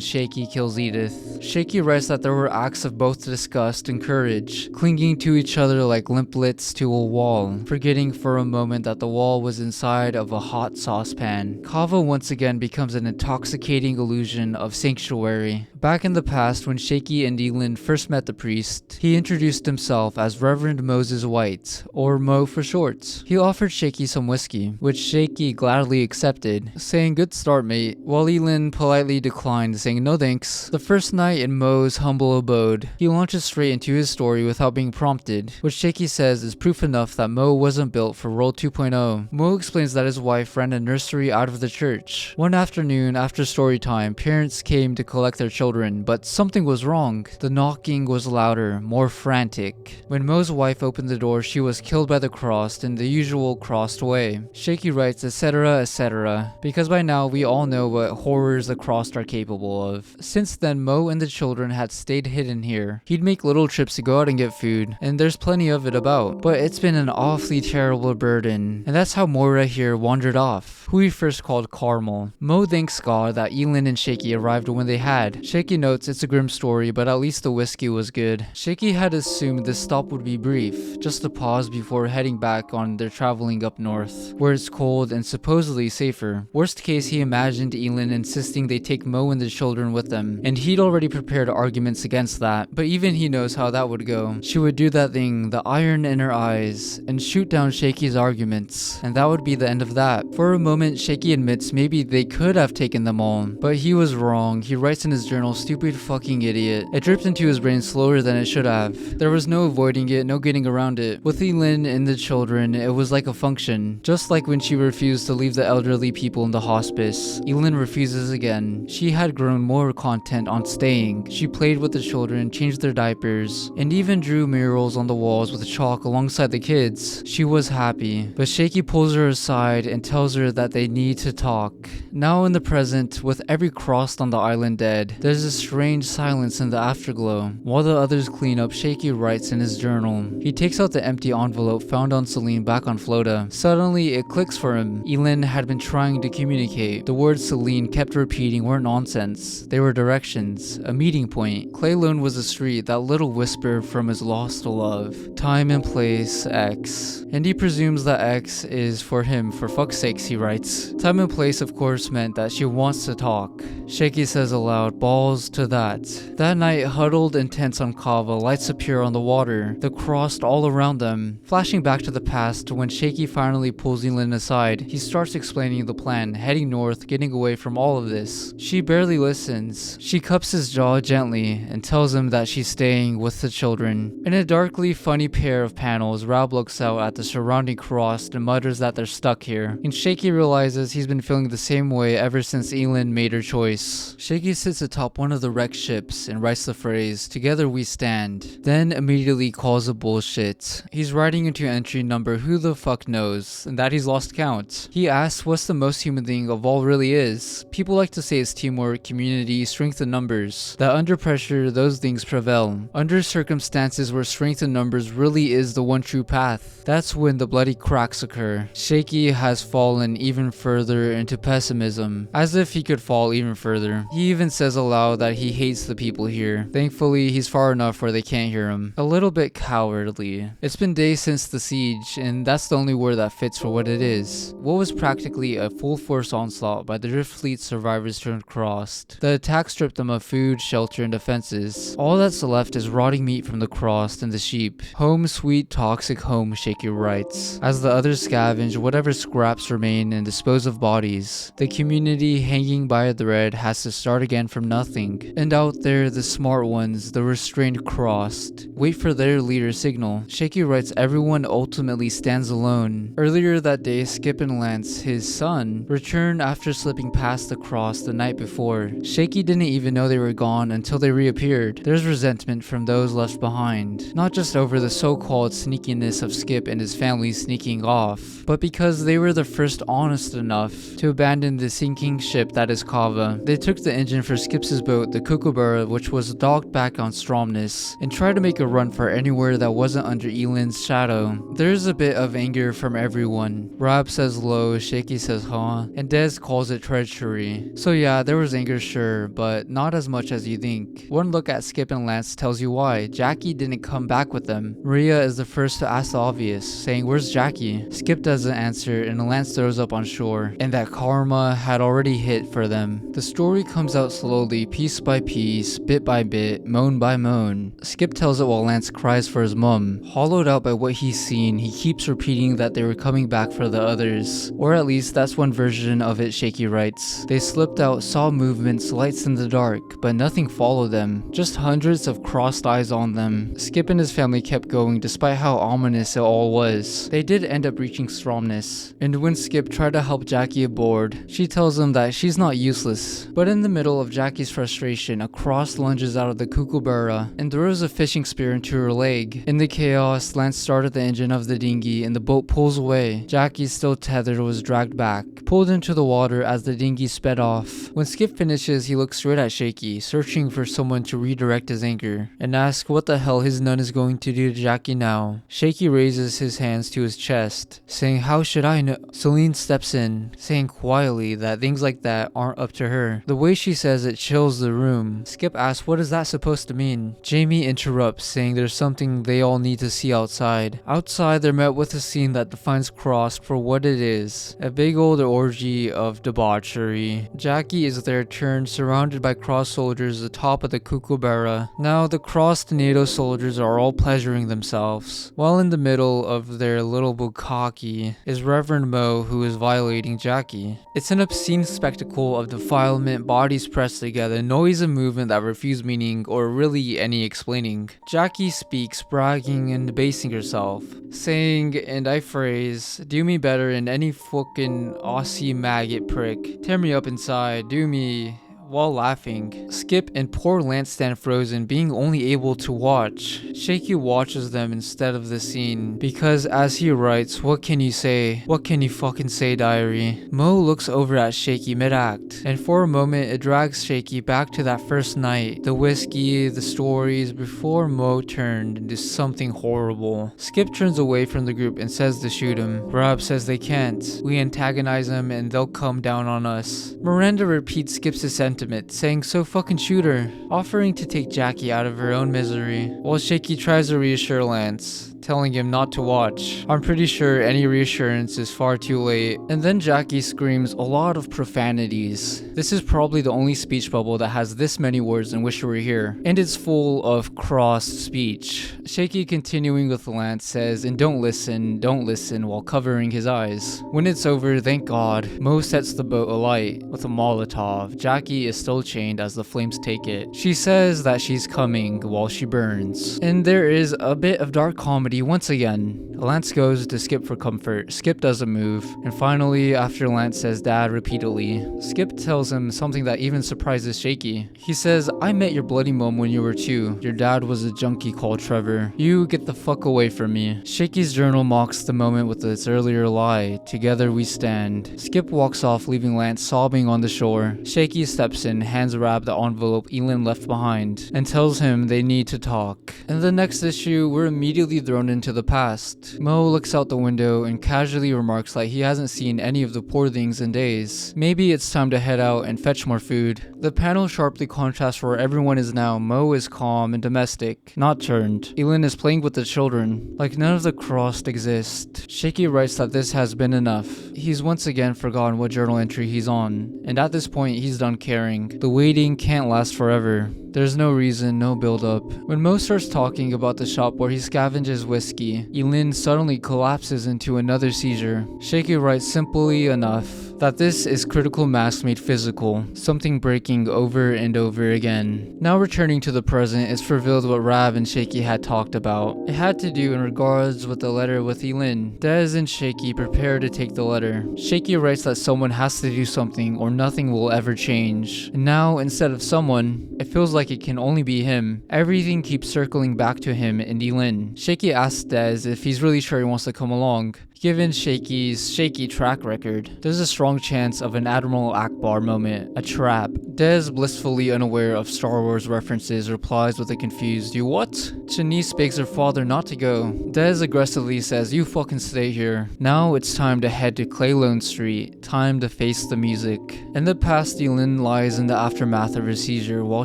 Shaky kills Edith. Shaky writes that there were acts of both disgust and courage, clinging to each other like limplets to a wall, forgetting for a moment that the wall was inside of a hot saucepan. Cava once again becomes an intoxicating illusion of sanctuary. Back in the past, when Shaky and Elin first met the priest, he introduced himself as Reverend Moses White, or Mo for short. He offered Shaky some whiskey, which Shaky gladly accepted, saying good start mate, while Elin politely declined, saying no thanks. The first night in Mo's humble abode, he launches straight into his story without being prompted. corrupted, which Shaky says is proof enough that Mo wasn't built for World 2.0. Mo explains that his wife ran a nursery out of the church. One afternoon after story time, parents came to collect their children, but something was wrong. The knocking was louder, more frantic. When Mo's wife opened the door, she was killed by the crossed in the usual crossed way. Shaky writes etc, etc, because by now we all know what horrors the crossed are capable of. Since then, Mo and the children had stayed hidden here. He'd make little trips to go out and get food, and there's plenty of it about, but it's been an awfully terrible burden, and that's how Moira here wandered off, who he first called Carmel. Mo thanks God that Elin and Shaky arrived when they had. Shaky notes it's a grim story, but at least the whiskey was good. Shaky had assumed this stop would be brief, just a pause before heading back on their traveling up north, where it's cold and supposedly safer. Worst case, he imagined Elin insisting they take Mo and the children with them, and he'd already prepared arguments against that, but even he knows how that would go. She would do that thing, the iron in her eyes, and shoot down Shaky's arguments, and that would be the end of that. For a moment, Shaky admits maybe they could have taken them all, but he was wrong. He writes in his journal, "Stupid fucking idiot." It dripped into his brain slower than it should have. There was no avoiding it, no getting around it. With Elin and the children, it was like a function. Just like when she refused to leave the elderly people in the hospice, Elin refuses again. She had grown more content on staying. She played with the children, changed their diapers, and even drew murals on the walls with chalk alongside the kids. She was happy, but Shaky pulls her aside and tells her that they need to talk. Now in the present, with every crossed on the island dead, there's a strange silence in the afterglow. While the others clean up, Shaky writes in his journal. He takes out the empty envelope found on Selen back on Flota. Suddenly, it clicks for him. Elin had been trying to communicate. The words Selen kept repeating weren't nonsense. They were directions, a meeting point. Claylone was a street, that little whisper from his lost love. Time and place, X. And he presumes that X is for him, for fuck's sakes, he writes. Time and place, of course, meant that she wants to talk. Shaky says aloud, balls to that. That night, huddled and tense on Cava, lights appear on the water, the crossed all around them. Flashing back to the past, when Shaky finally pulls Elin aside, he starts explaining the plan, heading north, getting away from all of this. She barely listens. She cups his jaw gently and tells him that she's staying with the children. In a darkly funny pair of panels, Rab looks out at the surrounding crossed and mutters that they're stuck here. And Shaky realizes he's been feeling the same way ever since Elin made her choice. Shaky sits atop one of the wrecked ships and writes the phrase, "Together we stand," then immediately calls it bullshit. He's writing into entry number who the fuck knows, and that he's lost count. He asks what's the most human thing of all really is. People like to say it's teamwork, community, strength in numbers. That under pressure, those things prevail. Under circumstances where strength in numbers really is the one true path, that's when the bloody cracks occur. Shaky has fallen even further into pessimism, as if he could fall even further. He even says aloud that he hates the people here. Thankfully, he's far enough where they can't hear him. A little bit cowardly. It's been days since the siege, and that's the only word that fits for what it is. What was practically a full-force onslaught by the Drift Fleet survivors turned crossed. The attack stripped them of food, shelter, and defenses. All that's left is rotting meat from the crossed and the sheep. Home sweet toxic home, Shaky writes, as the others scavenge whatever scraps remain and dispose of bodies. The community hanging by a thread has to start again from nothing. And out there, the smart ones, the restrained crossed, wait for their leader's signal. Shaky writes everyone ultimately stands alone. Earlier that day, Skip and Lance, his son, returned after slipping past the cross the night before. Shaky didn't even know they were gone until they reappeared. There's resentment from those left behind, not just over the so-called sneakiness of Skip and his family sneaking off, but because they were the first honest enough to abandon the sinking ship that is Cava. They took the engine for Skip's boat, the Kookaburra, which was docked back on Stromness, and tried to make a run for anywhere that wasn't under Elin's shadow. There's a bit of anger from everyone. Rab says low, Shaky says huh, and Dez calls it treachery. So yeah, there was anger, sure, but not as much as you think. One look at Skip and Lance tells you why. Jackie didn't come back with them. Maria is the first to ask the obvious, saying where's Jackie? Skip doesn't answer and Lance throws up on shore, and that karma had already hit for them. The story comes out slowly, piece by piece, bit by bit, moan by moan. Skip tells it while Lance cries for his mum. Hollowed out by what he's seen, he keeps repeating that they were coming back for the others. Or at least that's one version of it, Shaky writes. They slipped out, saw movements, lights in the dark, but nothing followed them. Just hundreds of crossed eyes on them. Skip and his family kept going despite how ominous it all was. They did end up reaching Stromness, and when Skip tried to help Jackie aboard, she tells him that she's not useless. But in the middle of Jackie's frustration, a cross lunges out of the kookaburra and throws a fishing spear into her leg. In the chaos, Lance started the engine of the dinghy and the boat pulls away. Jackie, still tethered, was dragged back, pulled into the water as the dinghy sped off. When Skip finishes, he looks straight at Shaky, searching for someone to redirect his anger, and asks what the hell his nun is going to do to Jackie now. Shaky raises his hands to his chest, saying, "How should I know?" Selen steps in, saying quietly that things like that aren't up to her. The way she says it chills the room. Skip asks, what is that supposed to mean? Jamie interrupts, saying there's something they all need to see outside. Outside, they're met with a scene that defines Cross for what it is, a big old orgy of debauchery. Jackie is there turned, surrounded by Cross soldiers atop of the kookaburra. Now the Crossed NATO soldiers are all pleasuring themselves, while in the middle of their little bukkake is Reverend Mo, who is violating Jackie. It's an obscene spectacle of defilement, bodies pressed together, noise and movement that refuse meaning or really any explaining. Jackie speaks, bragging and debasing herself, saying, and I phrase, "Do me better than any fucking Aussie maggot prick. Tear me up inside, do me," while laughing. Skip and poor Lance stand frozen, being only able to watch. Shaky watches them instead of the scene, because as he writes, "What can you say? What can you fucking say, diary?" Mo looks over at Shaky mid-act, and for a moment it drags Shaky back to that first night, the whiskey, the stories, before Mo turned into something horrible. Skip turns away from the group and says to shoot him. Rob says they can't. We antagonize them and they'll come down on us. Miranda repeats Skip's sentence, saying, "So fucking shoot her," offering to take Jackie out of her own misery, while Shaky tries to reassure Lance, telling him not to watch. I'm pretty sure any reassurance is far too late. And then Jackie screams a lot of profanities. This is probably the only speech bubble that has this many words in Wish You Were Here, and it's full of crossed speech. Shaky, continuing with Lance, says, "And don't listen," while covering his eyes. When it's over, thank God, Mo sets the boat alight with a Molotov. Jackie is still chained as the flames take it. She says that she's coming while she burns. And there is a bit of dark comedy once again. Lance goes to Skip for comfort. Skip doesn't move. And finally, after Lance says "Dad" repeatedly, Skip tells him something that even surprises Shaky. He says, "I met your bloody mom when you were 2. Your dad was a junkie called Trevor. You get the fuck away from me." Shaky's journal mocks the moment with its earlier lie. Together we stand. Skip walks off, leaving Lance sobbing on the shore. Shaky steps in, hands Rab the envelope Elin left behind, and tells him they need to talk. In the next issue, we're immediately thrown into the past. Mo looks out the window and casually remarks that he hasn't seen any of the poor things in days. Maybe it's time to head out and fetch more food. The panel sharply contrasts where everyone is now. Mo is calm and domestic, not turned. Elin is playing with the children, like none of the crossed exist. Shaky writes that this has been enough. He's once again forgotten what journal entry he's on, and at this point he's done caring. The waiting can't last forever. There's no reason, no build-up. When Mo starts talking about the shop where he scavenges whiskey, Elin suddenly collapses into another seizure. Shaky writes simply enough that this is critical mass made physical, something breaking over and over again. Now returning to the present, it's revealed what Rav and Shaky had talked about. It had to do in regards with the letter with Elin. Dez and Shaky prepare to take the letter. Shaky writes that someone has to do something or nothing will ever change. And now, instead of someone, it feels like it can only be him. Everything keeps circling back to him and Elin. Shaky asks Dez if he's really sure he wants to come along. Given Shaky's shaky track record, there's a strong chance of an Admiral Akbar moment, a trap. Dez, blissfully unaware of Star Wars references, replies with a confused, "You what?" Shanice begs her father not to go. Dez aggressively says, "You fucking stay here." Now it's time to head to Claylone Street, time to face the music. In the past, Elin lies in the aftermath of her seizure while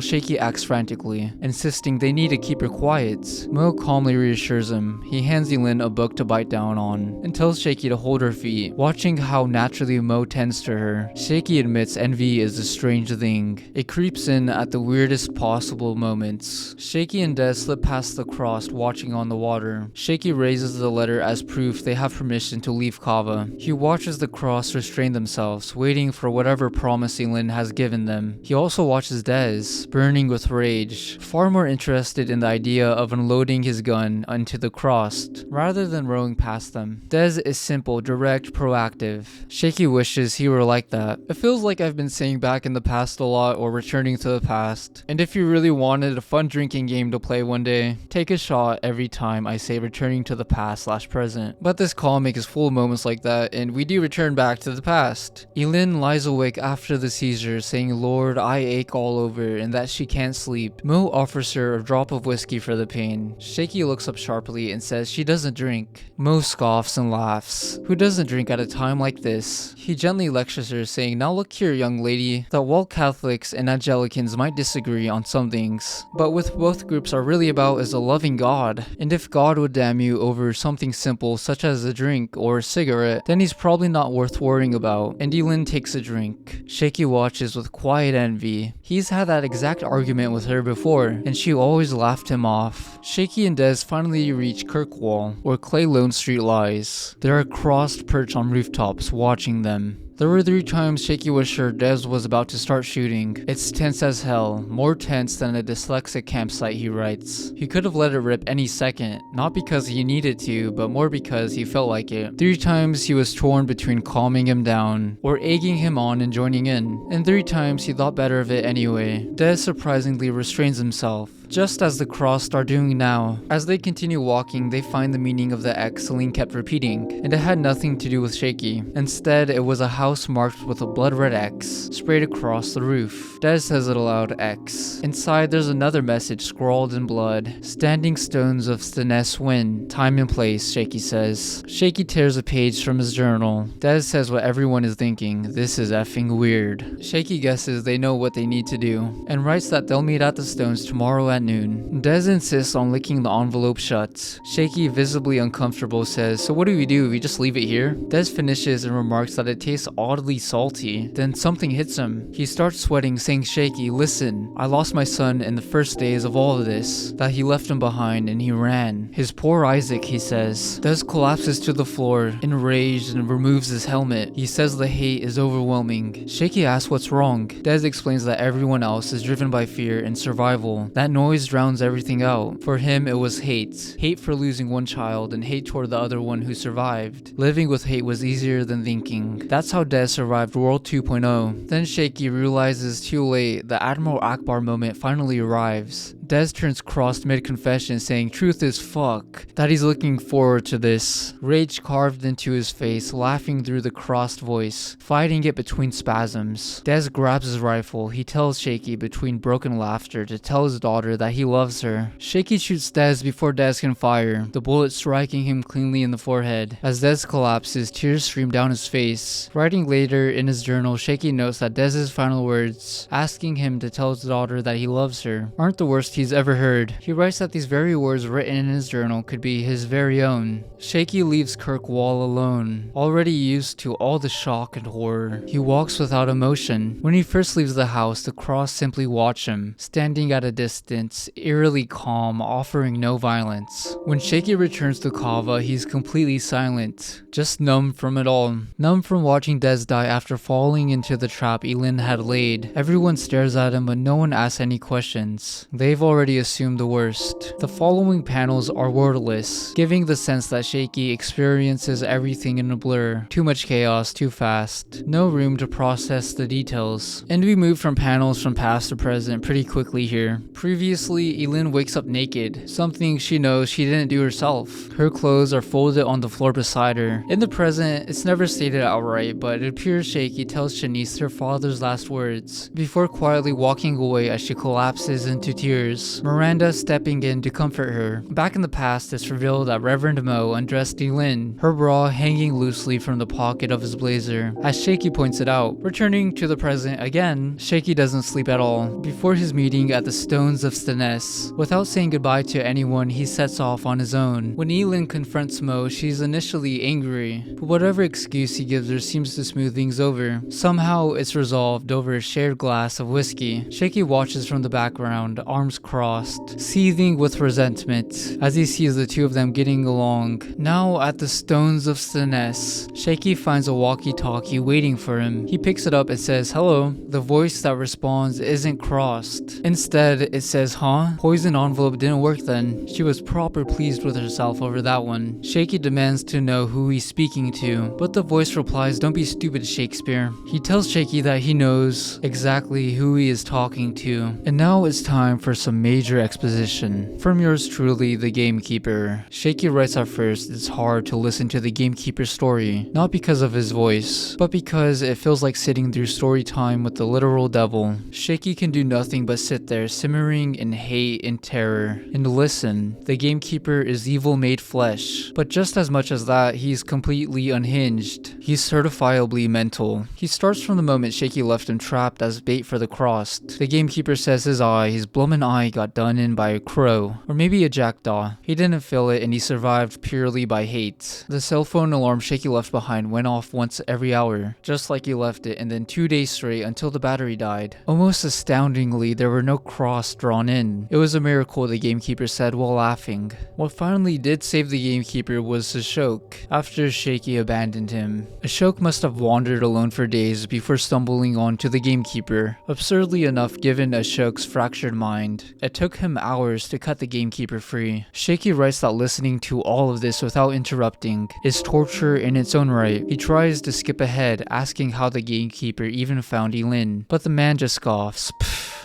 Shaky acts frantically, insisting they need to keep her quiet. Mo calmly reassures him. He hands Elin a book to bite down on, and tells tells Shaky to hold her feet, watching how naturally Mo tends to her. Shaky admits envy is a strange thing. It creeps in at the weirdest possible moments. Shaky and Des slip past the cross, watching on the water. Shaky raises the letter as proof they have permission to leave Cava. He watches the cross restrain themselves, waiting for whatever promise Elin has given them. He also watches Des, burning with rage, far more interested in the idea of unloading his gun onto the cross, rather than rowing past them. Des is simple, direct, proactive. Shaky wishes he were like that. It feels like I've been saying back in the past a lot or returning to the past. And if you really wanted a fun drinking game to play one day, take a shot every time I say returning to the past/present. But this comic is full of moments like that, and we do return back to the past. Elin lies awake after the seizure, saying, "Lord, I ache all over," and that she can't sleep. Mo offers her a drop of whiskey for the pain. Shaky looks up sharply and says she doesn't drink. Mo scoffs and laughs. Who doesn't drink at a time like this? He gently lectures her, saying, "Now look here, young lady, that while Catholics and Angelicans might disagree on some things, but what both groups are really about is a loving God. And if God would damn you over something simple such as a drink or a cigarette, then he's probably not worth worrying about." And Elin takes a drink. Shaky watches with quiet envy. He's had that exact argument with her before, and she always laughed him off. Shaky and Des finally reach Kirkwall, where Clay Lone Street lies. There are crossed perch on rooftops watching them. There were 3 times Shaky was sure Des was about to start shooting. It's tense as hell, more tense than a dyslexic campsite, he writes. He could have let it rip any second, not because he needed to, but more because he felt like it. 3 times he was torn between calming him down, or egging him on and joining in. And 3 times he thought better of it anyway. Des surprisingly restrains himself, just as the cross are doing now. As they continue walking, they find the meaning of the X Selene kept repeating, and it had nothing to do with Shaky. Instead, it was a house marked with a blood red X sprayed across the roof. Des says it aloud, X. Inside, there's another message scrawled in blood. "Standing stones of Steness win. Time and place," Shaky says. Shaky tears a page from his journal. Des says what everyone is thinking. This is effing weird. Shaky guesses they know what they need to do, and writes that they'll meet at the stones tomorrow at noon. Des insists on licking the envelope shut. Shaky, visibly uncomfortable, says, "So what do? We just leave it here?" Des finishes and remarks that it tastes oddly salty. Then something hits him. He starts sweating, saying, "Shaky, listen, I lost my son in the first days of all of this, that he left him behind and he ran. His poor Isaac," he says. Des collapses to the floor, enraged, and removes his helmet. He says the hate is overwhelming. Shaky asks what's wrong. Des explains that everyone else is driven by fear and survival. That noise drowns everything out. For him, it was hate. Hate for losing one child and hate toward the other one who survived. Living with hate was easier than thinking. That's how Des survived World 2.0. Then Shaky realizes too late the Admiral Akbar moment finally arrives. Des turns crossed mid-confession, saying truth is fuck, that he's looking forward to this. Rage carved into his face, laughing through the crossed voice, fighting it between spasms. Des grabs his rifle. He tells Shaky between broken laughter to tell his daughter that he loves her. Shaky shoots Des before Des can fire, the bullet striking him cleanly in the forehead. As Des collapses, tears stream down his face. Writing later in his journal, Shaky notes that Des's final words, asking him to tell his daughter that he loves her, aren't the worst he's ever heard. He writes that these very words written in his journal could be his very own. Shaky leaves Kirkwall alone, already used to all the shock and horror. He walks without emotion. When he first leaves the house, the cross simply watch him, standing at a distance, eerily calm, offering no violence. When Shaky returns to Cava, he's completely silent, just numb from it all. Numb from watching Des die after falling into the trap Elin had laid. Everyone stares at him, but no one asks any questions. They've already assumed the worst. The following panels are wordless, giving the sense that Shaky experiences everything in a blur. Too much chaos, too fast. No room to process the details. And we move from panels from past to present pretty quickly here. Previously, Elin wakes up naked, something she knows she didn't do herself. Her clothes are folded on the floor beside her. In the present, it's never stated outright, but it appears Shaky tells Shanice her father's last words, before quietly walking away as she collapses into tears. tears, Miranda stepping in to comfort her. Back in the past, it's revealed that Reverend Mo undressed Elin, her bra hanging loosely from the pocket of his blazer. As Shaky points it out, returning to the present again, Shaky doesn't sleep at all. Before his meeting at the Stones of Steness, without saying goodbye to anyone, he sets off on his own. When Elin confronts Mo, she's initially angry, but whatever excuse he gives her seems to smooth things over. Somehow, it's resolved over a shared glass of whiskey. Shaky watches from the background, arms crossed, seething with resentment, as he sees the two of them getting along. Now at the Stones of Steness, Shaky finds a walkie-talkie waiting for him. He picks it up and says, "Hello." The voice that responds isn't crossed. Instead, it says, "Huh? Poison envelope didn't work then." She was proper pleased with herself over that one. Shaky demands to know who he's speaking to, but the voice replies, "Don't be stupid, Shakespeare." He tells Shaky that he knows exactly who he is talking to. And now it's time for some major exposition. From yours truly, the Gamekeeper. Shaky writes at first, it's hard to listen to the Gamekeeper's story, not because of his voice, but because it feels like sitting through story time with the literal devil. Shaky can do nothing but sit there simmering in hate and terror and listen. The Gamekeeper is evil made flesh, but just as much as that, he's completely unhinged. He's certifiably mental. He starts from the moment Shaky left him trapped as bait for the crossed. The Gamekeeper says his bloomin' eye got done in by a crow, or maybe a jackdaw. He didn't feel it and he survived purely by hate. The cell phone alarm Shaky left behind went off once every hour, just like he left it, and then 2 days straight until the battery died. Almost astoundingly, there were no cross drawn in. It was a miracle, the Gamekeeper said while laughing. What finally did save the Gamekeeper was a shoke, after Shaky abandoned him. A shoke must have wandered alone for days before stumbling onto the Gamekeeper. Absurdly enough, given a shoke's fractured mind, it took him hours to cut the Gamekeeper free. Shaky writes that listening to all of this without interrupting is torture in its own right. He tries to skip ahead, asking how the Gamekeeper even found Elin, but the man just scoffs.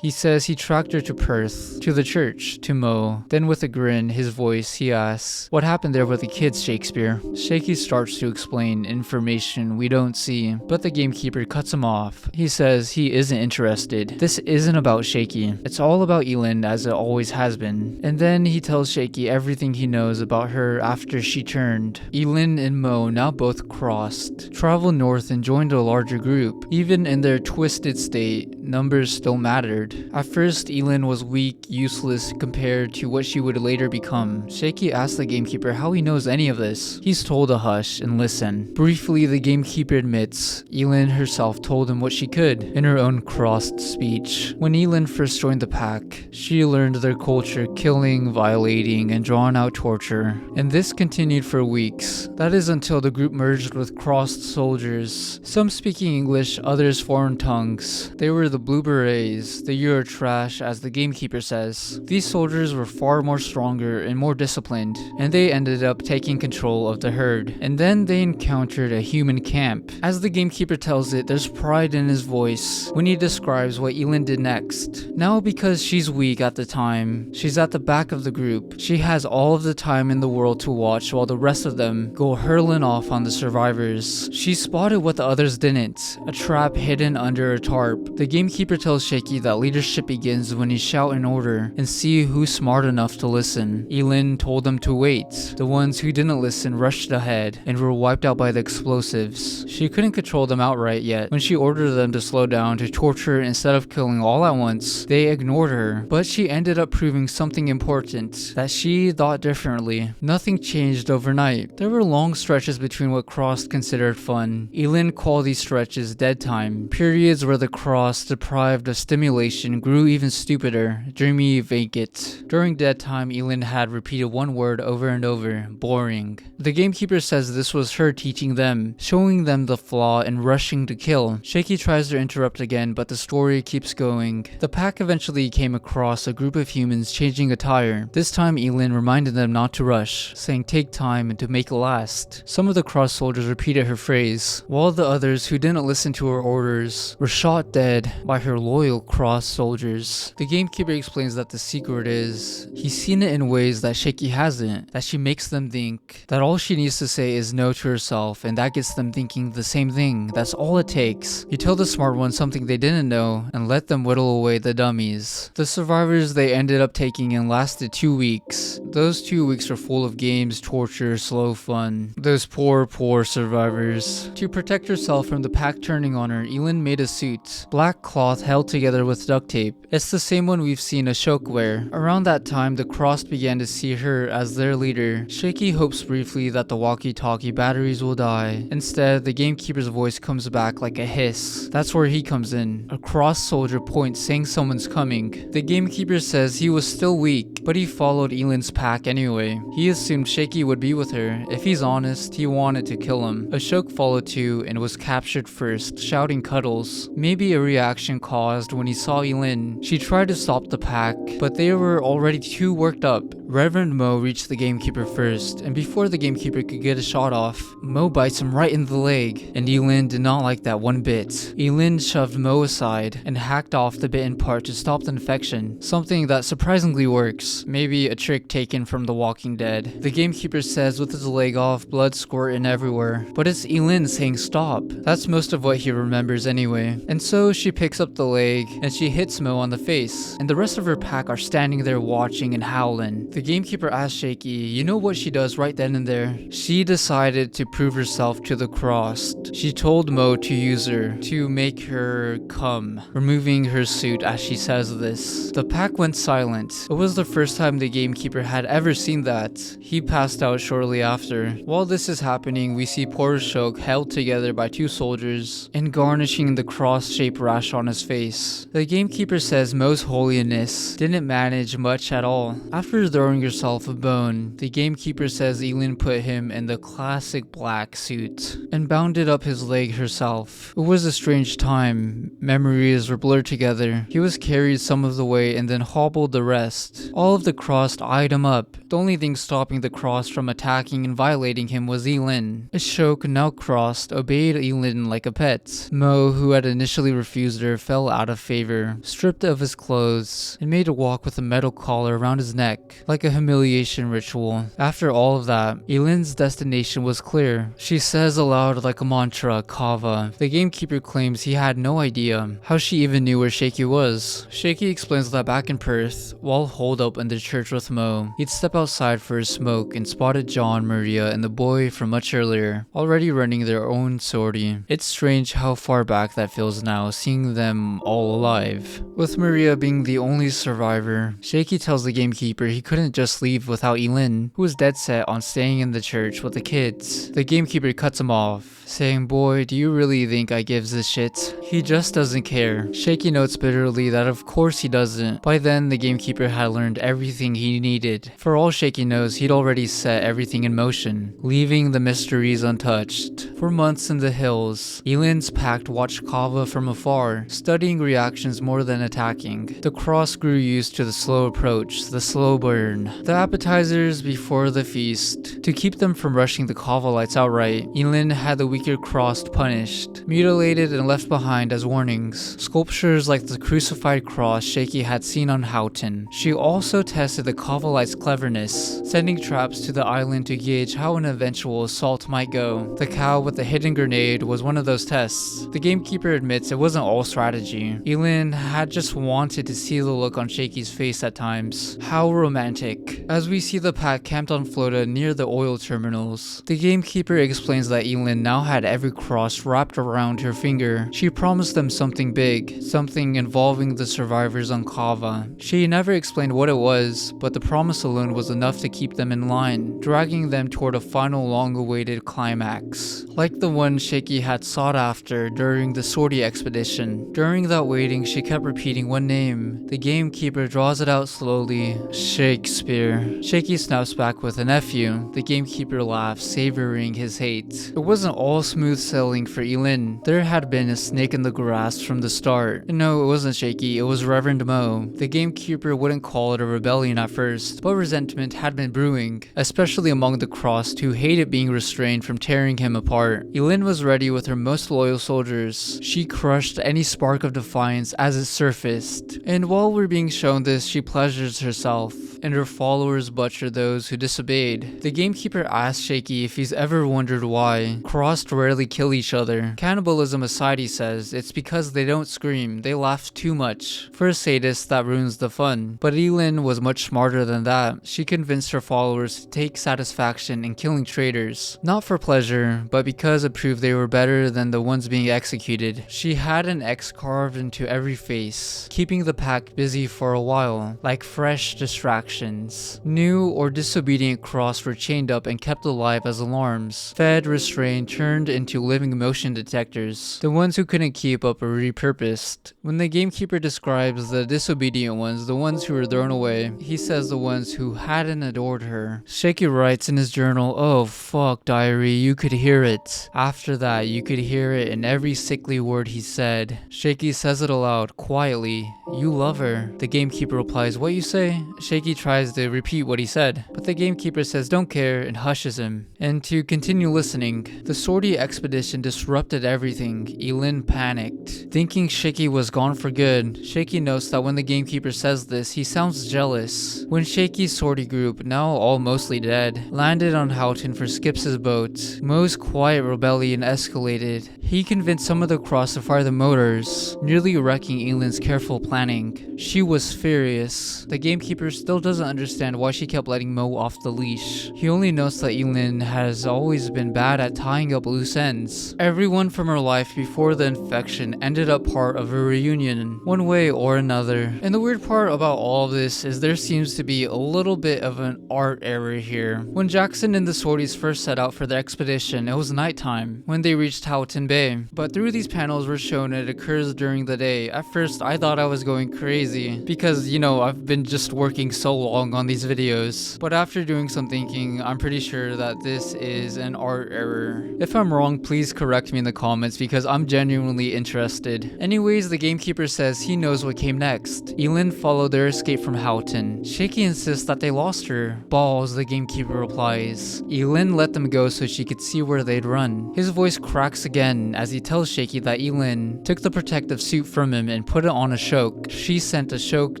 He says he tracked her to Perth, to the church, to Mo. Then with a grin, his voice, he asks, "What happened there with the kids, Shakespeare?" Shaky starts to explain information we don't see, but the Gamekeeper cuts him off. He says he isn't interested. This isn't about Shaky. It's all about Elin, as it always has been. And then he tells Shaky everything he knows about her after she turned. Elin and Mo, now both crossed, traveled north and joined a larger group. Even in their twisted state, numbers still mattered. At first, Elin was weak, useless compared to what she would later become. Shaky asks the Gamekeeper how he knows any of this. He's told to hush and listen. Briefly, the Gamekeeper admits Elin herself told him what she could in her own crossed speech. When Elin first joined the pack, she learned their culture, killing, violating, and drawn out torture. And this continued for weeks. That is until the group merged with crossed soldiers, some speaking English, others foreign tongues. They were the Blue Berets, the Eurotrash, as the Gamekeeper says. These soldiers were far more stronger and more disciplined, and they ended up taking control of the herd. And then they encountered a human camp. As the Gamekeeper tells it, there's pride in his voice when he describes what Elin did next. Now, because she's weak at the time, she's at the back of the group. She has all of the time in the world to watch while the rest of them go hurling off on the survivors. She spotted what the others didn't, a trap hidden under a tarp. The Gamekeeper tells Shaky that leadership begins when you shout an order and see who's smart enough to listen. Elin told them to wait. The ones who didn't listen rushed ahead and were wiped out by the explosives. She couldn't control them outright yet. When she ordered them to slow down, to torture instead of killing all at once, they ignored her. But she ended up proving something important, that she thought differently. Nothing changed overnight. There were long stretches between what Crossed considered fun. Elin called these stretches dead time, periods where the Crossed, deprived of stimulation, grew even stupider, dreamy, vacant. During dead time, Elin had repeated one word over and over: boring. The Gamekeeper says this was her teaching them, showing them the flaw and rushing to kill. Shaky tries to interrupt again, but the story keeps going. The pack eventually came across a group of humans changing attire. This time Elin reminded them not to rush, saying take time and to make it last. Some of the cross soldiers repeated her phrase, while the others who didn't listen to her orders were shot dead. by her loyal cross soldiers. The gamekeeper explains that the secret is he's seen it in ways that Shaky hasn't, that she makes them think that all she needs to say is no to herself, and that gets them thinking the same thing. That's all it takes. You tell the smart ones something they didn't know and let them whittle away the dummies. The survivors they ended up taking and lasted 2 weeks. Those 2 weeks are full of games, torture, slow fun. Those poor survivors. To protect herself from the pack turning on her, Elin made a suit. Black cloth held together with duct tape. It's the same one we've seen a shoke wear. Around that time, the Crossed began to see her as their leader. Shaky hopes briefly that the walkie-talkie batteries will die. Instead, the gamekeeper's voice comes back like a hiss. That's where he comes in. A Crossed soldier points saying someone's coming. The gamekeeper says he was still weak, but he followed Elin's pack anyway. He assumed Shaky would be with her. If he's honest, he wanted to kill him. A shoke followed too and was captured first, shouting cuddles. Maybe a reaction caused when he saw Elin. She tried to stop the pack, but they were already too worked up. Reverend Mo reached the gamekeeper first, and before the gamekeeper could get a shot off, Mo bites him right in the leg, and Elin did not like that one bit. Elin shoved Mo aside and hacked off the bitten part to stop the infection, something that surprisingly works, maybe a trick taken from The Walking Dead. The gamekeeper says with his leg off, blood squirting everywhere, but it's Elin saying stop. That's most of what he remembers anyway. And so she picks up the leg and she hits Mo on the face, and the rest of her pack are standing there watching and howling. The gamekeeper asks Shaky, you know what she does right then and there? She decided to prove herself to the Crossed. She told Mo to use her, to make her come, removing her suit as she says this. The pack went silent. It was the first time the gamekeeper had ever seen that. He passed out shortly after. While this is happening, we see poor Shoke held together by 2 soldiers and garnishing the cross-shaped rash on his face. The gamekeeper says Mo's holiness didn't manage much at all. After throwing herself a bone, the gamekeeper says Elin put him in the classic black suit and bounded up his leg herself. It was a strange time. Memories were blurred together. He was carried some of the way and then hobbled the rest. All of the Crossed eyed him up. The only thing stopping the Crossed from attacking and violating him was Elin. A shoke, now Crossed, obeyed Elin like a pet. Mo, who had initially refused her, fell out of favor, stripped of his clothes, and made to walk with a metal collar around his neck, like a humiliation ritual. After all of that, Elin's destination was clear. She says aloud like a mantra, Cava. The gamekeeper claims he had no idea how she even knew where Shaky was. Shaky explains that back in Perth, while holed up in the church with Mo, he'd step outside for a smoke and spotted John, Maria, and the boy from much earlier, already running their own sortie. It's strange how far back that feels now, seeing them all alive. With Maria being the only survivor, Shaky tells the gamekeeper he couldn't just leave without Elin, who was dead set on staying in the church with the kids. The gamekeeper cuts him off, saying, boy, do you really think I gives a shit? He just doesn't care. Shaky notes bitterly that of course he doesn't. By then, the gamekeeper had learned everything he needed. For all Shaky knows, he'd already set everything in motion, leaving the mysteries untouched. For months in the hills, Elin's pack watched Cava from afar, studying reactions more than attacking. The Cross grew used to the slow approach, the slow burn, the appetizers before the feast. To keep them from rushing the Cavalites outright, Elin had the weaker Crossed punished, mutilated, and left behind as warnings. Sculptures like the crucified cross Shaky had seen on Houghton. She also tested the Cavalites' cleverness, sending traps to the island to gauge how an eventual assault might go. The cow with the hidden grenade was one of those tests. The gamekeeper admits it wasn't all strategy. Elin had just wanted to see the look on Shaky's face at times. How romantic. As we see the pack camped on Flota near the oil terminals, the gamekeeper explains that Elin now had every cross wrapped around her finger. She promised them something big, something involving the survivors on Cava. She never explained what it was, but the promise alone was enough to keep them in line, dragging them toward a final long-awaited climax, like the one Shaky had sought after during the sortie expedition. During that waiting, she kept repeating one name. The gamekeeper draws it out slowly. Shakes. Spear. Shaky snaps back with an F you. The gamekeeper laughs, savoring his hate. It wasn't all smooth sailing for Elin. There had been a snake in the grass from the start. And no, it wasn't Shaky, it was Reverend Mo. The gamekeeper wouldn't call it a rebellion at first, but resentment had been brewing, especially among the Crossed who hated being restrained from tearing him apart. Elin was ready with her most loyal soldiers. She crushed any spark of defiance as it surfaced. And while we're being shown this, she pleasures herself, and her followers butcher those who disobeyed. The gamekeeper asks Shaky if he's ever wondered why. Crossed rarely kill each other. Cannibalism aside, he says, it's because they don't scream, they laugh too much. For a sadist, that ruins the fun. But Elin was much smarter than that. She convinced her followers to take satisfaction in killing traitors. Not for pleasure, but because it proved they were better than the ones being executed. She had an X carved into every face, keeping the pack busy for a while, like fresh distractions. New or disobedient Cross were chained up and kept alive as alarms. Fed, restrained, turned into living motion detectors. The ones who couldn't keep up were repurposed. When the gamekeeper describes the disobedient ones, the ones who were thrown away, he says the ones who hadn't adored her. Shaky writes in his journal, "Oh fuck, diary, you could hear it." After that, you could hear it in every sickly word he said. Shaky says it aloud, quietly, "You love her." The gamekeeper replies, "What you say?" Shaky tries to repeat what he said, but the gamekeeper says don't care and hushes him. And to continue listening, the sortie expedition disrupted everything. Elin panicked, thinking Shaky was gone for good. Shaky notes that when the gamekeeper says this, he sounds jealous. When Shaky's sortie group, now all mostly dead, landed on Houghton for Skips' boat, Mo's quiet rebellion escalated. He convinced some of the Cross to fire the motors, nearly wrecking Elin's careful planning. She was furious. The gamekeeper still doesn't understand why she kept letting Mo off the leash. He only notes that Elin has always been bad at tying up loose ends. Everyone from her life before the infection ended up part of a reunion, one way or another. And the weird part about all of this is there seems to be a little bit of an art error here. When Jackson and the sorties first set out for the expedition, it was nighttime when they reached Houghton Bay. But through these panels we're shown it occurs during the day. At first I thought I was going crazy because, you know, I've been just working so long on these videos. But after doing some thinking, I'm pretty sure that this is an art error. If I'm wrong, please correct me in the comments because I'm genuinely interested. Anyways, the gamekeeper says he knows what came next. Elin followed their escape from Houghton. Shaky insists that they lost her. Balls, the gamekeeper replies. Elin let them go so she could see where they'd run. His voice cracks again as he tells Shaky that Elin took the protective suit from him and put it on a shoke. She sent a shoke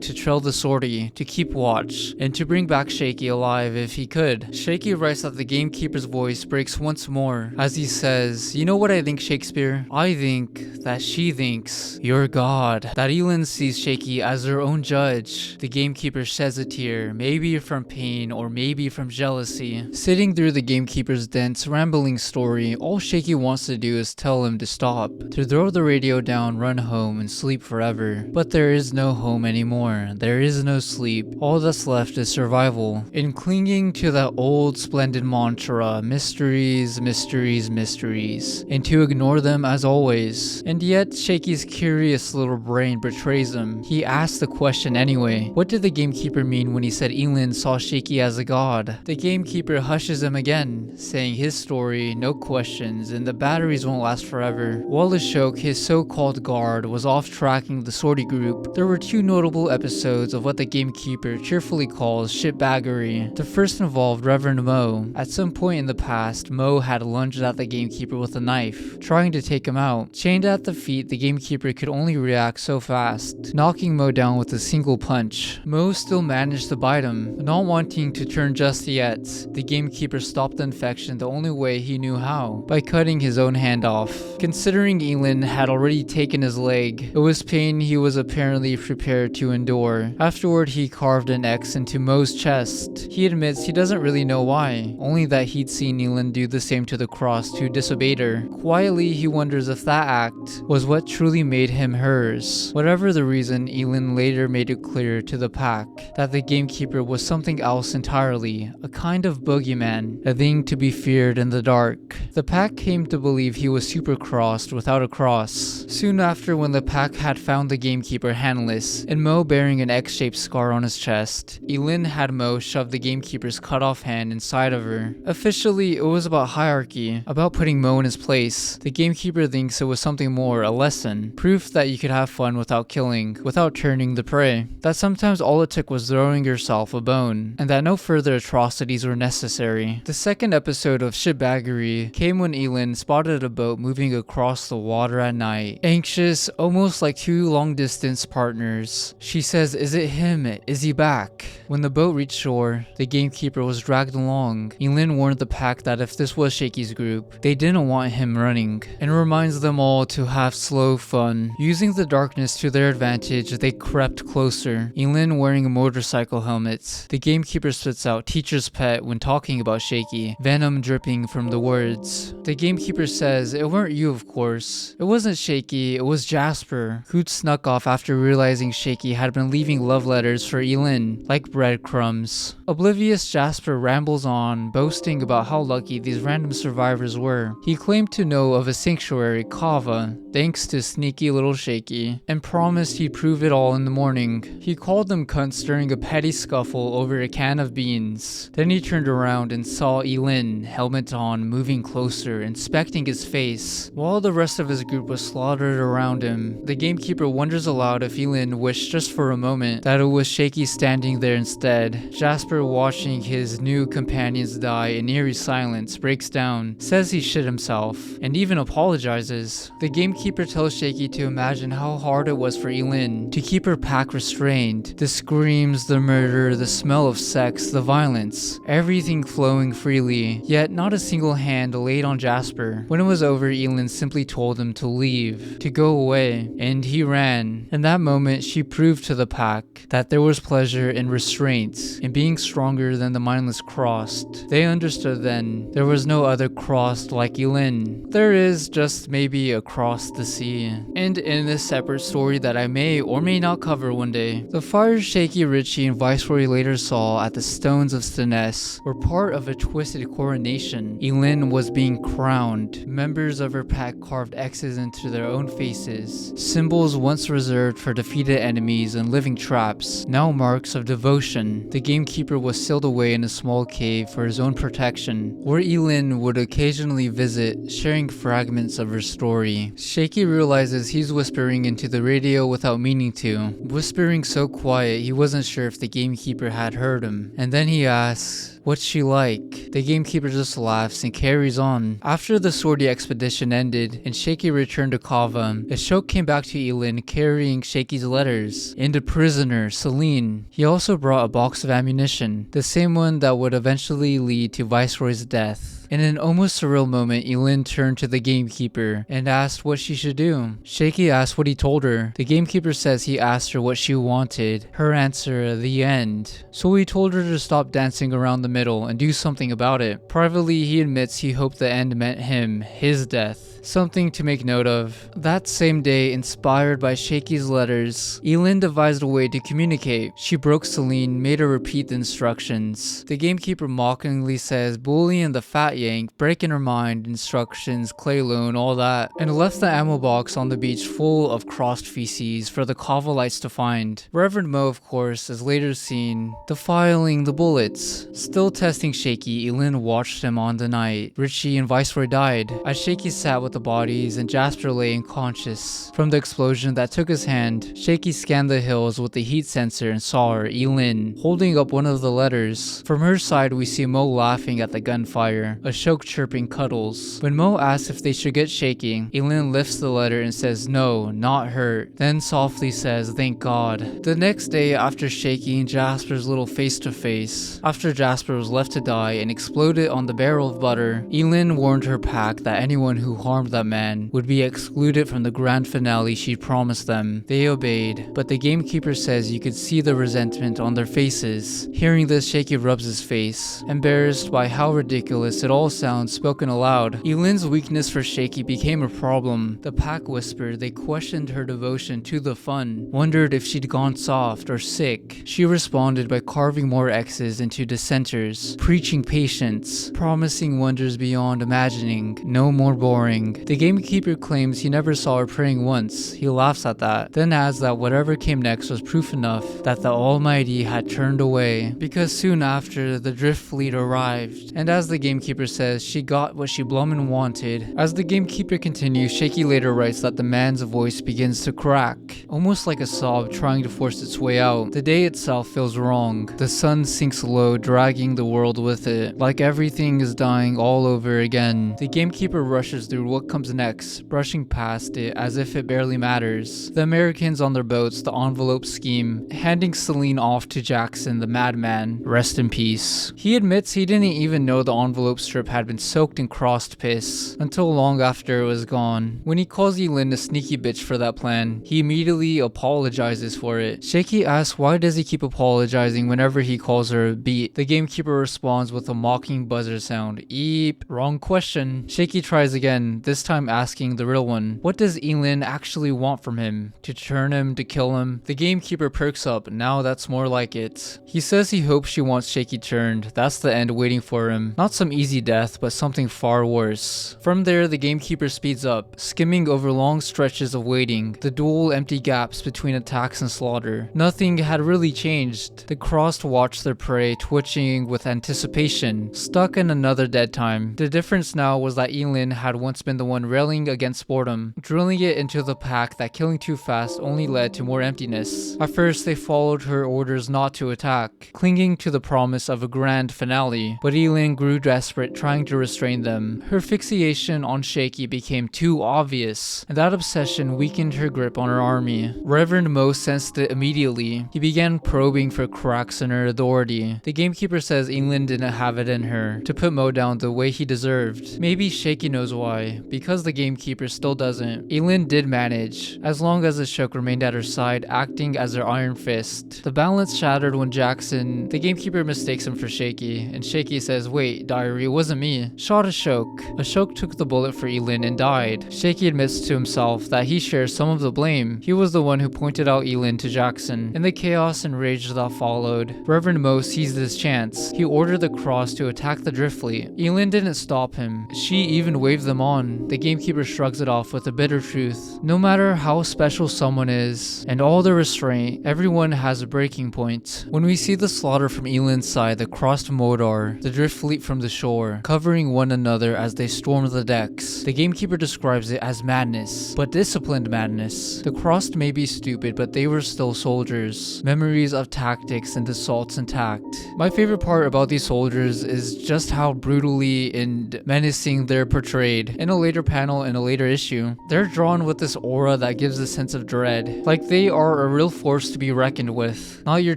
to trail the sortie, to keep watch, and to bring back Shaky alive if he could. Shaky writes that the gamekeeper's voice breaks once more as he says, "You know what I think, Shakespeare? I think that she thinks you're God." That Elin sees Shaky as her own judge. The gamekeeper sheds a tear, maybe from pain or maybe from jealousy. Sitting through the gamekeeper's dense, rambling story, all Shaky wants to do is tell him to stop, to throw the radio down, run home, and sleep forever. But there is no home anymore. There is no sleep. All that's left is survival. In clinging to that old splendid mantra, mysteries, mysteries, mysteries, and to ignore them as always. And yet, Shaky's curious little brain betrays him. He asks the question anyway. What did the gamekeeper mean when he said Elin saw Shaky as a god? The gamekeeper hushes him again, saying his story, no questions, and the batteries won't last forever. While the shoke, his so-called guard, was off tracking the sortie group, there were two notable episodes of what the gamekeeper cheerfully calls shitbaggery. The first involved Reverend Mo. At some point in the past, Mo had lunged at the gamekeeper with a knife, trying to take him out. Chained at the feet, the gamekeeper could only react so fast, knocking Mo down with a single punch. Mo still managed to bite him, not wanting to turn just yet. The gamekeeper stopped the infection the only way he knew how, by cutting his own hand off. Considering Elin had already taken his leg, it was pain he was apparently prepared to endure. Afterward, he carved an X into Mo's chest. He admits he doesn't really know why, only that he'd seen Elin do the same to the Cross who disobeyed her. Quietly, he wonders if that act was what truly made him hers. Whatever the reason, Elin later made it clear to the pack that the gamekeeper was something else entirely, a kind of boogeyman, a thing to be feared in the dark. The pack came to believe he was super crossed without a cross. Soon after, when the pack had found the gamekeeper handless, and Mo bearing an X-shaped scar on his chest, Elin had Mo shove the gamekeeper's cut off hand inside of her. Officially, it was about hierarchy, about putting Mo in his place. The gamekeeper thinks it was something more, a lesson. Proof that you could have fun without killing, without turning the prey. That sometimes all it took was throwing yourself a bone, and that no further atrocities were necessary. The second episode of shitbaggery came when Elin spotted a boat moving across the water at night. Anxious, almost like two long-distance partners. She says, "Is it him? Is he back?" When the boat reached shore, the gamekeeper was dragged along. Elin warned the pack that if this was Shaky's group, they didn't want him running, and reminds them all to have slow fun. Using the darkness to their advantage, they crept closer. Elin wearing a motorcycle helmet. The gamekeeper spits out teacher's pet when talking about Shaky, venom dripping from the words. The gamekeeper says, "It weren't you, of course. It wasn't Shaky, it was Jasper," who'd snuck off after realizing Shaky had been leaving love letters for Elin, like breadcrumbs. Oblivious Jasper rambles on, boasting about how lucky these random survivors were. He claimed to know of a sanctuary, Cava, thanks to sneaky little Shaky, and promised he'd prove it all in the morning. He called them cunts during a petty scuffle over a can of beans. Then he turned around and saw Elin, helmet on, moving closer, inspecting his face, while the rest of his group was slaughtered around him. The gamekeeper wonders aloud if Elin wished just for a moment that it was Shaky standing there instead. Jasper, watching his new companions die in eerie silence, breaks down, says he shit himself, and even apologizes. The gamekeeper tells Shaky to imagine how hard it was for Elin to keep her pack restrained. The screams, the murder, the smell of sex, the violence, everything flowing freely, yet not a single hand laid on Jasper. When it was over, Elin simply told him to leave, to go away, and he ran. In that moment, she proved to the pack that there was pleasure in restraint, in being stronger than the mindless crossed. They understood then there was no other crossed like Elin. There is just maybe across the sea. And in this separate story that I may or may not cover one day, the fires Shaky, Richie, and Viceroy later saw at the Stones of Steness were part of a twisted coronation. Elin was being crowned. Members of her pack carved X's into their own faces, symbols once reserved for defeated enemies and living traps, now marks of devotion. The gamekeeper was sealed away in a small cave for his own protection, where Elin would occasionally visit, sharing fragments of her story. Shaky realizes he's whispering into the radio without meaning to, whispering so quiet he wasn't sure if the gamekeeper had heard him. And then he asks, "What's she like?" The gamekeeper just laughs and carries on. After the sortie expedition ended and Shaky returned to Cava, a shoke came back to Elin carrying Shaky's letters, and a prisoner, Selen. He also brought a box of ammunition, the same one that would eventually lead to Viceroy's death. In an almost surreal moment, Elin turned to the gamekeeper and asked what she should do. Shaky asked what he told her. The gamekeeper says he asked her what she wanted. Her answer, the end. So he told her to stop dancing around the middle and do something about it. Privately, he admits he hoped the end meant him, his death. Something to make note of. That same day, inspired by Shaky's letters, Elin devised a way to communicate. She broke Selen, made her repeat the instructions. The gamekeeper mockingly says, "Bully and the fat yank, breaking her mind, instructions, clay loan, all that," and left the ammo box on the beach full of crossed feces for the Cavalites to find. Reverend Mo, of course, is later seen defiling the bullets. Still testing Shaky, Elin watched him on the night. Richie and Viceroy died, as Shaky sat with the bodies and Jasper lay unconscious. From the explosion that took his hand, Shaky scanned the hills with the heat sensor and saw her, Elin, holding up one of the letters. From her side, we see Mo laughing at the gunfire, a shoke chirping cuddles. When Mo asks if they should get Shaky, Elin lifts the letter and says no, not hurt, then softly says thank God. The next day, after Shaky and Jasper's little face-to-face, after Jasper was left to die and exploded on the barrel of butter, Elin warned her pack that anyone who harmed that man would be excluded from the grand finale she promised them. They obeyed, but the gamekeeper says you could see the resentment on their faces. Hearing this, Shaky rubs his face, embarrassed by how ridiculous it all sounds spoken aloud. Elin's weakness for Shaky became a problem. The pack whispered they questioned her devotion to the fun, wondered if she'd gone soft or sick. She responded by carving more X's into dissenters, preaching patience, promising wonders beyond imagining, no more boring. The gamekeeper claims he never saw her praying once. He laughs at that, then adds that whatever came next was proof enough that the Almighty had turned away, because soon after the drift fleet arrived, and as the gamekeeper says, she got what she blummin' wanted. As the gamekeeper continues, Shaky later writes that the man's voice begins to crack, almost like a sob trying to force its way out. The day itself feels wrong. The sun sinks low, dragging the world with it, like everything is dying all over again. The gamekeeper rushes through what comes next, brushing past it as if it barely matters. The Americans on their boats, the envelope scheme, handing Selen off to Jackson, the madman. Rest in peace. He admits he didn't even know the envelope strip had been soaked in crossed piss until long after it was gone. When he calls Elin a sneaky bitch for that plan, he immediately apologizes for it. Shaky asks why does he keep apologizing whenever he calls her a beat. The gamekeeper responds with a mocking buzzer sound. Eep. Wrong question. Shaky tries again, this time asking the real one. What does Elin actually want from him? To turn him? To kill him? The gamekeeper perks up. Now that's more like it. He says he hopes she wants Shaky turned. That's the end waiting for him. Not some easy death, but something far worse. From there, the gamekeeper speeds up, skimming over long stretches of waiting, the dual empty gaps between attacks and slaughter. Nothing had really changed. The crossed watched their prey, twitching with anticipation, stuck in another dead time. The difference now was that Elin had once been the one railing against boredom, drilling it into the pack that killing too fast only led to more emptiness. At first, they followed her orders not to attack, clinging to the promise of a grand finale, but Elin grew desperate, trying to restrain them. Her fixation on Shaky became too obvious, and that obsession weakened her grip on her army. Reverend Mo sensed it immediately. He began probing for cracks in her authority. The gamekeeper says Elin didn't have it in her to put Mo down the way he deserved. Maybe Shaky knows why, because the gamekeeper still doesn't. Elin did manage, as long as the shoke remained at her side, acting as her iron fist. The balance shattered when Jackson, the gamekeeper, mistakes him for Shaky, and Shaky says, wait, diary, it wasn't me. Shot a shoke. A shoke took the bullet for Elin and died. Shaky admits to himself that he shares some of the blame. He was the one who pointed out Elin to Jackson. In the chaos and rage that followed, Reverend Mo seized his chance. He ordered the cross to attack the drift fleet. Elin didn't stop him. She even waved them on. The gamekeeper shrugs it off with a bitter truth. No matter how special someone is, and all the restraint, everyone has a breaking point. When we see the slaughter from Elin's side, the crossed Modar, the drift fleet from the shore, covering one another as they storm the decks, the gamekeeper describes it as madness, but disciplined madness. The crossed may be stupid, but they were still soldiers. Memories of tactics and assaults intact. My favorite part about these soldiers is just how brutally and menacing they're portrayed. In a later panel in a later issue, they're drawn with this aura that gives a sense of dread, like they are a real force to be reckoned with, not your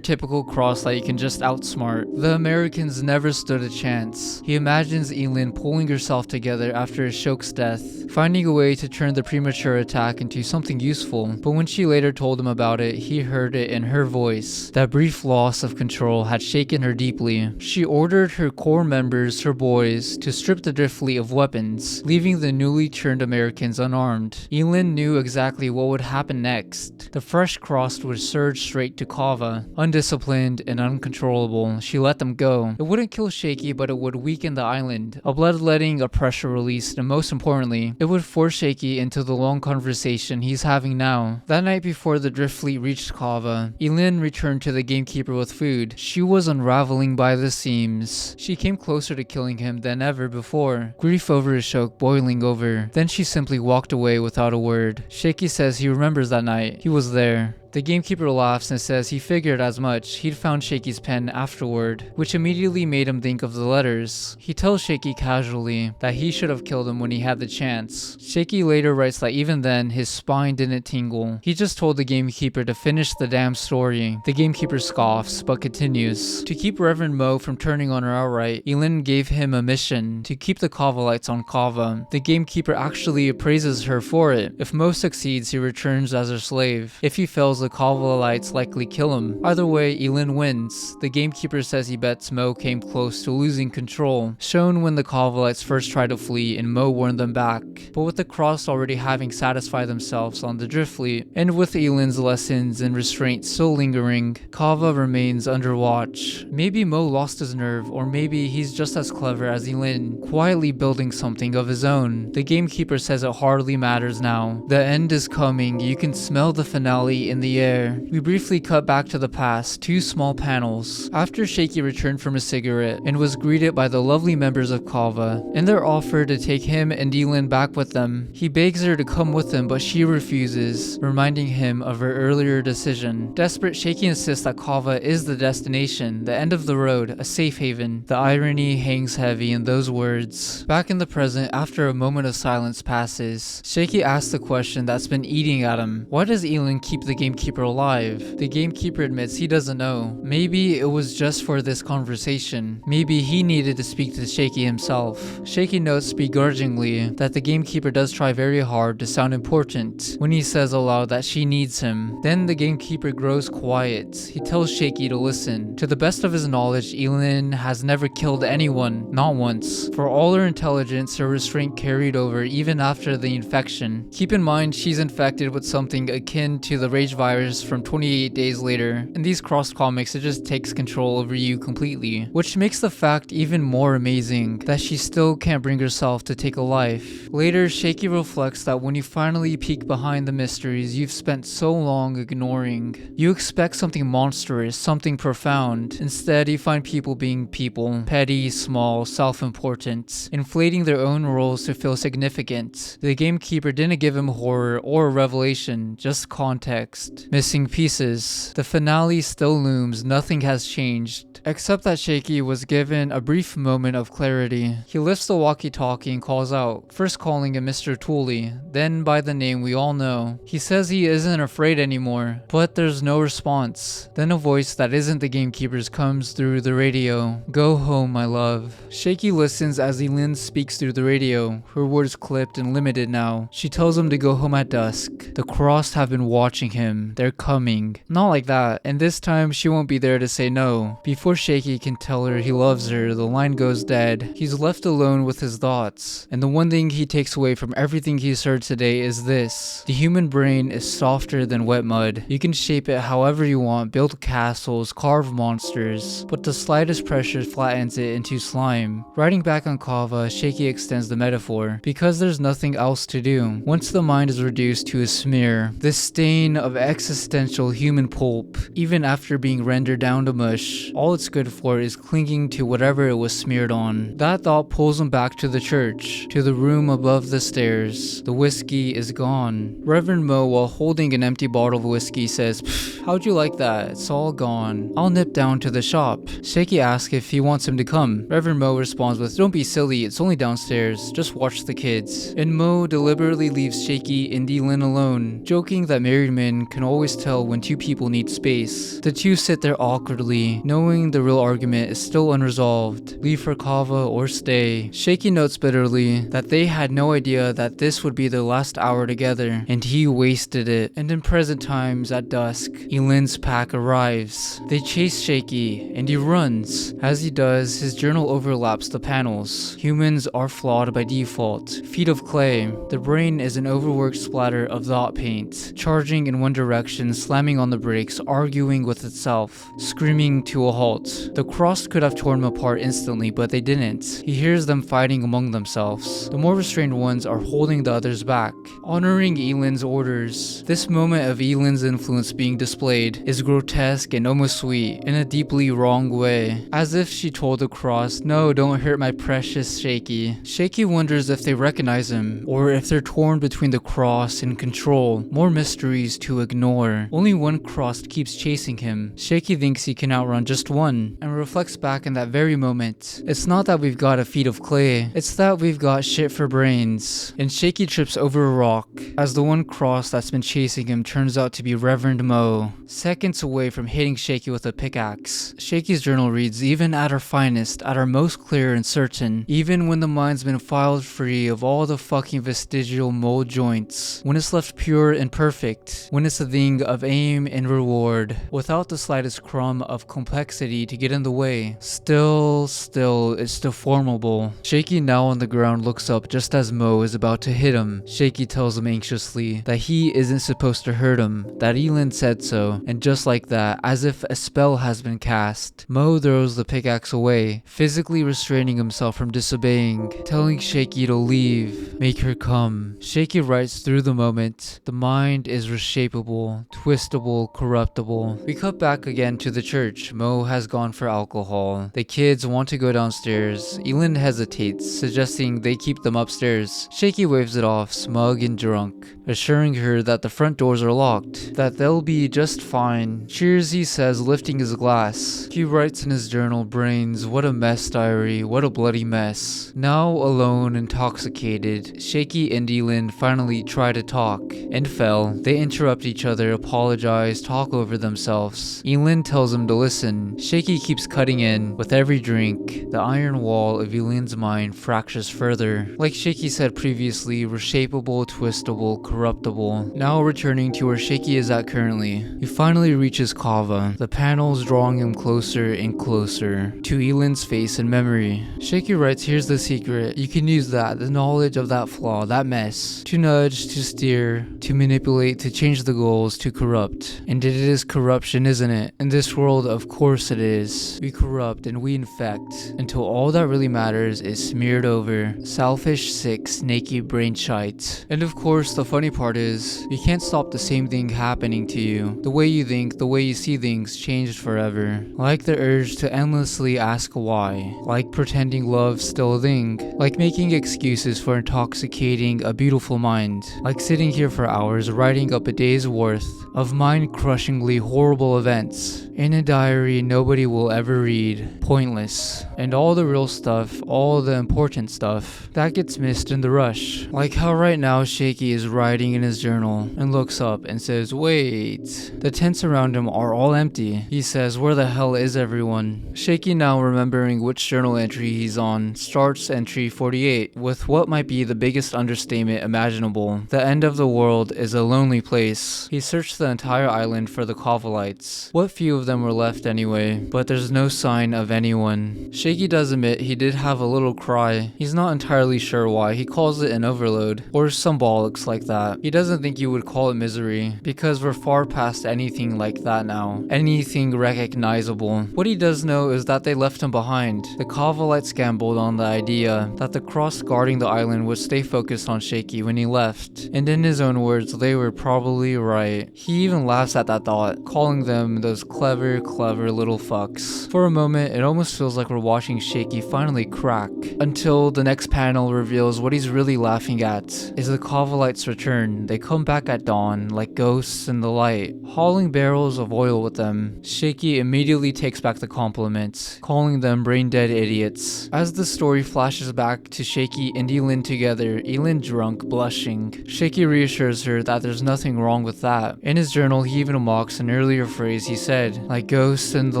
typical cross that you can just outsmart. The Americans never stood a chance. He imagines Elin pulling herself together after his shoke's death, finding a way to turn the premature attack into something useful, but when she later told him about it, he heard it in her voice. That brief loss of control had shaken her deeply. She ordered her core members, her boys, to strip the drift fleet of weapons, leaving the newly turned Americans unarmed. Elin knew exactly what would happen next. The fresh crossed would surge straight to Cava. Undisciplined and uncontrollable, she let them go. It wouldn't kill Shaky, but it would weaken the island. A bloodletting, a pressure release, and most importantly, it would force Shaky into the long conversation he's having now. That night before the drift fleet reached Cava, Elin returned to the gamekeeper with food. She was unraveling by the seams. She came closer to killing him than ever before, grief over his shoke boiling over. Then she simply walked away without a word. Shaky says he remembers that night. He was there. The gamekeeper laughs and says he figured as much. He'd found Shaky's pen afterward, which immediately made him think of the letters. He tells Shaky casually that he should have killed him when he had the chance. Shaky later writes that even then, his spine didn't tingle. He just told the gamekeeper to finish the damn story. The gamekeeper scoffs, but continues. To keep Reverend Mo from turning on her outright, Elin gave him a mission to keep the Cava lights on Cava. The gamekeeper actually appraises her for it. If Mo succeeds, he returns as her slave. If he fails, the the Cava likely kill him. Either way, Elin wins. The gamekeeper says he bets Mo came close to losing control, shown when the Cava first tried to flee and Mo warned them back. But with the cross already having satisfied themselves on the drift fleet, and with Elin's lessons and restraint still lingering, Cava remains under watch. Maybe Mo lost his nerve, or maybe he's just as clever as Elin, quietly building something of his own. The gamekeeper says it hardly matters now. The end is coming, you can smell the finale in the air. We briefly cut back to the past, 2 small panels. After Shaky returned from a cigarette and was greeted by the lovely members of Cava, and their offer to take him and Elin back with them, he begs her to come with him, but she refuses, reminding him of her earlier decision. Desperate, Shaky insists that Cava is the destination, the end of the road, a safe haven. The irony hangs heavy in those words. Back in the present, after a moment of silence passes, Shaky asks the question that's been eating at him. Why does Elin keep the gamekeeper alive? The gamekeeper admits he doesn't know. Maybe it was just for this conversation. Maybe he needed to speak to Shaky himself. Shaky notes begrudgingly that the gamekeeper does try very hard to sound important when he says aloud that she needs him. Then the gamekeeper grows quiet. He tells Shaky to listen. To the best of his knowledge, Elin has never killed anyone, not once. For all her intelligence, her restraint carried over even after the infection. Keep in mind, she's infected with something akin to the rage virus from 28 days later. In these crossed comics, it just takes control over you completely, which makes the fact even more amazing that she still can't bring herself to take a life. Later, Shaky reflects that when you finally peek behind the mysteries you've spent so long ignoring, you expect something monstrous, something profound. Instead, you find people being people, petty, small, self-important, inflating their own roles to feel significant. The gamekeeper didn't give him horror or revelation, just context. Missing pieces. The finale still looms, nothing has changed, except that Shaky was given a brief moment of clarity. He lifts the walkie-talkie and calls out, first calling him Mr. Tooley, then by the name we all know. He says he isn't afraid anymore, but there's no response. Then a voice that isn't the gamekeeper's comes through the radio. Go home, my love. Shaky listens as Elin speaks through the radio, her words clipped and limited now. She tells him to go home at dusk. The Crossed have been watching him. They're coming. Not like that, and this time she won't be there to say no. Before Shaky can tell her he loves her, the line goes dead. He's left alone with his thoughts, and the one thing he takes away from everything he's heard today is this: the human brain is softer than wet mud. You can shape it however you want, build castles, carve monsters, but the slightest pressure flattens it into slime. Riding back on Cava, Shaky extends the metaphor, because there's nothing else to do. Once the mind is reduced to a smear, this stain of existential human pulp, even after being rendered down to mush, all it's good for is clinging to whatever it was smeared on. That thought pulls him back to the church, to the room above the stairs. The whiskey is gone. Reverend Mo, while holding an empty bottle of whiskey, says, how'd you like that? It's all gone. I'll nip down to the shop. Shaky asks if he wants him to come. Reverend Mo responds with, don't be silly, it's only downstairs. Just watch the kids. And Mo deliberately leaves Shaky and Elin alone, joking that married men can always tell when two people need space. The two sit there awkwardly, knowing the real argument is still unresolved. Leave for Cava or stay. Shaky notes bitterly that they had no idea that this would be their last hour together, and he wasted it. And in present times, at dusk, Elin's pack arrives. They chase Shaky, and he runs. As he does, his journal overlaps the panels. Humans are flawed by default. Feet of clay. The brain is an overworked splatter of thought paint, charging in one direction, slamming on the brakes, arguing with itself, screaming to a halt. The Crossed could have torn him apart instantly, but they didn't. He hears them fighting among themselves. The more restrained ones are holding the others back, honoring Elin's orders. This moment of Elin's influence being displayed is grotesque and almost sweet, in a deeply wrong way. As if she told the Cross, no, don't hurt my precious Shaky. Shaky wonders if they recognize him, or if they're torn between the Cross and control. More mysteries to ignore. Only one Crossed keeps chasing him. Shaky thinks he can outrun just one, and reflects back in that very moment. It's not that we've got a feet of clay, it's that we've got shit for brains. And Shaky trips over a rock, as the one Cross that's been chasing him turns out to be Reverend Mo, seconds away from hitting Shaky with a pickaxe. Shaky's journal reads, even at our finest, at our most clear and certain, even when the mind's been filed free of all the fucking vestigial mold joints, when it's left pure and perfect, when it's the thing of aim and reward, without the slightest crumb of complexity to get in the way. Still, it's still formidable. Shaky, now on the ground, looks up just as Mo is about to hit him. Shaky tells him anxiously that he isn't supposed to hurt him, that Elin said so, and just like that, as if a spell has been cast, Mo throws the pickaxe away, physically restraining himself from disobeying, telling Shaky to leave, make her come. Shaky writes through the moment, the mind is reshapeable, twistable, corruptible. We cut back again to the church. Mo has gone for alcohol. The kids want to go downstairs. Elin hesitates, suggesting they keep them upstairs. Shaky waves it off, smug and drunk, assuring her that the front doors are locked, that they'll be just fine. Cheers, he says, lifting his glass. He writes in his journal, brains, what a mess, diary, what a bloody mess. Now alone, intoxicated, Shaky and Elin finally try to talk, and fail. They interrupt each other, apologize, talk over themselves. Elin tells him to listen. Shaky keeps cutting in. With every drink, the iron wall of Elin's mind fractures further. Like Shaky said previously, reshapeable, twistable, corruptible. Now returning to where Shaky is at currently, he finally reaches Cava, the panels drawing him closer and closer to Elin's face and memory. Shaky writes, here's the secret. You can use that, the knowledge of that flaw, that mess, to nudge, to steer, to manipulate, to change the goals, to corrupt. And it is corruption, isn't it? In this world, of course it is. We corrupt and we infect until all that really matters is smeared over. Selfish, sick, snaky brain shite. And of course, the funny part is, you can't stop the same thing happening to you. The way you think, the way you see things changed forever. Like the urge to endlessly ask why. Like pretending love's still a thing. Like making excuses for intoxicating a beautiful mind. Like sitting here for hours writing up a day's worth of mind-crushingly horrible events in a diary nobody will ever read. Pointless. And all the real stuff, all the important stuff, that gets missed in the rush. Like how right now Shaky is writing in his journal and looks up and says, wait. The tents around him are all empty. He says, where the hell is everyone? Shaky, now remembering which journal entry he's on, starts entry 48 with what might be the biggest understatement imaginable. The end of the world is a lonely place. He searched the entire island for the Cavalites. What few of them were left anyway, but there's no sign of anyone. Shaky does admit he did have a little cry. He's not entirely sure why. He calls it an overload, or some bollocks like that. He doesn't think you would call it misery, because we're far past anything like that now. Anything recognizable. What he does know is that they left him behind. The Cavalites gambled on the idea that the cross guarding the island would stay focused on Shaky when he left, and in his own words, they were probably right. He even laughs at that thought, calling them those clever little fucks. For a moment, it almost feels like we're watching Shaky finally crack, until the next panel reveals what he's really laughing at is the Cavalites' return. They come back at dawn, like ghosts in the light, hauling barrels of oil with them. Shaky immediately takes back the compliment, calling them brain-dead idiots. As the story flashes back to Shaky and Elin together, Elin drunk, blushing. Shaky reassures her that there's nothing wrong with that. In his journal, he even mocks an earlier phrase he said, like ghosts in the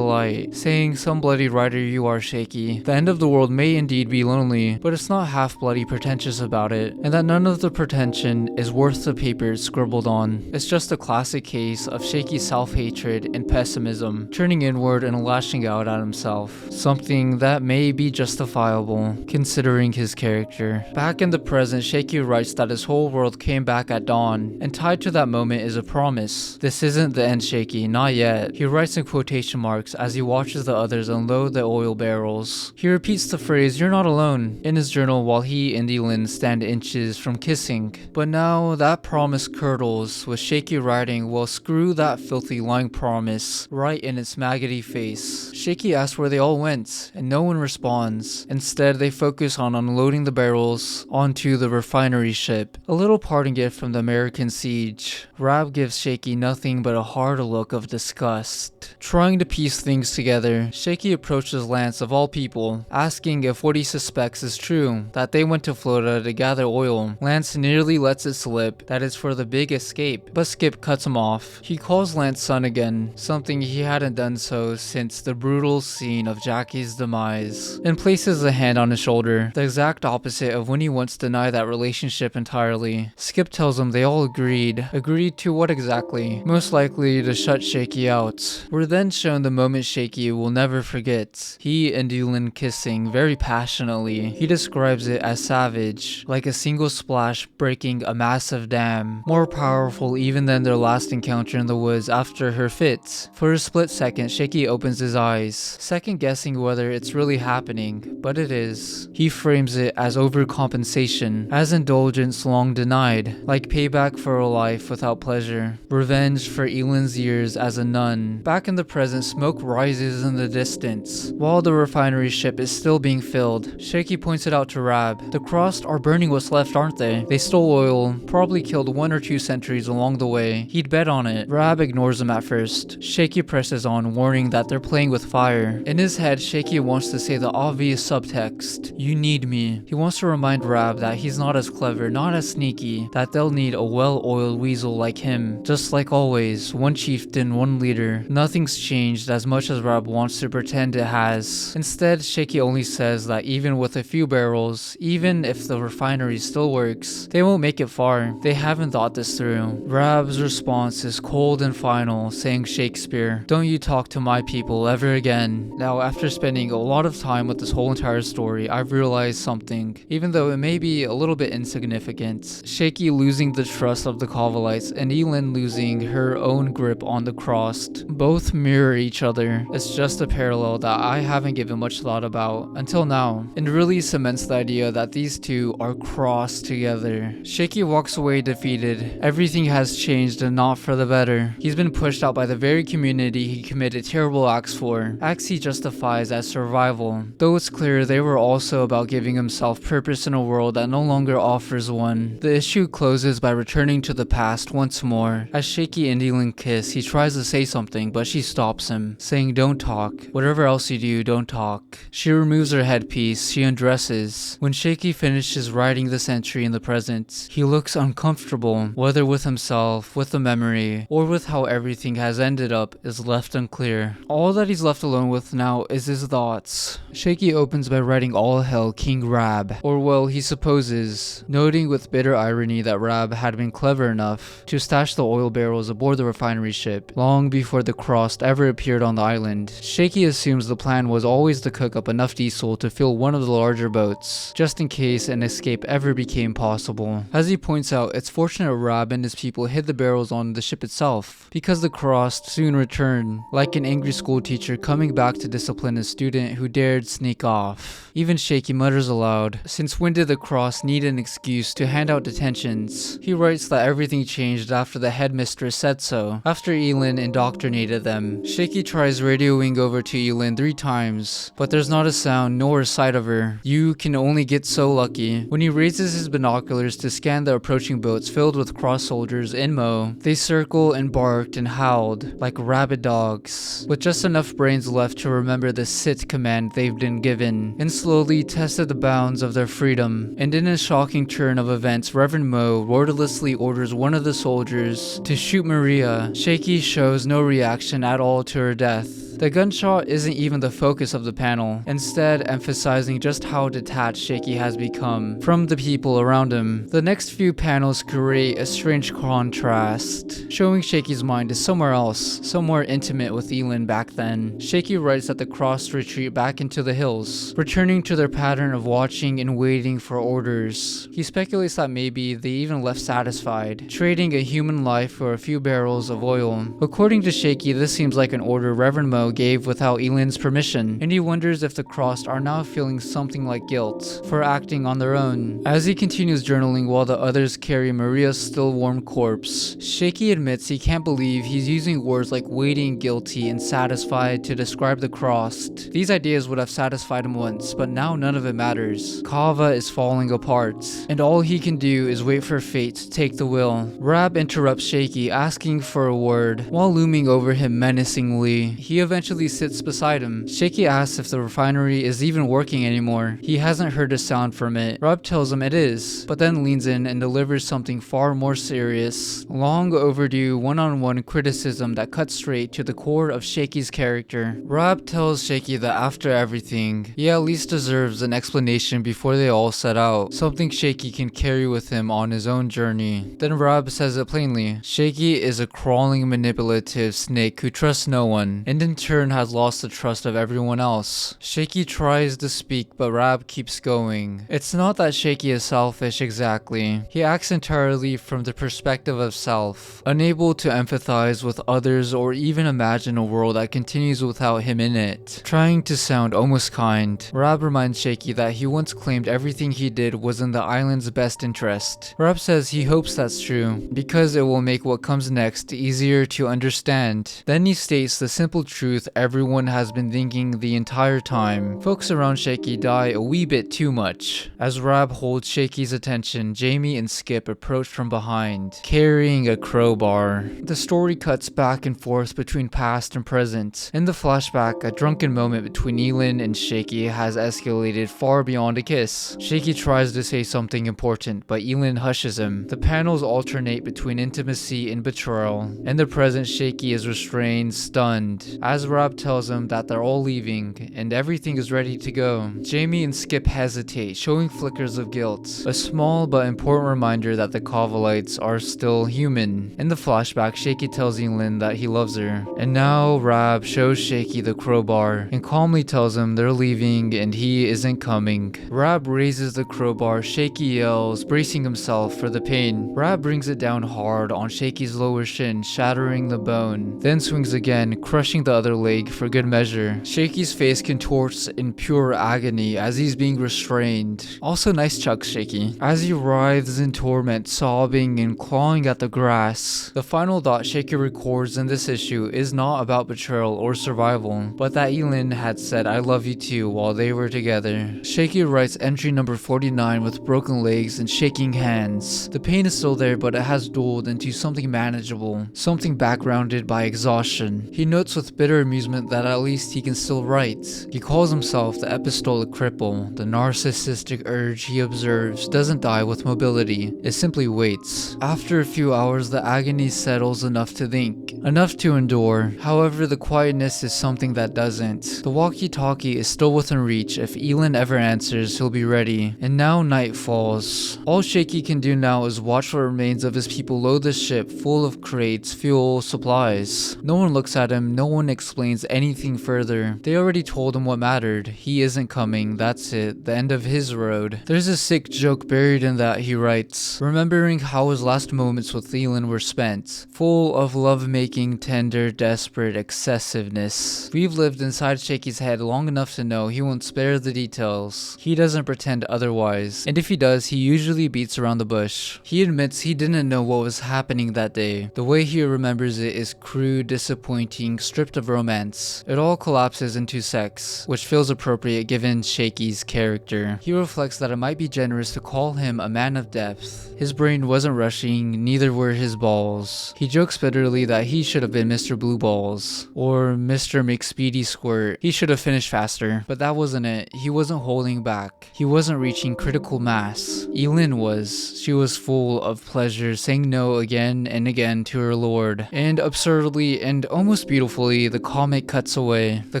light, saying, some bloody writer you are, Shaky. The end of the world may indeed be lonely, but it's not half bloody pretentious about it, and that none of the pretension is worth the paper it's scribbled on. It's just a classic case of Shaky's self-hatred and pessimism, turning inward and lashing out at himself. Something that may be justifiable, considering his character. Back in the present, Shaky writes that his whole world came back at dawn, and tied to that moment is a promise. This isn't the end, Shaky, not yet. He writes in quotation marks as he watches the others unload the oil barrels. He repeats the phrase, you're not alone, in his journal while he and Elin stand inches from kissing. But now that promise curdles, with Shaky writing, well, screw that filthy lying promise right in its maggoty face. Shaky asks where they all went, and no one responds. Instead, they focus on unloading the barrels onto the refinery ship. A little parting gift from the American siege. Rab gives Shaky nothing but a hard look of disgust. Trying to piece things together, Shaky approaches Lance of all people, asking if what he suspects is true, that they went to Florida to gather oil. Lance nearly lets it slip that it's for the big escape, but Skip cuts him off. He calls Lance son again, something he hadn't done so since the brutal scene of Jackie's demise, and places a hand on his shoulder, the exact opposite of when he once denied that relationship entirely. Skip tells him they all agreed to what exactly? Most likely to shut Shaky out. We're then shown the moment Shaky will never forget. He and Elin kissing very passionately. He describes it as savage, like a single splash breaking a massive dam. More powerful even than their last encounter in the woods after her fit. For a split second, Shaky opens his eyes, second guessing whether it's really happening, but it is. He frames it as overcompensation, as indulgence long denied, like payback for a life without pleasure, revenge for Elin's years as a nun. Back in the present, smoke rises in the distance, while the refinery ship is still being filled. Shaky points it out to Rab. The Crossed are burning what's left, aren't they? They stole oil, probably killed 1 or 2 sentries along the way. He'd bet on it. Rab ignores him at first. Shaky presses on, warning that they're playing with fire. In his head, Shaky wants to say the obvious subtext. You need me. He wants to remind Rab that he's not as clever, not as sneaky, that they'll need a well-oiled weasel like him. Just like always, one chieftain, one leader. Nothing's changed as much as Rab wants to pretend it has. Instead, Shaky only says that even with a few barrels, even if the refinery still works, they won't make it far. They haven't thought this through. Rab's response is cold and final, saying Shakespeare, "Don't you talk to my people ever again." Now, after spending a lot of time with this whole entire story, I've realized something, even though it may be a little bit insignificant. Shaky losing the trust of the Cavalites and Elin losing her own grip on the Crossed both mirror each other. It's just a parallel that I haven't given much thought about until now, and really cements the idea that these two are crossed together. Shaky walks away defeated. Everything has changed and not for the better. He's been pushed out by the very community he committed terrible acts for, acts he justifies as survival, though it's clear they were also about giving himself purpose in a world that no longer offers one. The issue closes by returning to the past once more. As Shaky and Elin kiss, he tries to say something, but she stops him, saying don't talk. Whatever else you do, don't talk. She removes her headpiece, she undresses. When Shaky finishes writing the century in the present, he looks uncomfortable, whether with himself, with the memory, or with how everything has ended up is left unclear. All that he's left alone with now is his thoughts. Shaky opens by writing all hail King Rab, or well, he supposes, noting with bitter irony that Rab had been clever enough to stash the oil barrels aboard the refinery ship long before the Crossed ever appeared on the island. Shaky assumes the plan was always to cook up enough diesel to fill one of the larger boats, just in case an escape ever became possible. As he points out, it's fortunate Rab and his people hid the barrels on the ship itself, because the Crossed soon return, like an angry school teacher coming back to discipline a student who dared sneak off. Even Shaky mutters aloud, since when did the Crossed need an excuse to hand out detentions? He writes that everything changed after the headmistress said so, after Elin indoctrinated them. Shaky tries radioing over to Elin 3 times, but there's not a sound nor a sight of her. You can only get so lucky. When he raises his binoculars to scan the approaching boats filled with Cross soldiers in Mo, they circled and barked and howled like rabid dogs, with just enough brains left to remember the sit command they've been given, and slowly tested the bounds of their freedom. And in a shocking turn of events, Reverend Mo wordlessly orders one of the soldiers to shoot Maria. Shaky shows no reaction at all to her death. The gunshot isn't even the focus of the panel, instead emphasizing just how detached Shaky has become from the people around him. The next few panels create a strange contrast, showing Shaky's mind is somewhere else, somewhere intimate with Elin back then. Shaky writes that the Crossed retreat back into the hills, returning to their pattern of watching and waiting for orders. He speculates that maybe they even left satisfied, trading a human life for a few barrels of oil. According to Shaky, this seems like an order Reverend Mo gave without Elin's permission, and he wonders if the Crossed are now feeling something like guilt for acting on their own. As he continues journaling while the others carry Maria's still warm corpse, Shaky admits he can't believe he's using words like waiting, guilty, and satisfied to describe the Crossed. These ideas would have satisfied him once, but now none of it matters. Cava is falling apart, and all he can do is wait for fate to take the wheel. Rab interrupts Shaky, asking for a word, while looming over him menacingly. He eventually eventually sits beside him. Shaky asks if the refinery is even working anymore. He hasn't heard a sound from it. Reup tells him it is, but then leans in and delivers something far more serious. Long overdue one-on-one criticism that cuts straight to the core of Shaky's character. Reup tells Shaky that after everything, he at least deserves an explanation before they all set out, something Shaky can carry with him on his own journey. Then Reup says it plainly. Shaky is a crawling, manipulative snake who trusts no one, and in turn has lost the trust of everyone else. Shaky tries to speak, but Reup keeps going. It's not that Shaky is selfish exactly. He acts entirely from the perspective of self, unable to empathize with others or even imagine a world that continues without him in it. Trying to sound almost kind, Reup reminds Shaky that he once claimed everything he did was in the island's best interest. Reup says he hopes that's true, because it will make what comes next easier to understand. Then he states the simple truth everyone has been thinking the entire time. Folks around Shaky die a wee bit too much. As Reup holds Shaky's attention, Jamie and Skip approach from behind, carrying a crowbar. The story cuts back and forth between past and present. In the flashback, a drunken moment between Elin and Shaky has escalated far beyond a kiss. Shaky tries to say something important, but Elin hushes him. The panels alternate between intimacy and betrayal. In the present, Shaky is restrained, stunned, as Reup tells him that they're all leaving, and everything is ready to go. Jamie and Skip hesitate, showing flickers of guilt. A small but important reminder that the Cavalites are still human. In the flashback, Shaky tells Elin that he loves her. And now Reup shows Shaky the crowbar, and calmly tells him they're leaving and he isn't coming. Reup raises the crowbar, Shaky yells, bracing himself for the pain. Reup brings it down hard on Shaky's lower shin, shattering the bone, then swings again, crushing the other leg for good measure. Shaky's face contorts in pure agony as he's being restrained. Also nice chucks, Shaky. As he writhes in torment, sobbing and clawing at the grass. The final thought Shaky records in this issue is not about betrayal or survival, but that Elin had said I love you too while they were together. Shaky writes entry number 49 with broken legs and shaking hands. The pain is still there, but it has dulled into something manageable, something backgrounded by exhaustion. He notes with bitter amusement that at least he can still write. He calls himself the epistolic cripple. The narcissistic urge he observes doesn't die with mobility, it simply waits. After a few hours, the agony settles enough to think, enough to endure. However, the quietness is something that doesn't. The walkie-talkie is still within reach. If Elin ever answers, he'll be ready. And now night falls. All Shaky can do now is watch what remains of his people load the ship full of crates, fuel, supplies. No one looks at him, no one explains anything further. They already told him what mattered. He isn't coming, that's it, the end of his road. There's a sick joke buried in that, he writes, remembering how his last moments with Elin were spent, full of love-making, tender, desperate excessiveness. We've lived inside Shaky's head long enough to know he won't spare the details. He doesn't pretend otherwise, and if he does, he usually beats around the bush. He admits he didn't know what was happening that day. The way he remembers it is crude, disappointing, stripped of romance. It all collapses into sex, which feels appropriate given Shaky's character. He reflects that it might be generous to call him a man of depth. His brain wasn't rushing, neither were his balls. He jokes bitterly that he should have been Mr. Blue Balls, or Mr. McSpeedy Squirt. He should have finished faster, but that wasn't it. He wasn't holding back. He wasn't reaching critical mass. Elin was. She was full of pleasure, saying no again and again to her lord. And absurdly and almost beautifully, the comic cuts away. The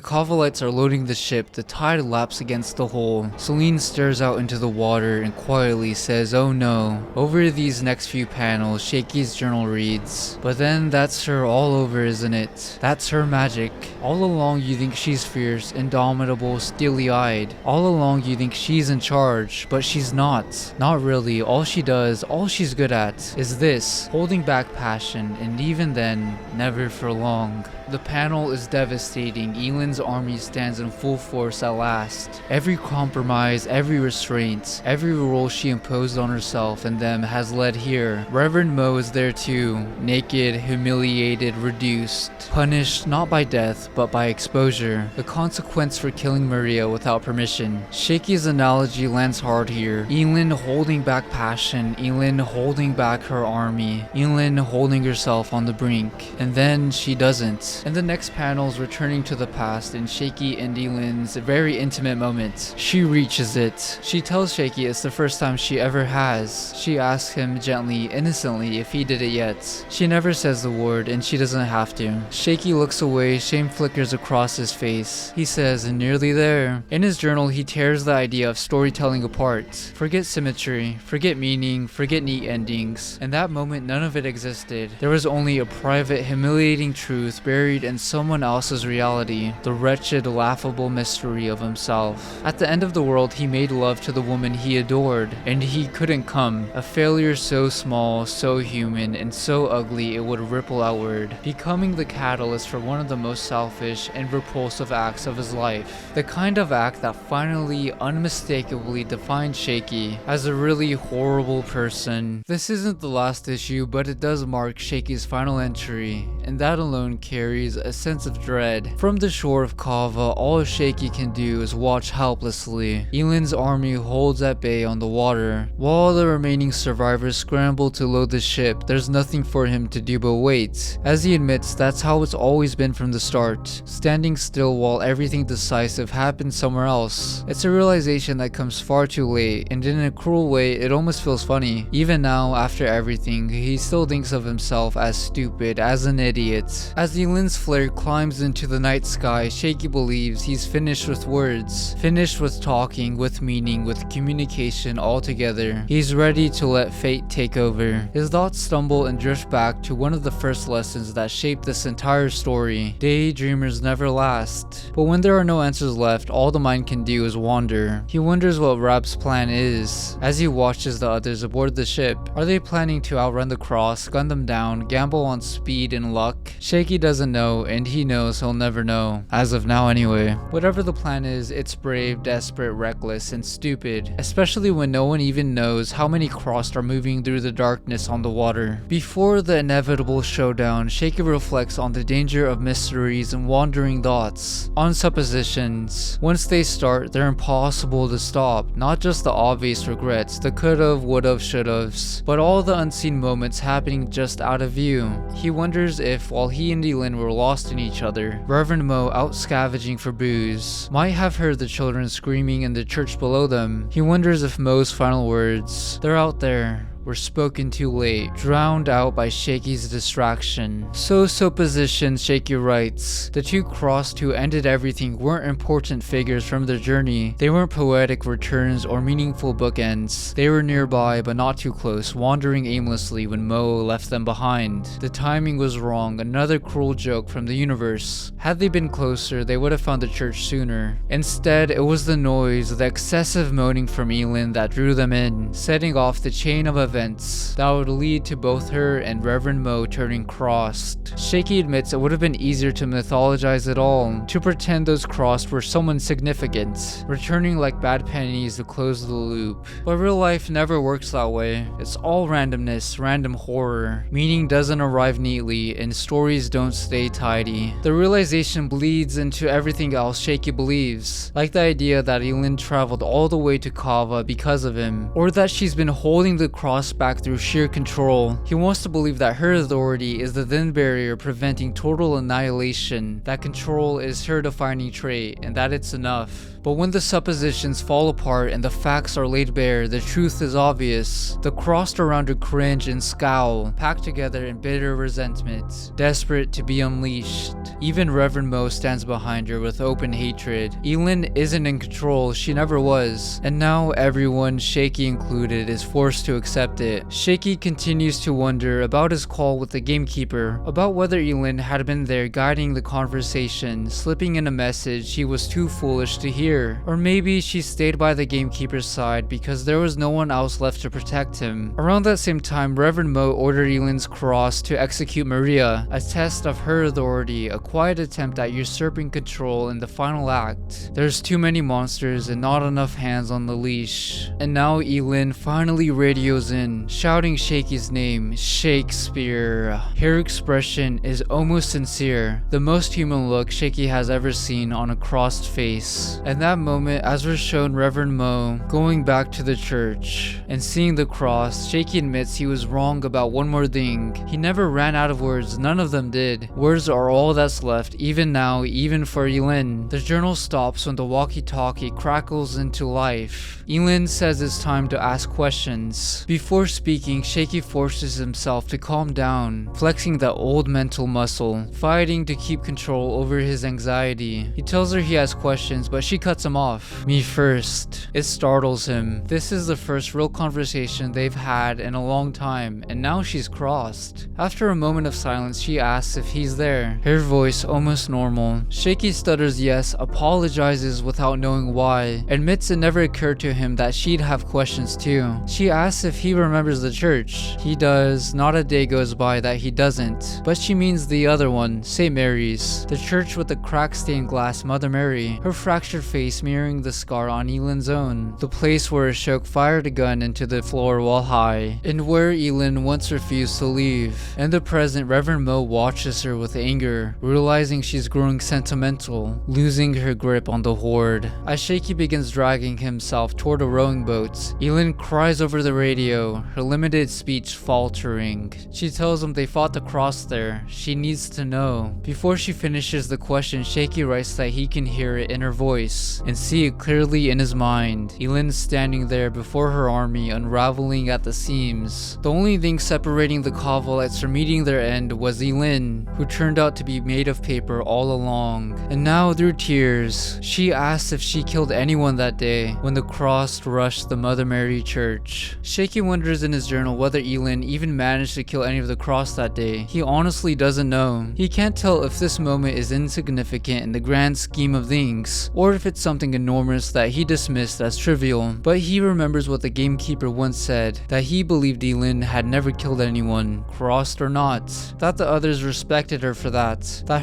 Cavalites are loading the ship, the tide laps against the hull. Selen stares out into the water and quietly says, oh no. Over these next few panels, Shaky's journal reads, but then that's her all over, isn't it? That's her magic. All along you think she's fierce, indomitable, steely-eyed. All along you think she's in charge, but she's not. Not really. All she does, all she's good at, is this, holding back passion, and even then, never for long. The panel is devastating. Elin's army stands in full force at last. Every compromise, every restraint, every rule she imposed on herself and them has led here. Reverend Mo is there too, naked, humiliated, reduced, punished not by death but by exposure, the consequence for killing Maria without permission. Shaky's analogy lands hard here. Elin holding back passion, Elin holding back her army, Elin holding herself on the brink, and then she doesn't. moment. And the next panel's returning to the past in Shaky and Elin's very intimate moment. She reaches it. She tells Shaky it's the first time she ever has. She asks him gently, innocently, if he did it yet. She never says the word, and she doesn't have to. Shaky looks away, shame flickers across his face. He says, nearly there. In his journal, he tears the idea of storytelling apart. Forget symmetry, forget meaning, forget neat endings. In that moment, none of it existed. There was only a private, humiliating truth buried in someone else's reality, the wretched, laughable mystery of himself. At the end of the world, he made love to the woman he adored, and he couldn't come. A failure so small, so human, and so ugly it would ripple outward, becoming the catalyst for one of the most selfish and repulsive acts of his life. The kind of act that finally, unmistakably defined Shaky as a really horrible person. This isn't the last issue, but it does mark Shaky's final entry, and that alone carries a sense of dread. From the shore of Cava, all Shaky can do is watch helplessly. Elin's army holds at bay on the water. While the remaining survivors scramble to load the ship, there's nothing for him to do but wait. As he admits, that's how it's always been from the start, standing still while everything decisive happens somewhere else. It's a realization that comes far too late, and in a cruel way, it almost feels funny. Even now, after everything, he still thinks of himself as stupid, as an idiot. As Elin's flare climbs into the night sky, Shaky believes he's finished with words, finished with talking, with meaning, with communication altogether. He's ready to let fate take over. His thoughts stumble and drift back to one of the first lessons that shaped this entire story. Daydreamers never last. But when there are no answers left, all the mind can do is wander. He wonders what Rap's plan is. As he watches the others aboard the ship, are they planning to outrun the cross, gun them down, gamble on speed and luck? Shaky doesn't know, and he knows he'll never know. As of now anyway. Whatever the plan is, it's brave, desperate, reckless, and stupid. Especially when no one even knows how many crossed are moving through the darkness on the water. Before the inevitable showdown, Shaky reflects on the danger of mysteries and wandering thoughts. On suppositions. Once they start, they're impossible to stop. Not just the obvious regrets, the could've, would've, should'ves, but all the unseen moments happening just out of view. He wonders if, while he and Elin were lost in each other, Reverend Mo, out scavenging for booze, might have heard the children screaming in the church below them. He wonders if Mo's final words, "They're out there," were spoken too late, drowned out by Shaky's distraction. So suppositions, Shaky writes. The two crossed who ended everything weren't important figures from their journey. They weren't poetic returns or meaningful bookends. They were nearby but not too close, wandering aimlessly when Mo left them behind. The timing was wrong, another cruel joke from the universe. Had they been closer, they would have found the church sooner. Instead, it was the noise, the excessive moaning from Elin that drew them in, setting off the chain of events that would lead to both her and Reverend Mo turning crossed. Shaky admits it would have been easier to mythologize it all, to pretend those crossed were someone significant, returning like bad pennies to close the loop. But real life never works that way. It's all randomness, random horror. Meaning doesn't arrive neatly, and stories don't stay tidy. The realization bleeds into everything else Shaky believes, like the idea that Elin traveled all the way to Cava because of him, or that she's been holding the cross back through sheer control. He wants to believe that her authority is the thin barrier preventing total annihilation, that control is her defining trait, and that it's enough. But when the suppositions fall apart and the facts are laid bare, the truth is obvious. The crossed around her cringe and scowl, packed together in bitter resentment, desperate to be unleashed. Even Reverend Mo stands behind her with open hatred. Elin isn't in control, she never was. And now everyone, Shaky included, is forced to accept it. Shaky continues to wonder about his call with the gamekeeper, about whether Elin had been there guiding the conversation, slipping in a message she was too foolish to hear. Or maybe she stayed by the gamekeeper's side because there was no one else left to protect him. Around that same time, Reverend Mo ordered Elin's cross to execute Maria, a test of her authority, a quiet attempt at usurping control in the final act. There's too many monsters and not enough hands on the leash. And now Elin finally radios in in, shouting Shaky's name, Shakespeare. Her expression is almost sincere, the most human look Shaky has ever seen on a crossed face. In that moment, as we're shown Reverend Mo going back to the church and seeing the cross, Shaky admits he was wrong about one more thing. He never ran out of words, none of them did. Words are all that's left, even now, even for Elin. The journal stops when the walkie-talkie crackles into life. Elin says it's time to ask questions. Before speaking, Shaky forces himself to calm down, flexing that old mental muscle, fighting to keep control over his anxiety. He tells her he has questions, but she cuts him off. Me first. It startles him. This is the first real conversation they've had in a long time, and now she's crossed. After a moment of silence, she asks if he's there, her voice almost normal. Shaky stutters yes, apologizes without knowing why, admits it never occurred to him that she'd have questions too. She asks if he remembers the church. He does. Not a day goes by that he doesn't. But she means the other one, St. Mary's. The church with the crack-stained glass Mother Mary, her fractured face mirroring the scar on Elin's own. The place where a shoke fired a gun into the floor while high, and where Elin once refused to leave. In the present, Reverend Mo watches her with anger, realizing she's growing sentimental, losing her grip on the horde. As Shaky begins dragging himself toward a rowing boat, Elin cries over the radio, her limited speech faltering. She tells him they fought the cross there. She needs to know. Before she finishes the question, Shaky writes that he can hear it in her voice and see it clearly in his mind. Elin standing there before her army, unraveling at the seams. The only thing separating the Cavalites from meeting their end was Elin, who turned out to be made of paper all along. And now, through tears, she asks if she killed anyone that day when the cross rushed the Mother Mary church. Shaky wonders in his journal whether Elin even managed to kill any of the cross that day. He honestly doesn't know. He can't tell if this moment is insignificant in the grand scheme of things, or if it's something enormous that he dismissed as trivial. But he remembers what the gamekeeper once said, that he believed Elin had never killed anyone, crossed or not, that the others respected her for that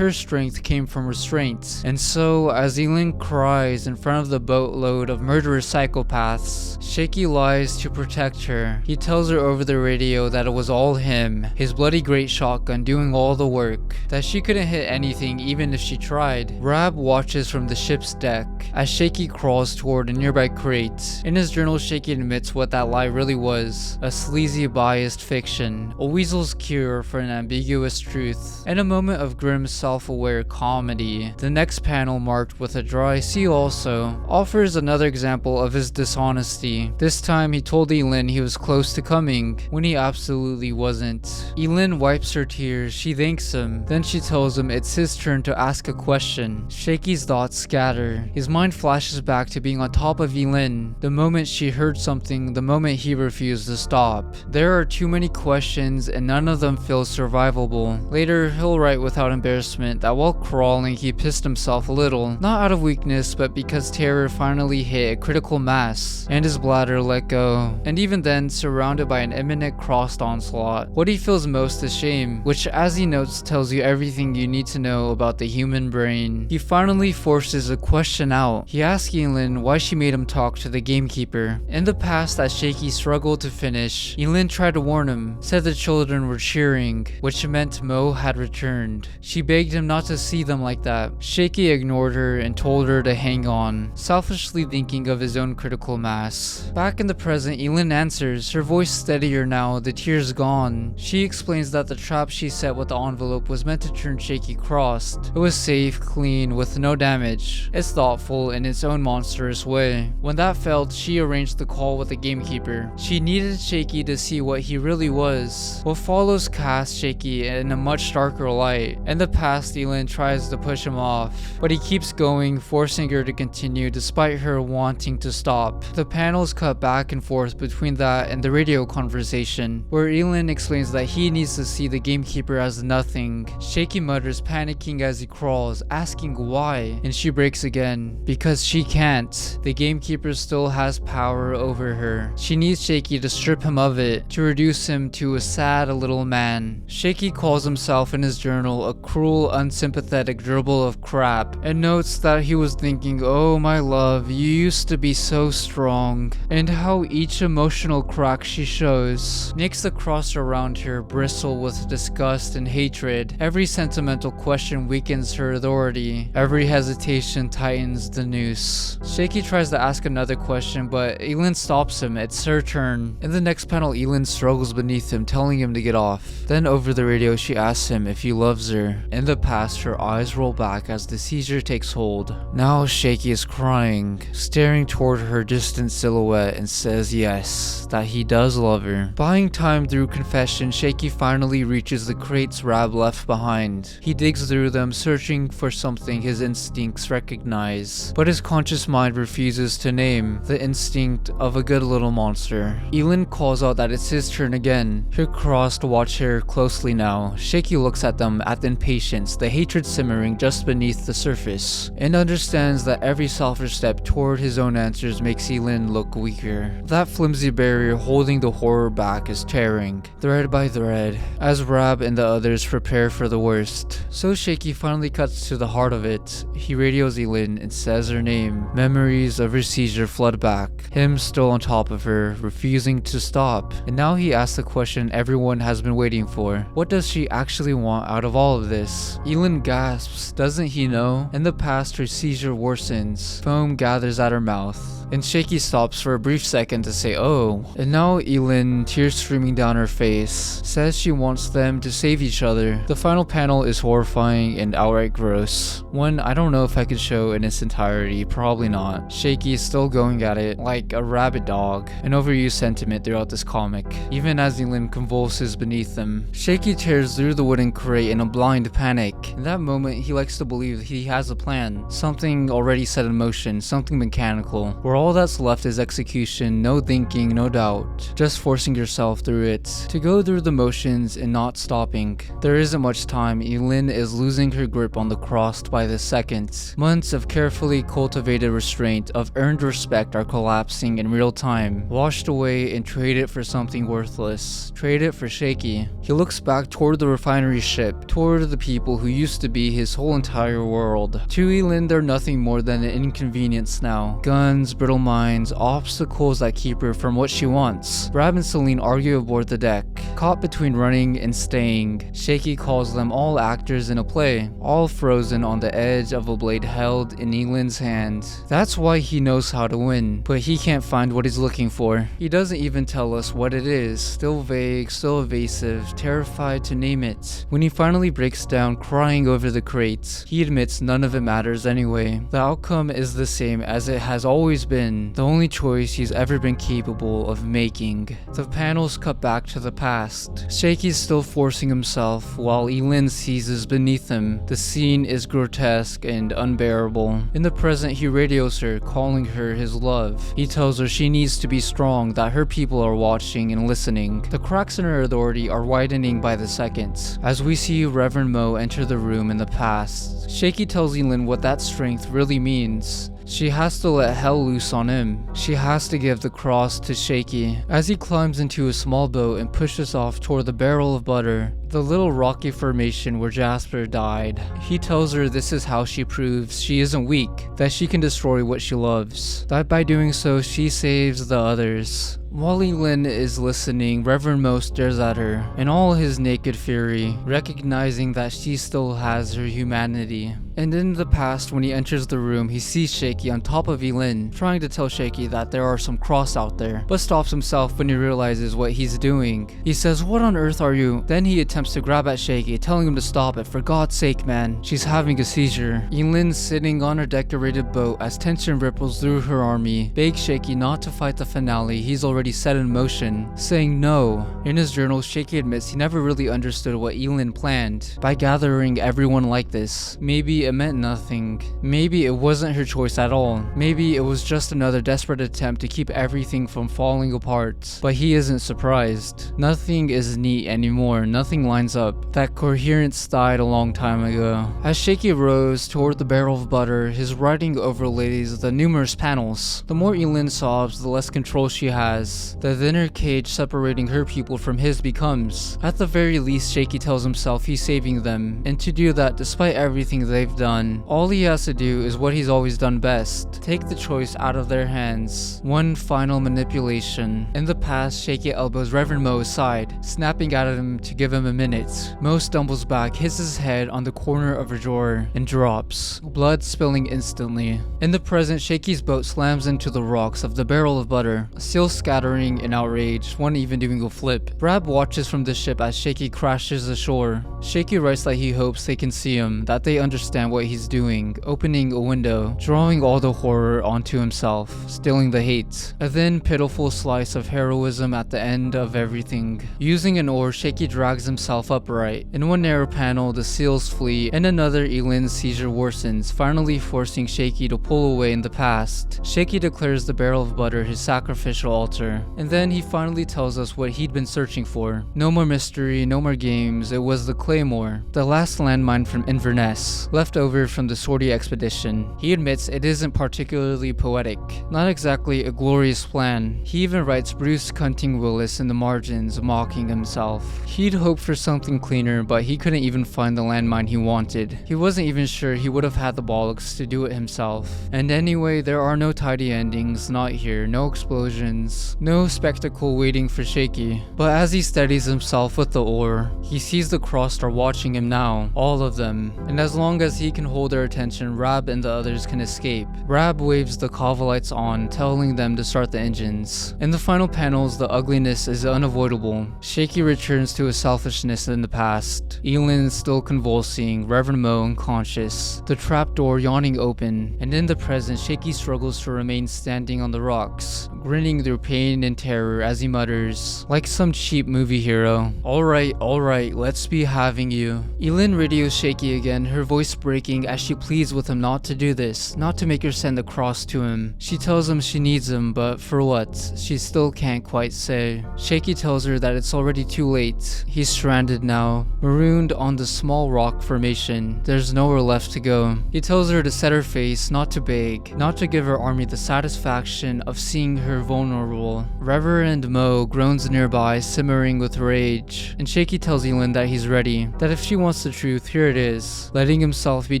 her strength came from restraint. And so, as Elin cries in front of the boatload of murderous psychopaths, Shaky lies to protect her. He tells her over the radio that it was all him, his bloody great shotgun doing all the work, that she couldn't hit anything even if she tried. Rab watches from the ship's deck as Shaky crawls toward a nearby crate. In his journal, Shaky admits what that lie really was, a sleazy biased fiction, a weasel's cure for an ambiguous truth. In a moment of grim self-aware comedy, the next panel, marked with a dry "see also," offers another example of his dishonesty. This time he told Elin he was close to coming, when he absolutely wasn't. Elin wipes her tears, she thanks him, then she tells him it's his turn to ask a question. Shaky's thoughts scatter. His mind flashes back to being on top of Elin, the moment she heard something, the moment he refused to stop. There are too many questions and none of them feel survivable. Later, he'll write without embarrassment that while crawling he pissed himself a little, not out of weakness but because terror finally hit a critical mass and his bladder let go. And even then, surrounded by an imminent crossed onslaught, what he feels most is shame, which as he notes tells you everything you need to know about the human brain. He finally forces a question out. He asks Elin why she made him talk to the gamekeeper. In the past that Shaky struggled to finish, Elin tried to warn him, said the children were cheering, which meant Mo had returned. She begged him not to see them like that. Shaky ignored her and told her to hang on, selfishly thinking of his own critical mass. Back in the present, Elin answers, her voice steadier now, the tears gone. She explains that the trap she set with the envelope was meant to turn Shaky crossed. It was safe, clean, with no damage. It's thoughtful in its own monstrous way. When that failed, she arranged the call with the gamekeeper. She needed Shaky to see what he really was. What follows casts Shaky in a much darker light. In the past, Elin tries to push him off, but he keeps going, forcing her to continue despite her wanting to stop. The panels cut back and forth between that and the radio conversation, where Elin explains that he needs to see the gamekeeper as nothing. Shaky mutters, panicking as he crawls, asking why, and she breaks again. Because she can't. The gamekeeper still has power over her. She needs Shaky to strip him of it, to reduce him to a sad little man. Shaky calls himself in his journal a cruel, unsympathetic gerbil of crap, and notes that he was thinking, oh my love, you used to be so strong, and how each emotional crack she shows makes the cross around her bristle with disgust and hatred. Every sentimental question weakens her authority. Every hesitation tightens the noose. Shaky tries to ask another question, but Elin stops him. It's her turn. In the next panel, Elin struggles beneath him, telling him to get off. Then over the radio, she asks him if he loves her. In the past, her eyes roll back as the seizure takes hold. Now Shaky is crying, staring toward her distant silhouette, and says yes, that he does love her. Buying time through confession, Shaky finally reaches the crates Rab left behind. He digs through them, searching for something his instincts recognize, but his conscious mind refuses to name the instinct of a good little monster. Elin calls out that it's his turn again. Her crossed watch her closely now. Shaky looks at them at the impatience, the hatred simmering just beneath the surface, and understands that every selfish step toward his own answers makes Elin look weaker. That flimsy barrier holding the horror back is tearing, thread by thread, as Rab and the others prepare for the worst. So Shaky finally cuts to the heart of it. He radios Elin and says her name. Memories of her seizure flood back, him still on top of her, refusing to stop. And now he asks the question everyone has been waiting for. What does she actually want out of all of this? Elin gasps. Doesn't he know? In the past, her seizure worsens. Foam gathers at her mouth, and Shaky stops for a brief second to say, oh. And now Elin, tears streaming down her face, says she wants them to save each other. The final panel is horrifying and outright gross. One I don't know if I could show in its entirety, probably not. Shaky is still going at it like a rabid dog, an overused sentiment throughout this comic, even as Elin convulses beneath them. Shaky tears through the wooden crate in a blind panic. In that moment, he likes to believe he has a plan, something already set in motion, something mechanical, where all that's left is execution, no thinking, no doubt, just forcing yourself through it, to go through the motions and not stopping. There isn't much time. Elin is losing her grip on the cross by the second. Months of carefully cultivated restraint, of earned respect are collapsing in real time, washed away and traded for something worthless. Traded for Shaky. He looks back toward the refinery ship, toward the people who used to be his whole entire world. To Elin, they're nothing more than an inconvenience now. Guns, brittle minds, obstacles that keep her from what she wants. Rab and Selen argue aboard the deck, caught between running and staying. Shaky calls them all actors in a play, all frozen on the edge of a blade held in Elin's hand. That's why he knows how to win, but he can't find what he's looking for. He doesn't even tell us what it is, still vague, still evasive, terrified to name it. When he finally breaks down crying over the crates, he admits none of it matters anyway. The outcome is the same as it has always been, the only choice he's ever been capable of making. The panels cut back to the past. Shaky's still forcing himself while Elin seizes beneath him. The scene is grotesque and unbearable. In the present, he radios her, calling her his love. He tells her she needs to be strong, that her people are watching and listening. The cracks in her authority are widening by the second, as we see Reverend Mo enter the room in the past. Shaky tells Elin what that strength really means. She has to let hell loose on him. She has to give the cross to Shaky. As he climbs into a small boat and pushes off toward the barrel of butter, the little rocky formation where Jasper died, he tells her this is how she proves she isn't weak, that she can destroy what she loves, that by doing so she saves the others. While Elin is listening, Reverend Mo stares at her in all his naked fury, recognizing that she still has her humanity. And in the past, when he enters the room, he sees Shaky on top of Elin, trying to tell Shaky that there are some cross out there, but stops himself when he realizes what he's doing. He says, "What on earth are you?" Then he attempts to grab at Shaky, telling him to stop it. For God's sake, man, she's having a seizure. Elin, sitting on her decorated boat as tension ripples through her army, begs Shaky not to fight the finale he's already set in motion, saying no. In his journal, Shaky admits he never really understood what Elin planned by gathering everyone like this. Maybe it meant nothing. Maybe it wasn't her choice at all. Maybe it was just another desperate attempt to keep everything from falling apart. But he isn't surprised. Nothing is neat anymore. Nothing lines up. That coherence died a long time ago. As Shaky rose toward the barrel of butter, his writing overlays the numerous panels. The more Elin sobs, the less control she has. The thinner cage separating her pupil from his becomes. At the very least, Shaky tells himself he's saving them, and to do that despite everything they've done. All he has to do is what he's always done best. Take the choice out of their hands. One final manipulation. In the past, Shaky elbows Reverend Mo aside, snapping at him to give him a minute. Mo stumbles back, hits his head on the corner of a drawer, and drops, blood spilling instantly. In the present, Shaky's boat slams into the rocks of the barrel of butter, still scattering in outrage, one even doing a flip. Brab watches from the ship as Shaky crashes ashore. Shaky writes that he hopes they can see him, that they understand what he's doing, opening a window, drawing all the horror onto himself, stilling the hate. A thin, pitiful slice of heroism at the end of everything. Using an oar, Shaky drags himself upright. In one narrow panel, the seals flee. In another, Elin's seizure worsens, finally forcing Shaky to pull away in the past. Shaky declares the barrel of butter his sacrificial altar. And then he finally tells us what he'd been searching for. No more mystery, no more games, it was the Claymore, the last landmine from Inverness, left over from the sortie expedition. He admits it isn't particularly poetic, not exactly a glorious plan. He even writes Bruce Cunting Willis in the margins, mocking himself. He'd hoped for something cleaner, but he couldn't even find the landmine he wanted. He wasn't even sure he would have had the bollocks to do it himself. And anyway, there are no tidy endings, not here, no explosions, no spectacle waiting for Shaky. But as he steadies himself with the oar, he sees the Crossstar watching him now, all of them. And as long as he can hold their attention, Rab and the others can escape. Rab waves the Cava lights on, telling them to start the engines. In the final panels, the ugliness is unavoidable. Shaky returns to his selfishness in the past. Elin is still convulsing, Reverend Mo unconscious, the trapdoor yawning open, and in the present, Shaky struggles to remain standing on the rocks, grinning through pain and terror as he mutters, like some cheap movie hero, alright, let's be having you. Elin radios Shaky again, her voice breaking as she pleads with him not to do this, not to make her send the cross to him. She tells him she needs him, but for what? She still can't quite say. Shaky tells her that it's already too late. He's stranded now, marooned on the small rock formation. There's nowhere left to go. He tells her to set her face, not to beg, not to give her army the satisfaction of seeing her vulnerable. Reverend Mo groans nearby, simmering with rage, and Shaky tells Elin that he's ready, that if she wants the truth, here it is. Letting himself be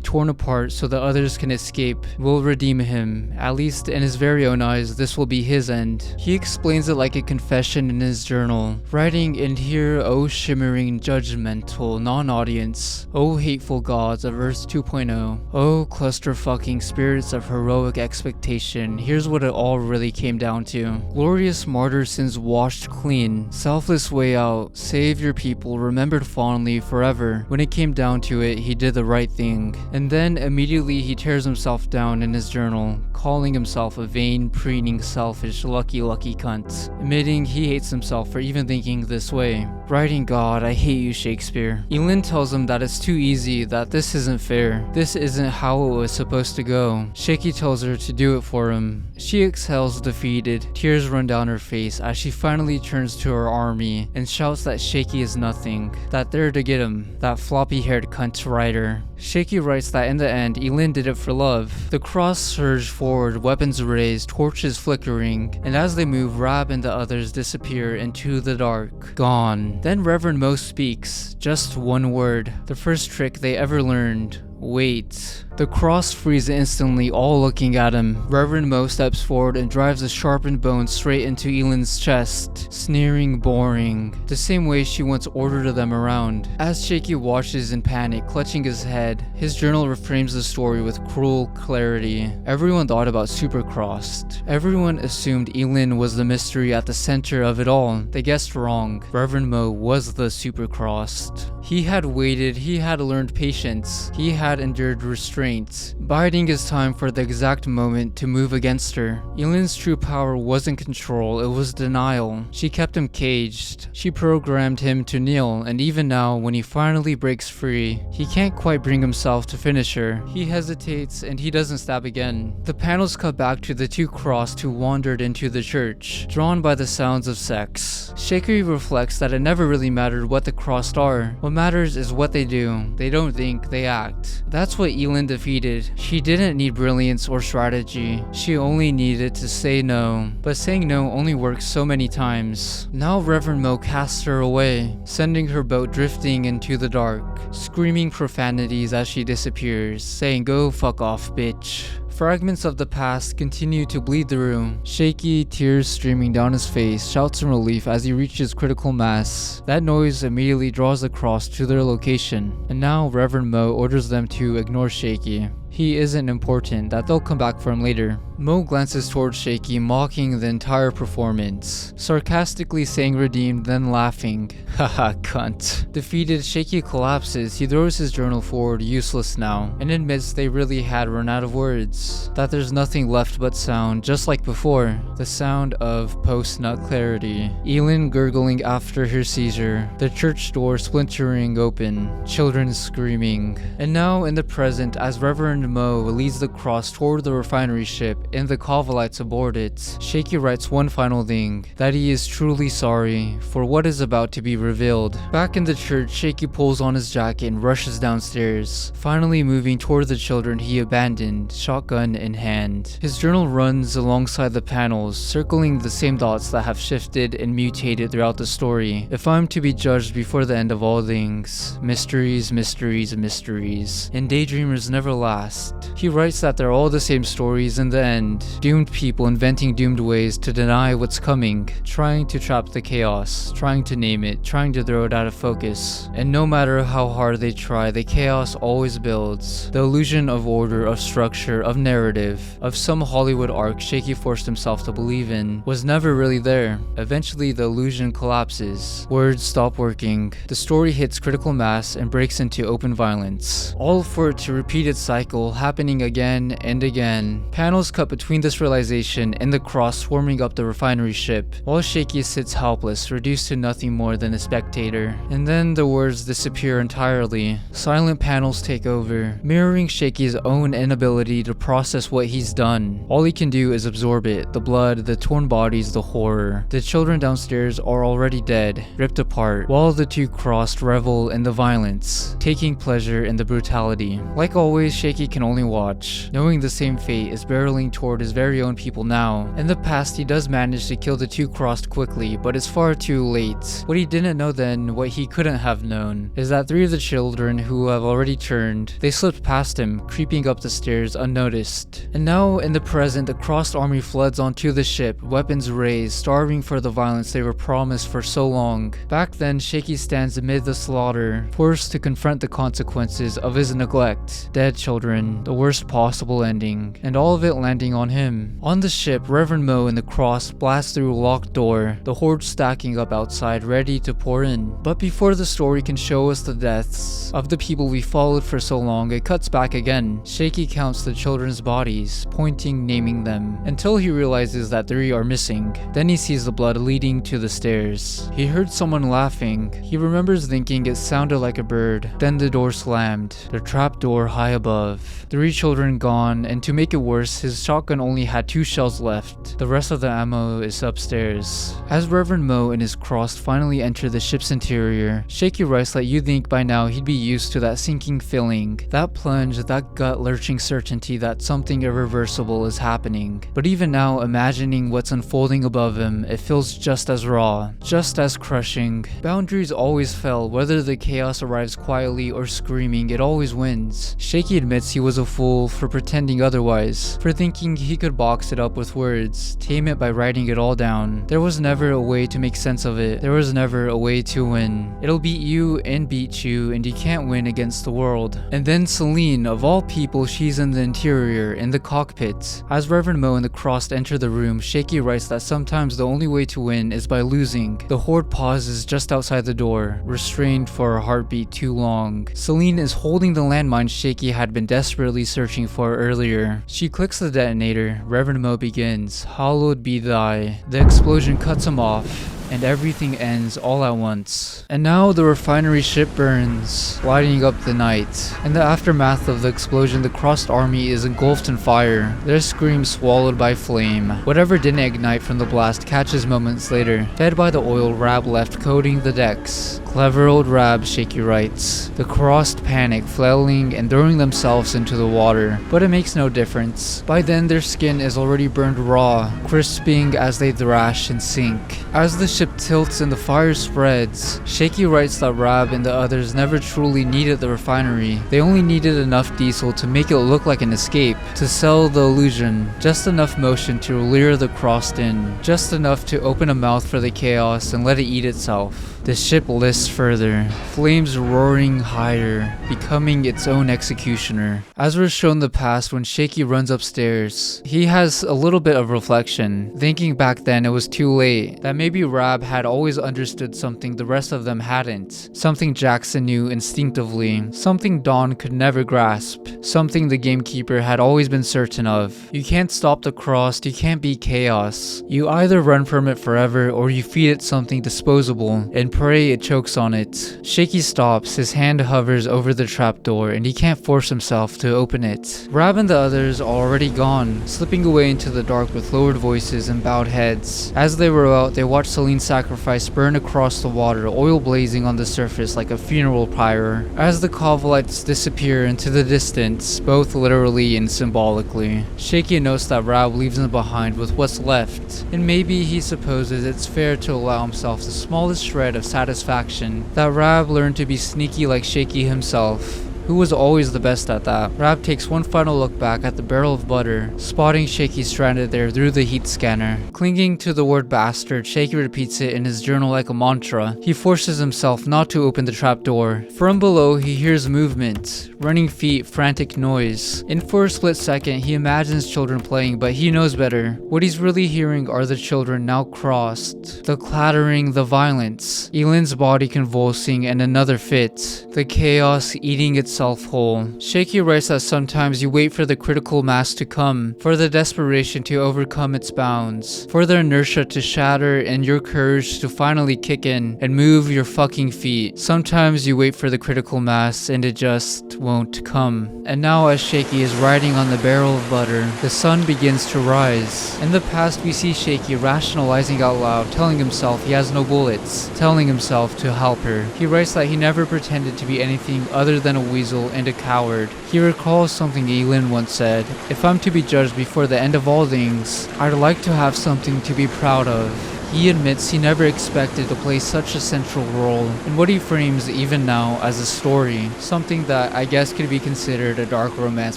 torn apart so that others can escape will redeem him. At least in his very own eyes, this will be his end. He explains it like a confession in his journal, writing in here, "O shimmering, judgmental, non-audience, O hateful gods of Earth 2.0, O clusterfucking spirits of heroic expectation, here's what it all really came down to. Glorious martyr sins washed clean, selfless way out, save your people, remembered fondly forever. When it came down to it, he did the right thing." And then immediately he tears himself down in his journal, calling himself a vain, preening, selfish, lucky cunt, admitting he hates himself for even thinking this way. Writing, "God, I hate you, Shakespeare." Elin tells him that it's too easy, that this isn't fair. This isn't how it was supposed to go. Shaky tells her to do it for him. She exhales defeated, tears run down her face as she finally turns to her army and shouts that Shaky is nothing, that they're to get him, that floppy-haired cunt writer. Shaky writes that in the end, Elin did it for love. The cross surge forward, weapons raised, torches flickering, and as they move, Rab and the others disappear into the dark. Gone. Then Reverend Mo speaks, just one word, the first trick they ever learned. Wait. The cross frees instantly, all looking at him. Reverend Mo steps forward and drives a sharpened bone straight into Elin's chest, sneering, boring, the same way she once ordered them around. As Shaky watches in panic, clutching his head, his journal reframes the story with cruel clarity. Everyone thought about Supercrossed. Everyone assumed Elin was the mystery at the center of it all. They guessed wrong. Reverend Mo was the Supercrossed. He had waited, he had learned patience, he had endured restraint, biding his time for the exact moment to move against her. Elin's true power wasn't control, it was denial. She kept him caged. She programmed him to kneel, and even now, when he finally breaks free, he can't quite bring himself to finish her. He hesitates, and he doesn't stab again. The panels cut back to the two crossed who wandered into the church, drawn by the sounds of sex. Shaky reflects that it never really mattered what the crossed are. What matters is what they do. They don't think, they act. That's what Elin defeated. She didn't need brilliance or strategy. She only needed to say no. But saying no only works so many times. Now Reverend Mo casts her away, sending her boat drifting into the dark, screaming profanities as she disappears, saying, "Go fuck off, bitch." Fragments of the past continue to bleed through. Shaky, tears streaming down his face, shouts in relief as he reaches critical mass. That noise immediately draws the cross to their location, and now Reverend Mo orders them to ignore Shaky. He isn't important, that they'll come back for him later. Mo glances towards Shaky, mocking the entire performance, sarcastically saying redeemed, then laughing. Haha, cunt. Defeated, Shaky collapses. He throws his journal forward, useless now, and admits they really had run out of words. That there's nothing left but sound, just like before. The sound of post-nut clarity. Elin gurgling after her seizure. The church door splintering open. Children screaming. And now in the present, as Reverend Mo leads the cross toward the refinery ship and the Cava lights aboard it, Shaky writes one final thing, that he is truly sorry for what is about to be revealed. Back in the church, Shaky pulls on his jacket and rushes downstairs, finally moving toward the children he abandoned, shotgun in hand. His journal runs alongside the panels, circling the same dots that have shifted and mutated throughout the story. If I'm to be judged before the end of all things, mysteries, mysteries, mysteries, and daydreamers never last. He writes that they're all the same stories in the end, doomed people inventing doomed ways to deny what's coming, trying to trap the chaos, trying to name it, trying to throw it out of focus. And no matter how hard they try, the chaos always builds. The illusion of order, of structure, of narrative, of some Hollywood arc Shaky forced himself to believe in, was never really there. Eventually the illusion collapses. Words stop working. The story hits critical mass and breaks into open violence. All for it to repeat its cycle, happening again and again. Panels cut between this realization and the cross swarming up the refinery ship, while Shaky sits helpless, reduced to nothing more than a spectator. And then the words disappear entirely. Silent panels take over, mirroring Shaky's own inability to process what he's done. All he can do is absorb it, the blood, the torn bodies, the horror. The children downstairs are already dead, ripped apart, while the two crossed revel in the violence, taking pleasure in the brutality. Like always, Shaky can only watch, knowing the same fate is barreling toward his very own people now. In the past, he does manage to kill the two crossed quickly, but it's far too late. What he didn't know then, what he couldn't have known, is that three of the children who have already turned, they slipped past him, creeping up the stairs unnoticed. And now, in the present, the crossed army floods onto the ship, weapons raised, starving for the violence they were promised for so long. Back then, Shaky stands amid the slaughter, forced to confront the consequences of his neglect. Dead children, the worst possible ending, and all of it landing on him. On the ship, Reverend Mo and the cross blast through a locked door, the horde stacking up outside ready to pour in. But before the story can show us the deaths of the people we followed for so long, it cuts back again. Shaky counts the children's bodies, pointing, naming them, until he realizes that 3 are missing. Then he sees the blood leading to the stairs. He heard someone laughing. He remembers thinking it sounded like a bird. Then the door slammed, the trap door high above. 3 children gone, and to make it worse, his shotgun only had 2 shells left. The rest of the ammo is upstairs. As Reverend Mo and his cross finally enter the ship's interior, Shaky writes that you'd think by now he'd be used to that sinking feeling, that plunge, that gut-lurching certainty that something irreversible is happening. But even now, imagining what's unfolding above him, it feels just as raw, just as crushing. Boundaries always fell, whether the chaos arrives quietly or screaming, it always wins. Shaky admits he was a fool for pretending otherwise, for thinking thinking he could box it up with words, tame it by writing it all down. There was never a way to make sense of it. There was never a way to win. It'll beat you and beat you, and you can't win against the world. And then Selen, of all people, she's in the interior, in the cockpit. As Reverend Mo and the Crossed enter the room, Shaky writes that sometimes the only way to win is by losing. The Horde pauses just outside the door, restrained for a heartbeat too long. Selen is holding the landmine Shaky had been desperately searching for earlier. She clicks the detonator. Reverend Mo begins, "Hallowed be thy." The explosion cuts him off, and everything ends all at once. And now the refinery ship burns, lighting up the night. In the aftermath of the explosion, the Crossed army is engulfed in fire, their screams swallowed by flame. Whatever didn't ignite from the blast catches moments later. Fed by the oil, Rab left coating the decks. Clever old Rab, Shaky writes. The Crossed panic, flailing and throwing themselves into the water, but it makes no difference. By then their skin is already burned raw, crisping as they thrash and sink. As the ship tilts and the fire spreads, Shaky writes that Rab and the others never truly needed the refinery. They only needed enough diesel to make it look like an escape, to sell the illusion, just enough motion to lure the Crossed in, just enough to open a mouth for the chaos and let it eat itself. The ship lists further, flames roaring higher, becoming its own executioner. As was shown in the past when Shaky runs upstairs, he has a little bit of reflection, thinking back then it was too late, that maybe Rab had always understood something the rest of them hadn't, something Jackson knew instinctively, something Dawn could never grasp, something the gamekeeper had always been certain of. You can't stop the Crossed, you can't beat chaos. You either run from it forever or you feed it something disposable and pray it chokes on it. Shaky stops, his hand hovers over the trapdoor and he can't force himself to open it. Rab and the others are already gone, slipping away into the dark with lowered voices and bowed heads. As they row out, they watch Selen's sacrifice burn across the water, oil blazing on the surface like a funeral pyre. As the Cava lights disappear into the distance, both literally and symbolically, Shaky notes that Rab leaves him behind with what's left, and maybe he supposes it's fair to allow himself the smallest shred of satisfaction, that Rab learned to be sneaky like Shaky himself, who was always the best at that. Rab takes one final look back at the barrel of butter, spotting Shaky stranded there through the heat scanner. Clinging to the word bastard, Shaky repeats it in his journal like a mantra. He forces himself not to open the trapdoor. From below, he hears movement, running feet, frantic noise. And for a split second, he imagines children playing, but he knows better. What he's really hearing are the children now Crossed. The clattering, the violence, Elin's body convulsing, and another fit. The chaos eating itself whole. Shaky writes that sometimes you wait for the critical mass to come, for the desperation to overcome its bounds, for the inertia to shatter and your courage to finally kick in and move your fucking feet. Sometimes you wait for the critical mass and it just won't come. And now as Shaky is riding on the barrel of butter, the sun begins to rise. In the past we see Shaky rationalizing out loud, telling himself he has no bullets, telling himself to help her. He writes that he never pretended to be anything other than a weasel and a coward. He recalls something Elin once said, "If I'm to be judged before the end of all things, I'd like to have something to be proud of." He admits he never expected to play such a central role in what he frames even now as a story, something that I guess could be considered a dark romance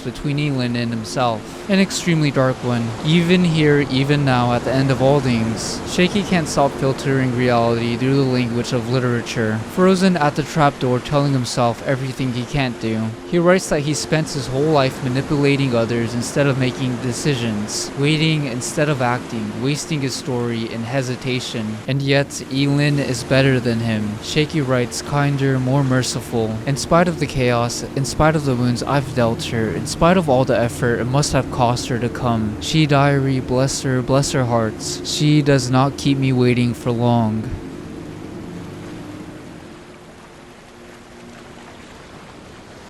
between Elin and himself. An extremely dark one. Even here, even now, at the end of all things, Shaky can't stop filtering reality through the language of literature, frozen at the trapdoor telling himself everything he can't do. He writes that he spent his whole life manipulating others instead of making decisions, waiting instead of acting, wasting his story in hesitation. And yet, Elin is better than him. Shaky writes, kinder, more merciful. In spite of the chaos, in spite of the wounds I've dealt her, in spite of all the effort it must have cost her to come. She diary, bless her hearts. She does not keep me waiting for long.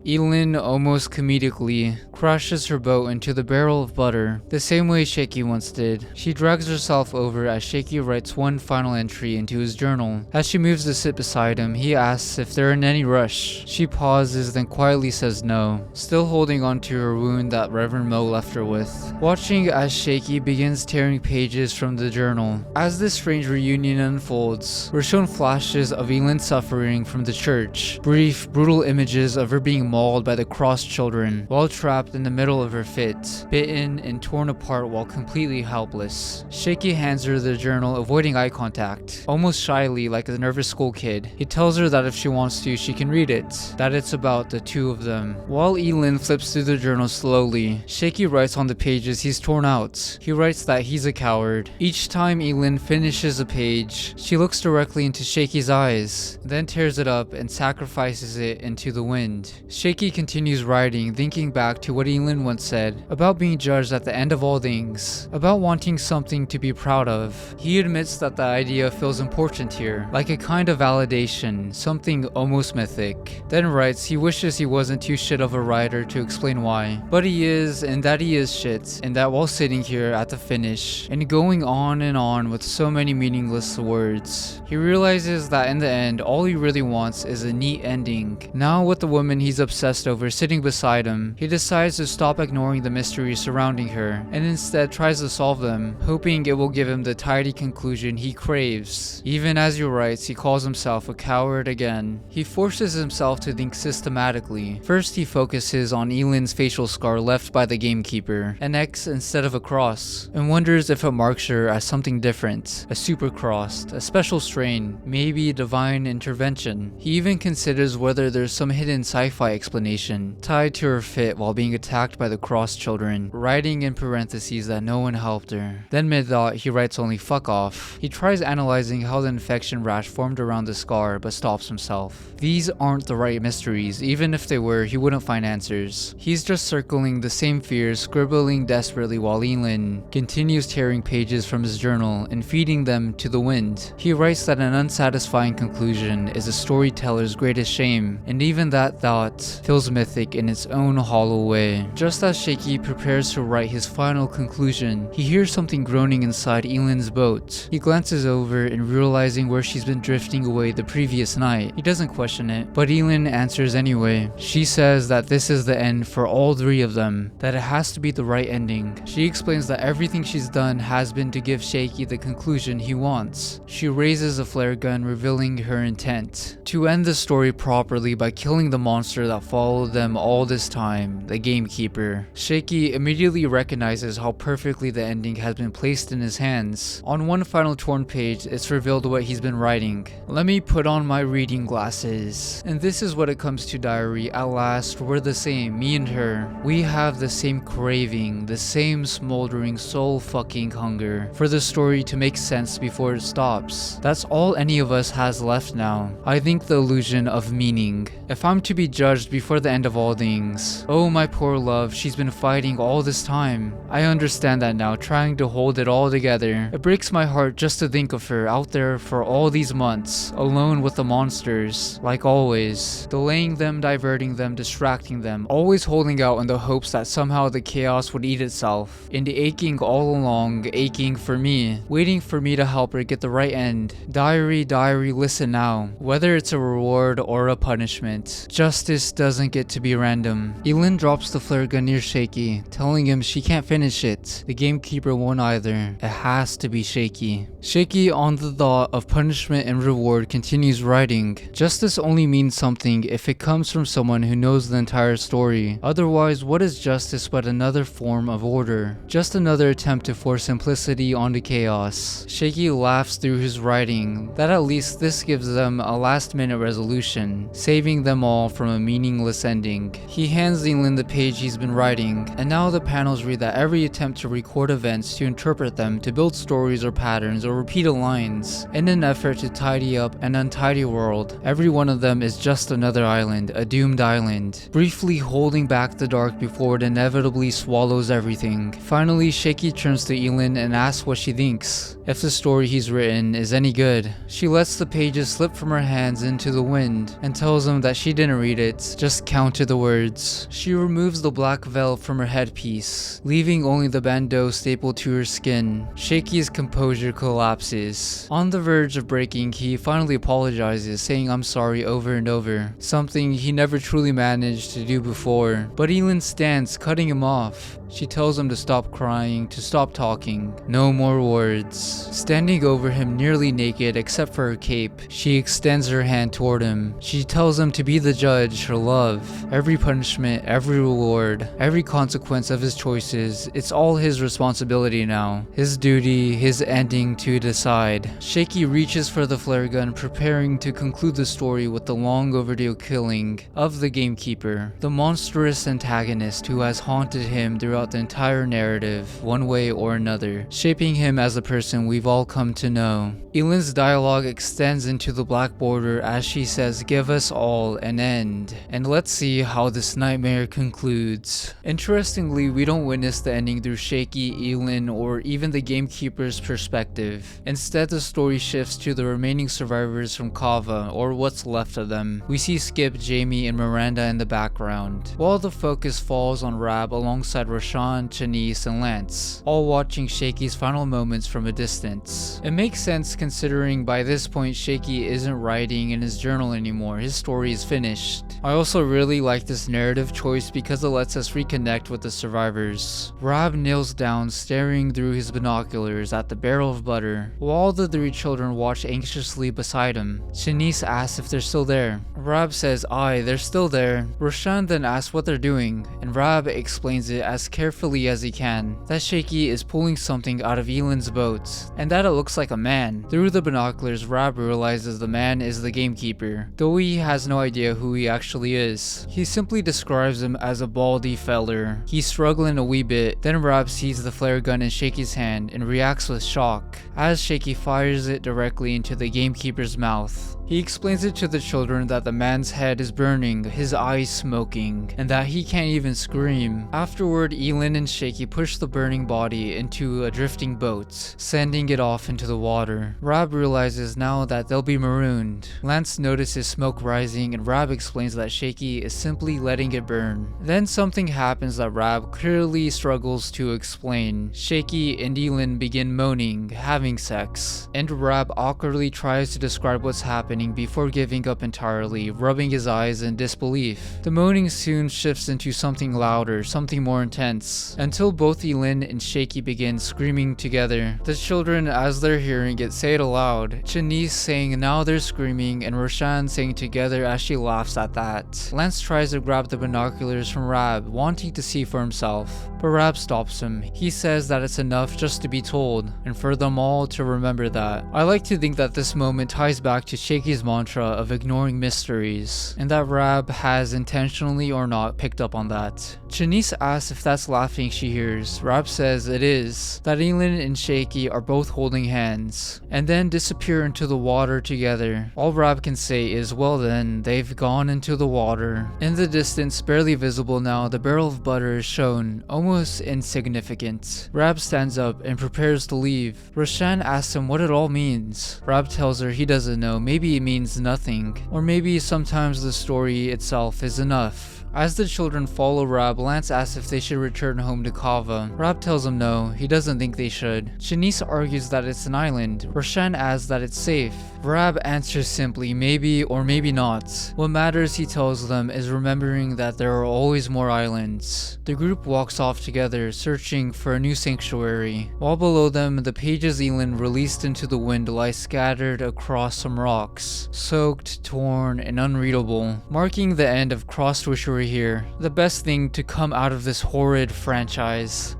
Elin, almost comedically, crashes her boat into the barrel of butter, the same way Shaky once did. She drags herself over as Shaky writes one final entry into his journal. As she moves to sit beside him, he asks if they're in any rush. She pauses, then quietly says no, still holding on to her wound that Reverend Mo left her with. Watching as Shaky begins tearing pages from the journal. As this strange reunion unfolds, we're shown flashes of Elin suffering from the church, brief, brutal images of her being mauled by the Crossed children, while trapped in the middle of her fit, bitten and torn apart while completely helpless. Shaky hands her the journal, avoiding eye contact, almost shyly like a nervous school kid. He tells her that if she wants to, she can read it, that it's about the two of them. While Elin flips through the journal slowly, Shaky writes on the pages he's torn out. He writes that he's a coward. Each time Elin finishes a page, she looks directly into Shaky's eyes, then tears it up and sacrifices it into the wind. Shaky continues writing, thinking back to what Elin once said about being judged at the end of all things, about wanting something to be proud of. He admits that the idea feels important here, like a kind of validation, something almost mythic. Then writes he wishes he wasn't too shit of a writer to explain why, but he is, and that he is shit, and that while sitting here at the finish and going on and on with so many meaningless words, he realizes that in the end all he really wants is a neat ending. Now with the woman he's obsessed over sitting beside him, he decides to stop ignoring the mysteries surrounding her and instead tries to solve them, hoping it will give him the tidy conclusion he craves. Even as he writes, he calls himself a coward again. He forces himself to think systematically. First he focuses on Elin's facial scar left by the gamekeeper, an X instead of a cross, and wonders if it marks her as something different, a supercrossed, a special strain, maybe divine intervention. He even considers whether there's some hidden sci-fi explanation tied to her fit while being attacked by the cross children, writing in parentheses that no one helped her. Then mid-thought he writes only fuck off. He tries analyzing how the infection rash formed around the scar but stops himself. These aren't the right mysteries. Even if they were, he wouldn't find answers. He's just circling the same fears, scribbling desperately while Elin continues tearing pages from his journal and feeding them to the wind. He writes that an unsatisfying conclusion is a storyteller's greatest shame, and even that thought feels mythic in its own hollow way. Just as Shaky prepares to write his final conclusion, he hears something groaning inside Elin's boat. He glances over and realizing where she's been drifting away the previous night. He doesn't question it, but Elin answers anyway. She says that this is the end for all three of them, that it has to be the right ending. She explains that everything she's done has been to give Shaky the conclusion he wants. She raises a flare gun, revealing her intent to end the story properly by killing the monster that followed them all this time, the gamekeeper. Shaky immediately recognizes how perfectly the ending has been placed in his hands. On one final torn page, it's revealed what he's been writing. Let me put on my reading glasses. And this is what it comes to, diary. At last, we're the same, me and her. We have the same craving, the same smoldering soul fucking hunger for the story to make sense before it stops. That's all any of us has left now. I think the illusion of meaning. If I'm to be judged before the end of all things, oh my poor love, she's been fighting all this time. I understand that now, trying to hold it all together. It breaks my heart just to think of her out there for all these months, alone with the monsters, like always, delaying them, diverting them, distracting them, always holding out in the hopes that somehow the chaos would eat itself, and aching all along, aching for me, waiting for me to help her get the right end. Diary, listen now. Whether it's a reward or a punishment, justice doesn't get to be random. Elin drops the flare gun near Shaky, telling him she can't finish it. The gamekeeper won't either. It has to be Shaky. Shaky, on the thought of punishment and reward, continues writing. Justice only means something if it comes from someone who knows the entire story. Otherwise, what is justice but another form of order? Just another attempt to force simplicity onto chaos. Shaky laughs through his writing, that at least this gives them a last-minute resolution, saving them all from a meaningless ending. He hands Elin the page he's been writing, and now the panels read that every attempt to record events, to interpret them, to build stories or patterns or repeated lines, in an effort to tidy up an untidy world, every one of them is just another island, a doomed island, briefly holding back the dark before it inevitably swallows everything. Finally, Shaky turns to Elin and asks what she thinks, if the story he's written is any good. She lets the pages slip from her hands into the wind and tells him that she didn't read it, just counted the words. She removes the black veil from her headpiece, leaving only the bandeau stapled to her skin. Shaky's composure collapses. On the verge of breaking, he finally apologizes, saying I'm sorry over and over, something he never truly managed to do before. But Elin stands, cutting him off. She tells him to stop crying, to stop talking. No more words. Standing over him nearly naked except for her cape, she extends her hand toward him. She tells him to be the judge, her love. Every punishment, every reward, every consequence of his choices, it's all his responsibility now. His duty, his ending to decide. Shaky reaches for the flare gun, preparing to conclude the story with the long overdue killing of the gamekeeper, the monstrous antagonist who has haunted him throughout the entire narrative, one way or another, shaping him as the person we've all come to know. Elin's dialogue extends into the black border as she says, "Give us all an end." And let's see how this nightmare concludes. Interestingly, we don't witness the ending through Shaky, Elin, or even the gamekeeper's perspective. Instead, the story shifts to the remaining survivors from Cava, or what's left of them. We see Skip, Jamie, and Miranda in the background, while the focus falls on Rab alongside Rashawn, Chanice, and Lance, all watching Shaky's final moments from a distance. It makes sense considering by this point Shaky isn't writing in his journal anymore, his story is finished. I also really like this narrative choice because it lets us reconnect with the survivors. Rab kneels down staring through his binoculars at the barrel of butter, while the three children watch anxiously beside him. Chanice asks if they're still there. Rab says aye, they're still there. Rashawn then asks what they're doing, and Rab explains it as carefully as he can, that Shaky is pulling something out of Elin's boat, and that it looks like a man. Through the binoculars, Rab realizes the man is the gamekeeper, though he has no idea who he actually is. He simply describes him as a baldy feller. He's struggling a wee bit, then Rab sees the flare gun in Shaky's hand and reacts with shock, as Shaky fires it directly into the gamekeeper's mouth. He explains it to the children that the man's head is burning, his eyes smoking, and that he can't even scream. Afterward, Elin and Shaky push the burning body into a drifting boat, sending it off into the water. Rab realizes now that they'll be marooned. Lance notices smoke rising, and Rab explains that Shaky is simply letting it burn. Then something happens that Rab clearly struggles to explain. Shaky and Elin begin moaning, having sex, and Rab awkwardly tries to describe what's happening before giving up entirely, rubbing his eyes in disbelief. The moaning soon shifts into something louder, something more intense, until both Elin and Shaky begin screaming together. The children, as they're hearing it, say it aloud, Chanice saying now they're screaming, and Rashawn saying together as she laughs at that. Lance tries to grab the binoculars from Rab, wanting to see for himself, but Rab stops him. He says that it's enough just to be told, and for them all to remember that. I like to think that this moment ties back to Shaky's mantra of ignoring mysteries, and that Rab has intentionally or not picked up on that. Chanice asks if that's laughing she hears. Rab says it is, that Elin and Shaky are both holding hands, and then disappear into the water together. All Rab can say is, well then, they've gone into the water. In the distance, barely visible now, the barrel of butter is shown, almost insignificant. Rab stands up and prepares to leave. Rashawn asks him what it all means. Rab tells her he doesn't know, maybe it means nothing, or maybe sometimes the story itself is enough. As the children follow Rab, Lance asks if they should return home to Cava. Rab tells him no, he doesn't think they should. Chanice argues that it's an island. Rashawn adds that it's safe. Rab answers simply, maybe or maybe not. What matters, he tells them, is remembering that there are always more islands. The group walks off together, searching for a new sanctuary. While below them, the pages Elin released into the wind lie scattered across some rocks, soaked, torn, and unreadable, marking the end of Crossed Wishery here, the best thing to come out of this horrid franchise.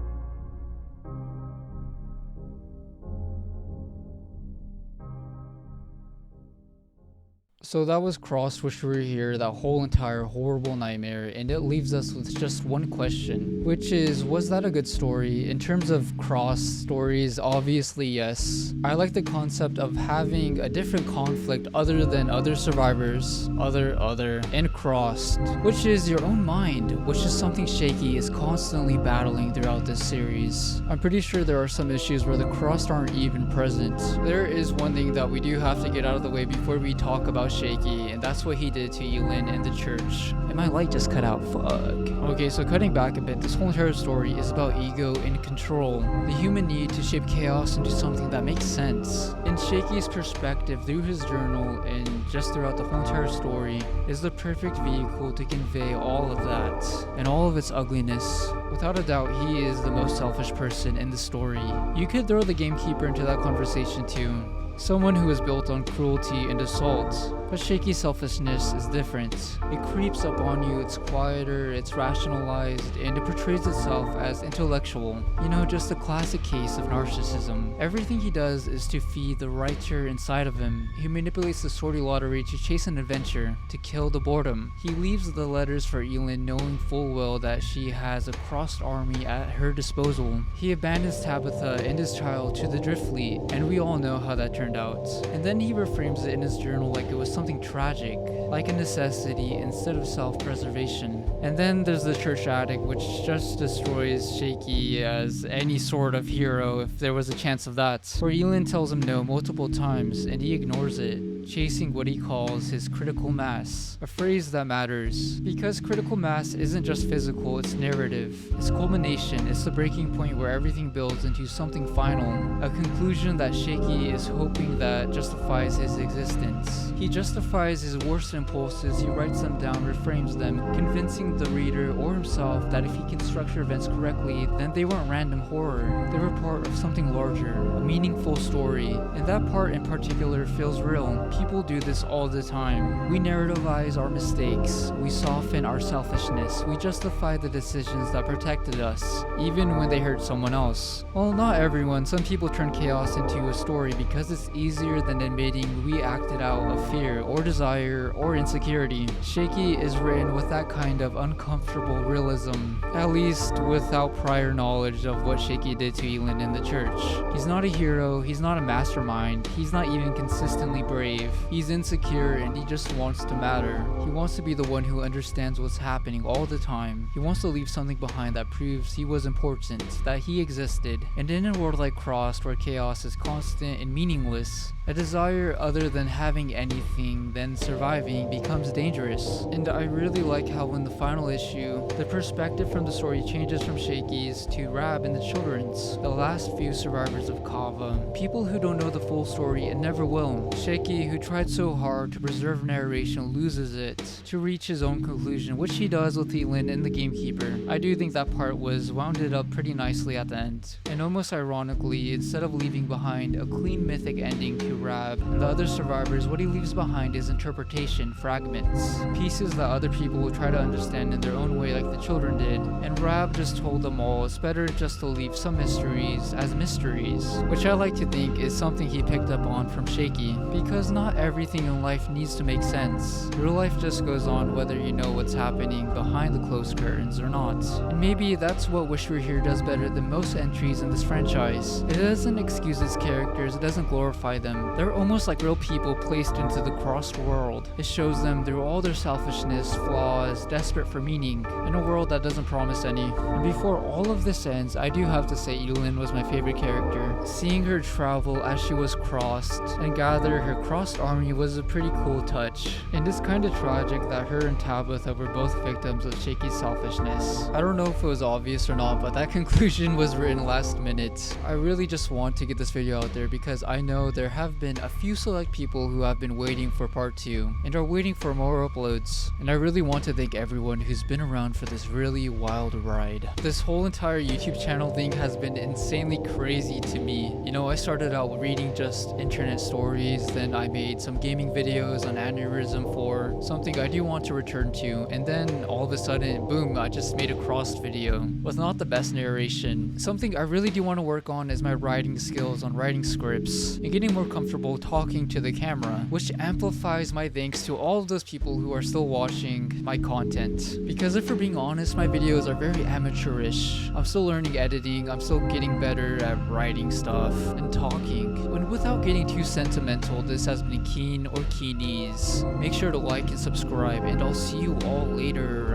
So that was Crossed Wishery here, that whole entire horrible nightmare, and it leaves us with just one question, which is, was that a good story? In terms of crossed stories, obviously yes. I like the concept of having a different conflict other than other survivors, and crossed, which is your own mind, which is something Shaky is constantly battling throughout this series. I'm pretty sure there are some issues where the crossed aren't even present. There is one thing that we do have to get out of the way before we talk about Shaky, and that's what he did to Elin in the church. And my light just cut out, fuck. Okay, so cutting back a bit, this whole entire story is about ego and control. The human need to shape chaos into something that makes sense. In Shaky's perspective, through his journal and just throughout the whole entire story, is the perfect vehicle to convey all of that, and all of its ugliness. Without a doubt, he is the most selfish person in the story. You could throw the gamekeeper into that conversation too. Someone who is built on cruelty and assault. But Shaky's selfishness is different. It creeps up on you, it's quieter, it's rationalized, and it portrays itself as intellectual. You know, just a classic case of narcissism. Everything he does is to feed the writer inside of him. He manipulates the sortie lottery to chase an adventure, to kill the boredom. He leaves the letters for Elin knowing full well that she has a crossed army at her disposal. He abandons Tabitha and his child to the drift fleet, and we all know how that turned out. And then he reframes it in his journal like it was something tragic, like a necessity instead of self-preservation. And then there's the church addict, which just destroys Shaky as any sort of hero if there was a chance of that. Where Elin tells him no multiple times and he ignores it, chasing what he calls his critical mass, a phrase that matters, because critical mass isn't just physical, it's narrative, it's culmination, it's the breaking point where everything builds into something final, a conclusion that Shaky is hoping that justifies his existence. He justifies his worst impulses, he writes them down, reframes them, convincing the reader or himself that if he can structure events correctly, then they weren't random horror, they were part of something larger, a meaningful story, and that part in particular feels real. People do this all the time. We narrativize our mistakes, we soften our selfishness, we justify the decisions that protected us, even when they hurt someone else. Well, not everyone, some people turn chaos into a story because it's easier than admitting we acted out of fear or desire or insecurity. Shaky is written with that kind of uncomfortable realism, at least without prior knowledge of what Shaky did to Elin in the church. He's not a hero, he's not a mastermind, he's not even consistently brave. He's insecure and he just wants to matter. He wants to be the one who understands what's happening all the time. He wants to leave something behind that proves he was important, that he existed. And in a world like Crossed, where chaos is constant and meaningless, a desire other than having anything than surviving becomes dangerous. And I really like how in the final issue, the perspective from the story changes from Shaky's to Rab and the children's, the last few survivors of Cava. People who don't know the full story and never will. Shaky, who tried so hard to preserve narration, loses it to reach his own conclusion, which he does with Elin and the gamekeeper. I do think that part was wounded up pretty nicely at the end. And almost ironically, instead of leaving behind a clean mythic ending to Rab and the other survivors, what he leaves behind is interpretation, fragments, pieces that other people will try to understand in their own way like the children did. And Rab just told them all it's better just to leave some mysteries as mysteries, which I like to think is something he picked up on from Shaky, because not everything in life needs to make sense. Real life just goes on whether you know what's happening behind the closed curtains or not. And maybe that's what Wish We Were Here does better than most entries in this franchise. It doesn't excuse its characters, it doesn't glorify them. They're almost like real people placed into the crossed world. It shows them through all their selfishness, flaws, desperate for meaning, in a world that doesn't promise any. And before all of this ends, I do have to say Elin was my favorite character. Seeing her travel as she was crossed and gather her crossed army was a pretty cool touch. And it's kind of tragic that her and Tabitha were both victims of Shaky's selfishness. I don't know if it was obvious or not, but that conclusion was written last minute. I really just want to get this video out there because I know there have been a few select people who have been waiting for part 2 and are waiting for more uploads. And I really want to thank everyone who's been around for this really wild ride. This whole entire YouTube channel thing has been insanely crazy to me. You know, I started out reading just internet stories, then I made some gaming videos on Aneurysm 4, something I do want to return to, and then all of a sudden, boom, I just made a Crossed video with not the best narration. Something I really do want to work on is my writing skills on writing scripts and getting more comfortable talking to the camera, which amplifies my thanks to all of those people who are still watching my content. Because if we're being honest, my videos are very amateurish. I'm still learning editing, I'm still getting better at writing stuff and talking. And without getting too sentimental, this has been Keen or Keenies. Make sure to like and subscribe, and I'll see you all later.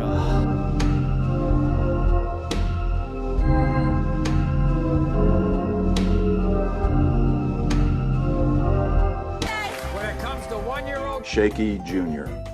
When it comes to 1-year-old Shaky Jr.